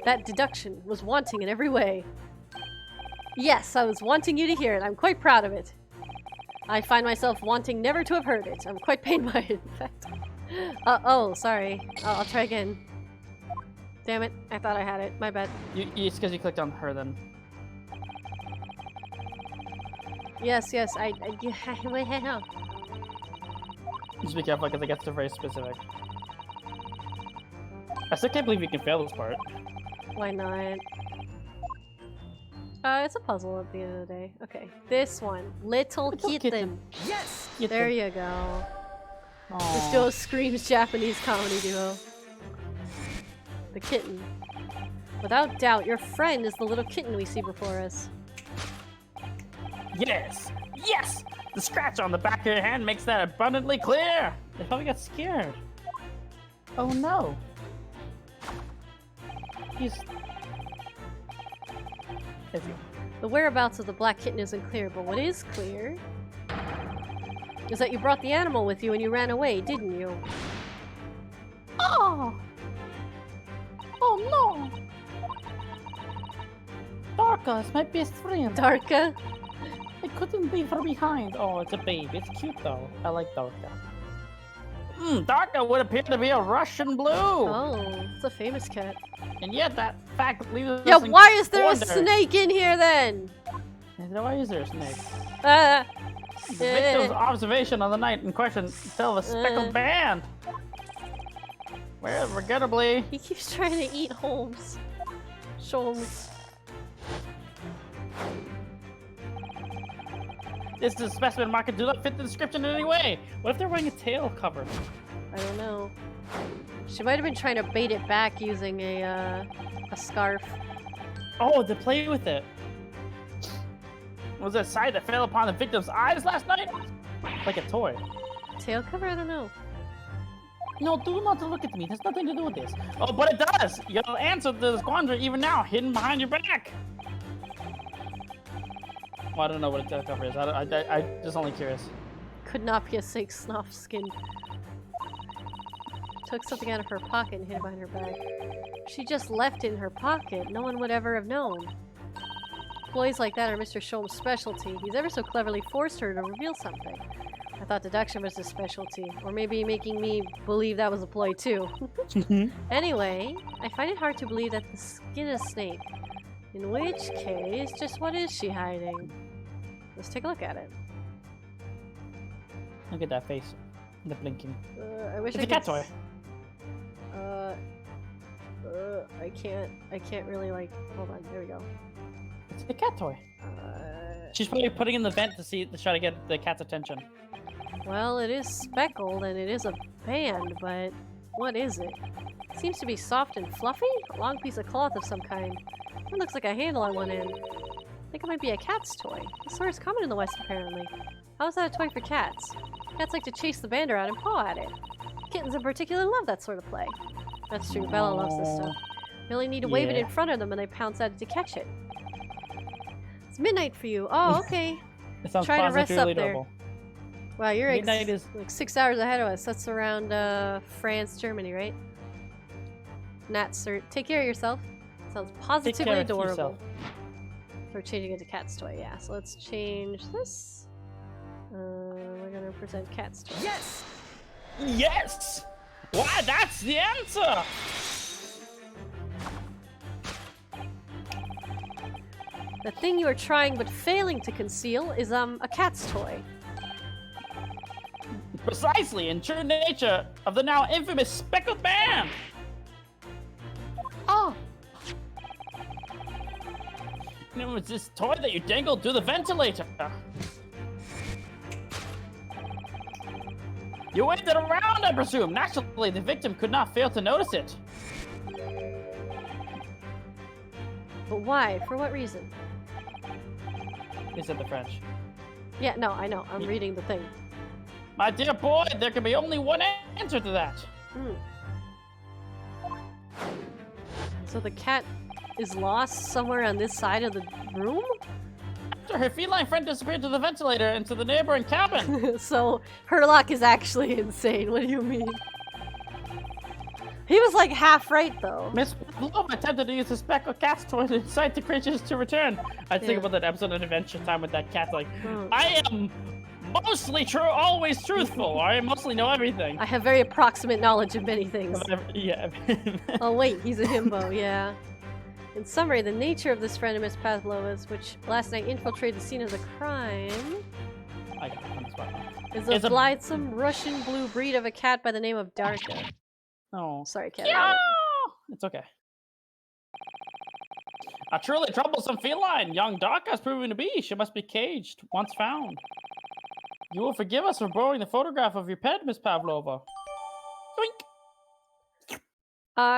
That deduction was wanting in every way. Yes, I was wanting you to hear it. I'm quite proud of it. I find myself wanting never to have heard it. I'm quite pained by it, in fact. Oh, sorry. I'll try again. Damn it, I thought I had it. My bad. It's because you clicked on her then. Yes, Just be careful because it gets very specific. I still can't believe you can fail this part. Why not? It's a puzzle at the end of the day. Okay, this one. Little kitten. Yes! There you go. Aww. This duo screams Japanese comedy duo. The kitten. Without doubt, your friend is the little kitten we see before us. Yes! Yes! The scratch on the back of your hand makes that abundantly clear! They probably got scared. Oh no. Is he? The whereabouts of the black kitten isn't clear, but what is clear is that you brought the animal with you and you ran away, didn't you? Oh! Oh no! Darka is my best friend. Darka? I couldn't leave her behind. Oh, it's a baby. It's cute though. I like Darka. Darka would appear to be a Russian blue. Oh, it's a famous cat. And yet that fact leaves us Yeah, in why is there wonder. a snake in here then? Why is there a snake? The The victim's observation on the night in question tell of a speckled band. Well, regrettably. He keeps trying to eat Holmes. Sholmes. This is a specimen market do not fit the description in any way. What if they're wearing a tail cover? I don't know. She might have been trying to bait it back using a scarf. Oh, to play with it. Was it a sight that fell upon the victim's eyes last night? Like a toy. Tail cover? I don't know. No, do not look at me. There's nothing to do with this. Oh, but it does. You'll answer the quandary even now, hidden behind your back. Well, I don't know what a tail cover is. I just only curious. Could not be a snake snuff skin. Took something out of her pocket and hid it behind her back. She just left it in her pocket. No one would ever have known. Employees like that are Mr. Sholmes' specialty. He's ever so cleverly forced her to reveal something. I thought deduction was his specialty. Or maybe making me believe that was a ploy too. Anyway, I find it hard to believe that the skin is a snake. In which case, just what is she hiding? Let's take a look at it. Look at that face. The blinking. I wish It's I a cat could toy. I can't really like, hold on, there we go. It's a cat toy. She's probably putting in the vent to try to get the cat's attention. Well, it is speckled and it is a band, but what is it? It seems to be soft and fluffy? A long piece of cloth of some kind. It looks like a handle on one end. I think it might be a cat's toy. This sort is common in the West, apparently. How is that a toy for cats? Cats like to chase the band around and paw at it. Kittens in particular love that sort of play. That's true, Bella loves this stuff. You only need to wave it in front of them and they pounce at it to catch it. It's midnight for you. Oh, okay. It sounds Try to rest up positively there. adorable. Wow, you're Midnight is like 6 hours ahead of us. That's around France, Germany, right? Natsert. Take care of yourself. Sounds positively adorable. So we're changing it to cat's toy, yeah. So let's change this. We're gonna present cat's toy. Yes! Yes! Why, that's the answer! The thing you are trying but failing to conceal is a cat's toy. Precisely, in true nature of the now infamous speckled man! Oh! And it was this toy that you dangled through the ventilator. You waved it around, I presume. Naturally, the victim could not fail to notice it. But why? For what reason? He said the French. Yeah, no, I know. I'm reading the thing. My dear boy, there can be only one answer to that. So the cat is lost somewhere on this side of the room? After her feline friend disappeared to the ventilator into the neighboring cabin. So Herlock is actually insane. What do you mean? He was like half right though. Miss Love attempted to use the speckled cat's toy to incite the creatures to return. I think about that episode of Adventure Time with that cat like, I am mostly true, always truthful. I mostly know everything. I have very approximate knowledge of many things. Yeah. Oh wait, he's a himbo, yeah. In summary, the nature of this friend of Miss Pavlova's, which last night infiltrated the scene of the crime, I got it on the spot. is a blithesome Russian blue breed of a cat by the name of Darka. Oh. Sorry, cat. Yeah! It's okay. A truly troublesome feline, young Darka has proven to be. She must be caged, once found. You will forgive us for borrowing the photograph of your pet, Miss Pavlova. Yoink!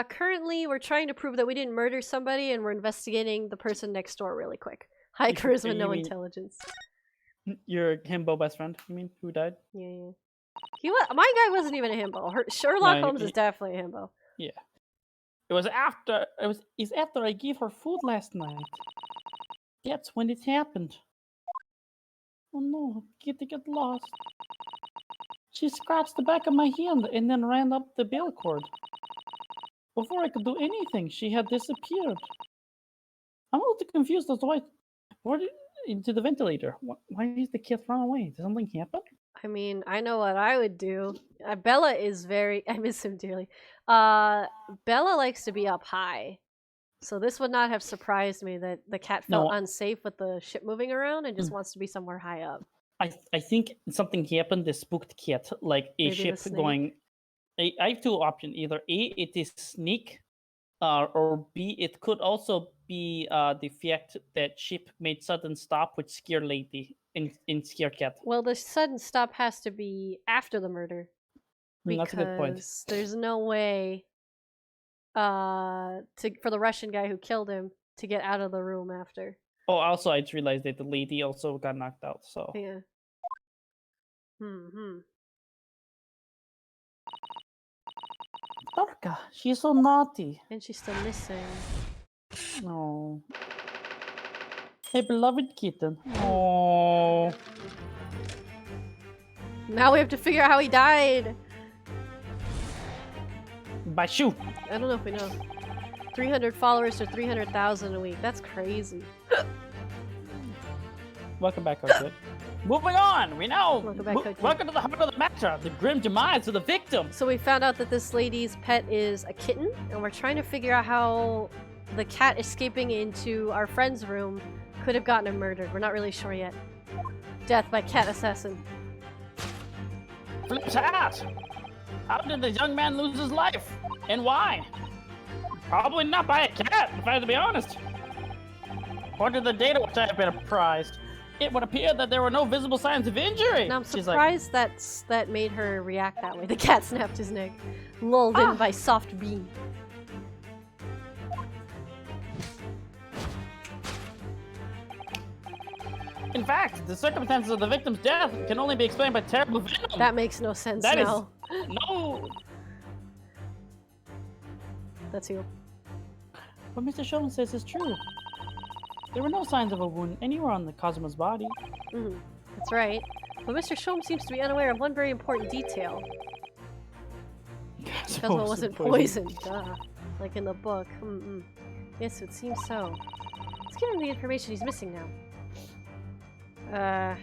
Currently, we're trying to prove that we didn't murder somebody, and we're investigating the person next door really quick. High charisma, no intelligence. Your himbo best friend, you mean, who died? Yeah. My guy wasn't even a himbo. Sherlock Holmes is definitely a himbo. Yeah. It's after I gave her food last night. That's when it happened. Oh no, Kitty got lost. She scratched the back of my hand and then ran up the bell cord. Before I could do anything, she had disappeared. I'm a little confused as to why into the ventilator. Why did the cat run away? Did something happen? I mean, I know what I would do. Bella is very... I miss him dearly. Bella likes to be up high. So this would not have surprised me that the cat felt unsafe with the ship moving around and just wants to be somewhere high up. I think something happened. The spooked cat, like a ship going... I have two options. Either A, it is sneak, or B, it could also be the fact that ship made sudden stop, which scared lady in scare cat. Well, the sudden stop has to be after the murder. That's a good point. There's no way for the Russian guy who killed him to get out of the room after. Oh, also I just realized that the lady also got knocked out, so... Yeah. Darka, she's so naughty. And she's still missing. No. Hey, beloved kitten. Oh. Now we have to figure out how he died. By shoe. I don't know if we know. 300 followers to 300,000 a week. That's crazy. Welcome back, Coach. Moving on, we know. Welcome to the heart of the matter, the grim demise of the victim. So we found out that this lady's pet is a kitten, and we're trying to figure out how the cat escaping into our friend's room could have gotten him murdered. We're not really sure yet. Death by cat assassin. Flip's hat! How did the young man lose his life? And why? Probably not by a cat, if I have to be honest. According to the data which I have been apprised, it would appear that there were no visible signs of injury. Now I'm surprised that made her react that way. The cat snapped his neck, lulled in by soft beam. In fact, the circumstances of the victim's death can only be explained by terrible venom. That makes no sense now. No. That's you. What Mr. Shulman says is true. There were no signs of a wound anywhere on the Cosmo's body. That's right. But Mr. Shulman seems to be unaware of one very important detail. Cosmo wasn't poisoned. Duh. like in the book. Yes, it seems so. Let's give him the information he's missing now.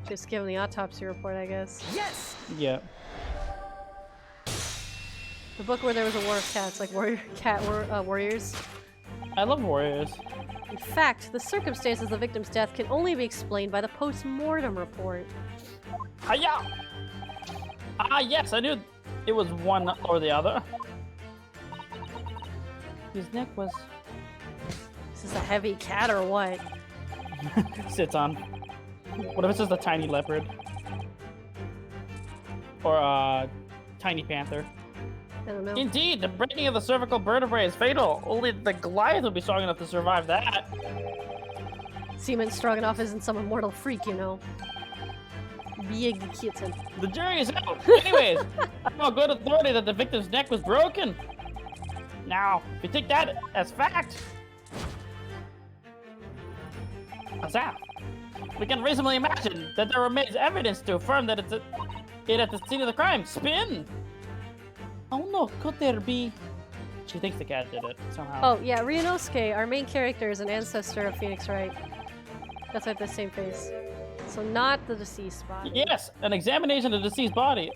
Just give him the autopsy report, I guess. Yes! Yeah. The book where there was a war of cats, like warriors. I love warriors. In fact, the circumstances of the victim's death can only be explained by the post-mortem report. Hiya! Yes, I knew it was one or the other. His neck was... Is this a heavy cat or what? Sits on. What if it's just a tiny leopard? Or a tiny panther? I don't know. Indeed, the breaking of the cervical vertebrae is fatal. Only the Goliath will be strong enough to survive that. Seaman Stroganoff isn't some immortal freak, you know. Big kitten. The jury is out. Anyways, I have a good authority that the victim's neck was broken. Now, if you take that as fact, we can reasonably imagine that there remains evidence to affirm that it at the scene of the crime. Spin! Oh no, could there be... She thinks the cat did it, somehow. Oh, yeah, Ryunosuke, our main character, is an ancestor of Phoenix Wright. That's why the same face. So not the deceased body. Yes, an examination of the deceased body.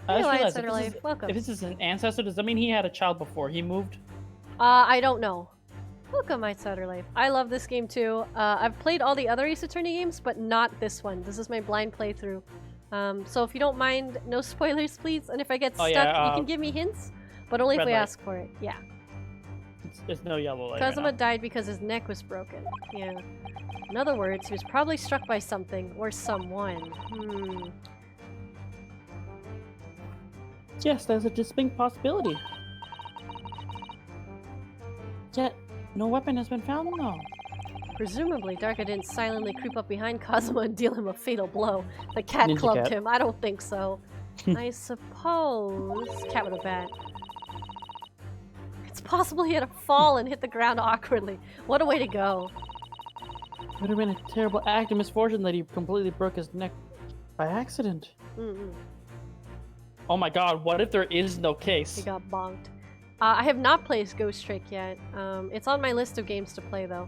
I just realized Welcome. if this is an ancestor, does that mean he had a child before he moved? I don't know. Welcome, Outsider Life. I love this game too. I've played all the other Ace Attorney games, but not this one. This is my blind playthrough. So if you don't mind, no spoilers, please. And if I get stuck, you can give me hints, but only if we ask for it. Yeah. It's no yellow light. Kazuma died because his neck was broken. Yeah. In other words, he was probably struck by something or someone. Yes, there's a distinct possibility. Yet, no weapon has been found, though. Presumably, Darka didn't silently creep up behind Kazuma and deal him a fatal blow. The cat Ninja clubbed cat. him. I don't think so. I suppose... Cat with a bat. It's possible he had a fall and hit the ground awkwardly. What a way to go. It would have been a terrible act of misfortune that he completely broke his neck by accident. Oh my god, what if there is no case? He got bonked. I have not played Ghost Trick yet. It's on my list of games to play, though.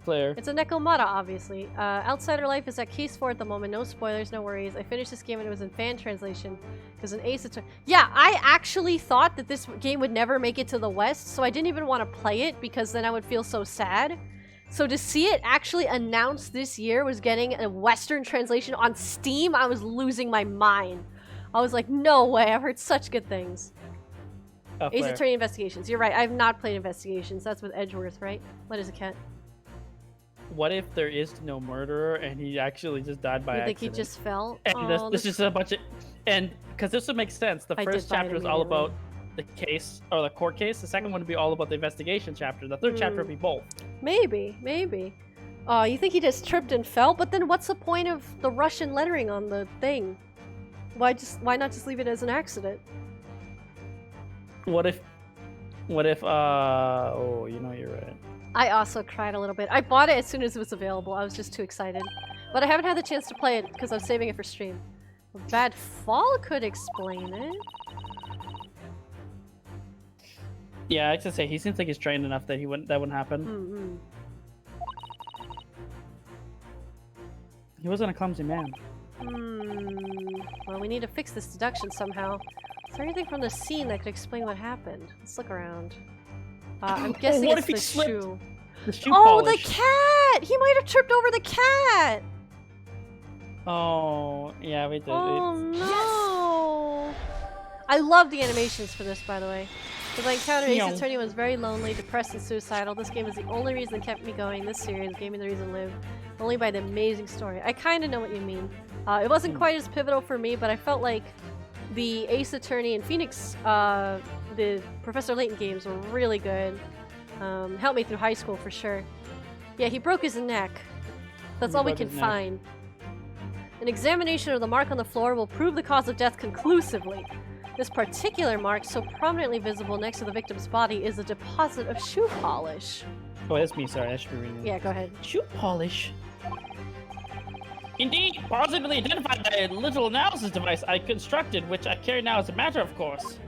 Claire. It's a Nekomata, obviously. Outsider Life is at Case 4 at the moment. No spoilers, no worries. I finished this game and it was in fan translation. It was an Ace Attorney. Yeah, I actually thought that this game would never make it to the West, so I didn't even want to play it because then I would feel so sad. So to see it actually announced this year was getting a Western translation on Steam, I was losing my mind. I was like, no way, I've heard such good things. Ace Attorney Investigations. You're right, I've not played Investigations. That's with Edgeworth, right? What is a cat? What if there is no murderer and he actually just died by accident? You think he just fell? And this is a bunch of... And, because this would make sense, the first chapter is all about the case, or the court case. The second one would be all about the investigation chapter. The third chapter would be both. Maybe, maybe. You think he just tripped and fell? But then what's the point of the Russian lettering on the thing? Why not just leave it as an accident? What if, oh, you know, you're right. I also cried a little bit. I bought it as soon as it was available. I was just too excited. But I haven't had the chance to play it because I was saving it for stream. A bad fall could explain it. Yeah, I was gonna say, he seems like he's trained enough that that wouldn't happen. He wasn't a clumsy man. Well, we need to fix this deduction somehow. Is there anything from the scene that could explain what happened? Let's look around. I'm guessing what it's if he the slipped? shoe. The shoe Oh, polish. the cat! He might have tripped over the cat! Oh, yeah, we did. Oh no! I love the animations for this, by the way. Because I encountered Ace Attorney was very lonely, depressed, and suicidal. This game is the only reason that kept me going. This series gave me the reason to live. Only by the amazing story. I kind of know what you mean. It wasn't quite as pivotal for me, but I felt like the Ace Attorney and Phoenix, the Professor Layton games were really good. Helped me through high school for sure. Yeah, he broke his neck. That's all we can find. An examination of the mark on the floor will prove the cause of death conclusively. This particular mark, so prominently visible next to the victim's body, is a deposit of shoe polish. Oh, that's me, sorry, I should be reading it. Yeah, go ahead. Shoe polish? Indeed, positively identified by a literal analysis device I constructed, which I carry now as a matter of course.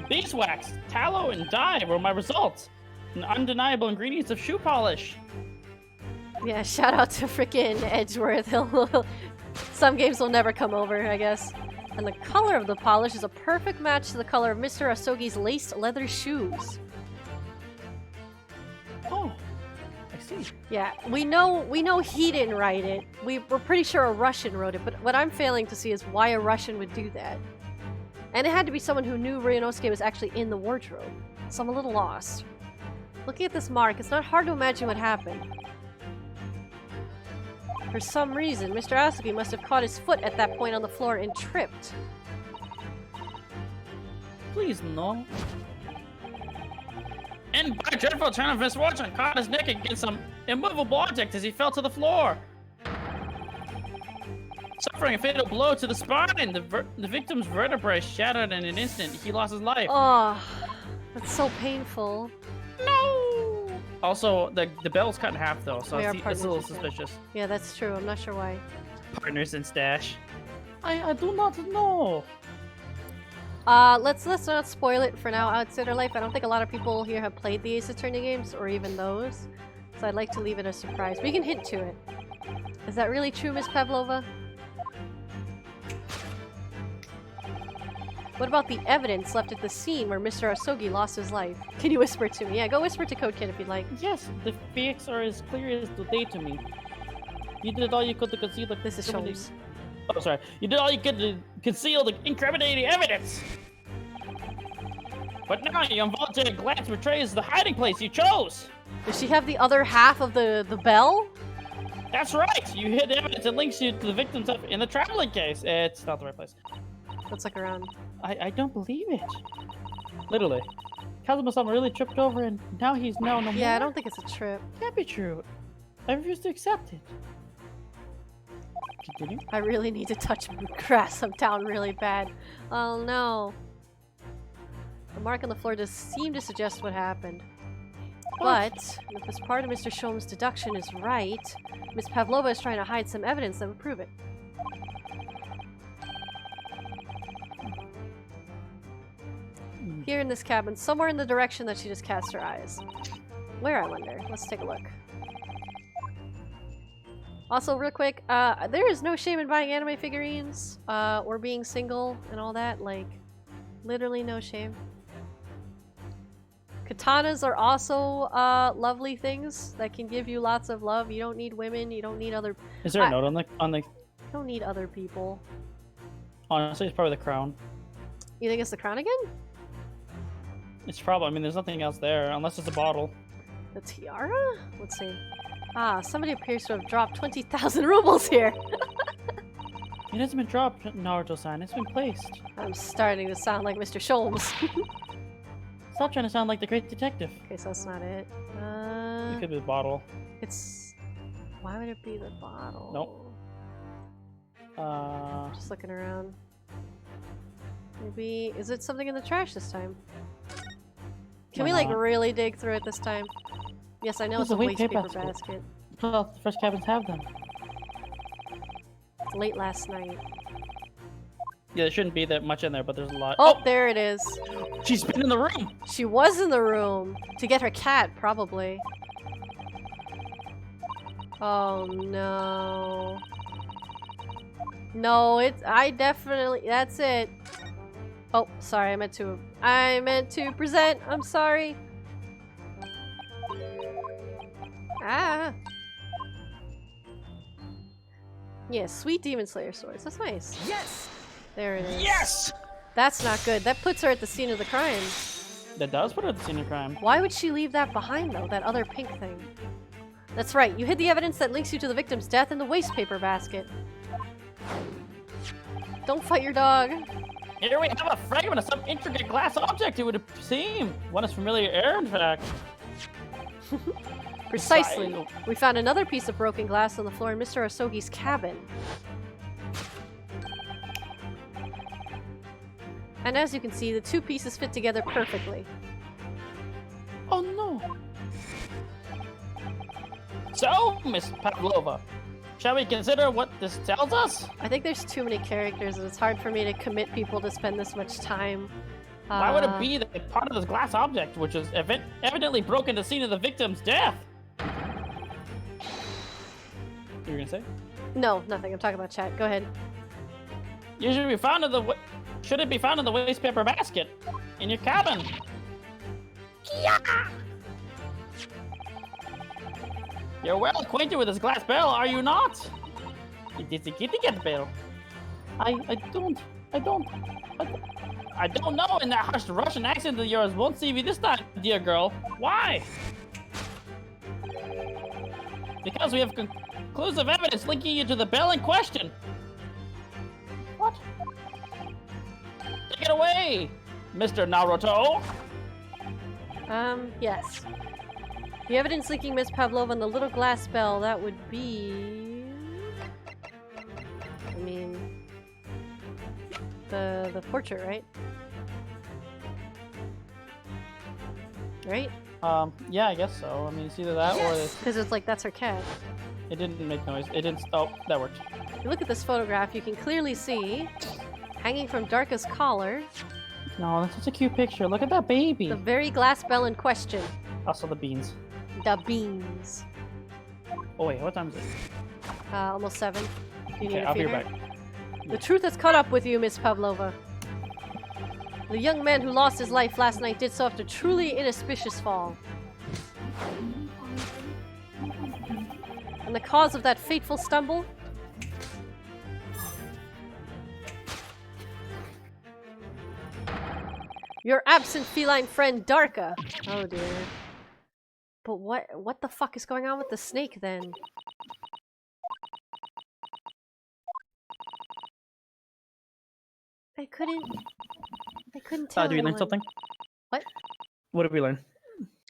Beeswax, tallow, and dye were my results. An undeniable ingredients of shoe polish. Yeah, shout out to frickin' Edgeworth. Some games will never come over, I guess. And the color of the polish is a perfect match to the color of Mr. Asogi's laced leather shoes. Oh, I see. Yeah, we know he didn't write it. We're pretty sure a Russian wrote it, but what I'm failing to see is why a Russian would do that. And it had to be someone who knew Ryunosuke was actually in the wardrobe. So I'm a little lost. Looking at this mark, it's not hard to imagine what happened. For some reason, Mr. Asogi must have caught his foot at that point on the floor and tripped. Please, no. And by dreadful turn of misfortune, caught his neck against some immovable object as he fell to the floor. Suffering a fatal blow to the spine, the victim's vertebrae shattered in an instant. He lost his life. Oh, that's so painful. No! Also, the bell's cut in half though, so it's a little suspicious. Yeah, that's true. I'm not sure why. Partners in stash. I do not know. Let's not spoil it for now. Outsider Life. I don't think a lot of people here have played the Ace Attorney games, or even those. So I'd like to leave it a surprise. We can hint to it. Is that really true, Miss Pavlova? What about the evidence left at the scene where Mr. Asogi lost his life? Can you whisper to me? Yeah, go whisper to Code Kid if you'd like. Yes, the facts are as clear as the day to me. You did all you could to conceal the... This is Sholmes. Oh, sorry. You did all you could to conceal the incriminating evidence! But now your involuntary glance betrays the hiding place you chose! Does she have the other half of the bell? That's right! You hid evidence that links you to the victim's in the traveling case. It's not the right place. Let's look around. I don't believe it. Literally. Kazuma-sama really tripped over and now he's no more. Yeah, I don't think it's a trip. Can't be true. I refuse to accept it. Continue. I really need to touch grass. I'm down really bad. Oh no. The mark on the floor does seem to suggest what happened. But, if this part of Mr. Sholmes' deduction is right, Miss Pavlova is trying to hide some evidence that would prove it. Here in this cabin, somewhere in the direction that she just cast her eyes. Where, I wonder? Let's take a look. Also, real quick, there is no shame in buying anime figurines, or being single and all that. Like, literally no shame. Katanas are also lovely things that can give you lots of love. You don't need women. You don't need other. Is there a note on the? You don't need other people. Honestly, it's probably the crown. You think it's the crown again? It's probably. I mean, there's nothing else there unless it's a bottle. The tiara? Let's see. Ah, somebody appears to have dropped 20,000 rubles here. It hasn't been dropped, Naruto-san. It's been placed. I'm starting to sound like Mr. Sholmes. Stop trying to sound like the great detective. Okay, so that's not it. It could be the bottle. It's... Why would it be the bottle? Nope. Just looking around. Maybe... Is it something in the trash this time? Can we, like, really dig through it this time? Yes, I know it's a waste paper basket. Well, the first cabins have them. It's late last night. Yeah, there shouldn't be that much in there, but there's a lot. Oh, there it is. She's been in the room! She was in the room. To get her cat, probably. Oh, no. No, I definitely... That's it. Oh, sorry, I meant to present. I'm sorry. Ah. Yeah, sweet Demon Slayer swords. That's nice. Yes! There it is. Yes! That's not good. That puts her at the scene of the crime. That does put her at the scene of crime. Why would she leave that behind, though? That other pink thing. That's right. You hid the evidence that links you to the victim's death in the waste paper basket. Don't fight your dog. Here we have a fragment of some intricate glass object, it would seem. One is familiar air, in fact. Precisely. We found another piece of broken glass on the floor in Mr. Asogi's cabin. And as you can see, the two pieces fit together perfectly. Oh no! So, Miss Pavlova, shall we consider what this tells us? I think there's too many characters and it's hard for me to commit people to spend this much time Why would it be that part of this glass object, which is evidently broken the scene of the victim's death? You were gonna say? No, nothing. I'm talking about chat. Go ahead. You should be found in the should it be found in the waste paper basket in your cabin? Yeah. You're well acquainted with this glass bell, are you not? It is a kitty cat bell. I don't know. In that hushed Russian accent of yours won't see me this time, dear girl. Why? Because we have conclusive evidence linking you to the bell in question. What? Take it away, Mr. Naruto. Yes. The evidence linking Miss Pavlova and the little glass bell, that would be... I mean... The portrait, right? Right? Yeah, I guess so. I mean, it's either that or... Because it's like, that's her cat. It didn't make noise. It didn't... Oh, that worked. If you look at this photograph, you can clearly see, hanging from Darka's collar... No, that's such a cute picture. Look at that baby. The very glass bell in question. Also the beans. The beans. Oh wait, what time is it? Almost 7. Do you need Okay, a I'll be feeder? right back. The truth has caught up with you, Miss Pavlova. The young man who lost his life last night did so after truly inauspicious fall. And the cause of that fateful stumble? Your absent feline friend, Darka. Oh dear. But what the fuck is going on with the snake then? I couldn't tell. Did we learn anyone. something? What? What did we learn?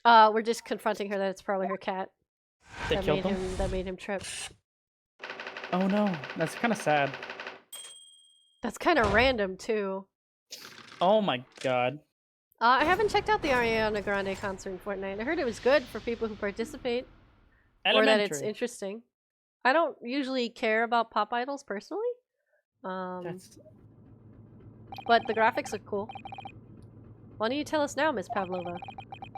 We're just confronting her that it's probably her cat. They killed him? That made him trip. Oh no, that's kind of sad. That's kind of random too. Oh my god. I haven't checked out the Ariana Grande concert in Fortnite. I heard it was good for people who participate. Or that it's interesting. I don't usually care about pop idols personally. But the graphics look cool. Why don't you tell us now, Miss Pavlova?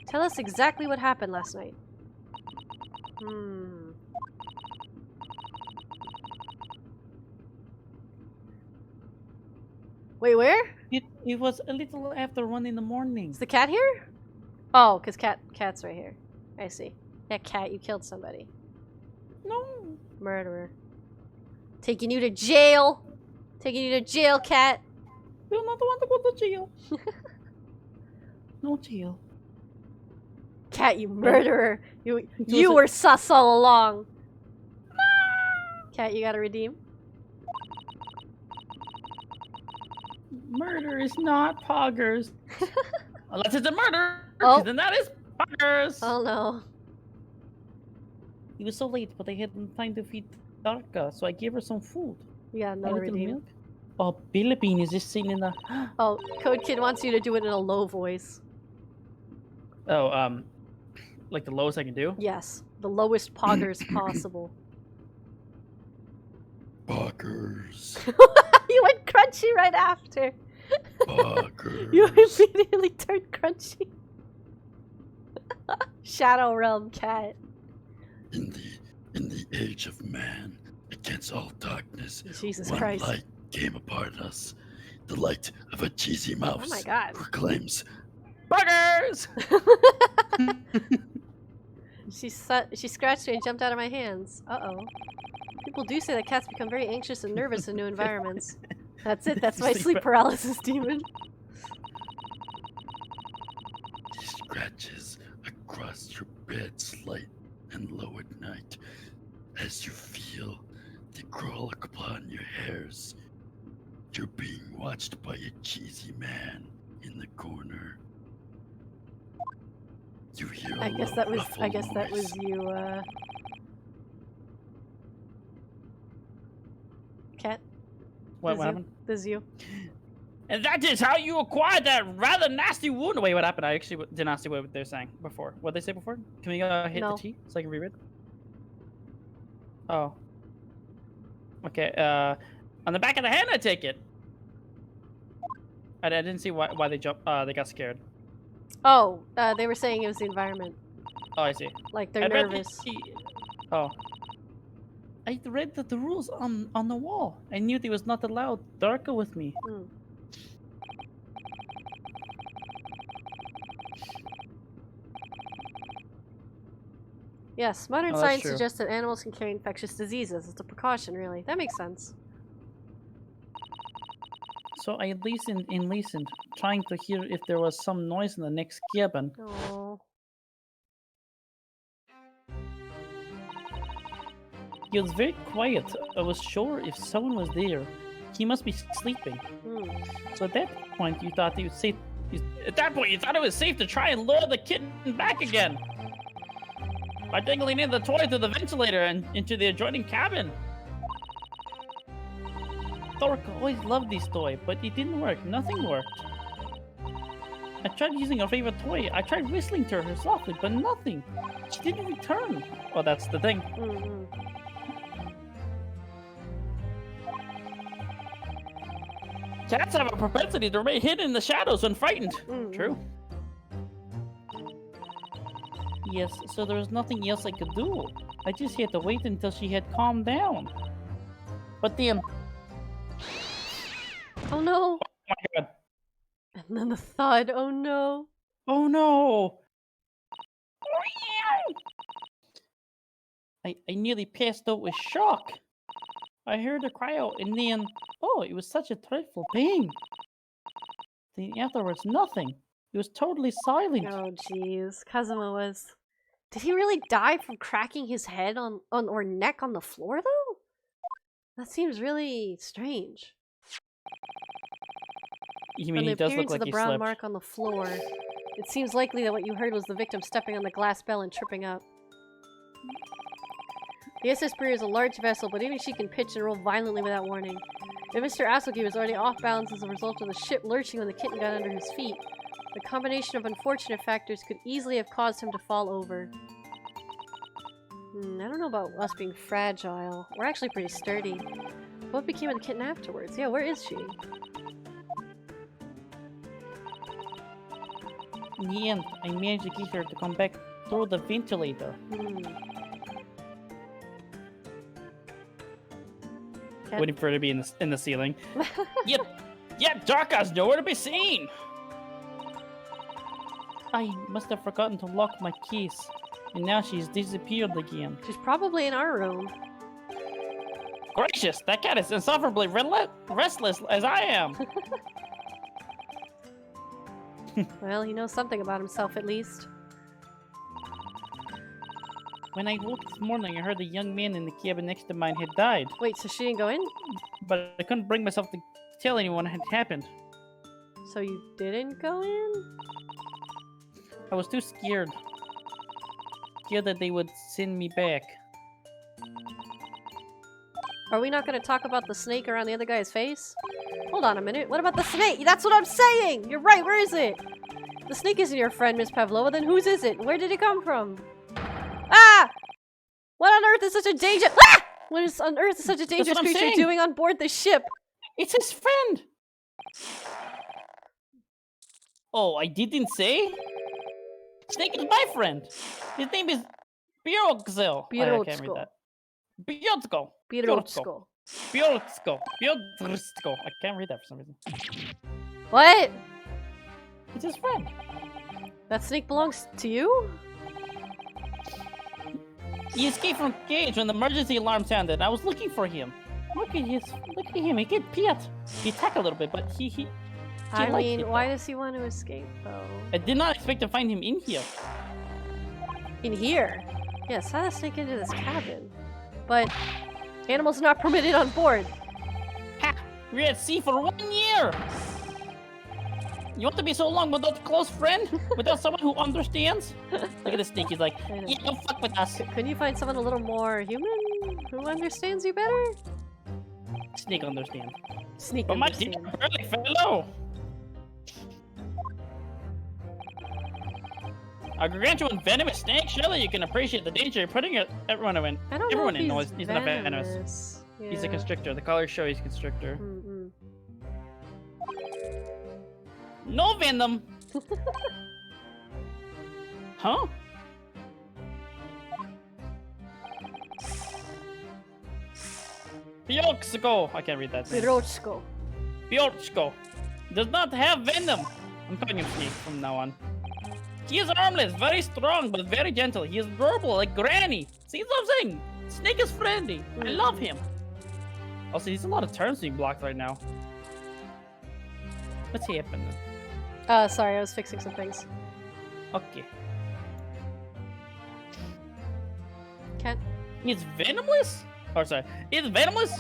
Tell us exactly what happened last night. Wait, where? It was a little after 1 in the morning. Is the cat here? Oh, because cat's right here. I see. Yeah, cat, you killed somebody. No. Murderer. Taking you to jail! Taking you to jail, cat! You're not the one to go to jail. No jail. Cat, you murderer! You were sus all along! Cat, you gotta redeem? Murder is not poggers. Unless it's a murder, Oh. then that is poggers. Oh no. It was so late, but I hadn't time to feed Darka, so I gave her some food. You got A another little redeem. milk. Oh, Billy Bean is just sitting in the... Oh, Code Kid wants you to do it in a low voice. Oh, like the lowest I can do? Yes. The lowest poggers possible. Poggers. You went crunchy right after. Poggers. You immediately turned crunchy. Shadow Realm cat. In the age of man, against all darkness, Jesus one Christ. light came upon us. The light of a cheesy mouse Oh my god. proclaims, Poggers! She scratched me and jumped out of my hands. Uh-oh. People do say that cats become very anxious and nervous in new environments. That's it, that's my sleep paralysis demon. he scratches across your bed slight and low at night. As you feel they crawl upon your hairs, you're being watched by a cheesy man in the corner. You hear I guess that was you, Cat? What happened? This is you. And that is how you acquired that rather nasty wound. Wait, what happened? I actually did not see what they're saying before. What did they say before? Can we hit No. the T so I can reread? Oh. Okay, on the back of the hand, I take it. I didn't see why they jumped. They got scared. Oh, they were saying it was the environment. Oh, I see. Like they're I read nervous. Oh. I read the rules on the wall. I knew they was not allowed darker with me. Hmm. Yes, modern Oh, that's science true. suggests that animals can carry infectious diseases. It's a precaution, really. That makes sense. So I listened and listened, trying to hear if there was some noise in the next cabin. Oh. He was very quiet. I was sure if someone was there, he must be sleeping. Hmm. So at that point, you thought it was safe. At that point, you thought it was safe to try and lure the kitten back again by dangling in the toy through the ventilator and into the adjoining cabin. Thork always loved this toy, but it didn't work. Nothing worked. I tried using her favorite toy. I tried whistling to her softly, but nothing. She didn't return. Oh, that's the thing. Mm-hmm. Cats have a propensity to remain hidden in the shadows when frightened. Mm. True. Yes, so there was nothing else I could do. I just had to wait until she had calmed down. But then... Oh no! Oh my god. And then the thud, oh no! Oh no! I nearly passed out with shock. I heard her cry out and then... Oh, it was such a dreadful pain. Then afterwards, nothing. It was totally silent. Oh jeez, Kazuma was... Did he really die from cracking his head on or neck on the floor though? That seems really strange. You mean From he the does look appearance like of the he brown slept? mark on the floor, it seems likely that what you heard was the victim stepping on the glass bell and tripping up. The SS Brie is a large vessel, but even she can pitch and roll violently without warning. And Mr. Asogi was already off balance as a result of the ship lurching when the kitten got under his feet. The combination of unfortunate factors could easily have caused him to fall over. I don't know about us being fragile. We're actually pretty sturdy. What became of the kitten afterwards? Yeah, where is she? In the end, I managed to get her to come back through the ventilator. Waiting for her to be in the ceiling. Yet Darka's nowhere to be seen! I must have forgotten to lock my keys, and now she's disappeared again. She's probably in our room. Gracious, that cat is insufferably restless as I am! Well, he knows something about himself at least. When I woke this morning, I heard the young man in the cabin next to mine had died. Wait, so she didn't go in? But I couldn't bring myself to tell anyone what had happened. So you didn't go in? I was too scared. Scared that they would send me back. Are we not going to talk about the snake around the other guy's face? Hold on a minute. What about the snake? That's what I'm saying! You're right, where is it? The snake isn't your friend, Miss Pavlova. Then whose is it? Where did it come from? Ah! What on earth is such a danger- Ah! What is on earth is such a dangerous creature doing on board the ship? It's his friend! Oh, I didn't say? Snake is my friend! His name is Braincells. I can't read that. Braincells. Braincells. Braincells. I can't read that for some reason. What? It's his friend. That snake belongs to you? He escaped from cage when the emergency alarm sounded. I was looking for him. Look at him. He get pit. He attacked a little bit, but he I mean, why does he want to escape though? I did not expect to find him in here. In here? Yes, how did the snake into this cabin? But animals are not permitted on board. Ha! We're at sea for 1 year! You want to be so long without a close friend? Without someone who understands? Look at the snake, he's like, yeah, don't fuck with us. Couldn't you find someone a little more human? Who understands you better? Snake understands. Snake but understands. My dear burly fellow! I grant you a venomous snake. Surely you can appreciate the danger of putting everyone in. I don't everyone know in if knows he's not venomous. Yeah. He's a constrictor. The colors show he's a constrictor. No venom. Huh? Bjorksko. I can't read that name. Pirochko. Bjorksko does not have venom. I'm calling him Snake from now on. He is harmless, very strong, but very gentle. He is verbal like Granny. See what I'm saying? Snake is friendly. I love him. Also, he's a lot of turns being blocked right now. What's happening? Sorry, I was fixing some things. Okay. Cat. He's venomless? Or sorry, he's venomless?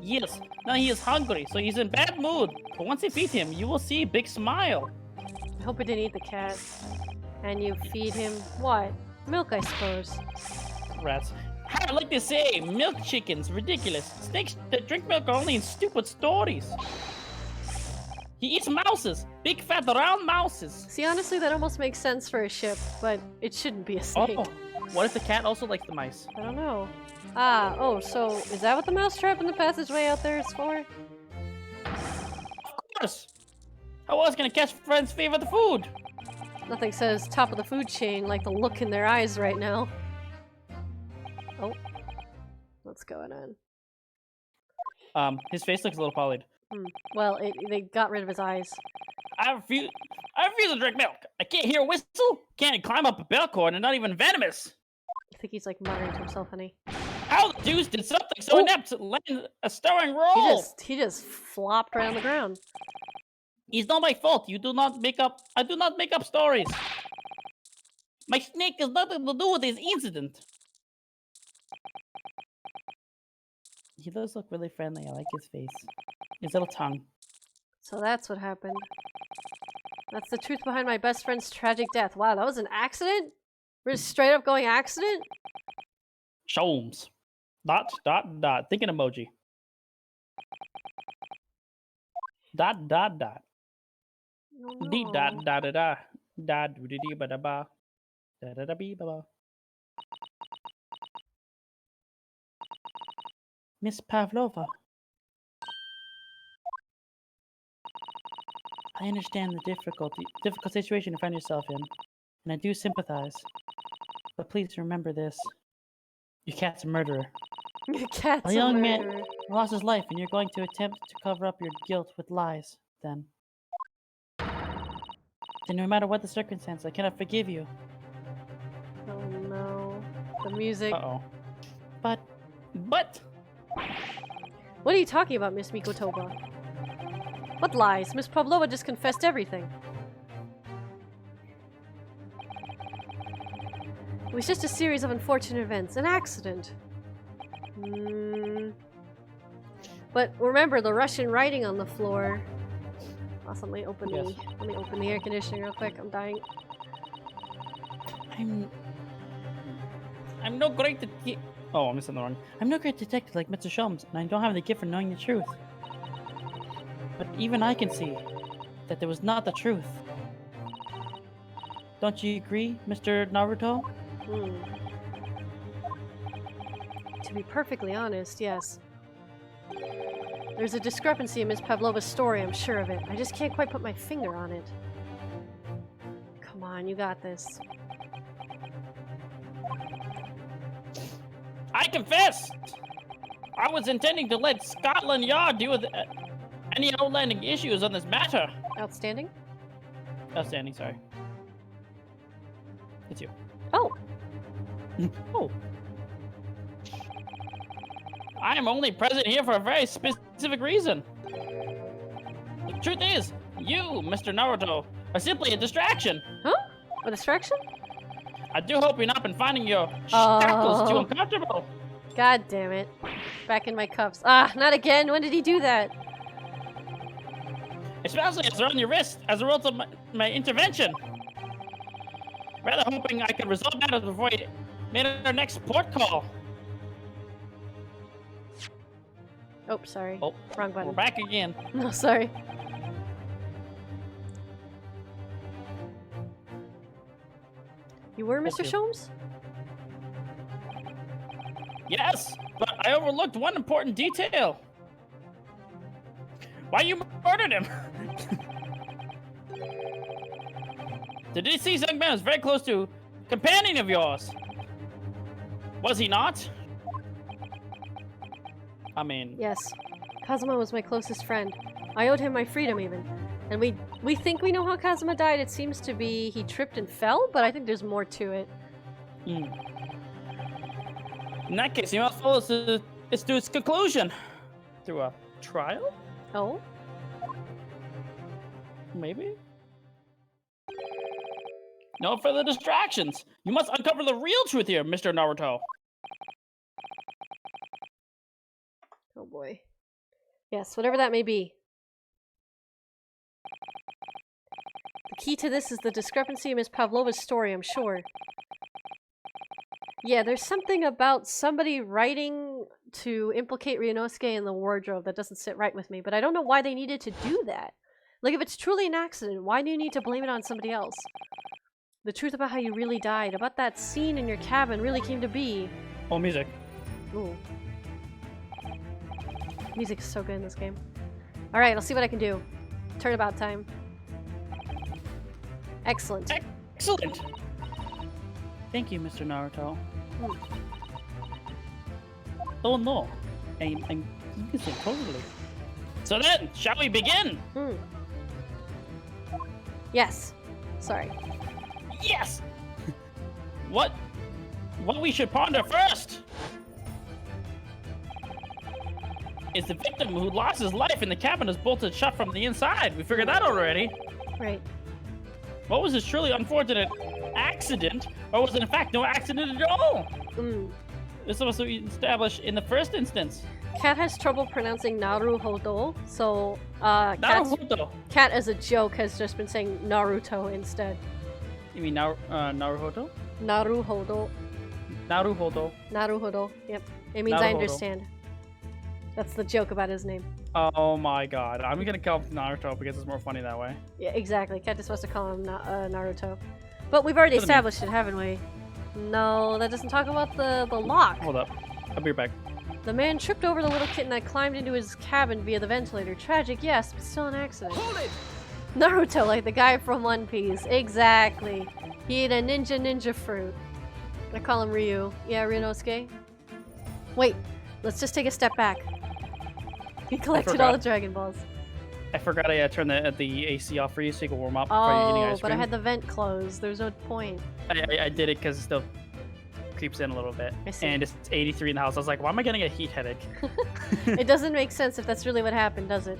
Yes. Now he is hungry, so he's in bad mood. But once you feed him, you will see a big smile. I hope it didn't eat the cat. And you feed him what? Milk, I suppose. Rats. I like to say, milk chickens, ridiculous. Snakes that drink milk are only in stupid stories. He eats mouses, big fat round mouses. See, honestly, that almost makes sense for a ship, but it shouldn't be a snake. Oh, what if the cat also likes the mice? I don't know. Ah, oh, so is that what the mousetrap in the passageway out there is for? Of course. How else can a cat's friend's favorite the food? Nothing says top of the food chain like the look in their eyes right now. Oh. What's going on? His face looks a little pallid. Well, they got rid of his eyes. I refuse to drink milk. I can't hear a whistle. Can't climb up a bell cord and not even venomous. I think he's like muttering to himself, honey. How the deuce did something so inept land a starring role? He just flopped right on the ground. It's not my fault. I do not make up stories. My snake has nothing to do with this incident. He does look really friendly. I like his face. His little tongue. So that's what happened. That's the truth behind my best friend's tragic death. Wow, that was an accident? We're just straight up going accident? Sholmes. ... Thinking emoji. ... Oh, Dee da da da da. Da do dee ba da ba. Da da da bee ba ba. Miss Pavlova. I understand the difficult situation you find yourself in, and I do sympathize. But please remember this. Your cat's a murderer. Your cat's a young man lost his life, and you're going to attempt to cover up your guilt with lies, then. Then no matter what the circumstance, I cannot forgive you. Oh no. The music. Uh-oh. But... What are you talking about, Miss Mikotoba? What lies? Miss Pavlova just confessed everything. It was just a series of unfortunate events. An accident. But remember the Russian writing on the floor. Awesome, let me open the air conditioning real quick. I'm dying. I'm no great Oh, I'm missing the wrong. I'm no great detective like Mr. Sholmes, and I don't have the gift for knowing the truth. But even I can see that there was not the truth. Don't you agree, Mr. Naruto? To be perfectly honest, yes. There's a discrepancy in Miss Pavlova's story, I'm sure of it. I just can't quite put my finger on it. Come on, you got this. I confess! I was intending to let Scotland Yard deal with any outlanding issues on this matter. Outstanding? Outstanding, sorry. It's you. Oh! Oh. I am only present here for a very specific reason. The truth is, you, Mr. Naruto, are simply a distraction. Huh? A distraction? I do hope you're not been finding your shackles too uncomfortable. God damn it. Back in my cuffs. Ah, not again. When did he do that? Especially as they're on your wrist as a result of my intervention. Rather hoping I could resolve matters before we made our next port call. Oh, sorry. Oh, wrong button. We're back again. No, sorry. You were Mr. Sholmes? Yes, but I overlooked one important detail. Why you murdered murdered him. The deceased young man was very close to a companion of yours. Was he not? I mean... Yes. Kazuma was my closest friend. I owed him my freedom, even. And we think we know how Kazuma died. It seems to be he tripped and fell, but I think there's more to it. In that case, you must follow this to its conclusion. Through a trial? Oh? Maybe? No further distractions! You must uncover the real truth here, Mr. Naruto! Oh boy. Yes, whatever that may be. The key to this is the discrepancy in Ms. Pavlova's story, I'm sure. Yeah, there's something about somebody writing to implicate Ryunosuke in the wardrobe that doesn't sit right with me, but I don't know why they needed to do that. Like, if it's truly an accident, why do you need to blame it on somebody else? The truth about how you really died, about that scene in your cabin really came to be. Oh, music. Ooh. Music is so good in this game. Alright, I'll see what I can do. Turnabout time. Excellent. Excellent! Thank you, Mr. Naruto. Oh no. I'm using totally. So then, shall we begin? Yes. Sorry. Yes! What we should ponder first is the victim who lost his life in the cabin is bolted shut from the inside. We figured that already. Right. What was this truly unfortunate accident, or was it in fact no accident at all? It's supposed to be established in the first instance. Cat has trouble pronouncing Naruhodo, so Naruhodo. Cat as a joke has just been saying Naruto instead. You mean Naruhodo? Naruhodo. Naruhodo. Naruhodo. Yep. It means I understand. That's the joke about his name. Oh my god. I'm gonna call him Naruto because it's more funny that way. Yeah, exactly. Cat is supposed to call him Naruto. But we've already established it, haven't we? No, that doesn't talk about the lock. Hold up. I'll be right back. The man tripped over the little kitten that climbed into his cabin via the ventilator. Tragic, yes, but still an accident. Hold it! Naruto, like the guy from One Piece. Exactly. He ate a ninja fruit. I call him Ryu. Yeah, Ryunosuke. Wait, let's just take a step back. He collected all the Dragon Balls. I forgot I turned the AC off for you so you can warm up before you're eating ice cream. But I had the vent closed. There's no point. I did it because it still creeps in a little bit. And it's 83 in the house. I was like, why am I getting a heat headache? It doesn't make sense if that's really what happened, does it?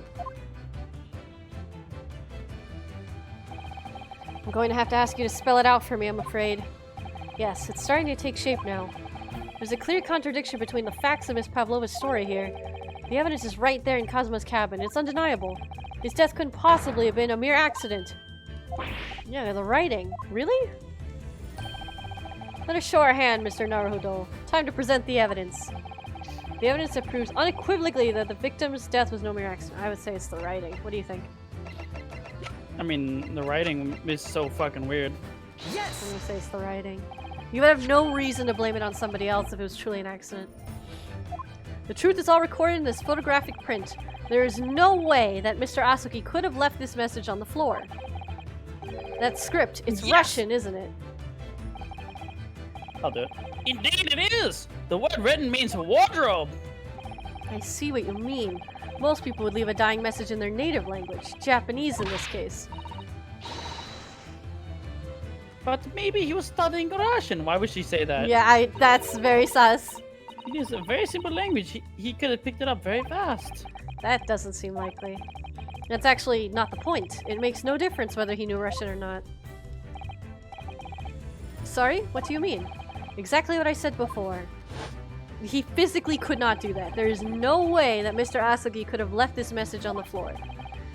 I'm going to have to ask you to spell it out for me, I'm afraid. Yes, it's starting to take shape now. There's a clear contradiction between the facts of Miss Pavlova's story here. The evidence is right there in Kazuma's cabin. It's undeniable. His death couldn't possibly have been a mere accident. Yeah, the writing. Really? Let us show our hand, Mr. Naruhodo. Time to present the evidence. The evidence that proves unequivocally that the victim's death was no mere accident. I would say it's the writing. What do you think? I mean, the writing is so fucking weird. Yes! I'm gonna say it's the writing. You would have no reason to blame it on somebody else if it was truly an accident. The truth is all recorded in this photographic print. There is no way that Mr. Asuki could have left this message on the floor. That script, it's Russian, isn't it? I'll do it. Indeed it is! The word written means wardrobe! I see what you mean. Most people would leave a dying message in their native language. Japanese in this case. But maybe he was studying Russian. Why would she say that? Yeah, that's very sus. It is a very simple language. He could have picked it up very fast. That doesn't seem likely. That's actually not the point. It makes no difference whether he knew Russian or not. Sorry? What do you mean? Exactly what I said before. He physically could not do that. There is no way that Mr. Asuki could have left this message on the floor.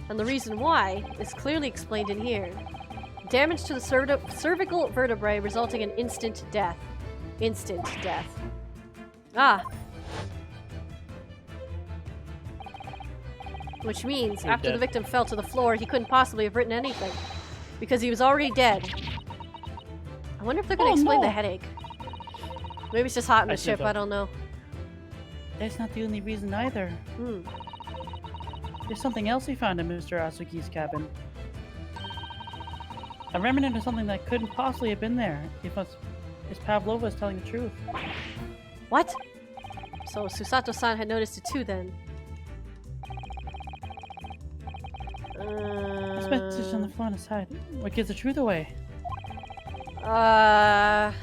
And the reason why is clearly explained in here. Damage to the cervical vertebrae resulting in instant death. Instant death. Ah. Which means, after the victim fell to the floor, he couldn't possibly have written anything. Because he was already dead. I wonder if they're going to explain the headache. Maybe it's just hot in the ship, I don't know. That's not the only reason either. There's something else we found in Mr. Asuki's cabin. A remnant of something that couldn't possibly have been there if Pavlova is telling the truth. What? So Susato-san had noticed it too then. This message on the floor on the side. What gives the truth away? What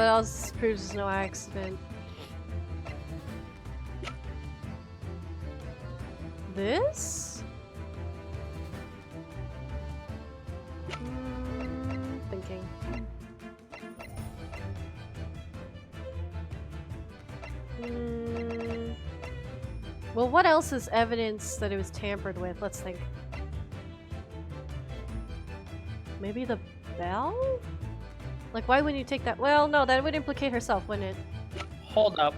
else proves it's no accident? This? Thinking. Well, what else is evidence that it was tampered with? Let's think. Maybe the bell? Like, why wouldn't you take that? Well, no, that would implicate herself, wouldn't it? Hold up.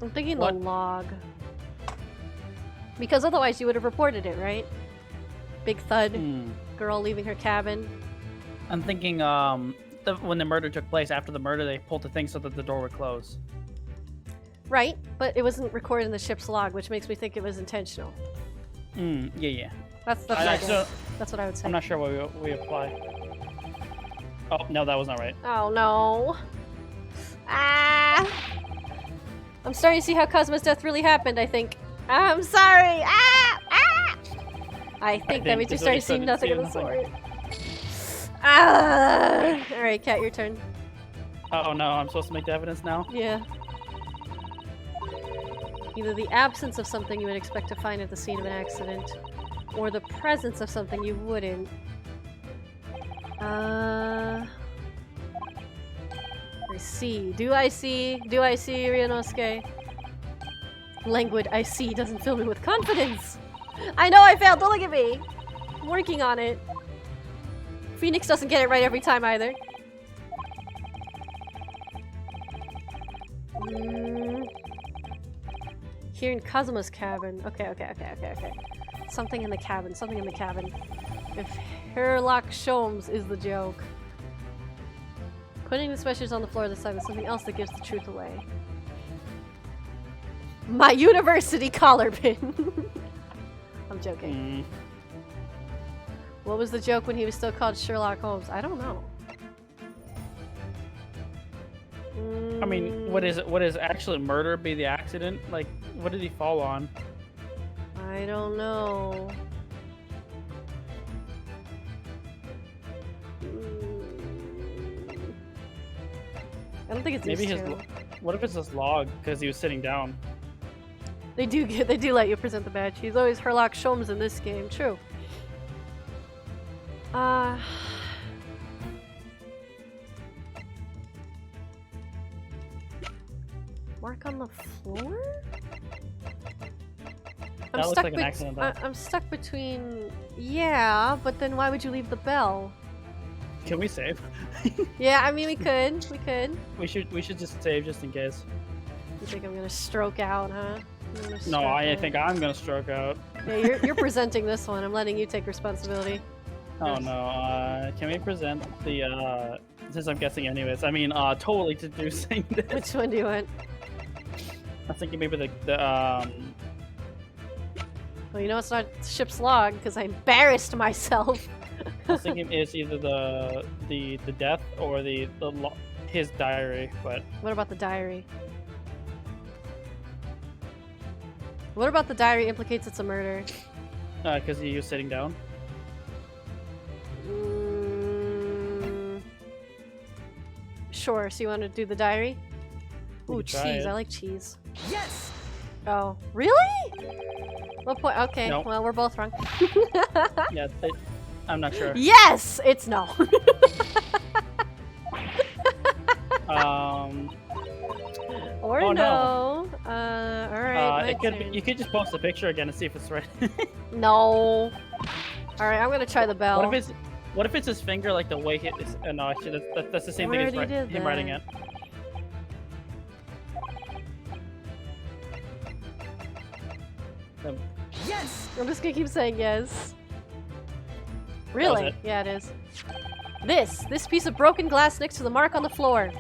I'm thinking the log. Because otherwise you would have reported it, right? Big thud. Girl leaving her cabin. I'm thinking, when the murder took place, after the murder, they pulled the thing so that the door would close. Right, but it wasn't recorded in the ship's log, which makes me think it was intentional. Yeah. That's what I would say. I'm not sure what we apply. Oh, no, that was not right. Oh, no. Ah! I'm starting to see how Kazuma's death really happened, I think. I'm sorry! Ah! Ah! I think that means you're starting to see nothing of the sort. Ah! Alright, Kat, your turn. Oh, no, I'm supposed to make the evidence now? Yeah. Either the absence of something you would expect to find at the scene of an accident, or the presence of something you wouldn't. I see. Do I see? Do I see, Ryunosuke? Languid I see doesn't fill me with confidence! I know I failed! Don't look at me! I'm working on it. Phoenix doesn't get it right every time either. Here in Kazuma's cabin. Okay. Something in the cabin. Something in the cabin. If Herlock Sholmes is the joke. Putting the sweatshirts on the floor this time is something else that gives the truth away. My university collar pin! I'm joking. What was the joke when he was still called Sherlock Holmes? I don't know. I mean, what is actually murder be the accident? Like, what did he fall on? I don't know. I don't think it's maybe his. What if it's his log because he was sitting down? They do let you present the badge. He's always Herlock Sholmes in this game. True. Mark on the floor? I'm stuck between. Yeah, but then why would you leave the bell? Can we save? Yeah, I mean we could. We should just save just in case. You think I'm gonna stroke out, huh? No, I think I'm gonna stroke out. Yeah, you're presenting this one. I'm letting you take responsibility. Oh no, can we present the, since I'm guessing anyways, I mean, totally deducing this. Which one do you want? I'm thinking maybe the Well, you know it's not ship's log, because I embarrassed myself. I was thinking it's either the death or his diary, but... What about the diary? What about the diary implicates it's a murder? Because he was sitting down. Sure, so you want to do the diary? Ooh, cheese. It. I like cheese. Yes! Oh, really? What point? Okay, nope. Well, we're both wrong. Yeah, I'm not sure. Yes! It's no. Or oh, no. Alright. You could just post the picture again and see if it's right. No. Alright, I'm gonna try the bell. What if it's his finger, like the way he is? No, actually, that's the same thing as him writing it. Yes! I'm just gonna keep saying yes. Really? Yeah, it is. This piece of broken glass next to the mark on the floor.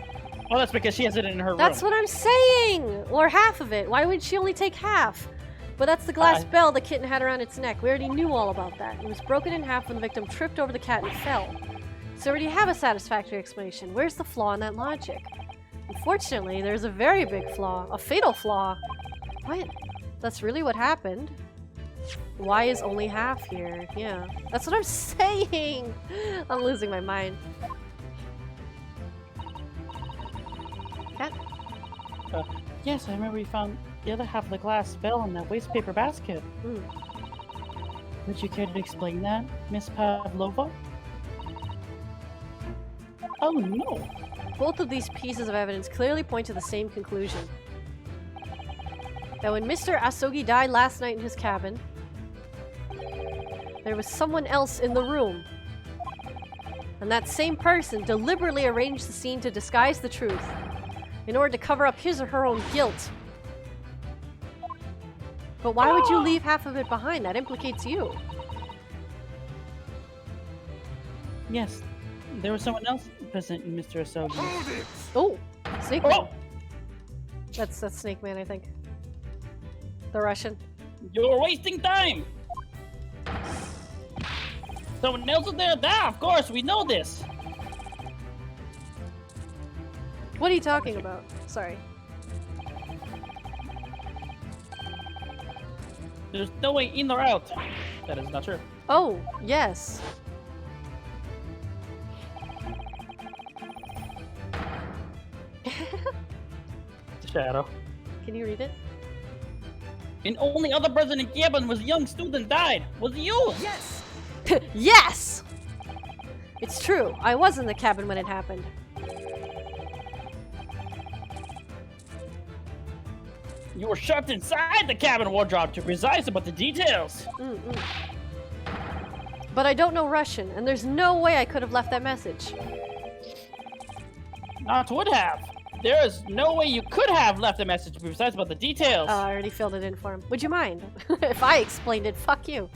Well, that's because she has it in her room. That's what I'm saying! Or half of it. Why would she only take half? But that's the glass bell the kitten had around its neck. We already knew all about that. It was broken in half when the victim tripped over the cat and fell. So we already have a satisfactory explanation. Where's the flaw in that logic? Unfortunately, there's a very big flaw. A fatal flaw. What? That's really what happened? Why is only half here? Yeah. That's what I'm saying! I'm losing my mind. Cat? Yes, I remember we found the other half of the glass bell in that waste paper basket. Would you care to explain that, Miss Pavlova? Oh no! Both of these pieces of evidence clearly point to the same conclusion. That when Mr. Asogi died last night in his cabin, there was someone else in the room. And that same person deliberately arranged the scene to disguise the truth in order to cover up his or her own guilt. But why would you leave half of it behind? That implicates you. Yes, there was someone else present in Mr. Asogi. Oh, Snake Man. That's Snake Man, I think. The Russian. You're wasting time! Someone else was there? Of course, we know this! What are you talking about? Sorry. There's no way in or out. That is not true. Oh, yes. Shadow. Can you read it? And only other person in cabin was a young student died. Was you? Yes! Yes! It's true. I was in the cabin when it happened. You were shoved inside the cabin wardrobe to be precise about the details. But I don't know Russian, and there's no way I could have left that message. Not would have. There is no way you could have left a message to be precise about the details. I already filled it in for him. Would you mind? If I explained it, fuck you.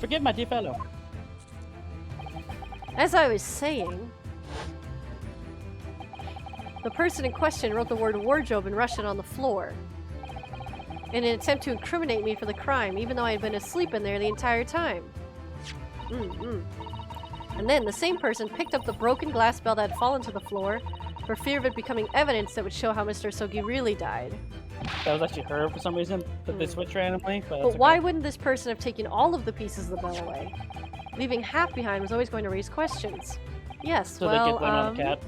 Forgive my dear fellow. As I was saying, the person in question wrote the word wardrobe in Russian on the floor in an attempt to incriminate me for the crime, even though I had been asleep in there the entire time. And then the same person picked up the broken glass bell that had fallen to the floor for fear of it becoming evidence that would show how Mr. Asogi really died. That was actually her for some reason, that they switched randomly. But why wouldn't this person have taken all of the pieces of the bell away? Leaving half behind was always going to raise questions. Yes, so well, they get blame on the cat.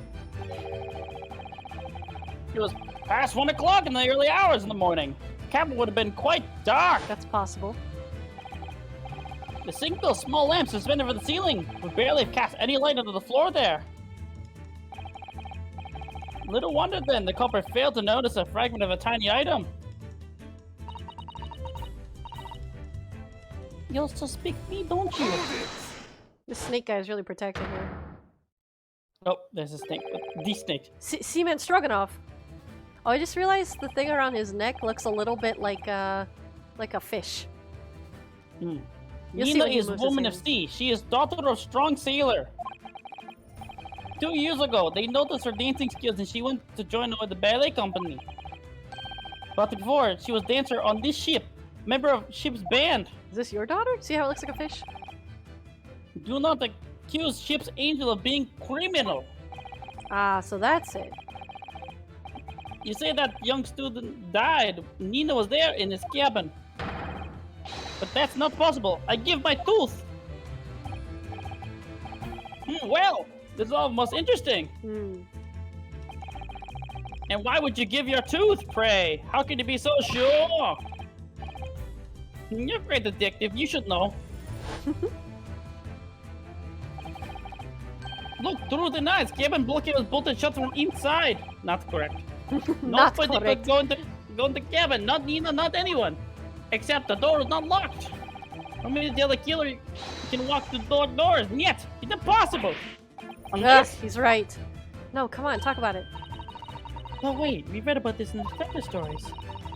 It was past 1 o'clock in the early hours in the morning. The cabin would have been quite dark. That's possible. The single small lamp suspended from the ceiling would barely have cast any light onto the floor there. Little wonder then the culprit failed to notice a fragment of a tiny item. You also speak me, don't you? The snake guy is really protecting her. Oh, there's a snake. The snake. Seaman Stroganoff. Oh, I just realized the thing around his neck looks a little bit like a fish. Nina is woman of sea. She is daughter of strong sailor. 2 years ago, they noticed her dancing skills and she went to join the ballet company. But before, she was dancer on this ship, member of ship's band. Is this your daughter? See how it looks like a fish? Do not accuse ship's angel of being criminal. Ah, so that's it. You say that young student died. Nina was there in his cabin. But that's not possible. I give my tooth. Well, this is all most interesting. And why would you give your tooth, pray? How can you be so sure? You're a great detective. You should know. Look, through the night, cabin blockade was bolted shut from inside. Not correct. Nobody could go into the cabin. Not Nina, not anyone. Except the door is not locked. How many the other killer can walk the doors? Yet, it's impossible. Unless he's right. No, come on, talk about it. Oh wait, we read about this in the detective stories.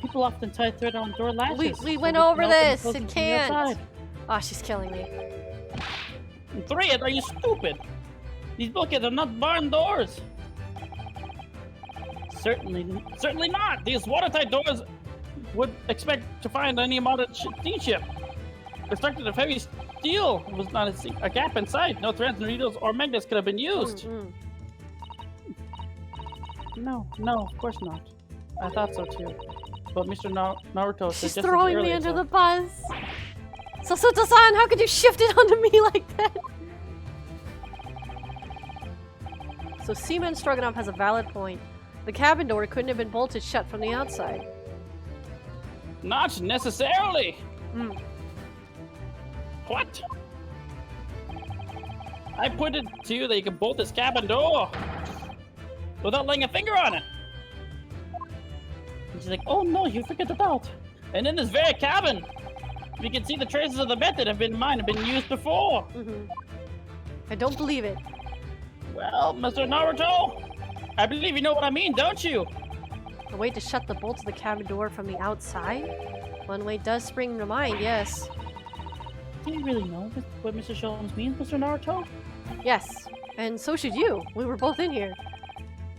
People often tie thread on door latches. We went over this. It can't. Oh, she's killing me. Thread? Are you stupid? These bulkheads are not barn doors. Certainly not. These watertight doors would expect to find any modern steamship. Constructed of heavy steel, was not a gap inside. No threads, needles, or magnets could have been used. No, of course not. I thought so too. But Mr. Naruto She's suggested throwing earlier, me under so- the bus. Sasuto-san, how could you shift it onto me like that? So Seaman Stroganoff has a valid point. The cabin door couldn't have been bolted shut from the outside. Not necessarily. Mm. What? I put it to you that you can bolt this cabin door without laying a finger on it. And she's like, oh no, you figured it out. And in this very cabin, we can see the traces of the method have been used before. I don't believe it. Well, Mr. Naruto, I believe you know what I mean, don't you? A way to shut the bolt of the cabin door from the outside? One way does spring to mind, yes. Do you really know what Mr. Sholmes means, Mr. Naruto? Yes, and so should you. We were both in here.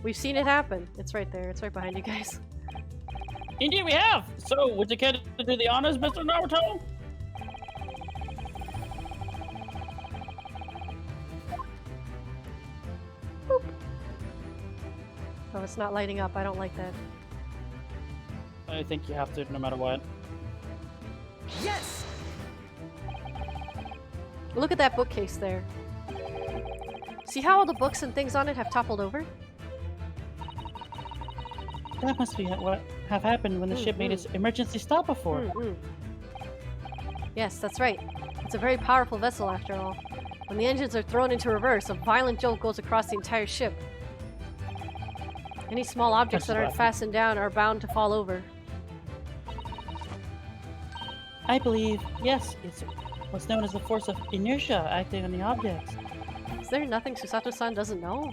We've seen it happen. It's right there. It's right behind you guys. Indeed we have! So, would you care to do the honors, Mr. Naruto? Boop. Oh, it's not lighting up. I don't like that. I think you have to, no matter what. Yes! Look at that bookcase there. See how all the books and things on it have toppled over? That must be what have happened when the ship made its emergency stop before. Yes, that's right. It's a very powerful vessel after all. When the engines are thrown into reverse, a violent jolt goes across the entire ship. Any small objects that aren't fastened down are bound to fall over. I believe, yes, it's what's known as the force of inertia acting on the objects. Is there nothing Susato-san doesn't know?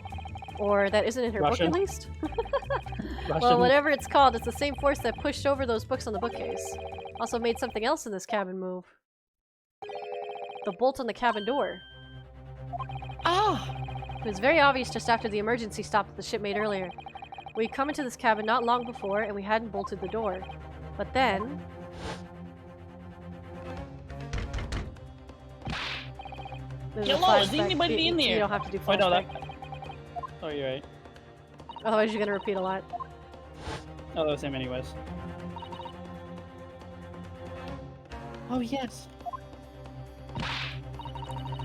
Or that isn't in her Russian. book at least? Russian. Well, whatever it's called, it's the same force that pushed over those books on the bookcase. Also made something else in this cabin move. The bolt on the cabin door. Ah! It was very obvious just after the emergency stop that the ship made earlier. We'd come into this cabin not long before, and we hadn't bolted the door. But then... There's a Hello, is flashback. anybody in You there? don't have to do Oh, no, flashback. that... Oh, you're right. Otherwise you're gonna repeat a lot. Oh, that was him anyways. Oh, yes.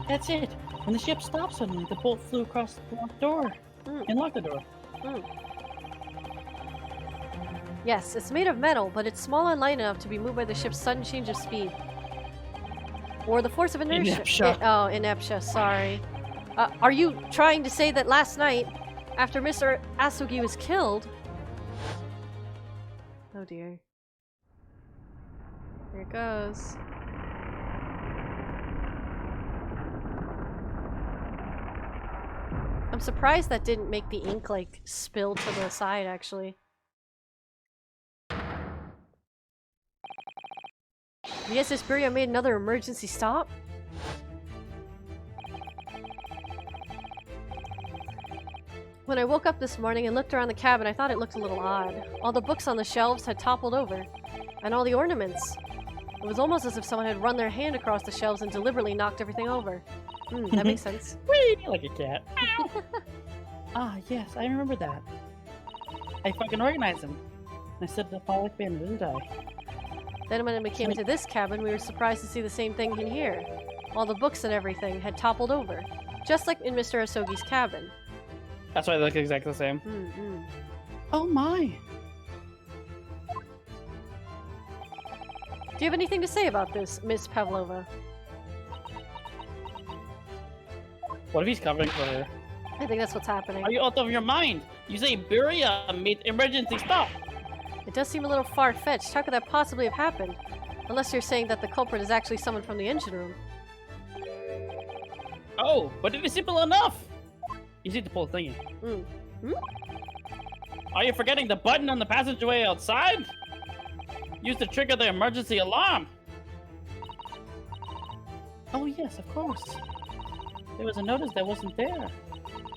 That's it. When the ship stopped suddenly, the bolt flew across the locked door. And locked the door. Yes, it's made of metal, but it's small and light enough to be moved by the ship's sudden change of speed. Or the force of inertia. Inertia. Inertia, sorry. Are you trying to say that last night, after Mr. Asugi was killed... Oh dear. Here it goes. I'm surprised that didn't make the ink, like, spill to the side, actually. The SS Buria made another emergency stop? When I woke up this morning and looked around the cabin, I thought it looked a little odd. All the books on the shelves had toppled over, and all the ornaments. It was almost as if someone had run their hand across the shelves and deliberately knocked everything over. That makes sense. Whee! Like a cat. Ah, yes, I remember that. I fucking organized them. I set it up all like banner, didn't I? Then when we came into this cabin, we were surprised to see the same thing in here. All the books and everything had toppled over, just like in Mr. Asogi's cabin. That's why they look exactly the same. Oh my! Do you have anything to say about this, Miss Pavlova? What if he's covering for her? I think that's what's happening. Are you out of your mind? You say Buria made emergency stop. It does seem a little far-fetched. How could that possibly have happened? Unless you're saying that the culprit is actually someone from the engine room. Oh, but it is simple enough! You see the pull thingy. Are you forgetting the button on the passageway outside? Used to trigger the emergency alarm. Oh yes, of course. There was a notice that wasn't there.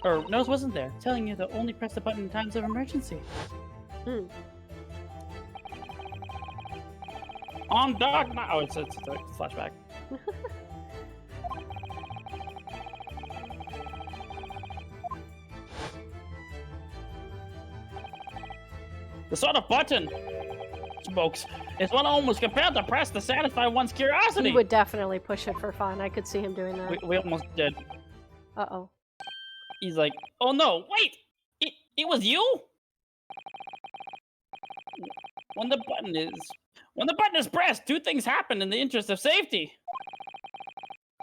or Nose wasn't there, telling you to only press the button in times of emergency. On dark night. Oh, it's a flashback. The sort of button, smokes, is one almost compelled to press to satisfy one's curiosity. He would definitely push it for fun. I could see him doing that. We almost did. Uh-oh. He's like, oh no, wait! It was you? When the button is pressed, two things happen in the interest of safety.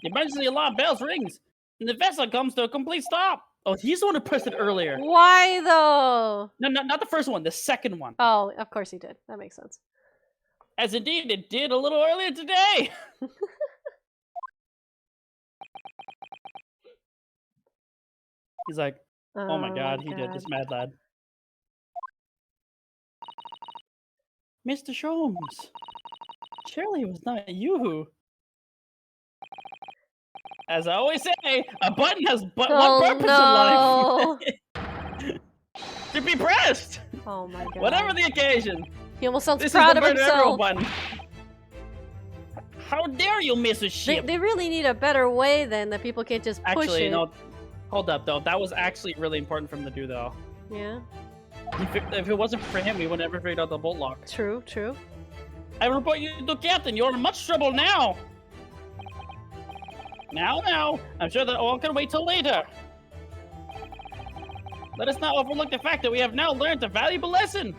The emergency alarm bells rings, and the vessel comes to a complete stop. Oh, he's the one who pressed it earlier. Why though? No, not the first one, the second one. Oh, of course he did. That makes sense. As indeed it did a little earlier today. He's like, oh my god, he did, this mad lad. Mr. Sholmes, surely it was not you. As I always say, a button has but one purpose in life. To be pressed! Oh my god. Whatever the occasion. He almost sounds This proud is the of himself. button. How dare you miss a ship? They really need a better way then that people can't just push it. Actually, no. Hold up, though. That was actually really important for him to do, though. Yeah. If it wasn't for him, we would never figured out the bolt lock. True, true. I report you to Captain. You're in much trouble now. Now. I'm sure that all can wait till later. Let us not overlook the fact that we have now learned a valuable lesson.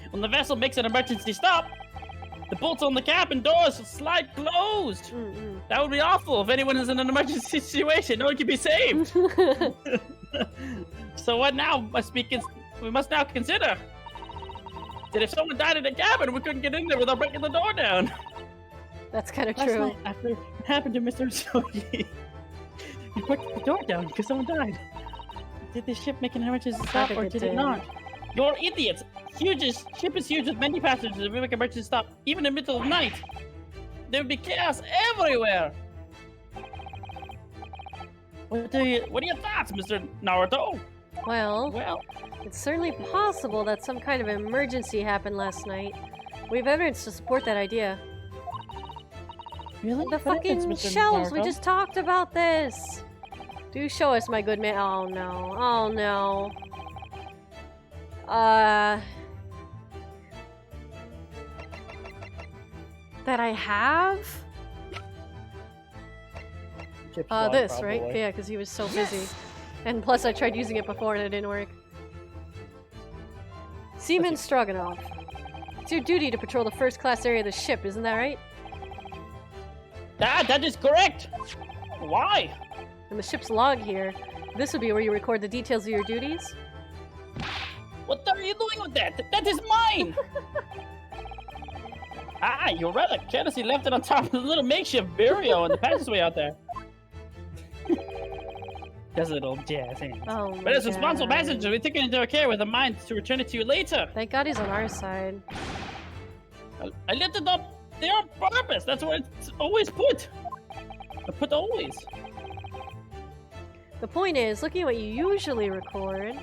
When the vessel makes an emergency stop, the bolts on the cabin doors slide closed. That would be awful if anyone is in an emergency situation. No one can be saved. So what now we must now consider that if someone died in the cabin, we couldn't get in there without breaking the door down. That's kind of Last true. night, after it happened to Mr. Sogi, he broke the door down because someone died. Did the ship make an emergency stop or did it not? You're idiots! Ship is huge with many passengers. If we make an emergency stop, even in the middle of the night, there would be chaos everywhere. What are your thoughts, Mr. Naruto? Well, it's certainly possible that some kind of emergency happened last night. We have evidence to support that idea. Really? The fucking shelves! We just talked about this! Do show us, my good man. Oh no. Oh no. That I have? This, right? Yeah, because he was so busy. And plus I tried using it before and it didn't work. Seaman Stroganoff. It's your duty to patrol the first-class area of the ship, isn't that right? That is correct! Why? In the ship's log here, this would be where you record the details of your duties? What are you doing with that? That is mine! You're rather carelessly left it on top of the little makeshift burial in the passageway out there. That's a little jazz hands. Oh my But as responsible God. passengers, we take it into our care with a mind to return it to you later. Thank God he's on our side. I left it up there on purpose. That's where it's always put. I put always. The point is, looking at what you usually record,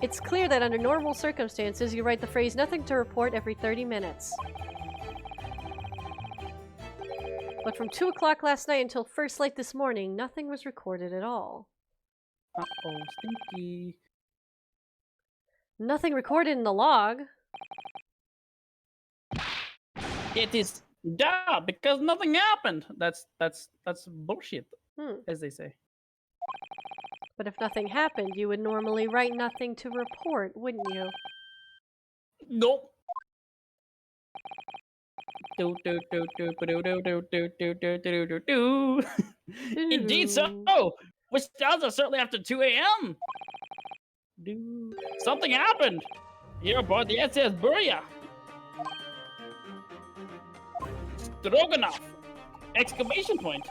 it's clear that under normal circumstances, you write the phrase "nothing to report" every 30 minutes. But from 2 o'clock last night until first light this morning, nothing was recorded at all. Uh-oh, stinky. Nothing recorded in the log. It is duh, because nothing happened. That's bullshit, as they say. But if nothing happened, you would normally write "nothing to report," wouldn't you? Nope. Indeed so! Which sounds are certainly after 2 a.m. Something happened! Here aboard the SS Burya. Stroganoff! Exclamation point!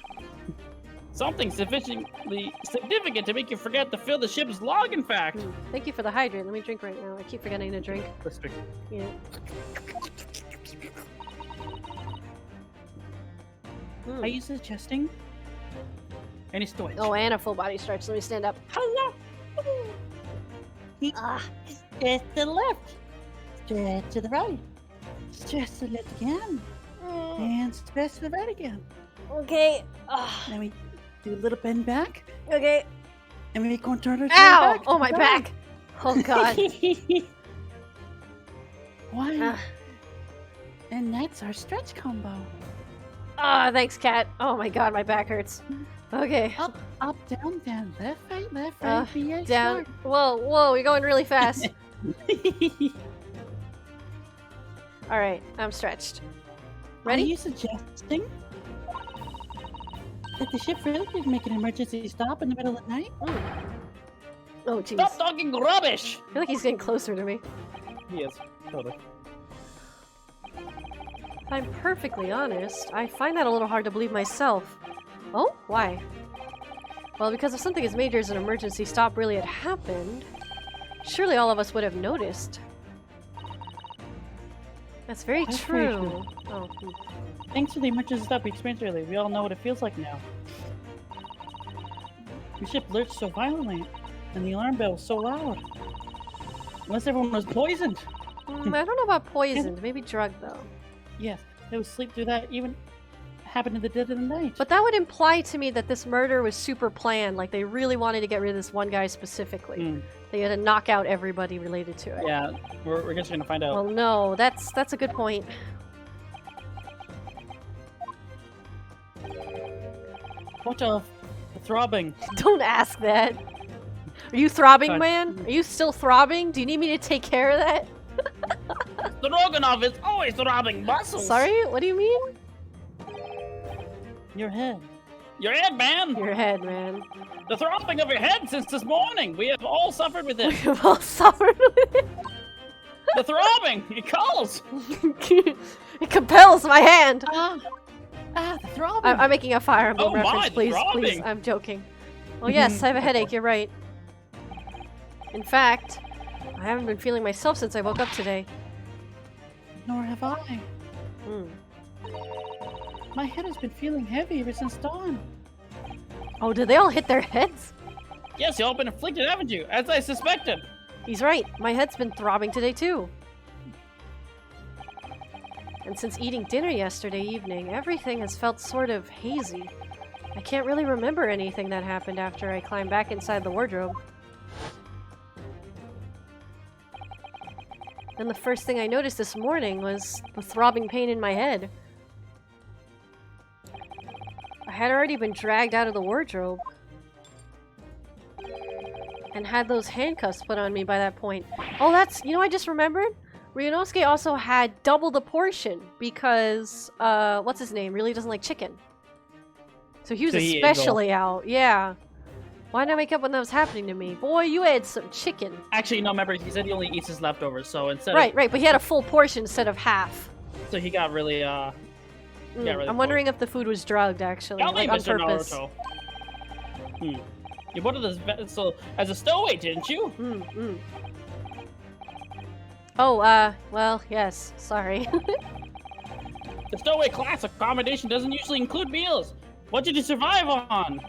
Something sufficiently significant to make you forget to fill the ship's log, in fact! Thank you for the hydrant. Let me drink right now. I keep forgetting to drink. Let's drink. Yeah. Are you suggesting Any stretch. Oh, and a full body stretch. Let me stand up. Hello. Stretch to the left. Stretch to the right. Stretch to the left again. And stretch to the right again. Okay. Then we do a little bend back. Okay. And we go turn our Ow! back. Oh, my back. Oh, God. One. And that's our stretch combo. Thanks, Cat. Oh, my God. My back hurts. Okay. Up, up, down, down. Left, right, BA Down. smart. Whoa, you're going really fast. Alright, I'm stretched. Ready? Are you suggesting that the ship really did make an emergency stop in the middle of the night? Oh, jeez. Stop talking rubbish! I feel like he's getting closer to me. He is. Totally. If I'm perfectly honest, I find that a little hard to believe myself. Oh? Why? Well, because if something as major as an emergency stop really had happened, surely all of us would have noticed. That's very That's very true. Oh, Thanks for the emergency stop we experienced earlier. We all know what it feels like now. Your ship lurched so violently, and the alarm bell was so loud. Unless everyone was poisoned. I don't know about poisoned. Maybe drugged, though. Yes, they would sleep through that even happened in the dead of the night. But that would imply to me that this murder was super planned. Like, they really wanted to get rid of this one guy specifically. They had to knock out everybody related to it. Yeah, we're just gonna find out. Well, no, that's a good point. What of throbbing? Don't ask that. Are you throbbing, Fine. man? Are you still throbbing? Do you need me to take care of that? The Roganov is always throbbing muscles. Sorry? What do you mean? Your head. Your head, man. Your head, man. The throbbing of your head since this morning. We have all suffered with it. We've all suffered with it. The throbbing. It calls. It compels my hand. The throbbing. I'm making a Fire Emblem Oh my, reference, the please. Please, throbbing. I'm joking. Oh yes, I have a headache, you're right. In fact, I haven't been feeling myself since I woke up today. Nor have I. Hmm. My head has been feeling heavy ever since dawn. Oh, did they all hit their heads? Yes, you all been afflicted, haven't you? As I suspected. He's right. My head's been throbbing today too. And since eating dinner yesterday evening, everything has felt sort of hazy. I can't really remember anything that happened after I climbed back inside the wardrobe. And the first thing I noticed this morning was the throbbing pain in my head. I had already been dragged out of the wardrobe and had those handcuffs put on me by that point. Oh, that's, you know, I just remembered? Ryunosuke also had double the portion because, what's his name, really doesn't like chicken. So he was especially out, yeah. Why didn't I wake up when that was happening to me? Boy, you had some chicken. Actually, no, remember, he said he only eats his leftovers, so instead Right, but he had a full portion instead of half. So he got really, I'm wondering if the food was drugged, actually, like on Mr. purpose. Naruto. You bought this so as a stowaway, didn't you? Oh, well, yes, sorry. The stowaway class accommodation doesn't usually include meals. What did you survive on?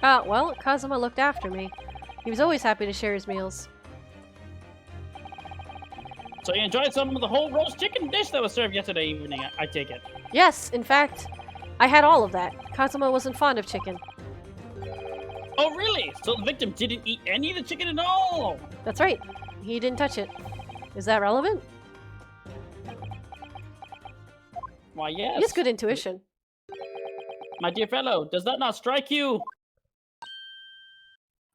Well, Kazuma looked after me. He was always happy to share his meals. So you enjoyed some of the whole roast chicken dish that was served yesterday evening, I take it. Yes, in fact, I had all of that. Kazuma wasn't fond of chicken. Oh, really? So the victim didn't eat any of the chicken at all? That's right. He didn't touch it. Is that relevant? Why, yes. He has good intuition. My dear fellow, does that not strike you?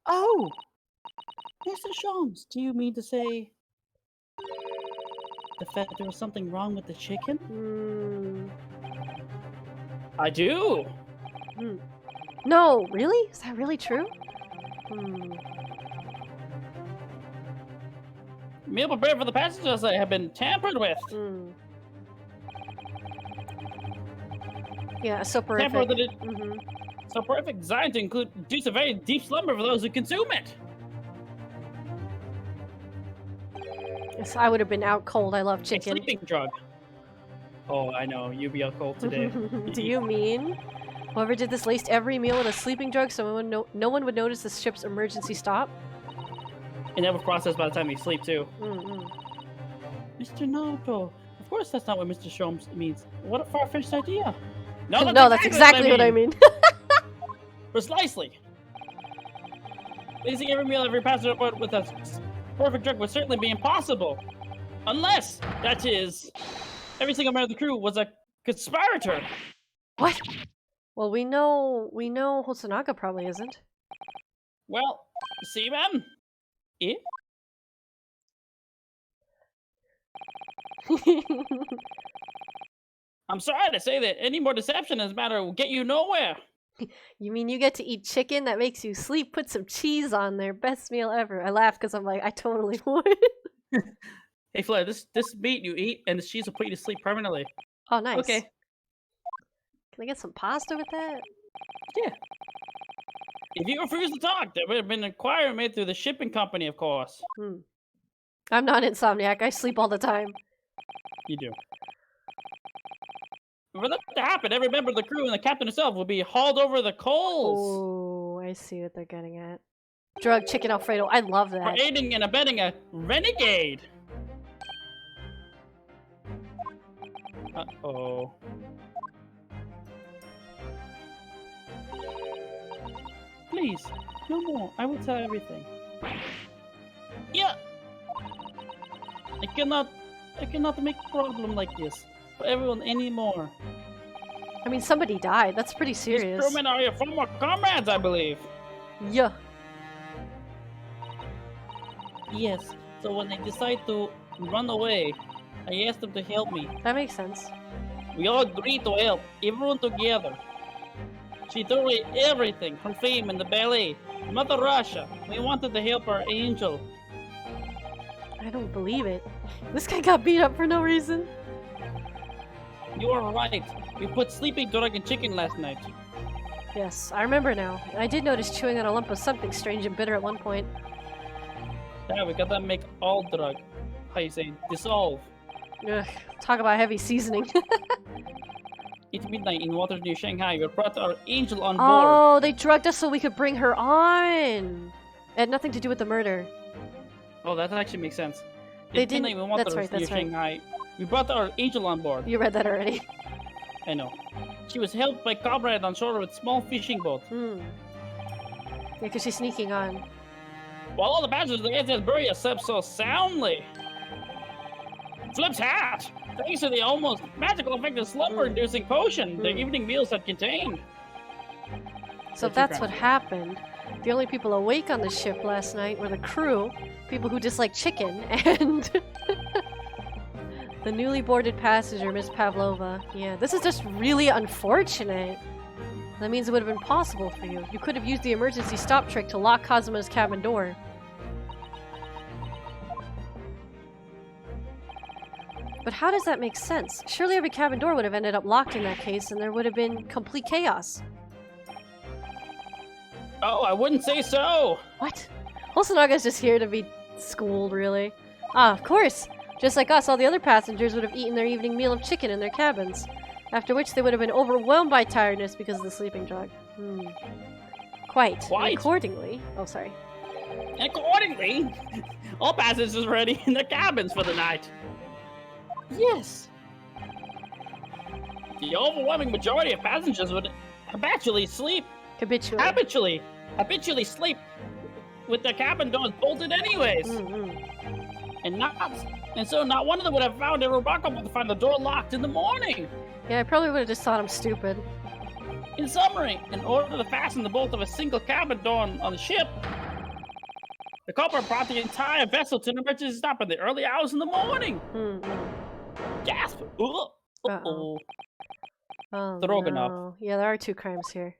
Oh! Mr. Shams, do you mean to say the fact there was something wrong with the chicken? I do. No, really? Is that really true? Meal prepared for the passengers that have been tampered with. Yeah, soporific. Tampered with it. Soporific designed to induce a very deep slumber for those who consume it. Yes, I would have been out cold. I love A chicken. sleeping drug. Oh, I know. You'll be out cold today. Do you mean Whoever did this laced every meal with a sleeping drug so no one would notice the ship's emergency stop. And that was processed by the time you sleep, too. Mm-mm. Mr. Naruto, of course that's not what Mr. Sholmes means. What a far-fetched idea. No, that's exactly what I mean. Precisely. Lacing every meal every passenger aboard with a perfect drug would certainly be impossible. Unless, that is, every single member of the crew was a conspirator. What? Well, we know Hosonaga probably isn't. Well, see, man? Eh? I'm sorry to say that any more deception in this matter will get you nowhere. You mean you get to eat chicken that makes you sleep? Put some cheese on there. Best meal ever. I laugh because I'm like, I totally would. Hey, Flair, this meat you eat and the cheese will put you to sleep permanently. Oh, nice. Okay. Can I get some pasta with that? Yeah. If you refuse to talk, there would have been an inquiry made through the shipping company, of course. I'm not insomniac. I sleep all the time. You do. For that to happen, every member of the crew and the captain himself will be hauled over the coals. Oh, I see what they're getting at. Drug chicken Alfredo. I love that. For aiding and abetting a renegade. Uh-oh. Please, no more. I will tell everything. Yeah. I cannot make a problem like this for everyone anymore. I mean, somebody died. That's pretty serious. These crewmen are your former comrades, I believe. Yeah. Yes. So when they decide to run away, I asked them to help me. That makes sense. We all agreed to help, everyone together. She threw away everything, her fame and the ballet. Mother Russia, we wanted to help our angel. I don't believe it. This guy got beat up for no reason. You are right. We put sleeping drug in chicken last night. Yes, I remember now. I did notice chewing on a lump of something strange and bitter at one point. Yeah, we gotta make all drug. How you say, dissolve. Ugh, talk about heavy seasoning. It's midnight in waters near Shanghai. We brought our angel on board. Oh, they drugged us so we could bring her on. It had nothing to do with the murder. Oh, that actually makes sense. They It's midnight didn't. in waters That's right. near That's right. Shanghai. We brought our angel on board. You read that already. I know. She was helped by comrade on shore with small fishing boat. Yeah, because she's sneaking on. While all the passengers of the SS Buria slept so soundly. Flip's hat! Thanks to the almost magical effect of slumber-inducing potion their evening meals had contained. So if that's what happened, the only people awake on the ship last night were the crew, people who dislike chicken, and the newly boarded passenger, Miss Pavlova. Yeah, this is just really unfortunate. That means it would have been possible for you. You could have used the emergency stop trick to lock Kazuma's cabin door. But how does that make sense? Surely every cabin door would have ended up locked in that case, and there would have been complete chaos. Oh, I wouldn't say so! What? Hosanaga's just here to be schooled, really. Ah, of course! Just like us, all the other passengers would have eaten their evening meal of chicken in their cabins. After which they would have been overwhelmed by tiredness because of the sleeping drug. Quite. And accordingly... Oh, sorry. Accordingly, all passengers were already in their cabins for the night. Yes. The overwhelming majority of passengers would habitually sleep. Habitually sleep with their cabin doors bolted anyways. And so not one of them would have found it remarkable to find the door locked in the morning. Yeah, I probably would have just thought I'm stupid. In summary, in order to fasten the bolt of a single cabin door on the ship, the culprit brought the entire vessel to an emergency stop in the early hours in the morning. Gasp! Uh-oh. Oh, Stroganov. no. Yeah, there are 2 crimes here.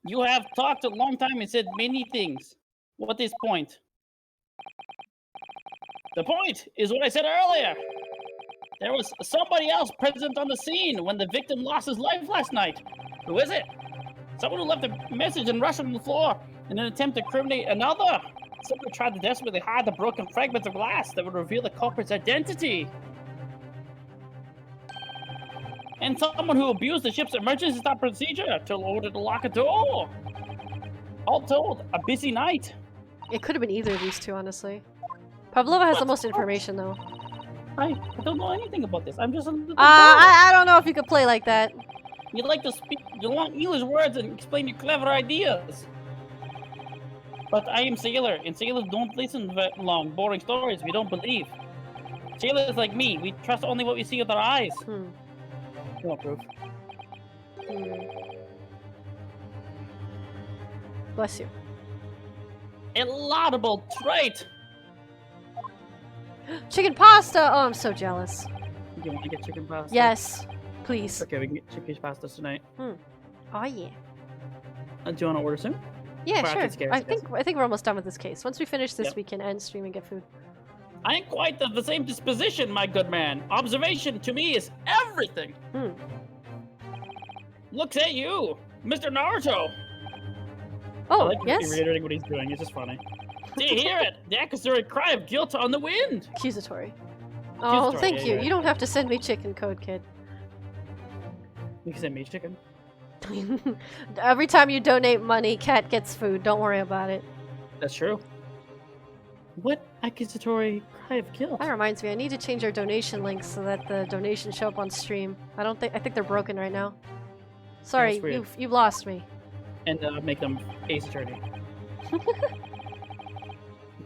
You have talked a long time and said many things. What is point? The point is what I said earlier. There was somebody else present on the scene when the victim lost his life last night. Who is it? Someone who left a message and rushed on the floor in an attempt to incriminate another. Someone tried to desperately hide the broken fragments of glass that would reveal the culprit's identity. And someone who abused the ship's emergency stop procedure till ordered to lock a door. All told, a busy night. It could have been either of these two, honestly. Pavlova has the most information, though. I don't know anything about this. I'm just a little boy. I don't know if you could play like that. You like to speak your long English words and explain your clever ideas. But I am sailor, and sailors don't listen to long, boring stories we don't believe. Sailors like me, we trust only what we see with our eyes. You want proof? Bless you. A laudable trait. Chicken pasta! Oh, I'm so jealous. You want to get chicken pasta? Yes, please. Okay, we can get chicken pasta tonight. Oh yeah. Do you want to order soon? Yeah, Or sure. scared, I think we're almost done with this case. Once we finish this, Yep. we can end stream and get food. I ain't quite of the same disposition, my good man. Observation to me is everything. Looks at you, Mr. Naruto. I Oh, like yes. reiterating what he's doing. It's just funny. Do you hear it? The accusatory cry of guilt on the wind. Accusatory. Oh, Accusatory, thank you. yeah. You don't have to send me chicken code, kid. You can send me chicken. Every time you donate money, Cat gets food. Don't worry about it. That's true. What accusatory cry of guilt? That reminds me, I need to change our donation links so that the donations show up on stream. I think they're broken right now. Sorry, That's weird. you've lost me. And make them Ace Attorney.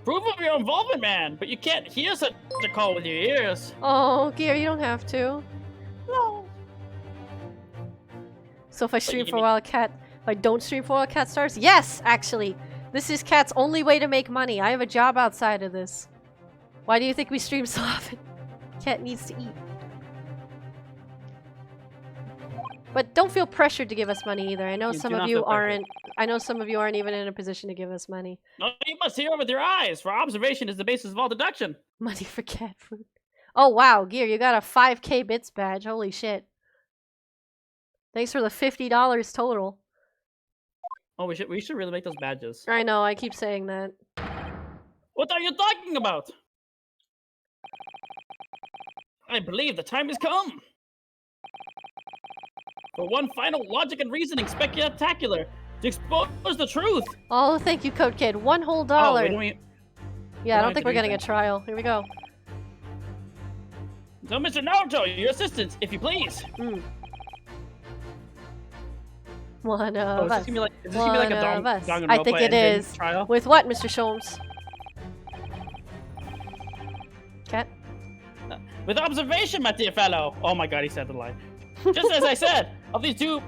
Proof of your involvement, man, but you can't hear such a call with your ears. Oh, Gear, you don't have to. No. So if I stream for a while, Cat, if I don't stream for a while, Cat starts? Yes, actually. This is Cat's only way to make money. I have a job outside of this. Why do you think we stream so often? Cat needs to eat. But don't feel pressured to give us money either. I know You some do of not you feel pressured. aren't. I know some of you aren't even in a position to give us money. No, you must hear with your eyes, for observation is the basis of all deduction. Money for cat food. Oh wow, Gear, you got a 5K bits badge. Holy shit. Thanks for the $50 total. Oh, we should really make those badges. I know, I keep saying that. What are you talking about? I believe the time has come. For one final logic and reasoning spectacular to expose the truth. Oh, thank you, Code Kid. $1 whole Oh, dollar. we don't need- Yeah, I don't have think to we're do getting a anything. trial. Here we go. So, Mr. Naruto, your assistance, if you please. One Oh, of is us. this gonna be like, is this gonna be like a One of us. Danganronpa I think it ending is. trial? With what, Mr. Sholmes? Cat? With observation, my dear fellow. Oh my god, he said the line. Just as I said, of these two...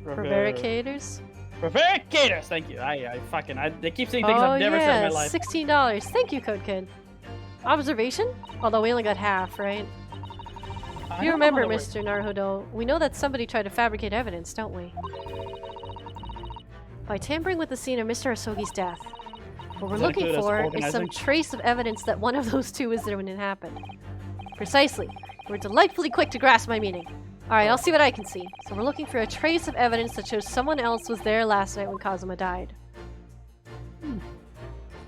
Prevaricators? Prevaricators, thank you. They keep saying things I've never said in my life. $16. Thank you, Code Kid. Observation? Although we only got half, right? I You don't know how remember, that works. Mr. Naruhodo, we know that somebody tried to fabricate evidence, don't we? By tampering with the scene of Mr. Asogi's death. What we're Does that looking include us for is organizing? some trace of evidence that one of those two was there when it happened. Precisely. We're delightfully quick to grasp my meaning. Alright, I'll see what I can see. So we're looking for a trace of evidence that shows someone else was there last night when Kazuma died.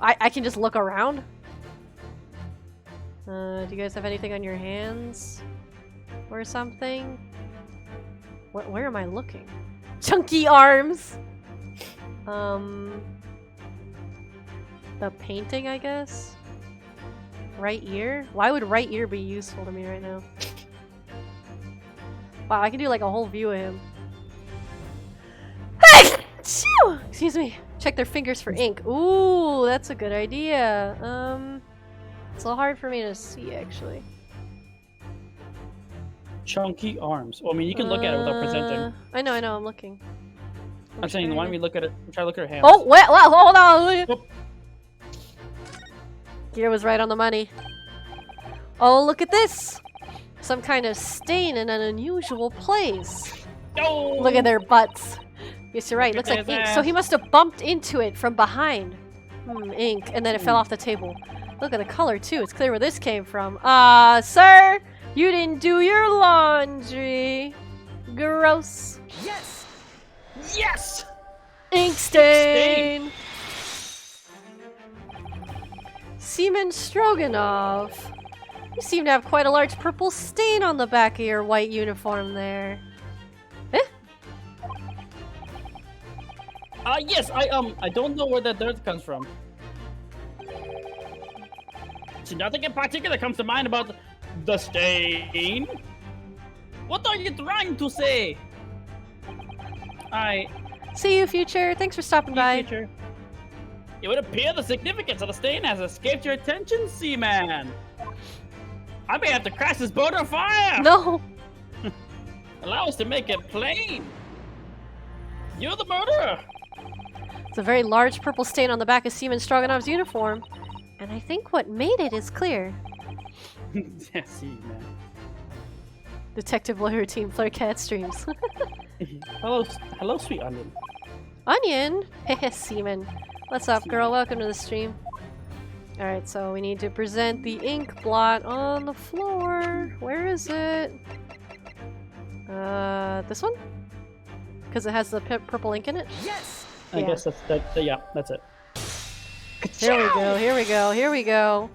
I can just look around? Do you guys have anything on your hands? Or something? Where am I looking? Chunky arms! The painting, I guess? Right ear? Why would right ear be useful to me right now? Wow, I can do like a whole view of him. Hey! Shoo! Excuse me. Check their fingers for ink. Ooh, that's a good idea. It's a little hard for me to see, actually. Chunky arms. Well, I mean, you can look at it without presenting. I know, I'm looking. I'm saying, why don't we look at it? Try to look at her hands. Oh, wait, well, hold on. Gear was right on the money. Oh, look at this. Some kind of stain in an unusual place. Oh! Look at their butts. Yes, you're right. Look Looks at like his ink. ass. So he must have bumped into it from behind. Ink. And then it fell off the table. Look at the color, too. It's clear where this came from. Sir, you didn't do your laundry. Gross. Yes! Yes! Ink stain. Seaman Stroganoff. You seem to have quite a large purple stain on the back of your white uniform there. Eh? Yes, I don't know where that dirt comes from. So nothing in particular comes to mind about the stain. What are you trying to say? See you, Future. Thanks for stopping by. Future. It would appear the significance of the stain has escaped your attention, Seaman. I may have to crash this boat on fire! No! Allow us to make it plain! You're the murderer! It's a very large purple stain on the back of Seaman Stroganov's uniform. And I think what made it is clear. Yeah, Seaman. Detective Lawyer Team Flurcat streams. Hello, sweet onion. Onion? Heh, Seaman. What's up, girl? Welcome to the stream. Alright, so we need to present the ink blot on the floor. Where is it? This one? Because it has the purple ink in it? Yes! I guess that's it. Here we go, here we go, here we go.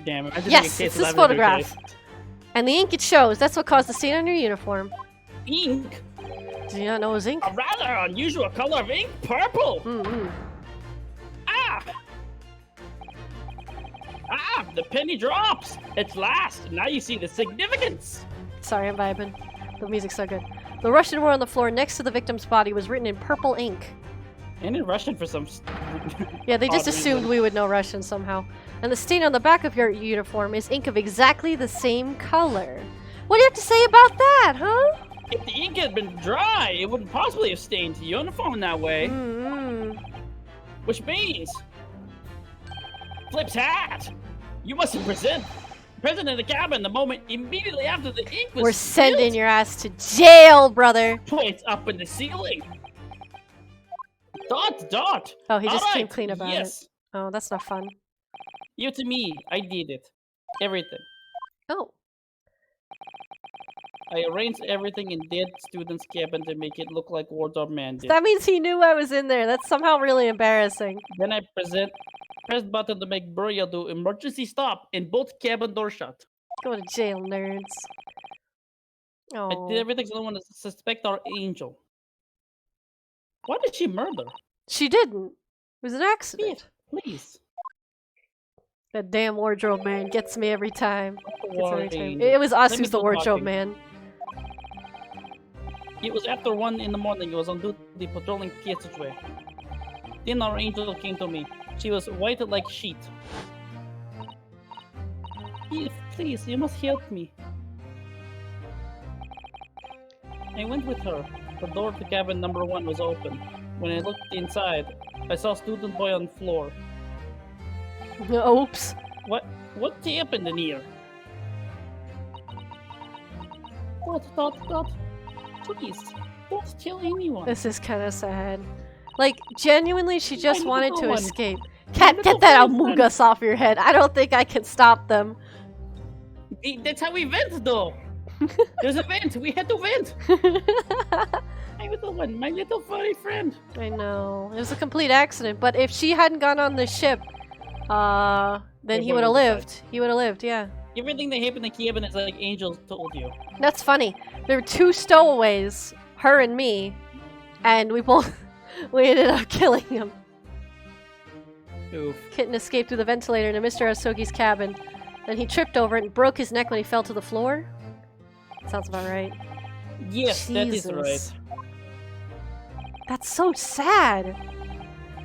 Damn it. Yes, it's this photograph. And the ink it shows, that's what caused the stain on your uniform. Ink? Do you not know it was ink? A rather unusual color of ink, purple! Mm-hmm. The penny drops! It's last! Now you see the significance! Sorry, I'm vibing. The music's so good. The Russian word on the floor next to the victim's body was written in purple ink. And in Russian for some... Yeah, they just assumed we would know Russian somehow. And the stain on the back of your uniform is ink of exactly the same color. What do you have to say about that, huh? If the ink had been dry, it wouldn't possibly have stained the uniform that way. Mm-hmm. Which means... Flip's hat! You must have present in the cabin the moment immediately after the ink was We're sending spilled. your ass to jail, brother! Points up in the ceiling. Dot! Oh, he just All came right, clean about yes. it. Oh, that's not fun. You to me, I did it. Everything. Oh. I arranged everything in dead student's cabin to make it look like Wardrobe Man did. That means he knew I was in there. That's somehow really embarrassing. Then I press button to make Burial do emergency stop and both cabin door shut. Go to jail, nerds. Oh. I did everything so no one would suspect our angel. Why did she murder? She didn't. It was an accident. Please. That damn wardrobe man gets me every time. Worrying. It was us Let who's me the do wardrobe talking. man. It was after 1 in the morning. It was on duty patrolling passageway. Then our angel came to me. She was white like sheet. Please, you must help me. I went with her. The door to cabin number 1 was open. When I looked inside, I saw student boy on the floor. Oops. What happened in here? Dot. Please, don't tell anyone. This is kind of sad. Like, genuinely, she just My wanted little to one. escape. Cat, get that Amogus off your head. I don't think I can stop them. That's how we vent, though. There's a vent. We had to vent. My little one, my little furry friend. I know. It was a complete accident, but if she hadn't gone on the ship, then he would have lived. He would have lived, yeah. Everything that happened in the cabin is like Angel told you. That's funny. There were 2 stowaways, her and me, and we ended up killing him. Oof. Kitten escaped through the ventilator into Mr. Asogi's cabin. Then he tripped over it and broke his neck when he fell to the floor. Sounds about right. Yes, that is right. Jesus. That's so sad.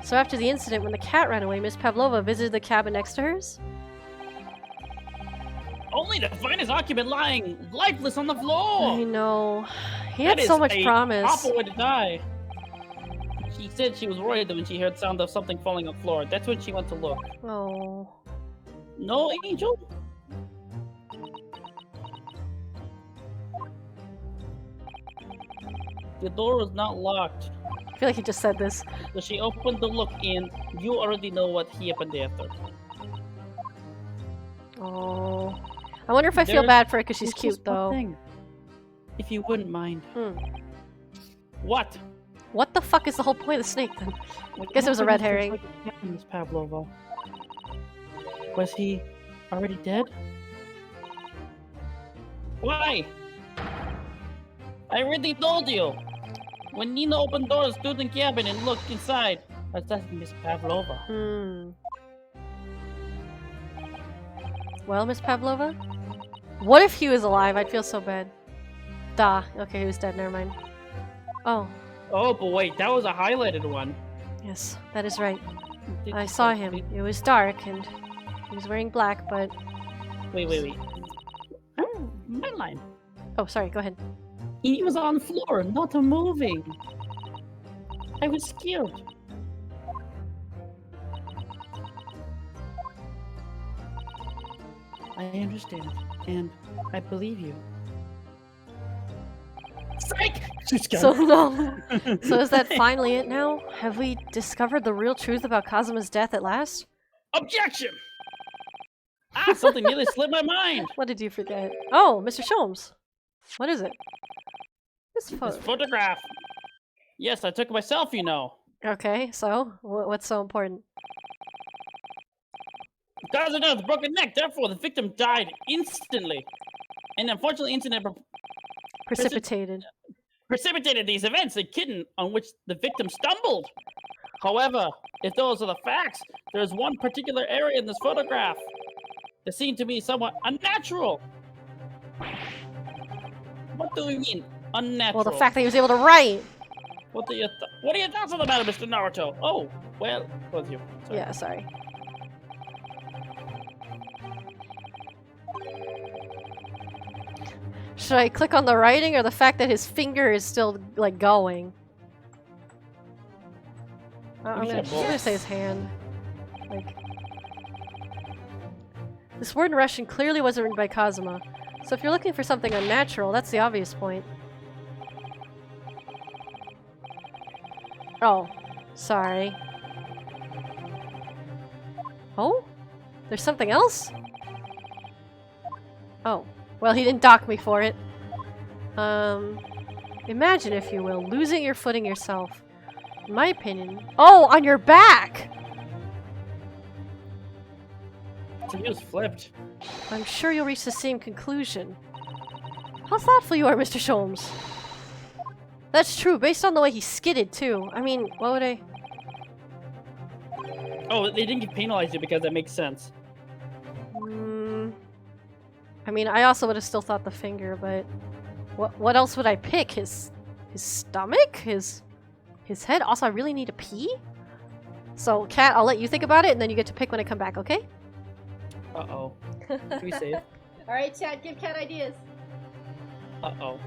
So after the incident, when the cat ran away, Miss Pavlova visited the cabin next to hers? Only to find his occupant lying lifeless on the floor. I know. He That had so is much a promise. awful way to die. She said she was worried when she heard sound of something falling on the floor. That's when she went to look. Oh. No, Angel? The door was not locked. I feel like he just said this. So she opened the look and you already know what happened after. Oh. I wonder if I feel There's- bad for her because she's there's cute, just one though. thing, if you wouldn't mind. Hmm. What? What the fuck is the whole point of the snake, then? Guess it was a red herring. Miss Pavlova. Was he Already dead? Why? I already told you. When Nina opened doors to the cabin and looked inside, that's Miss Pavlova. Well, Miss Pavlova? What if he was alive? I'd feel so bad. Duh. Okay, he was dead. Never mind. Oh. Oh, but wait, that was a highlighted one. Yes, that is right. I saw him. It was dark, and he was wearing black, but... Wait. Oh, my line. Oh, sorry, go ahead. He was on the floor, not moving. I was scared. I understand, and I believe you. Psych! So no. So is that finally it now? Have we discovered the real truth about Kazuma's death at last? Objection! Something nearly slipped my mind. What did you forget? Oh, Mr. Sholmes. What is it? This photograph. Yes, I took it myself, you know. Okay, so what's so important? Kazuna's broken neck, therefore the victim died instantly. And unfortunately, incident precipitated these events, a kitten on which the victim stumbled. However, if those are the facts, there is one particular area in this photograph that seemed to me somewhat unnatural. What do you mean, unnatural? Well, the fact that he was able to write. What are your thoughts on the matter, Mr. Naruto? Oh, well, both of you. Sorry. Yeah, sorry. Should I click on the writing or the fact that his finger is still, like, going? I'm gonna say his hand. Like... This word in Russian clearly wasn't written by Kazuma. So if you're looking for something unnatural, that's the obvious point. Oh. Sorry. Oh? There's something else? Oh. Well, he didn't dock me for it. Imagine, if you will, losing your footing yourself. In my opinion... Oh, on your back! So he was flipped. I'm sure you'll reach the same conclusion. How thoughtful you are, Mr. Sholmes. That's true, based on the way he skidded, too. I mean, what would I... Oh, they didn't penalize you because that makes sense. I mean, I also would have still thought the finger, but... What else would I pick? His stomach? His head? Also, I really need to pee? So, Kat, I'll let you think about it, and then you get to pick when I come back, okay? Uh-oh. Can we save? Alright, Chad, give Kat ideas. Uh-oh.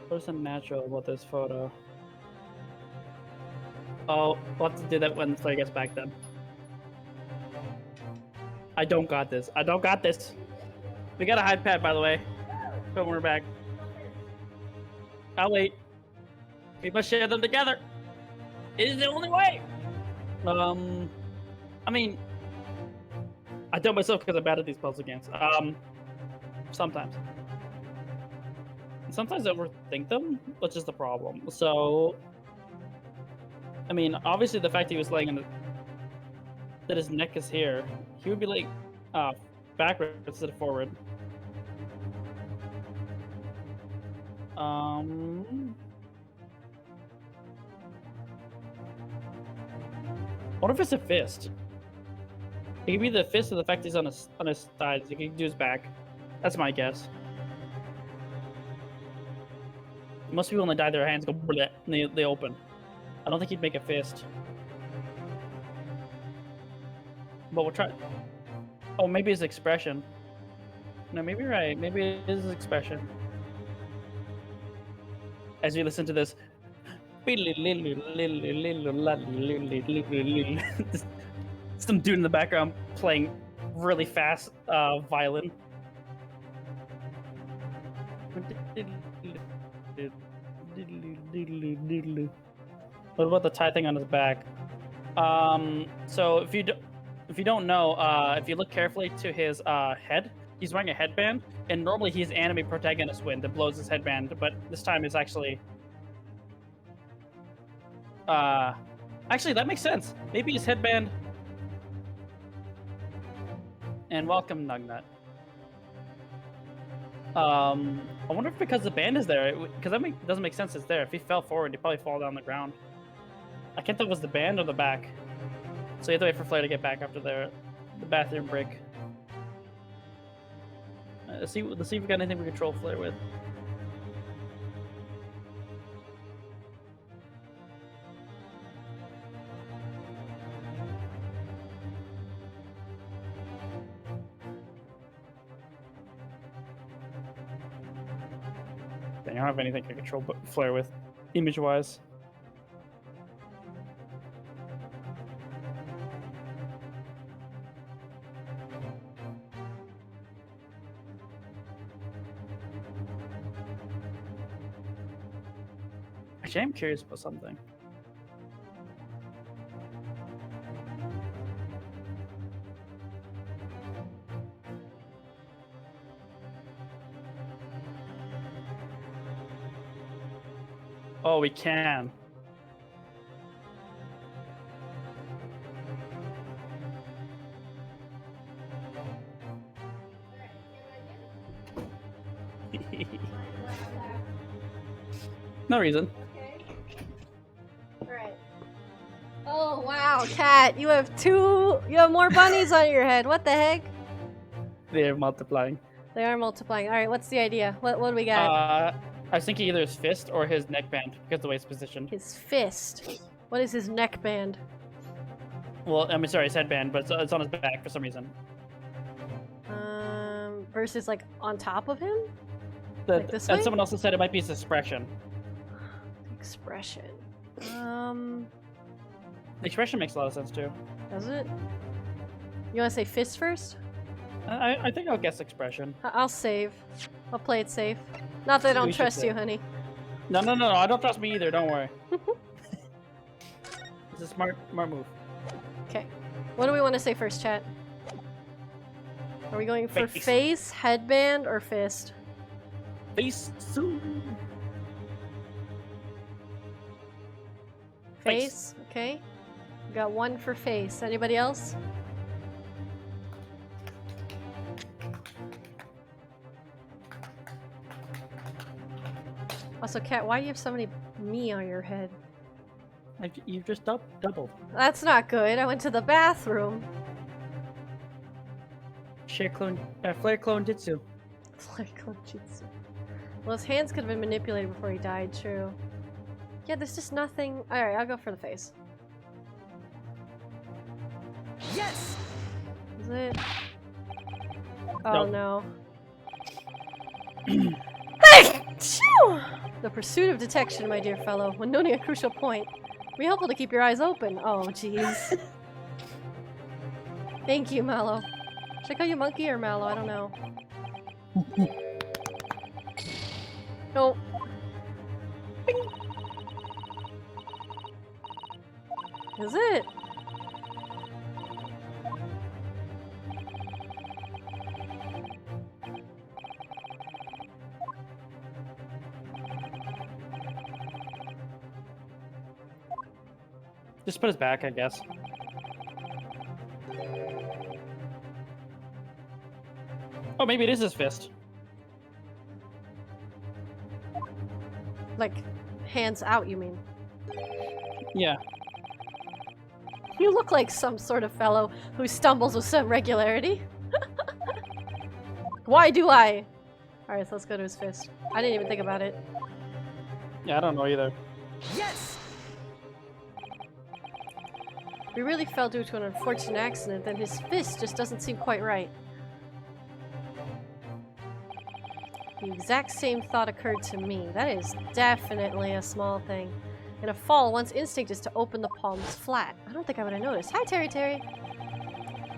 What's unnatural about this photo? Oh, we'll have to do that when Flare gets back then. I don't got this. I don't got this. We got a hide pad, by the way. But we're back. I'll wait. We must share them together. It is the only way. I mean, I do it myself because I'm bad at these puzzle games. Sometimes. Sometimes I overthink them, which is the problem. So, I mean, obviously the fact he was laying in that his neck is here, he would be like backwards instead of forward. What if it's a fist? It could be the fist or the fact he's on his thighs. He could do his back. That's my guess. Most people when they die, their hands go bleh, and they open. I don't think he'd make a fist. But we'll try. Oh, maybe his expression. No, maybe you're right. Maybe it is his expression. As we listen to this. Some dude in the background playing really fast violin. What about the tie thing on his back? So if you don't know, if you look carefully to his head, he's wearing a headband, and normally he's anime protagonist when that blows his headband, but this time it's actually actually that makes sense. Maybe his headband. And welcome, Nugnut. I wonder if because the band is there, because that doesn't make sense. It's there. If he fell forward, he'd probably fall down the ground. I can't tell if it was the band or the back. So you have to wait for Flair to get back after the bathroom break. Let's see if we got anything we control Flair with. I don't have anything to control Flair with, image-wise. Actually, I'm curious about something. Oh, we can. No reason. Okay. Alright. Oh wow, Cat, you have more bunnies on your head. What the heck? They're multiplying. They are multiplying. Alright, what's the idea? What do we got? I was thinking either his fist or his neckband because of the way it's positioned. His fist. What is his neckband? Well, I mean, sorry, his headband, but it's on his back for some reason. Versus like on top of him? Like this and way? someone else has said it might be his expression. Expression. The expression makes a lot of sense too. Does it? You want to say fist first? I think I'll guess expression. I'll save. I'll play it safe. Not that I don't trust you, honey. No, I don't trust me either. Don't worry. It's a smart move. Okay. What do we want to say first, chat? Are we going for face, headband, or fist? Face soon. Face. Okay. We got one for face. Anybody else? Also, Kat, why do you have so many me on your head? You've just doubled. That's not good. I went to the bathroom. Flare clone jutsu. Flare clone jutsu. Well, his hands could have been manipulated before he died, true. Yeah, there's just nothing. Alright, I'll go for the face. Yes! Is it? Oh Nope. no. Hey! Phew! The pursuit of detection, my dear fellow. When noting a crucial point, be helpful to keep your eyes open. Oh, jeez. Thank you, Mallow. Should I call you Monkey or Mallow? I don't know. Nope. Is it? Just put his back, I guess. Oh, maybe it is his fist. Like, hands out, you mean? Yeah. You look like some sort of fellow who stumbles with some regularity. Why do I? Alright, so let's go to his fist. I didn't even think about it. Yeah, I don't know either. Yes! We really fell due to an unfortunate accident, then his fist just doesn't seem quite right. The exact same thought occurred to me. That is definitely a small thing. In a fall, one's instinct is to open the palms flat. I don't think I would have noticed. Hi, Terry.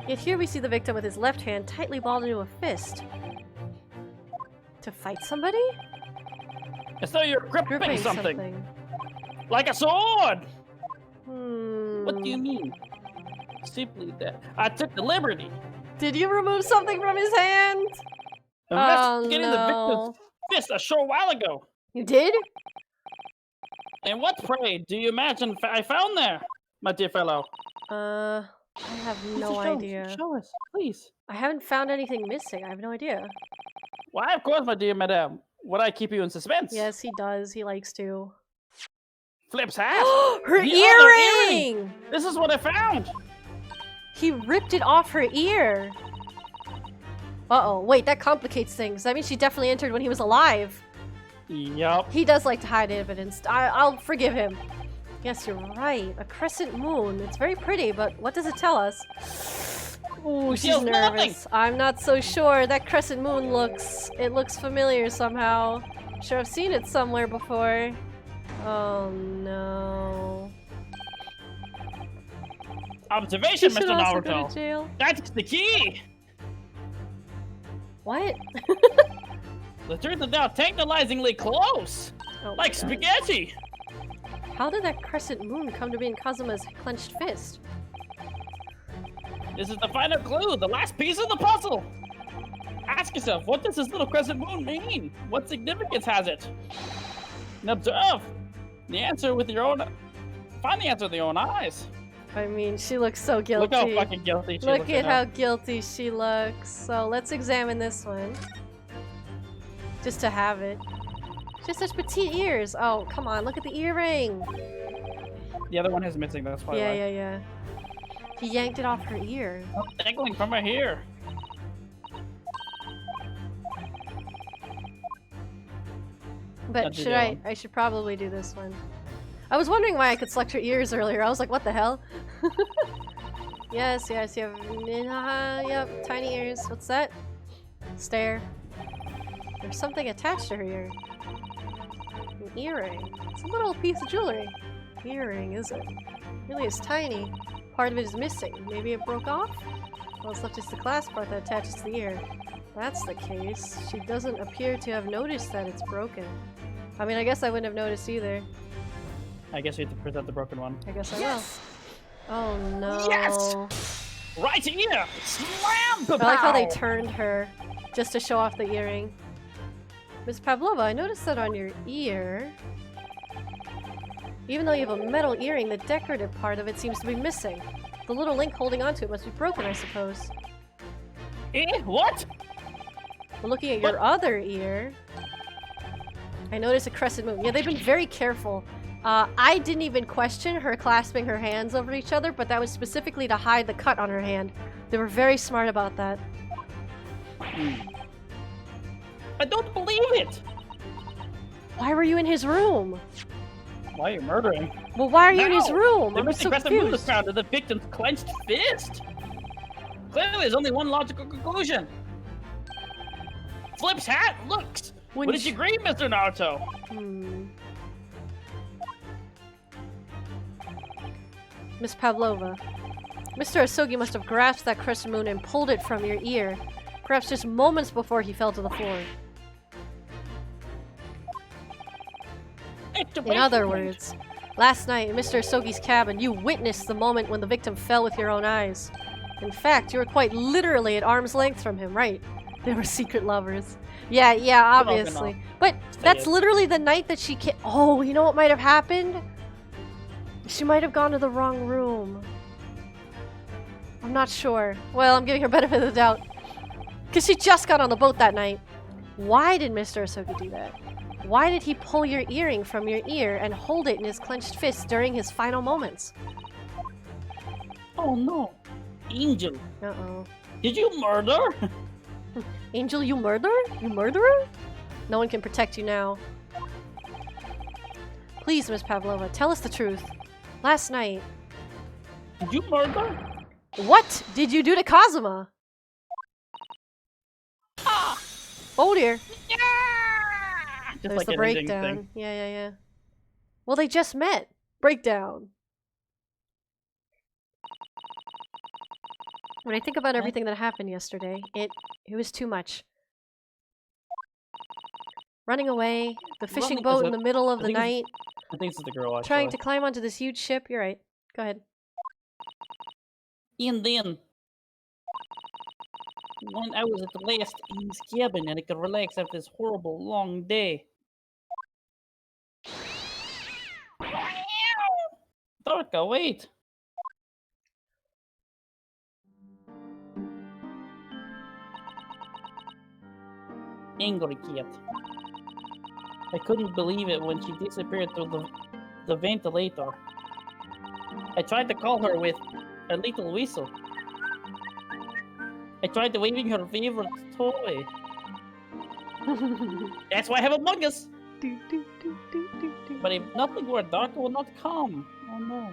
Yet here we see the victim with his left hand tightly balled into a fist. To fight somebody? As though you're gripping something. Like a sword! What do you mean? Simply that I took the liberty. Did you remove something from his hand? Investigating the victim's fist a short while ago. You did? And what, pray, do you imagine I found there, my dear fellow? I have Please no show, idea. Show us, please. I haven't found anything missing. I have no idea. Why, of course, my dear madame. Would I keep you in suspense? Yes, he does. He likes to. Flip's hat. Her The other earring! This is what I found. He ripped it off her ear. Uh-oh. Wait, that complicates things. That means she definitely entered when he was alive. Yup. He does like to hide evidence. I'll forgive him. Yes, you're right. A crescent moon. It's very pretty, but what does it tell us? Ooh, she's feels nervous. nothing. I'm not so sure. That crescent moon looks familiar somehow. I'm sure I've seen it somewhere before. Oh no. Observation, She should Mr. also go to Naruto. jail. That's the key. What? The truth is now tantalizingly close. Oh my Like God. spaghetti. How did that crescent moon come to be in Kazuma's clenched fist? This is the final clue, the last piece of the puzzle. Ask yourself, what does this little crescent moon mean? What significance has it? And observe the answer with your own. Find the answer with your own eyes. I mean, she looks so guilty. Look how fucking guilty she Look looks. at how guilty she looks. So let's examine this one. Just to have it. She has such petite ears. Oh, come on, look at the earring. The other one is missing. That's why. Yeah. He yanked it off her ear. Dangling from her hair. But should I should probably do this one. I was wondering why I could select her ears earlier. I was like, what the hell? Yes, you have yep, tiny ears. What's that? Stare. There's something attached to her ear. An earring. It's a little piece of jewelry. Earring, is it? Really is tiny. Part of it is missing. Maybe it broke off? Well, it's left is the clasp part that attaches to the ear. That's the case. She doesn't appear to have noticed that it's broken. I mean, I guess I wouldn't have noticed either. I guess you have to present the broken one. I guess I will. Oh no. Yes! Right here! Slam! I like how they turned her just to show off the earring. Miss Pavlova, I noticed that on your ear, even though you have a metal earring, the decorative part of it seems to be missing. The little link holding onto it must be broken, I suppose. Eh? What? But looking at your other ear, I noticed a crescent moon. Yeah, they've been very careful. I didn't even question her clasping her hands over each other, but that was specifically to hide the cut on her hand. They were very smart about that. I don't believe it! Why were you in his room? Why are you murdering? Well, why are you in his Now, room? The I'm missing so crescent moon is confused. found in the victim's clenched fist. Clearly, there's only one logical conclusion. Flip's hat looks. Would you agree, Mr. Naruto? Miss Pavlova. Mr. Asogi must have grasped that crescent moon and pulled it from your ear, perhaps just moments before he fell to the floor. In other words, last night in Mr. Asogi's cabin, you witnessed the moment when the victim fell with your own eyes. In fact, you were quite literally at arm's length from him, right? They were secret lovers. Yeah, obviously. But that's literally the night that she Oh, you know what might have happened? She might have gone to the wrong room. I'm not sure. Well, I'm giving her benefit of the doubt. Because she just got on the boat that night. Why did Mr. Asogi do that? Why did he pull your earring from your ear and hold it in his clenched fist during his final moments? Oh no. Angel. Uh-oh. Did you murder? Angel, you murder? You murderer? No one can protect you now. Please, Miss Pavlova, tell us the truth. Last night... Did you murder? What did you do to Kazuma? Ah! Oh dear. Yeah! Just There's like the an ending breakdown. thing. Yeah. Well, they just met. Breakdown. When I think about everything that happened yesterday, it was too much. Running away, the fishing boat in the middle of the night, I think this is the girl, actually. trying to climb onto this huge ship. You're right. Go ahead. And then, when I was at last in his cabin and I could relax after this horrible long day. Dorka, wait! angry cat. I couldn't believe it when she disappeared through the ventilator. I tried to call her with a little whistle. I tried waving her favorite toy. That's why I have Among Us. But if nothing were dark, it would not come. Oh no.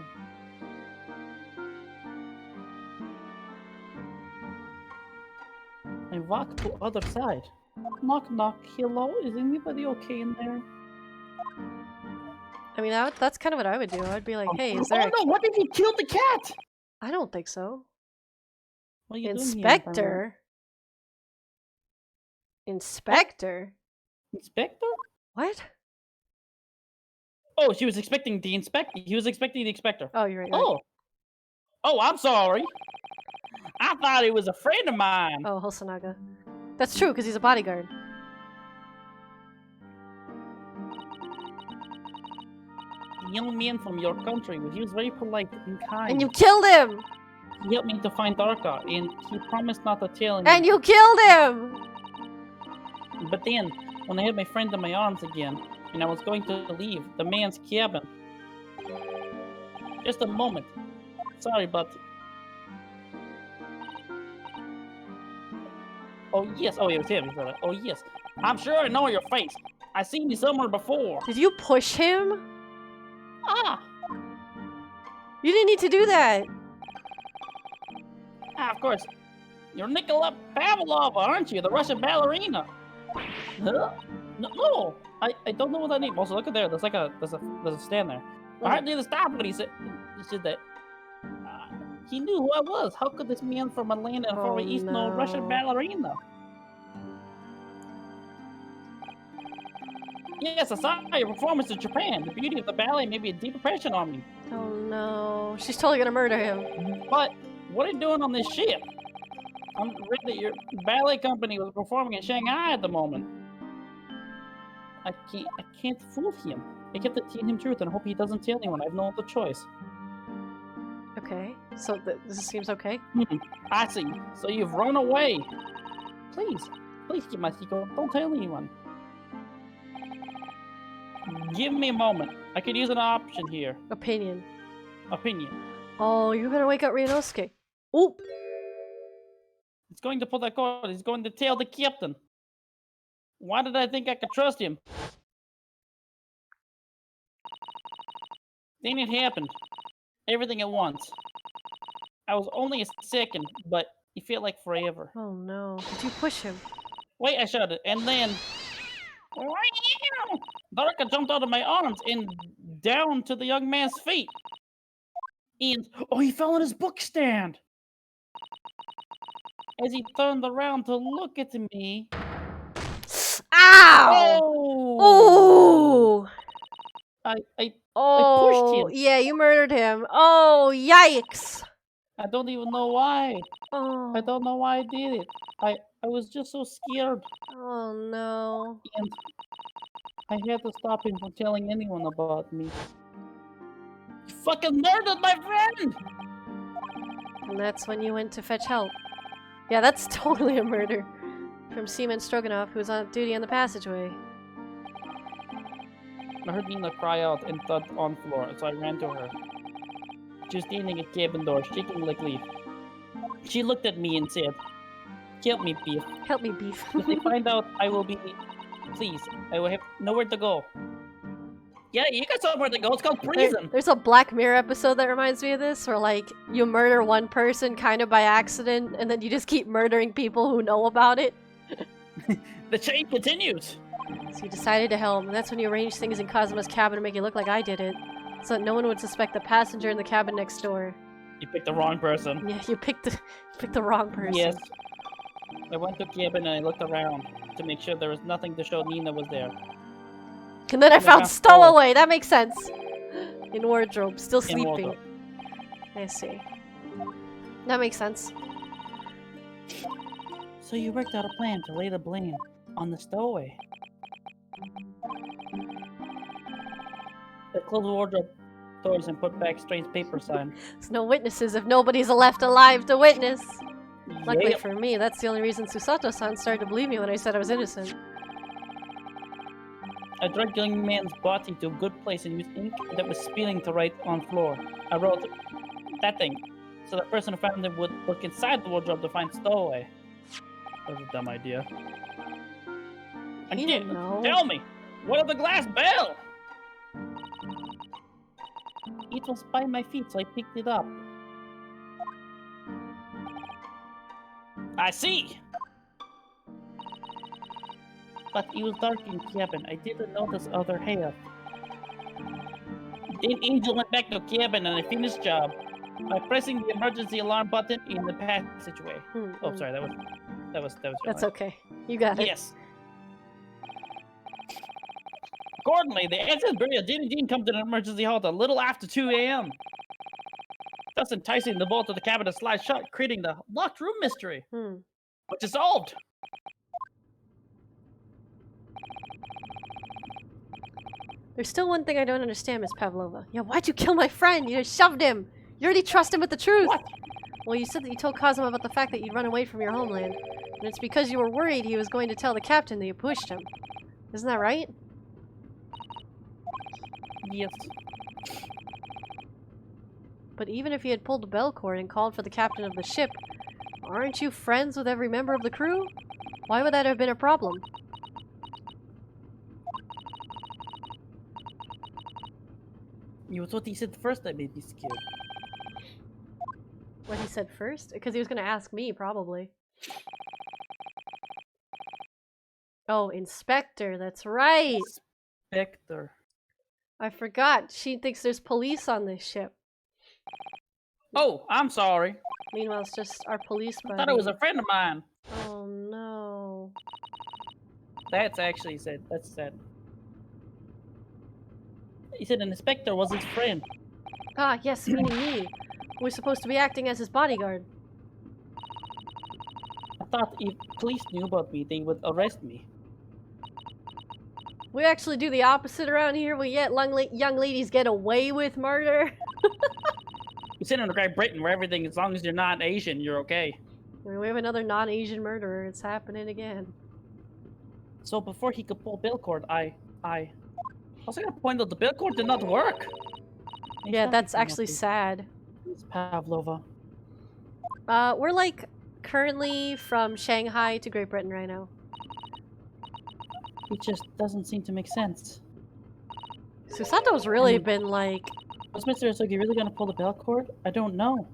I walked to other side. Knock knock. Hello? Is anybody okay in there? I mean, that's kind of what I would do. I'd be like, hey, is there Oh no, what if you killed the cat? I don't think so. What are you Inspector? doing here, Inspector? Inspector? What? Oh, she was expecting the inspector. He was expecting the inspector. Oh, you're right. Oh. Oh, I'm sorry. I thought he was a friend of mine. Oh, Hosanaga. That's true, because he's a bodyguard. The young man from your country. He was very polite and kind. And you killed him! He helped me to find Darka, and he promised not to tell anyone. And you killed him! But then, when I had my friend in my arms again, and I was going to leave the man's cabin. Just a moment. Sorry, but... Oh, yes. Oh, it was him. Oh, yes. I'm sure I know your face. I've seen you somewhere before. Did you push him? Ah! You didn't need to do that. Ah, of course. You're Nikolai Pavlova, aren't you? The Russian ballerina. Huh? No, I don't know what that name. Also, look at there. There's like there's a stand there. I hardly even stopped when he said that. He knew who I was. How could this man from Atlanta and Far East know Russian ballerina? Yes, I saw your performance in Japan. The beauty of the ballet made a deep impression on me. Oh no, she's totally gonna murder him. But what are you doing on this ship? I'm read that your ballet company was performing in Shanghai at the moment. I can't fool him. I get to tell him truth and hope he doesn't tell anyone. I have no other choice. Okay, so this seems okay. I see. So you've run away. Please keep my secret. Don't tell anyone. Give me a moment. I could use an option here. Opinion. Oh, you better wake up Ryunosuke. Oop! He's going to pull that cord. He's going to tell the captain. Why did I think I could trust him? Then it happened. Everything at once. I was only a second, but it felt like forever. Oh no. Did you push him? Wait, I shouted, and then... Darka jumped out of my arms and down to the young man's feet. And... oh, he fell on his book stand! As he turned around to look at me... Ow! Oh! Ooh! I Oh, pushed him. Yeah, you murdered him. Oh, yikes! I don't even know why. Oh. I don't know why I did it. I was just so scared. Oh no. And I had to stop him from telling anyone about me. You fucking murdered my friend! And that's when you went to fetch help. Yeah, that's totally a murder. From Seaman Stroganoff, who was on duty on the passageway. I heard Nina cry out and thud on the floor, so I ran to her. She was standing at cabin door, shaking like leaf. She looked at me and said, "Help me, Beef. Help me, Beef." If they find out, I will be... please, I will have nowhere to go. Yeah, you got somewhere to go. It's called prison. There's a Black Mirror episode that reminds me of this, where like you murder one person kind of by accident, and then you just keep murdering people who know about it. The chain continues. So you decided to help, and that's when you arranged things in Kazuma's cabin to make it look like I did it, so that no one would suspect the passenger in the cabin next door. You picked the wrong person. Yeah, you picked the wrong person. Yes. I went to the cabin and I looked around to make sure there was nothing to show Nina was there. And then I found Stowaway. That makes sense. In wardrobe, still In sleeping. wardrobe. I see. That makes sense. So you worked out a plan to lay the blame on the stowaway. I closed the wardrobe doors and put back strange paper sign. There's no witnesses if nobody's left alive to witness. Luckily Yep. for me, that's the only reason Susato-san started to believe me when I said I was innocent. I dragged the young man's body to a good place and used ink that was spilling to write on floor. I wrote that thing, so the person who found it would look inside the wardrobe to find stowaway. That was a dumb idea. He didn't know. Tell me, what of the glass bell? It was by my feet, so I picked it up. I see. But it was dark in cabin. I didn't notice other half. Then Angel went back to cabin and I finished job by pressing the emergency alarm button in the passageway. Oh, sorry, that was. That's okay. You got it. Yes. Accordingly, the SS burial Jean come to the emergency halt a little after 2 a.m. Thus enticing the bolt of the cabin to slide shut, creating the locked room mystery, which is solved. There's still one thing I don't understand, Miss Pavlova. Yeah, why'd you kill my friend? You just shoved him. You already trust him with the truth. What? Well, you said that you told Cosmo about the fact that you'd run away from your homeland. And it's because you were worried he was going to tell the captain that you pushed him. Isn't that right? Yes. But even if you had pulled the bell cord and called for the captain of the ship, aren't you friends with every member of the crew? Why would that have been a problem? It was what he said first that made me scared. What he said first? Because he was going to ask me, probably. Oh, Inspector, that's right! Inspector. I forgot. She thinks there's police on this ship. Oh, I'm sorry. Meanwhile, it's just our police buddy. I thought it was a friend of mine. Oh, no. That's actually said. That's sad. He said an inspector was his friend. Ah, yes, meaning me. We're supposed to be acting as his bodyguard. I thought if police knew about me, they would arrest me. We actually do the opposite around here. We let young ladies get away with murder. You sit in Great Britain where everything, as long as you're not Asian, you're okay. I mean, we have another non-Asian murderer. It's happening again. So before he could pull bill cord, I was gonna point out the bill cord did not work. Yeah, that's actually sad. It's Pavlova. We're like currently from Shanghai to Great Britain right now. It just doesn't seem to make sense. Susato's really been like... Was Mr. Isugi really gonna pull the bell cord? I don't know.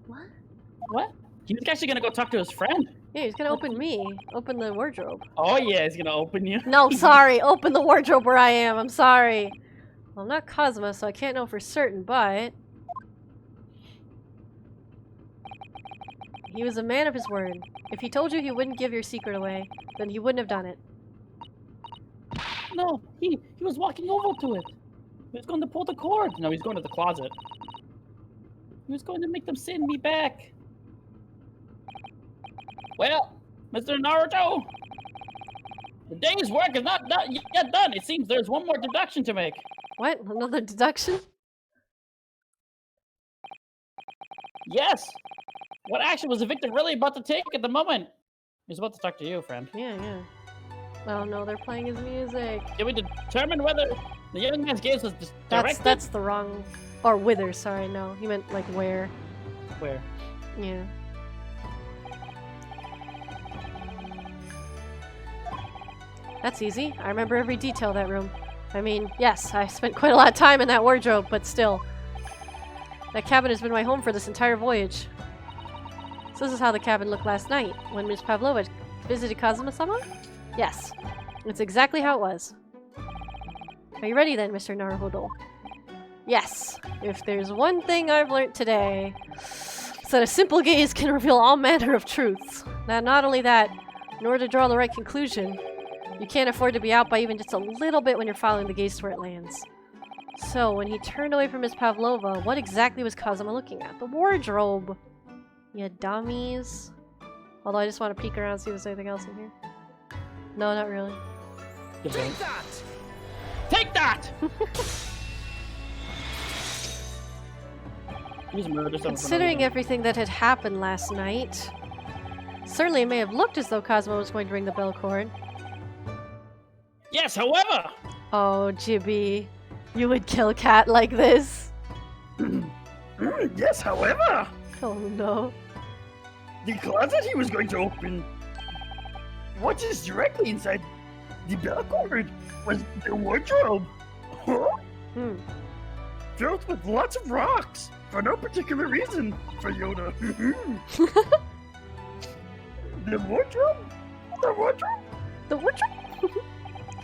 What? What? He was actually gonna go talk to his friend? Yeah, he's gonna open me. Open the wardrobe. Oh yeah, he's gonna open you. No, sorry. Open the wardrobe where I am. I'm sorry. Well, I'm not Cosmo, so I can't know for certain, but... He was a man of his word. If he told you he wouldn't give your secret away, then he wouldn't have done it. No, he was walking over to it. He was going to pull the cord. No, he's going to the closet. He was going to make them send me back. Well, Mr. Naruto, the day's work is not yet done. It seems there's one more deduction to make. What? Another deduction? Yes. What action was the victim really about to take at the moment? He's about to talk to you, friend. Yeah. Oh no, they're playing his music. Can we determine whether the young man's gaze was directed? That's the wrong... Or whither, sorry, no. He meant like where. Where? Yeah. That's easy. I remember every detail of that room. I mean, yes, I spent quite a lot of time in that wardrobe, but still. That cabin has been my home for this entire voyage. So this is how the cabin looked last night, when Ms. Pavlova visited Kazuma-sama? Yes. It's exactly how it was. Are you ready then, Mr. Naruhodo? Yes. If there's one thing I've learned today, it's that a simple gaze can reveal all manner of truths. That not only that, in order to draw the right conclusion, you can't afford to be out by even just a little bit when you're following the gaze to where it lands. So, when he turned away from Ms. Pavlova, what exactly was Kazuma looking at? The wardrobe! Yeah, dummies. Although I just want to peek around and see if there's anything else in here. No, not really. Take that! Take that! Considering everything that had happened last night, certainly it may have looked as though Cosmo was going to ring the bell cord. Yes, however. Oh, Jibby. You would kill Cat like this? Yes, however, Oh no. the closet he was going to open, what is directly inside the bellcord, was the wardrobe. Huh? Hmm. Filled with lots of rocks, for no particular reason, for Yoda. The wardrobe? The wardrobe? The wardrobe?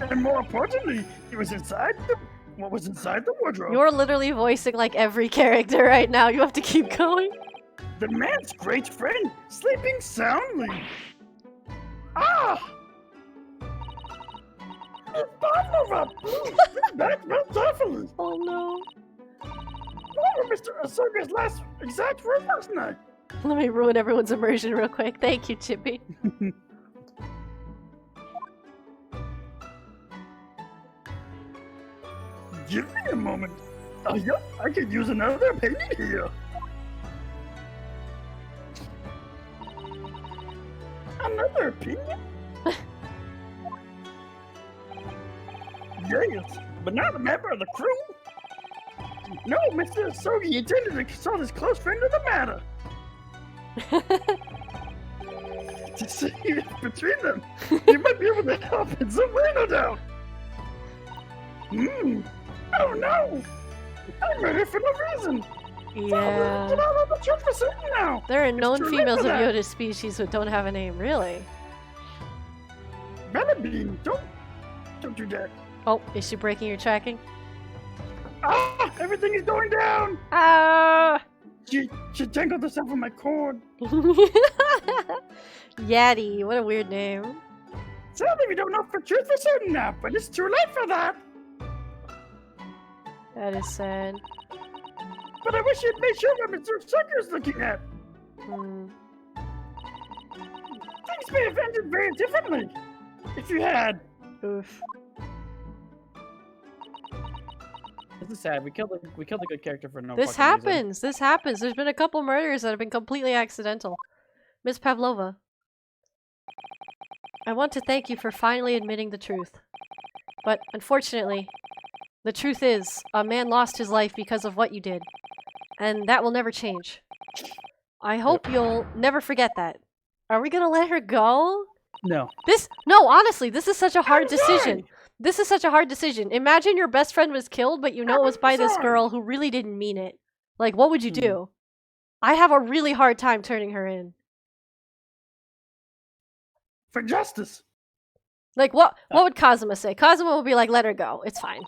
And more importantly, it was inside the... What was inside the wardrobe? You're literally voicing like every character right now. You have to keep going. The man's great friend, sleeping soundly. Ah! It's Pavlova! Back Maltophilis! Oh no. What were Mr. Ahsoka's last exact words last night? Let me ruin everyone's immersion real quick. Thank you, Chippy. Give me a moment. Oh, yeah, I could use another opinion here. Another opinion? Yes, but not a member of the crew. No, Mr. Ahsoka intended to consult his close friend of the matter. To see if between them, you might be able to help in some way, no doubt. Oh no! I'm ready for no reason! Yeah. Get out of the church for certain now! There are known too late females for of that. Yoda's species who don't have a name, really? Bellabean, don't do that. Oh, is she breaking your tracking? Ah! Everything is going down! Ah! She tangled herself in my cord. Yaddy, what a weird name. Sadly, we don't know for truth for certain now, but it's too late for that. That is sad. But I wish you'd made sure what Mr. Sucker's looking at. Hmm. Things may have ended very differently. If you had. Oof. This is sad. We killed a good character for no. This fucking reason. happens. This happens. There's been a couple murders that have been completely accidental. Miss Pavlova, I want to thank you for finally admitting the truth. But unfortunately, the truth is, a man lost his life because of what you did. And that will never change. I hope you'll never forget that. Are we gonna let her go? No. No, honestly, this is such a hard I'm decision. sorry. This is such a hard decision. Imagine your best friend was killed, but you know it was by this sorry. girl who really didn't mean it. Like, what would you Hmm. do? I have a really hard time turning her in. For justice. Like, what would Kazuma say? Kazuma would be like, let her go. It's fine.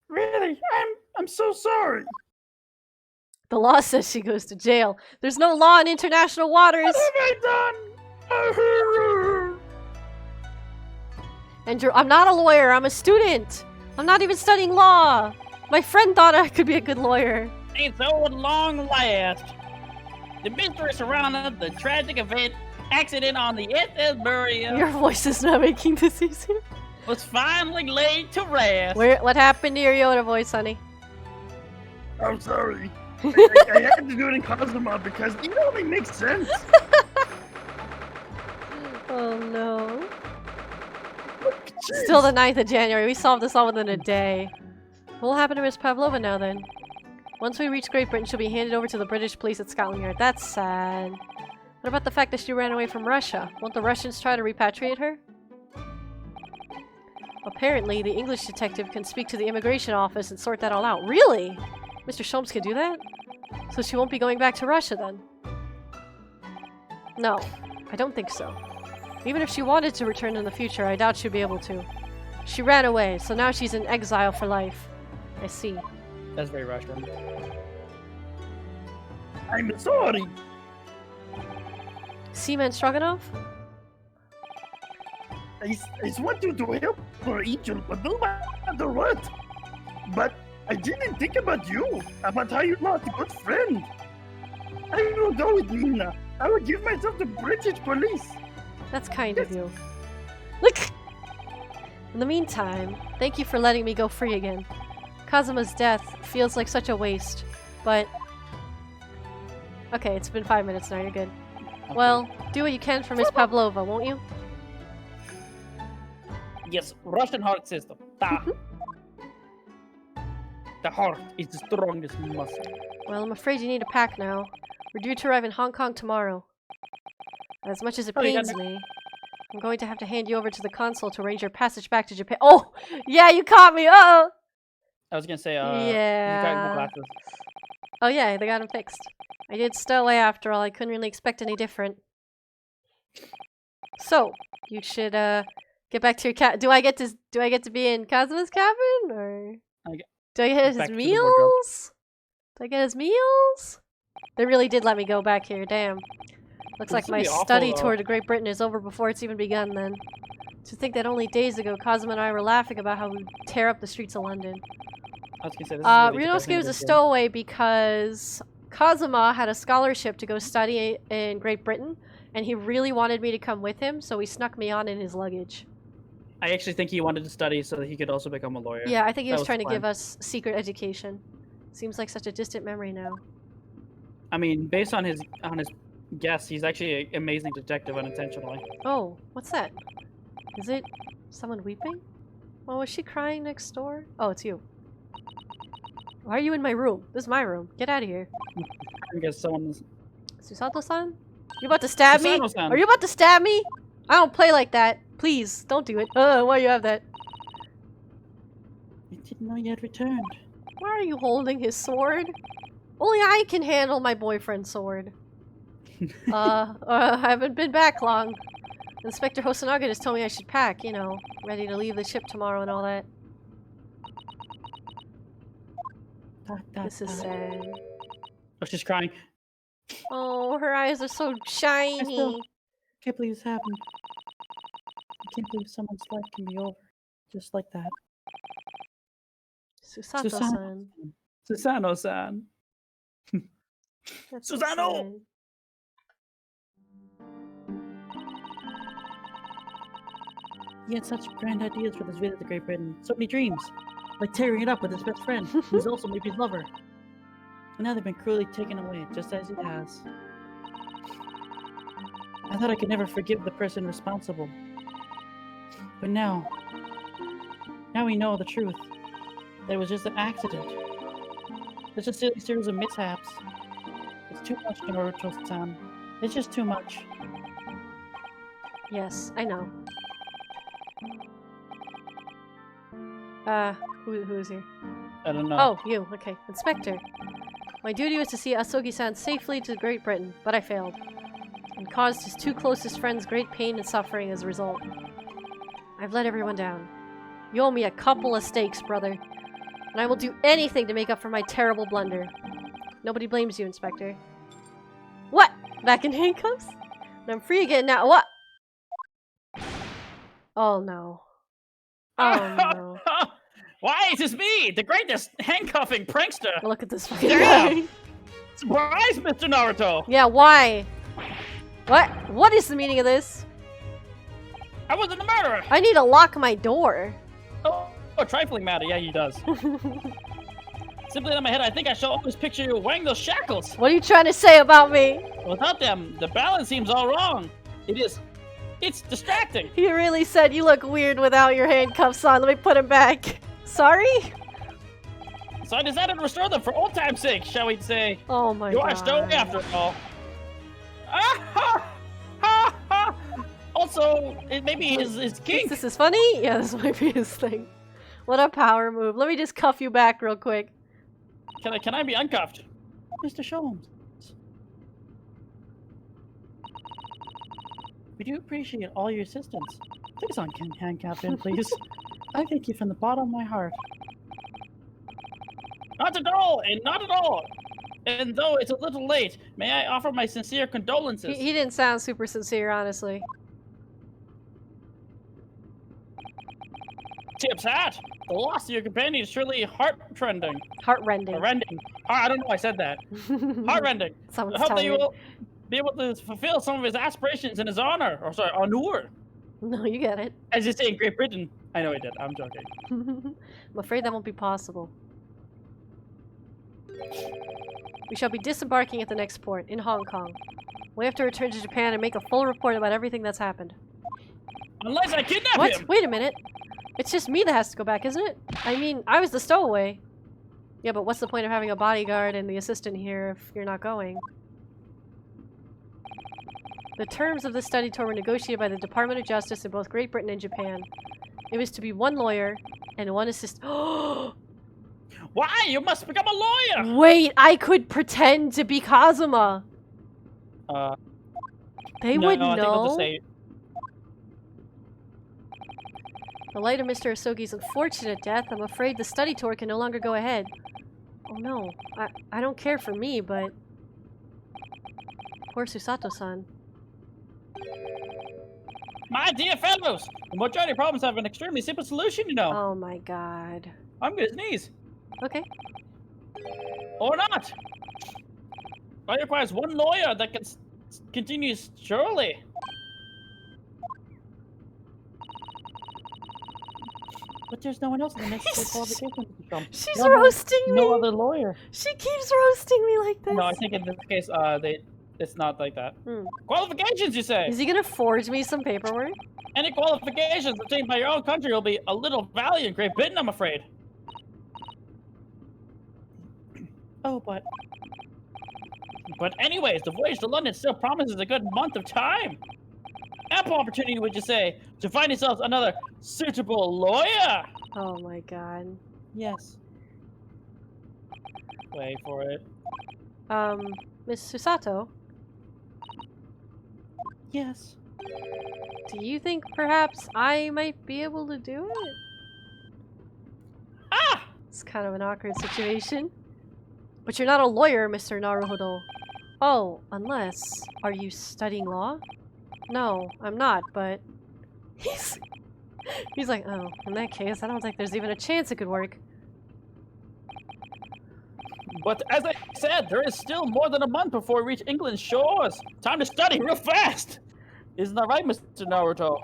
Really? I'm so sorry. The law says she goes to jail. There's no law in international waters. What have I done? And I'm not a lawyer. I'm a student. I'm not even studying law. My friend thought I could be a good lawyer. And so at long last, the mystery surrounding the tragic accident on the SS Burial Your voice is not making this easier. was finally laid to rest. What happened to your Yoda voice, honey? I'm sorry. I had to do it in Kazuma because it only makes sense. Oh no. Jeez. Still the 9th of January. We solved this all within a day. What will happen to Miss Pavlova now then? Once we reach Great Britain, she'll be handed over to the British police at Scotland Yard. That's sad. What about the fact that she ran away from Russia? Won't the Russians try to repatriate her? Apparently, the English detective can speak to the immigration office and sort that all out. Really? Mr. Sholmes can do that? So she won't be going back to Russia then? No, I don't think so. Even if she wanted to return in the future, I doubt she'd be able to. She ran away, so now she's in exile for life. I see. That's very Russian. I'm sorry. Seaman Stroganoff? I just want you to help for Angel, but no matter what. But I didn't think about you, about how you lost a good friend. I will go with Nina. I will give myself to British police. That's kind of you. Look! In the meantime, thank you for letting me go free again. Kazuma's death feels like such a waste, but... Okay, it's been 5 minutes now, you're good. Well, do what you can for Miss Pavlova, won't you? Yes, Russian heart system. Da. The heart is the strongest muscle. Well, I'm afraid you need a pack now. We're due to arrive in Hong Kong tomorrow. As much as it pains me, I'm going to have to hand you over to the consul to arrange your passage back to Japan. Oh! Yeah, you caught me! Uh-oh! I was gonna say, yeah. you got my glasses. Oh yeah, they got them fixed. I did stow away after all. I couldn't really expect any different. So, you should get back to your cat. Do I get to be in Kazuma's cabin, or do I get his meals? Do I get his meals? They really did let me go back here. Damn. Looks like my study tour to Great Britain is over before it's even begun. Then, to think that only days ago, Kazuma and I were laughing about how we'd tear up the streets of London. I was gonna say, this is Ryunosuke was a stowaway because Kazuma had a scholarship to go study in Great Britain, and he really wanted me to come with him, so he snuck me on in his luggage. I actually think he wanted to study so that he could also become a lawyer. Yeah, I think he was trying to give us secret education. Seems like such a distant memory now. I mean, based on his guess, he's actually an amazing detective unintentionally. Oh, what's that? Is it someone weeping? Oh, is she crying next door? Oh, it's you. Why are you in my room? This is my room. Get out of here. I guess someone's... Susato-san? You about to stab me? Susato-san. Are you about to stab me? I don't play like that. Please, don't do it. Why you have that? I didn't know you had returned. Why are you holding his sword? Only I can handle my boyfriend's sword. I haven't been back long. Inspector Hosonaga just told me I should pack, you know, ready to leave the ship tomorrow and all that. This is sad. Oh, she's crying. Oh, her eyes are so shiny. I can't believe this happened. I can't believe someone's life can be over. Just like that. Susato-san. Susano-san. Susano! He had such grand ideas for this visit to Great Britain. So many dreams. Like tearing it up with his best friend, who's also maybe his lover. And now they've been cruelly taken away, just as it has. I thought I could never forgive the person responsible. But now we know the truth. That it was just an accident. It's a silly series of mishaps. It's too much, Naruto-san. It's just too much. Yes, I know. Who is here? I don't know. Oh, you. Okay. Inspector. My duty was to see Asogi-san safely to Great Britain, but I failed. And caused his two closest friends great pain and suffering as a result. I've let everyone down. You owe me a couple of steaks, brother. And I will do anything to make up for my terrible blunder. Nobody blames you, Inspector. What? Back in handcuffs? And I'm free again now. What? Oh no. Oh no. Why is this me, the greatest handcuffing prankster? Look at this fucking guy. Surprise, Mr. Naruto! Yeah, why? What? What is the meaning of this? I wasn't the murderer! I need to lock my door. Oh, trifling matter. Yeah, he does. Simply in my head, I think I shall always picture you wearing those shackles. What are you trying to say about me? Without them, the balance seems all wrong. It's distracting. You really said you look weird without your handcuffs on. Let me put them back. Sorry? So I decided to restore them for old time's sake, shall we say. Oh my god. You are stowing after all. Also, it may be his kink. This is funny? Yeah, this might be his thing. What a power move. Let me just cuff you back real quick. Can I be uncuffed? Mr. Sholmes. We do appreciate all your assistance. Please handcuff him, please. I thank you from the bottom of my heart. Not at all, and not at all. And though it's a little late, may I offer my sincere condolences. He didn't sound super sincere, honestly. Tip's hat. The loss of your companion is surely heart-rending. Heart-rending. Heart-rending. I don't know why I said that. Heart-rending. I hope that you will be able to fulfill some of his aspirations in his honor. Or sorry, honor. No, you get it. As you say in Great Britain. I know he did. I'm joking. I'm afraid that won't be possible. We shall be disembarking at the next port, in Hong Kong. We have to return to Japan and make a full report about everything that's happened. Unless I kidnap What? him! Wait a minute. It's just me that has to go back, isn't it? I mean, I was the stowaway. Yeah, but what's the point of having a bodyguard and the assistant here if you're not going? The terms of the study tour were negotiated by the Department of Justice in both Great Britain and Japan. It was to be one lawyer and one assistant. Why? You must become a lawyer! Wait, I could pretend to be Kazuma. They would I think they'll know. just say, In light of Mr. Asogi's unfortunate death, I'm afraid the study tour can no longer go ahead. Oh no, I don't care for me, but... Poor Susato-san. my dear fellows, the majority of problems have an extremely simple solution, you know. Oh my god. I'm going to sneeze. Okay. Or not. It requires one lawyer that can continue surely. But there's no one else in the next qualification to come. She's roasting me! No other lawyer. She keeps roasting me like this! No, I think in this case, it's not like that. Hmm. Qualifications, you say? Is he gonna forge me some paperwork? Any qualifications obtained by your own country will be a little value in Great Britain, I'm afraid. Oh, but anyways, the voyage to London still promises a good month of time. Ample opportunity, would you say, to find yourselves another suitable lawyer? Oh my god. Yes. Wait for it. Miss Susato, Yes. do you think perhaps I might be able to do it? Ah! It's kind of an awkward situation. But you're not a lawyer, Mr. Naruhodo. Oh, unless... Are you studying law? No, I'm not, but... He's like, oh, in that case, I don't think there's even a chance it could work. But as I said, there is still more than a month before we reach England's shores. Time to study real fast. Isn't that right, Mr. Naruto?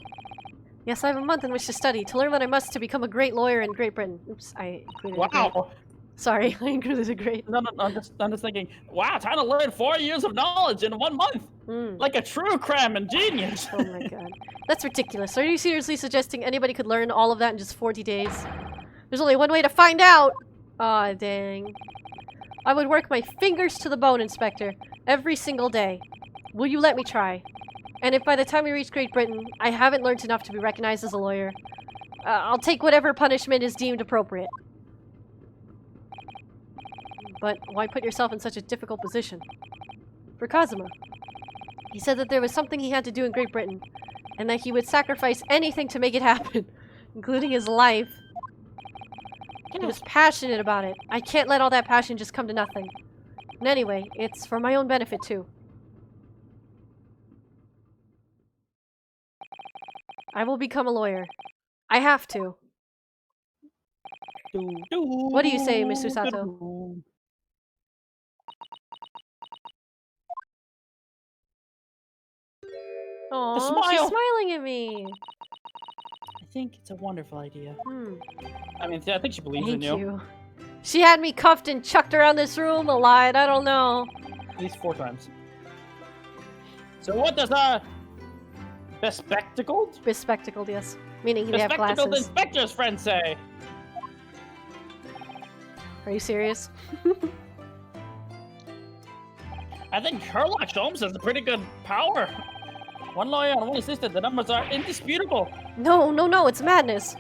Yes, I have a month in which to study, to learn what I must to become a great lawyer in Great Britain. Oops, I included a great. Wow. Sorry, I included a great. No, I'm just thinking, wow, time to learn 4 years of knowledge in 1 month. Like a true cram and genius. Oh my god. That's ridiculous. Are you seriously suggesting anybody could learn all of that in just 40 days? There's only one way to find out! Aw, dang. I would work my fingers to the bone, Inspector, every single day. Will you let me try? And if by the time we reach Great Britain, I haven't learned enough to be recognized as a lawyer, I'll take whatever punishment is deemed appropriate. But why put yourself in such a difficult position? For Kazuma. He said that there was something he had to do in Great Britain, and that he would sacrifice anything to make it happen, including his life. He was passionate about it. I can't let all that passion just come to nothing. And anyway, it's for my own benefit too. I will become a lawyer. I have to. What do you say, Miss Susato? Aww, she's smiling at me. I think it's a wonderful idea. Hmm. I mean, I think she believes in Thank you. you. She had me cuffed and chucked around this room a lot. I don't know. At least 4 times. So what does bespectacled? Bespectacled, yes. Meaning he'd have Bespectacled glasses. inspector's friend say. Are you serious? I think Sherlock Holmes has a pretty good power. 1 lawyer and 1 assistant, the numbers are indisputable. No, it's madness.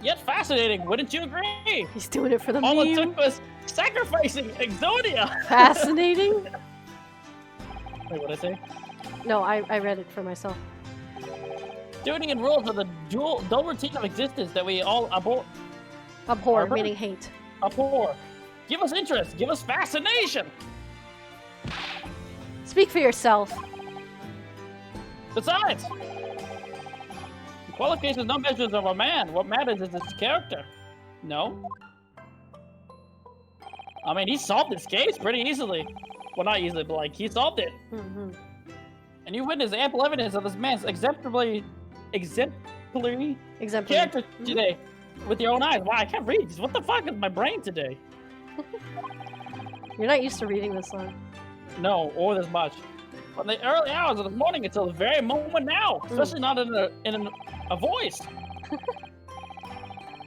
Yet fascinating, wouldn't you agree? He's doing it for the All it meme. took was sacrificing Exodia. Fascinating? Wait, what'd I say? No, I read it for myself. Duty and rules are the dual routine of existence that we all abhor. Abhor, Arbor? meaning hate. Abhor. Give us interest, give us fascination. Speak for yourself. Besides, the qualifications no measures of a man. What matters is his character. No? I mean, he solved this case pretty easily. Well, not easily, but like, he solved it. Mm-hmm. And you witnessed ample evidence of this man's exemplary character today with your own eyes. Wow, I can't read. What the fuck is my brain today? You're not used to reading this long. No, or this much. from the early hours of the morning until the very moment now, especially not in a voice.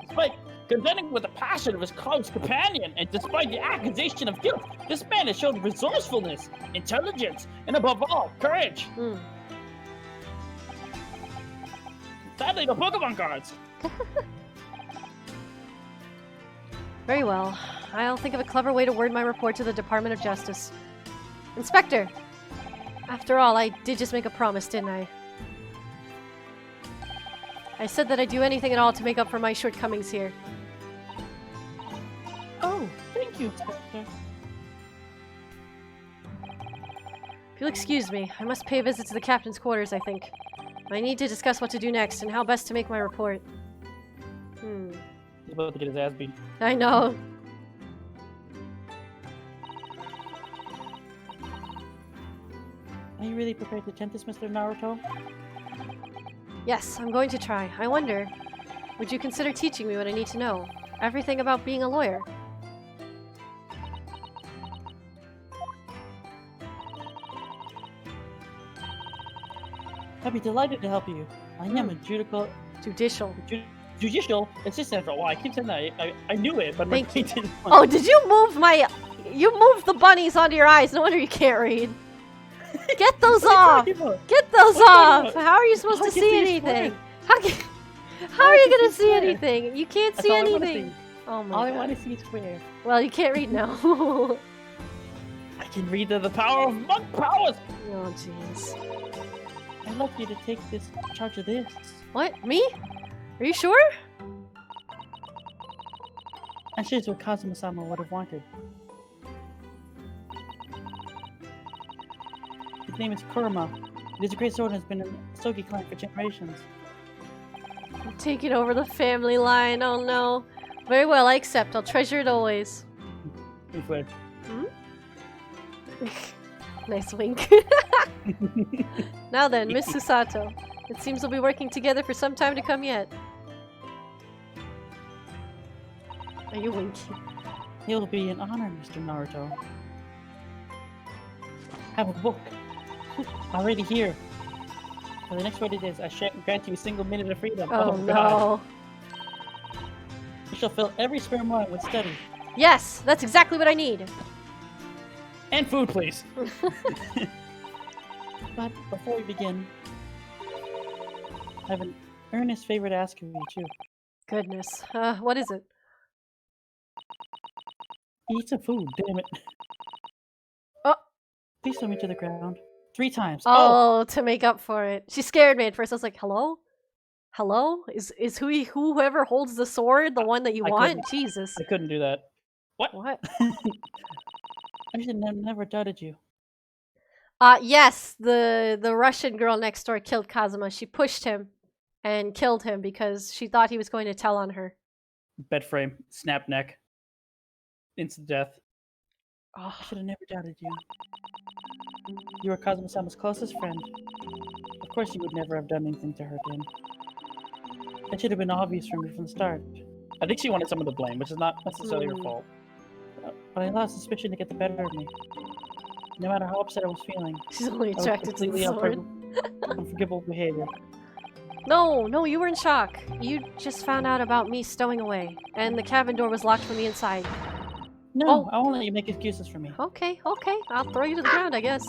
Despite contending with the passion of his close companion, and despite the accusation of guilt, this man has shown resourcefulness, intelligence, and above all, courage. Sadly, no Pokemon cards. Very well. I'll think of a clever way to word my report to the Department of Justice. Inspector! After all, I did just make a promise, didn't I? I said that I'd do anything at all to make up for my shortcomings here. Oh, thank you, Inspector. If you'll excuse me, I must pay a visit to the captain's quarters, I think. I need to discuss what to do next and how best to make my report. He's about to get his ass beat. I know. Are you really prepared to attempt this, Mr. Naruto? Yes, I'm going to try. I wonder, would you consider teaching me what I need to know? Everything about being a lawyer. I'd be delighted to help you. I am a judicial assistant for a while. I keep saying that. I knew it, but Thank my you. didn't. Oh, did you move you moved the bunnies onto your eyes. No wonder you can't read. Get those off! Get those off! How are you supposed to see anything? How are you gonna see anything? You can't see anything. Oh my god. All I want to see is square. Well, you can't read now. I can read the power of monk powers! Oh, jeez. I'd like you to take charge of this. What? Me? Are you sure? And here's what Kazuma-sama would have wanted. His name is Kurama. It is a great sword and has been in Sogi clan for generations. I'm taking over the family line. Oh no. Very well, I accept. I'll treasure it always. Nice wink. Now then, Miss Susato. It seems we'll be working together for some time to come yet. Are you winking? It'll be an honor, Mr. Naruto. Have a book. Already here. For the next 40 days, I shan't grant you a single minute of freedom. Oh no. God. You shall fill every spare moment with study. Yes, that's exactly what I need. And food, please. But before we begin, I have an earnest favor to ask of you, too. Goodness. What is it? Eat some food, damn it. Oh. Please throw me to the ground. 3 times. Oh, to make up for it. She scared me at first. I was like, hello? Hello? Is whoever holds the sword the one that you want? Jesus. I couldn't do that. What? What? I should have never doubted you. Yes, the Russian girl next door killed Kazuma. She pushed him and killed him because she thought he was going to tell on her. Bed frame, snap neck, instant death. Oh. I should have never doubted you. You were Kazuma-sama's closest friend. Of course you would never have done anything to hurt him. That should have been obvious for me from the start. I think she wanted someone to blame, which is not necessarily her fault. But I allowed suspicion to get the better of me. No matter how upset I was feeling. She's only attracted to the sword. Unforgivable behavior. No, you were in shock. You just found out about me stowing away, and the cabin door was locked from the inside. No, I won't let you make excuses for me. Okay. I'll throw you to the ground, I guess.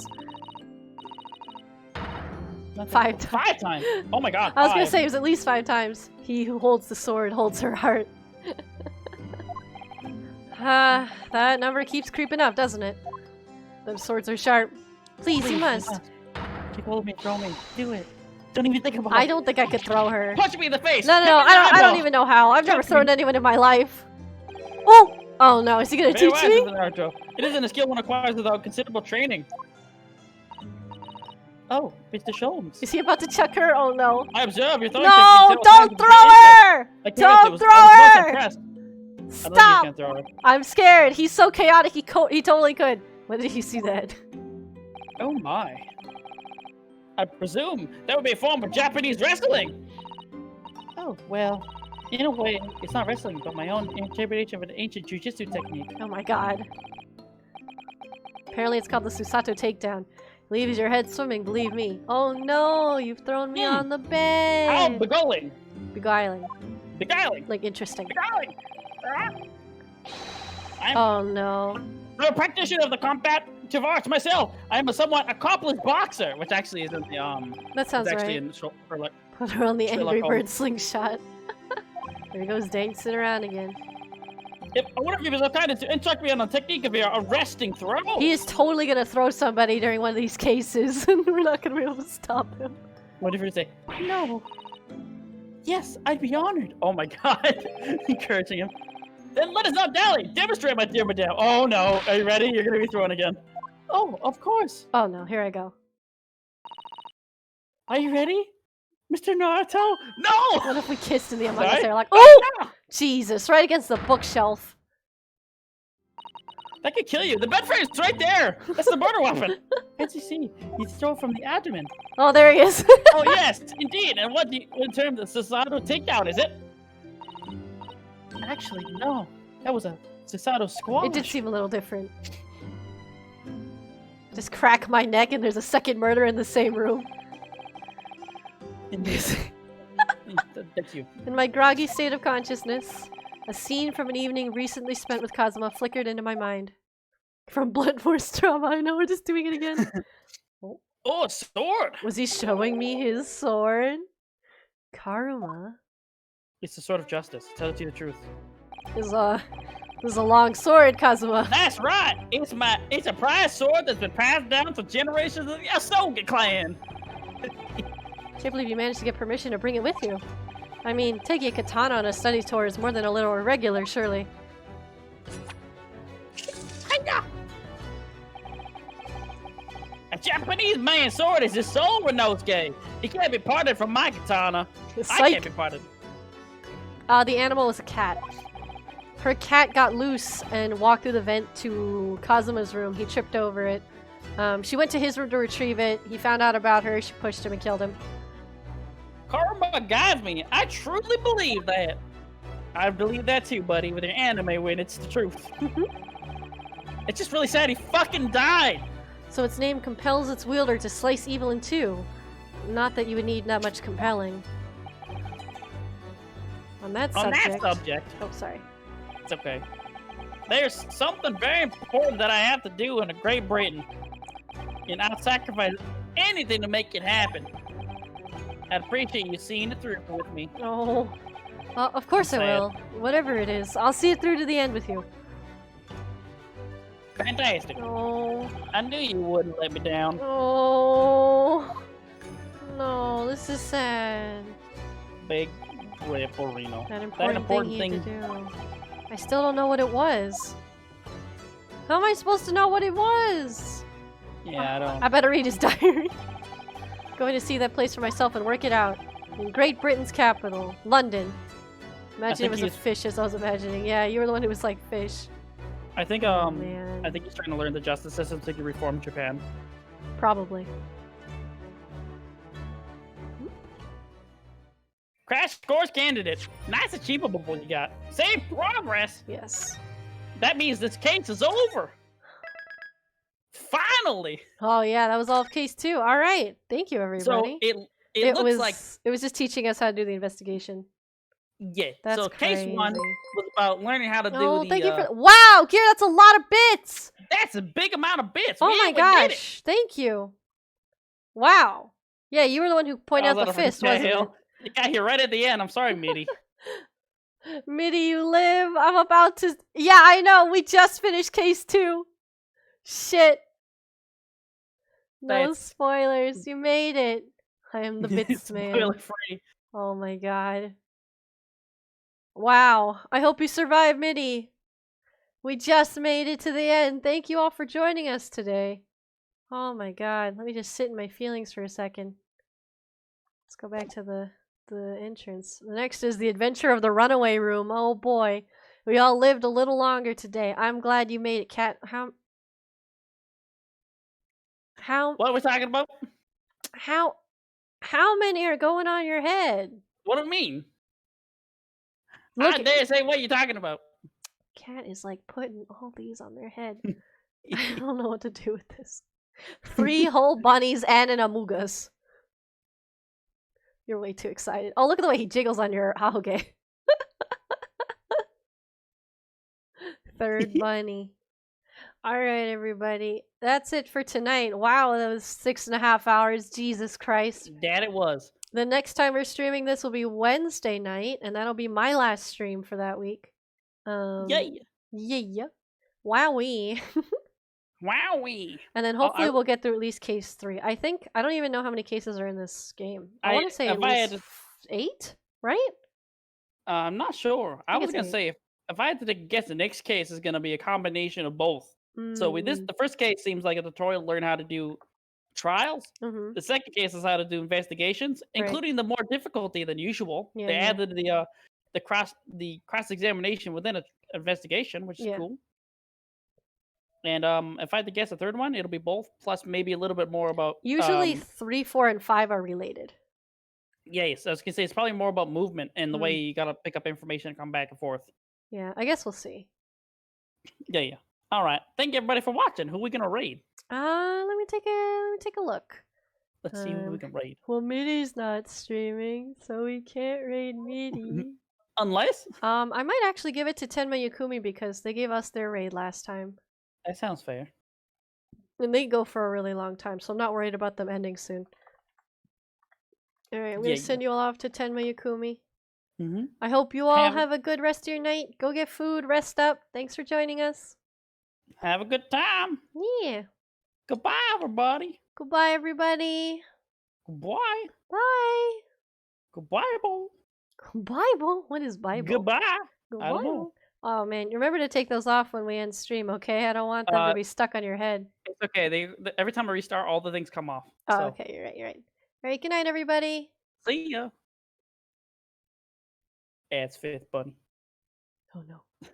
Nothing. 5 times. 5 times? Oh my god. I was gonna say it was at least 5 times. He who holds the sword holds her heart. That number keeps creeping up, doesn't it? Those swords are sharp. Please, you must. Take hold of me, throw me. Do it. Don't even think about it. I don't think I could throw her. Punch me in the face! No, I don't even know how. I've never thrown anyone in my life. Oh no, is he gonna teach me? It isn't a skill one acquires without considerable training. Oh, Mr. Sholmes. Is he about to chuck her? Oh no. I observe your throwing No, don't throw her! Don't throw her! Stop! I'm scared. He's so chaotic. He totally could. When did he see that? Oh my. I presume that would be a form of Japanese wrestling. Oh, well, in a way, it's not wrestling, but my own interpretation of an ancient jujitsu technique. Oh my god. Apparently it's called the Susato takedown. Leaves your head swimming, believe me. Oh no, you've thrown me on the How bed. beguiling. Beguiling. Beguiling. Like interesting. Beguiling. I'm Oh no. a practitioner of the combat arts myself. I am a somewhat accomplished boxer, which actually isn't the That sounds it's actually right. in Sherlock. Put her on the Sherlock Angry Bird Holmes. slingshot. There he goes dancing around again. I wonder if he was so kind to instruct me on the technique of your arresting throw. He is totally gonna throw somebody during one of these cases, and we're not gonna be able to stop him. What if you say, no? Yes, I'd be honored. Oh my god. Encouraging him. Then let us not dally. Demonstrate, my dear madame. Oh no. Are you ready? You're gonna be thrown again. Oh, of course. Oh no, here I go. Are you ready? Mr. Naruto? No! What if we kissed in the Among Sorry? Us airlock? Oh! No! Jesus, right against the bookshelf. That could kill you. The bed frame's right there. That's the murder weapon. Can't you see? You throw it from the abdomen. Oh, there he is. Oh yes, indeed. And what do you, in terms of societal takedown, is it? Actually, no. That was a societal squash. It did seem a little different. Just crack my neck and there's a second murder in the same room. Thank you. In my groggy state of consciousness, a scene from an evening recently spent with Kazuma flickered into my mind. From Blunt Force Trauma, I know we're just doing it again. Oh, a sword! Was he showing me his sword? Karuma It's the sword of justice. Tell you the truth. is a long sword, Kazuma. That's right. It's a prized sword that's been passed down for generations of the Asoga clan. Can't believe you managed to get permission to bring it with you. I mean, taking a katana on a study tour is more than a little irregular, surely. Hiya! A Japanese man's sword is his soul, Renosuke. He can't be parted from my katana. I Psych. can't be parted. The animal was a cat. Her cat got loose and walked through the vent to Kazuma's room. He tripped over it. She went to his room to retrieve it. He found out about her. She pushed him and killed him. Karma guides me. I truly believe that. I believe that too, buddy, with your anime when it's the truth. It's just really sad he fucking died. So its name compels its wielder to slice evil in two. Not that you would need that much compelling. On that subject... Oh, sorry. It's okay. There's something very important that I have to do in Great Britain. And I'll sacrifice anything to make it happen. I'd appreciate you seeing it through with me. Oh. Well, of course I will. Whatever it is. I'll see it through to the end with you. Fantastic. Oh. I knew you wouldn't let me down. Oh. No, this is sad. Big whip for Reno. That important thing to do. I still don't know what it was. How am I supposed to know what it was? Yeah, I don't. I better read his diary. Going to see that place for myself and work it out. In Great Britain's capital, London. Imagine it was a fish as I was imagining. Yeah, you were the one who was like fish. I think man. I think he's trying to learn the justice system so he can reform Japan. Probably. Crash course candidate. Nice achievable what you got. Save progress. Yes. That means this case is over. Finally. Oh yeah, that was all of case 2. All right. Thank you, everybody. So it looks was like it was just teaching us how to do the investigation. yeah. That's so case 1 was about learning how to do oh, the. thank you for wow, Kira, that's a lot of bits. That's a big amount of bits. Oh We my gosh, thank you. Wow. Yeah, you were the one who pointed out the fist, wasn't it? You got here right at the end. I'm sorry, Mitty. Mitty, you live. I'm about to. Yeah, I know. We just finished case 2. Shit. No spoilers. You made it. I am the bits man. Spoiler free. Oh my god. Wow. I hope you survive, Mitty. We just made it to the end. Thank you all for joining us today. Oh my god. Let me just sit in my feelings for a second. Let's go back to the entrance. The next is the adventure of the runaway room. Oh boy. We all lived a little longer today. I'm glad you made it, Cat. What are we talking about? How many are going on your head? What do you mean? Look I dare say what you're talking about. Cat is like putting all these on their head. I don't know what to do with this. 3 whole bunnies and an amogus. You're way too excited. Oh, look at the way he jiggles on your Hahoge. Third bunny. Alright, everybody. That's it for tonight. Wow, that was 6.5 hours. Jesus Christ. That it was. The next time we're streaming this will be Wednesday night, and that'll be my last stream for that week. Yay. Yeah. Wowee. Wowee. And then hopefully we'll get through at least case 3. I don't even know how many cases are in this game. I want to say at least 8, right? I'm not sure. I was going to 8. say, if I had to guess, the next case is going to be a combination of both. So with this, the first case seems like a tutorial to learn how to do trials. The second case is how to do investigations, including the more difficulty than usual. Yeah, they added the cross examination within an investigation, which is cool. And if I had to guess a third one, it'll be both, plus maybe a little bit more about. Usually 3, 4, and 5 are related. Yes, I was gonna say it's probably more about movement and the way you gotta pick up information and come back and forth. Yeah, I guess we'll see. Yeah. All right. Thank you everybody for watching. Who are we gonna raid? Let me take a look. Let's see who we can raid. Well, Midi's not streaming, so we can't raid Midi. Unless? I might actually give it to Tenma Yukumi because they gave us their raid last time. That sounds fair. And they go for a really long time, so I'm not worried about them ending soon. Alright, I'm gonna send you all off to Tenma Yukumi. I hope you all have a good rest of your night. Go get food, rest up. Thanks for joining us. Have a good time. Yeah. Goodbye, everybody. Goodbye, everybody. Goodbye. Bye. Goodbye, Bible. Bible? What is Bible? Goodbye. Goodbye. I don't know. Oh man, remember to take those off when we end stream, okay? I don't want them to be stuck on your head. It's okay. Every time I restart, all the things come off. Oh, so. okay. You're right. All right, good night, everybody. See ya. Yeah, it's 5th bunny. Oh no.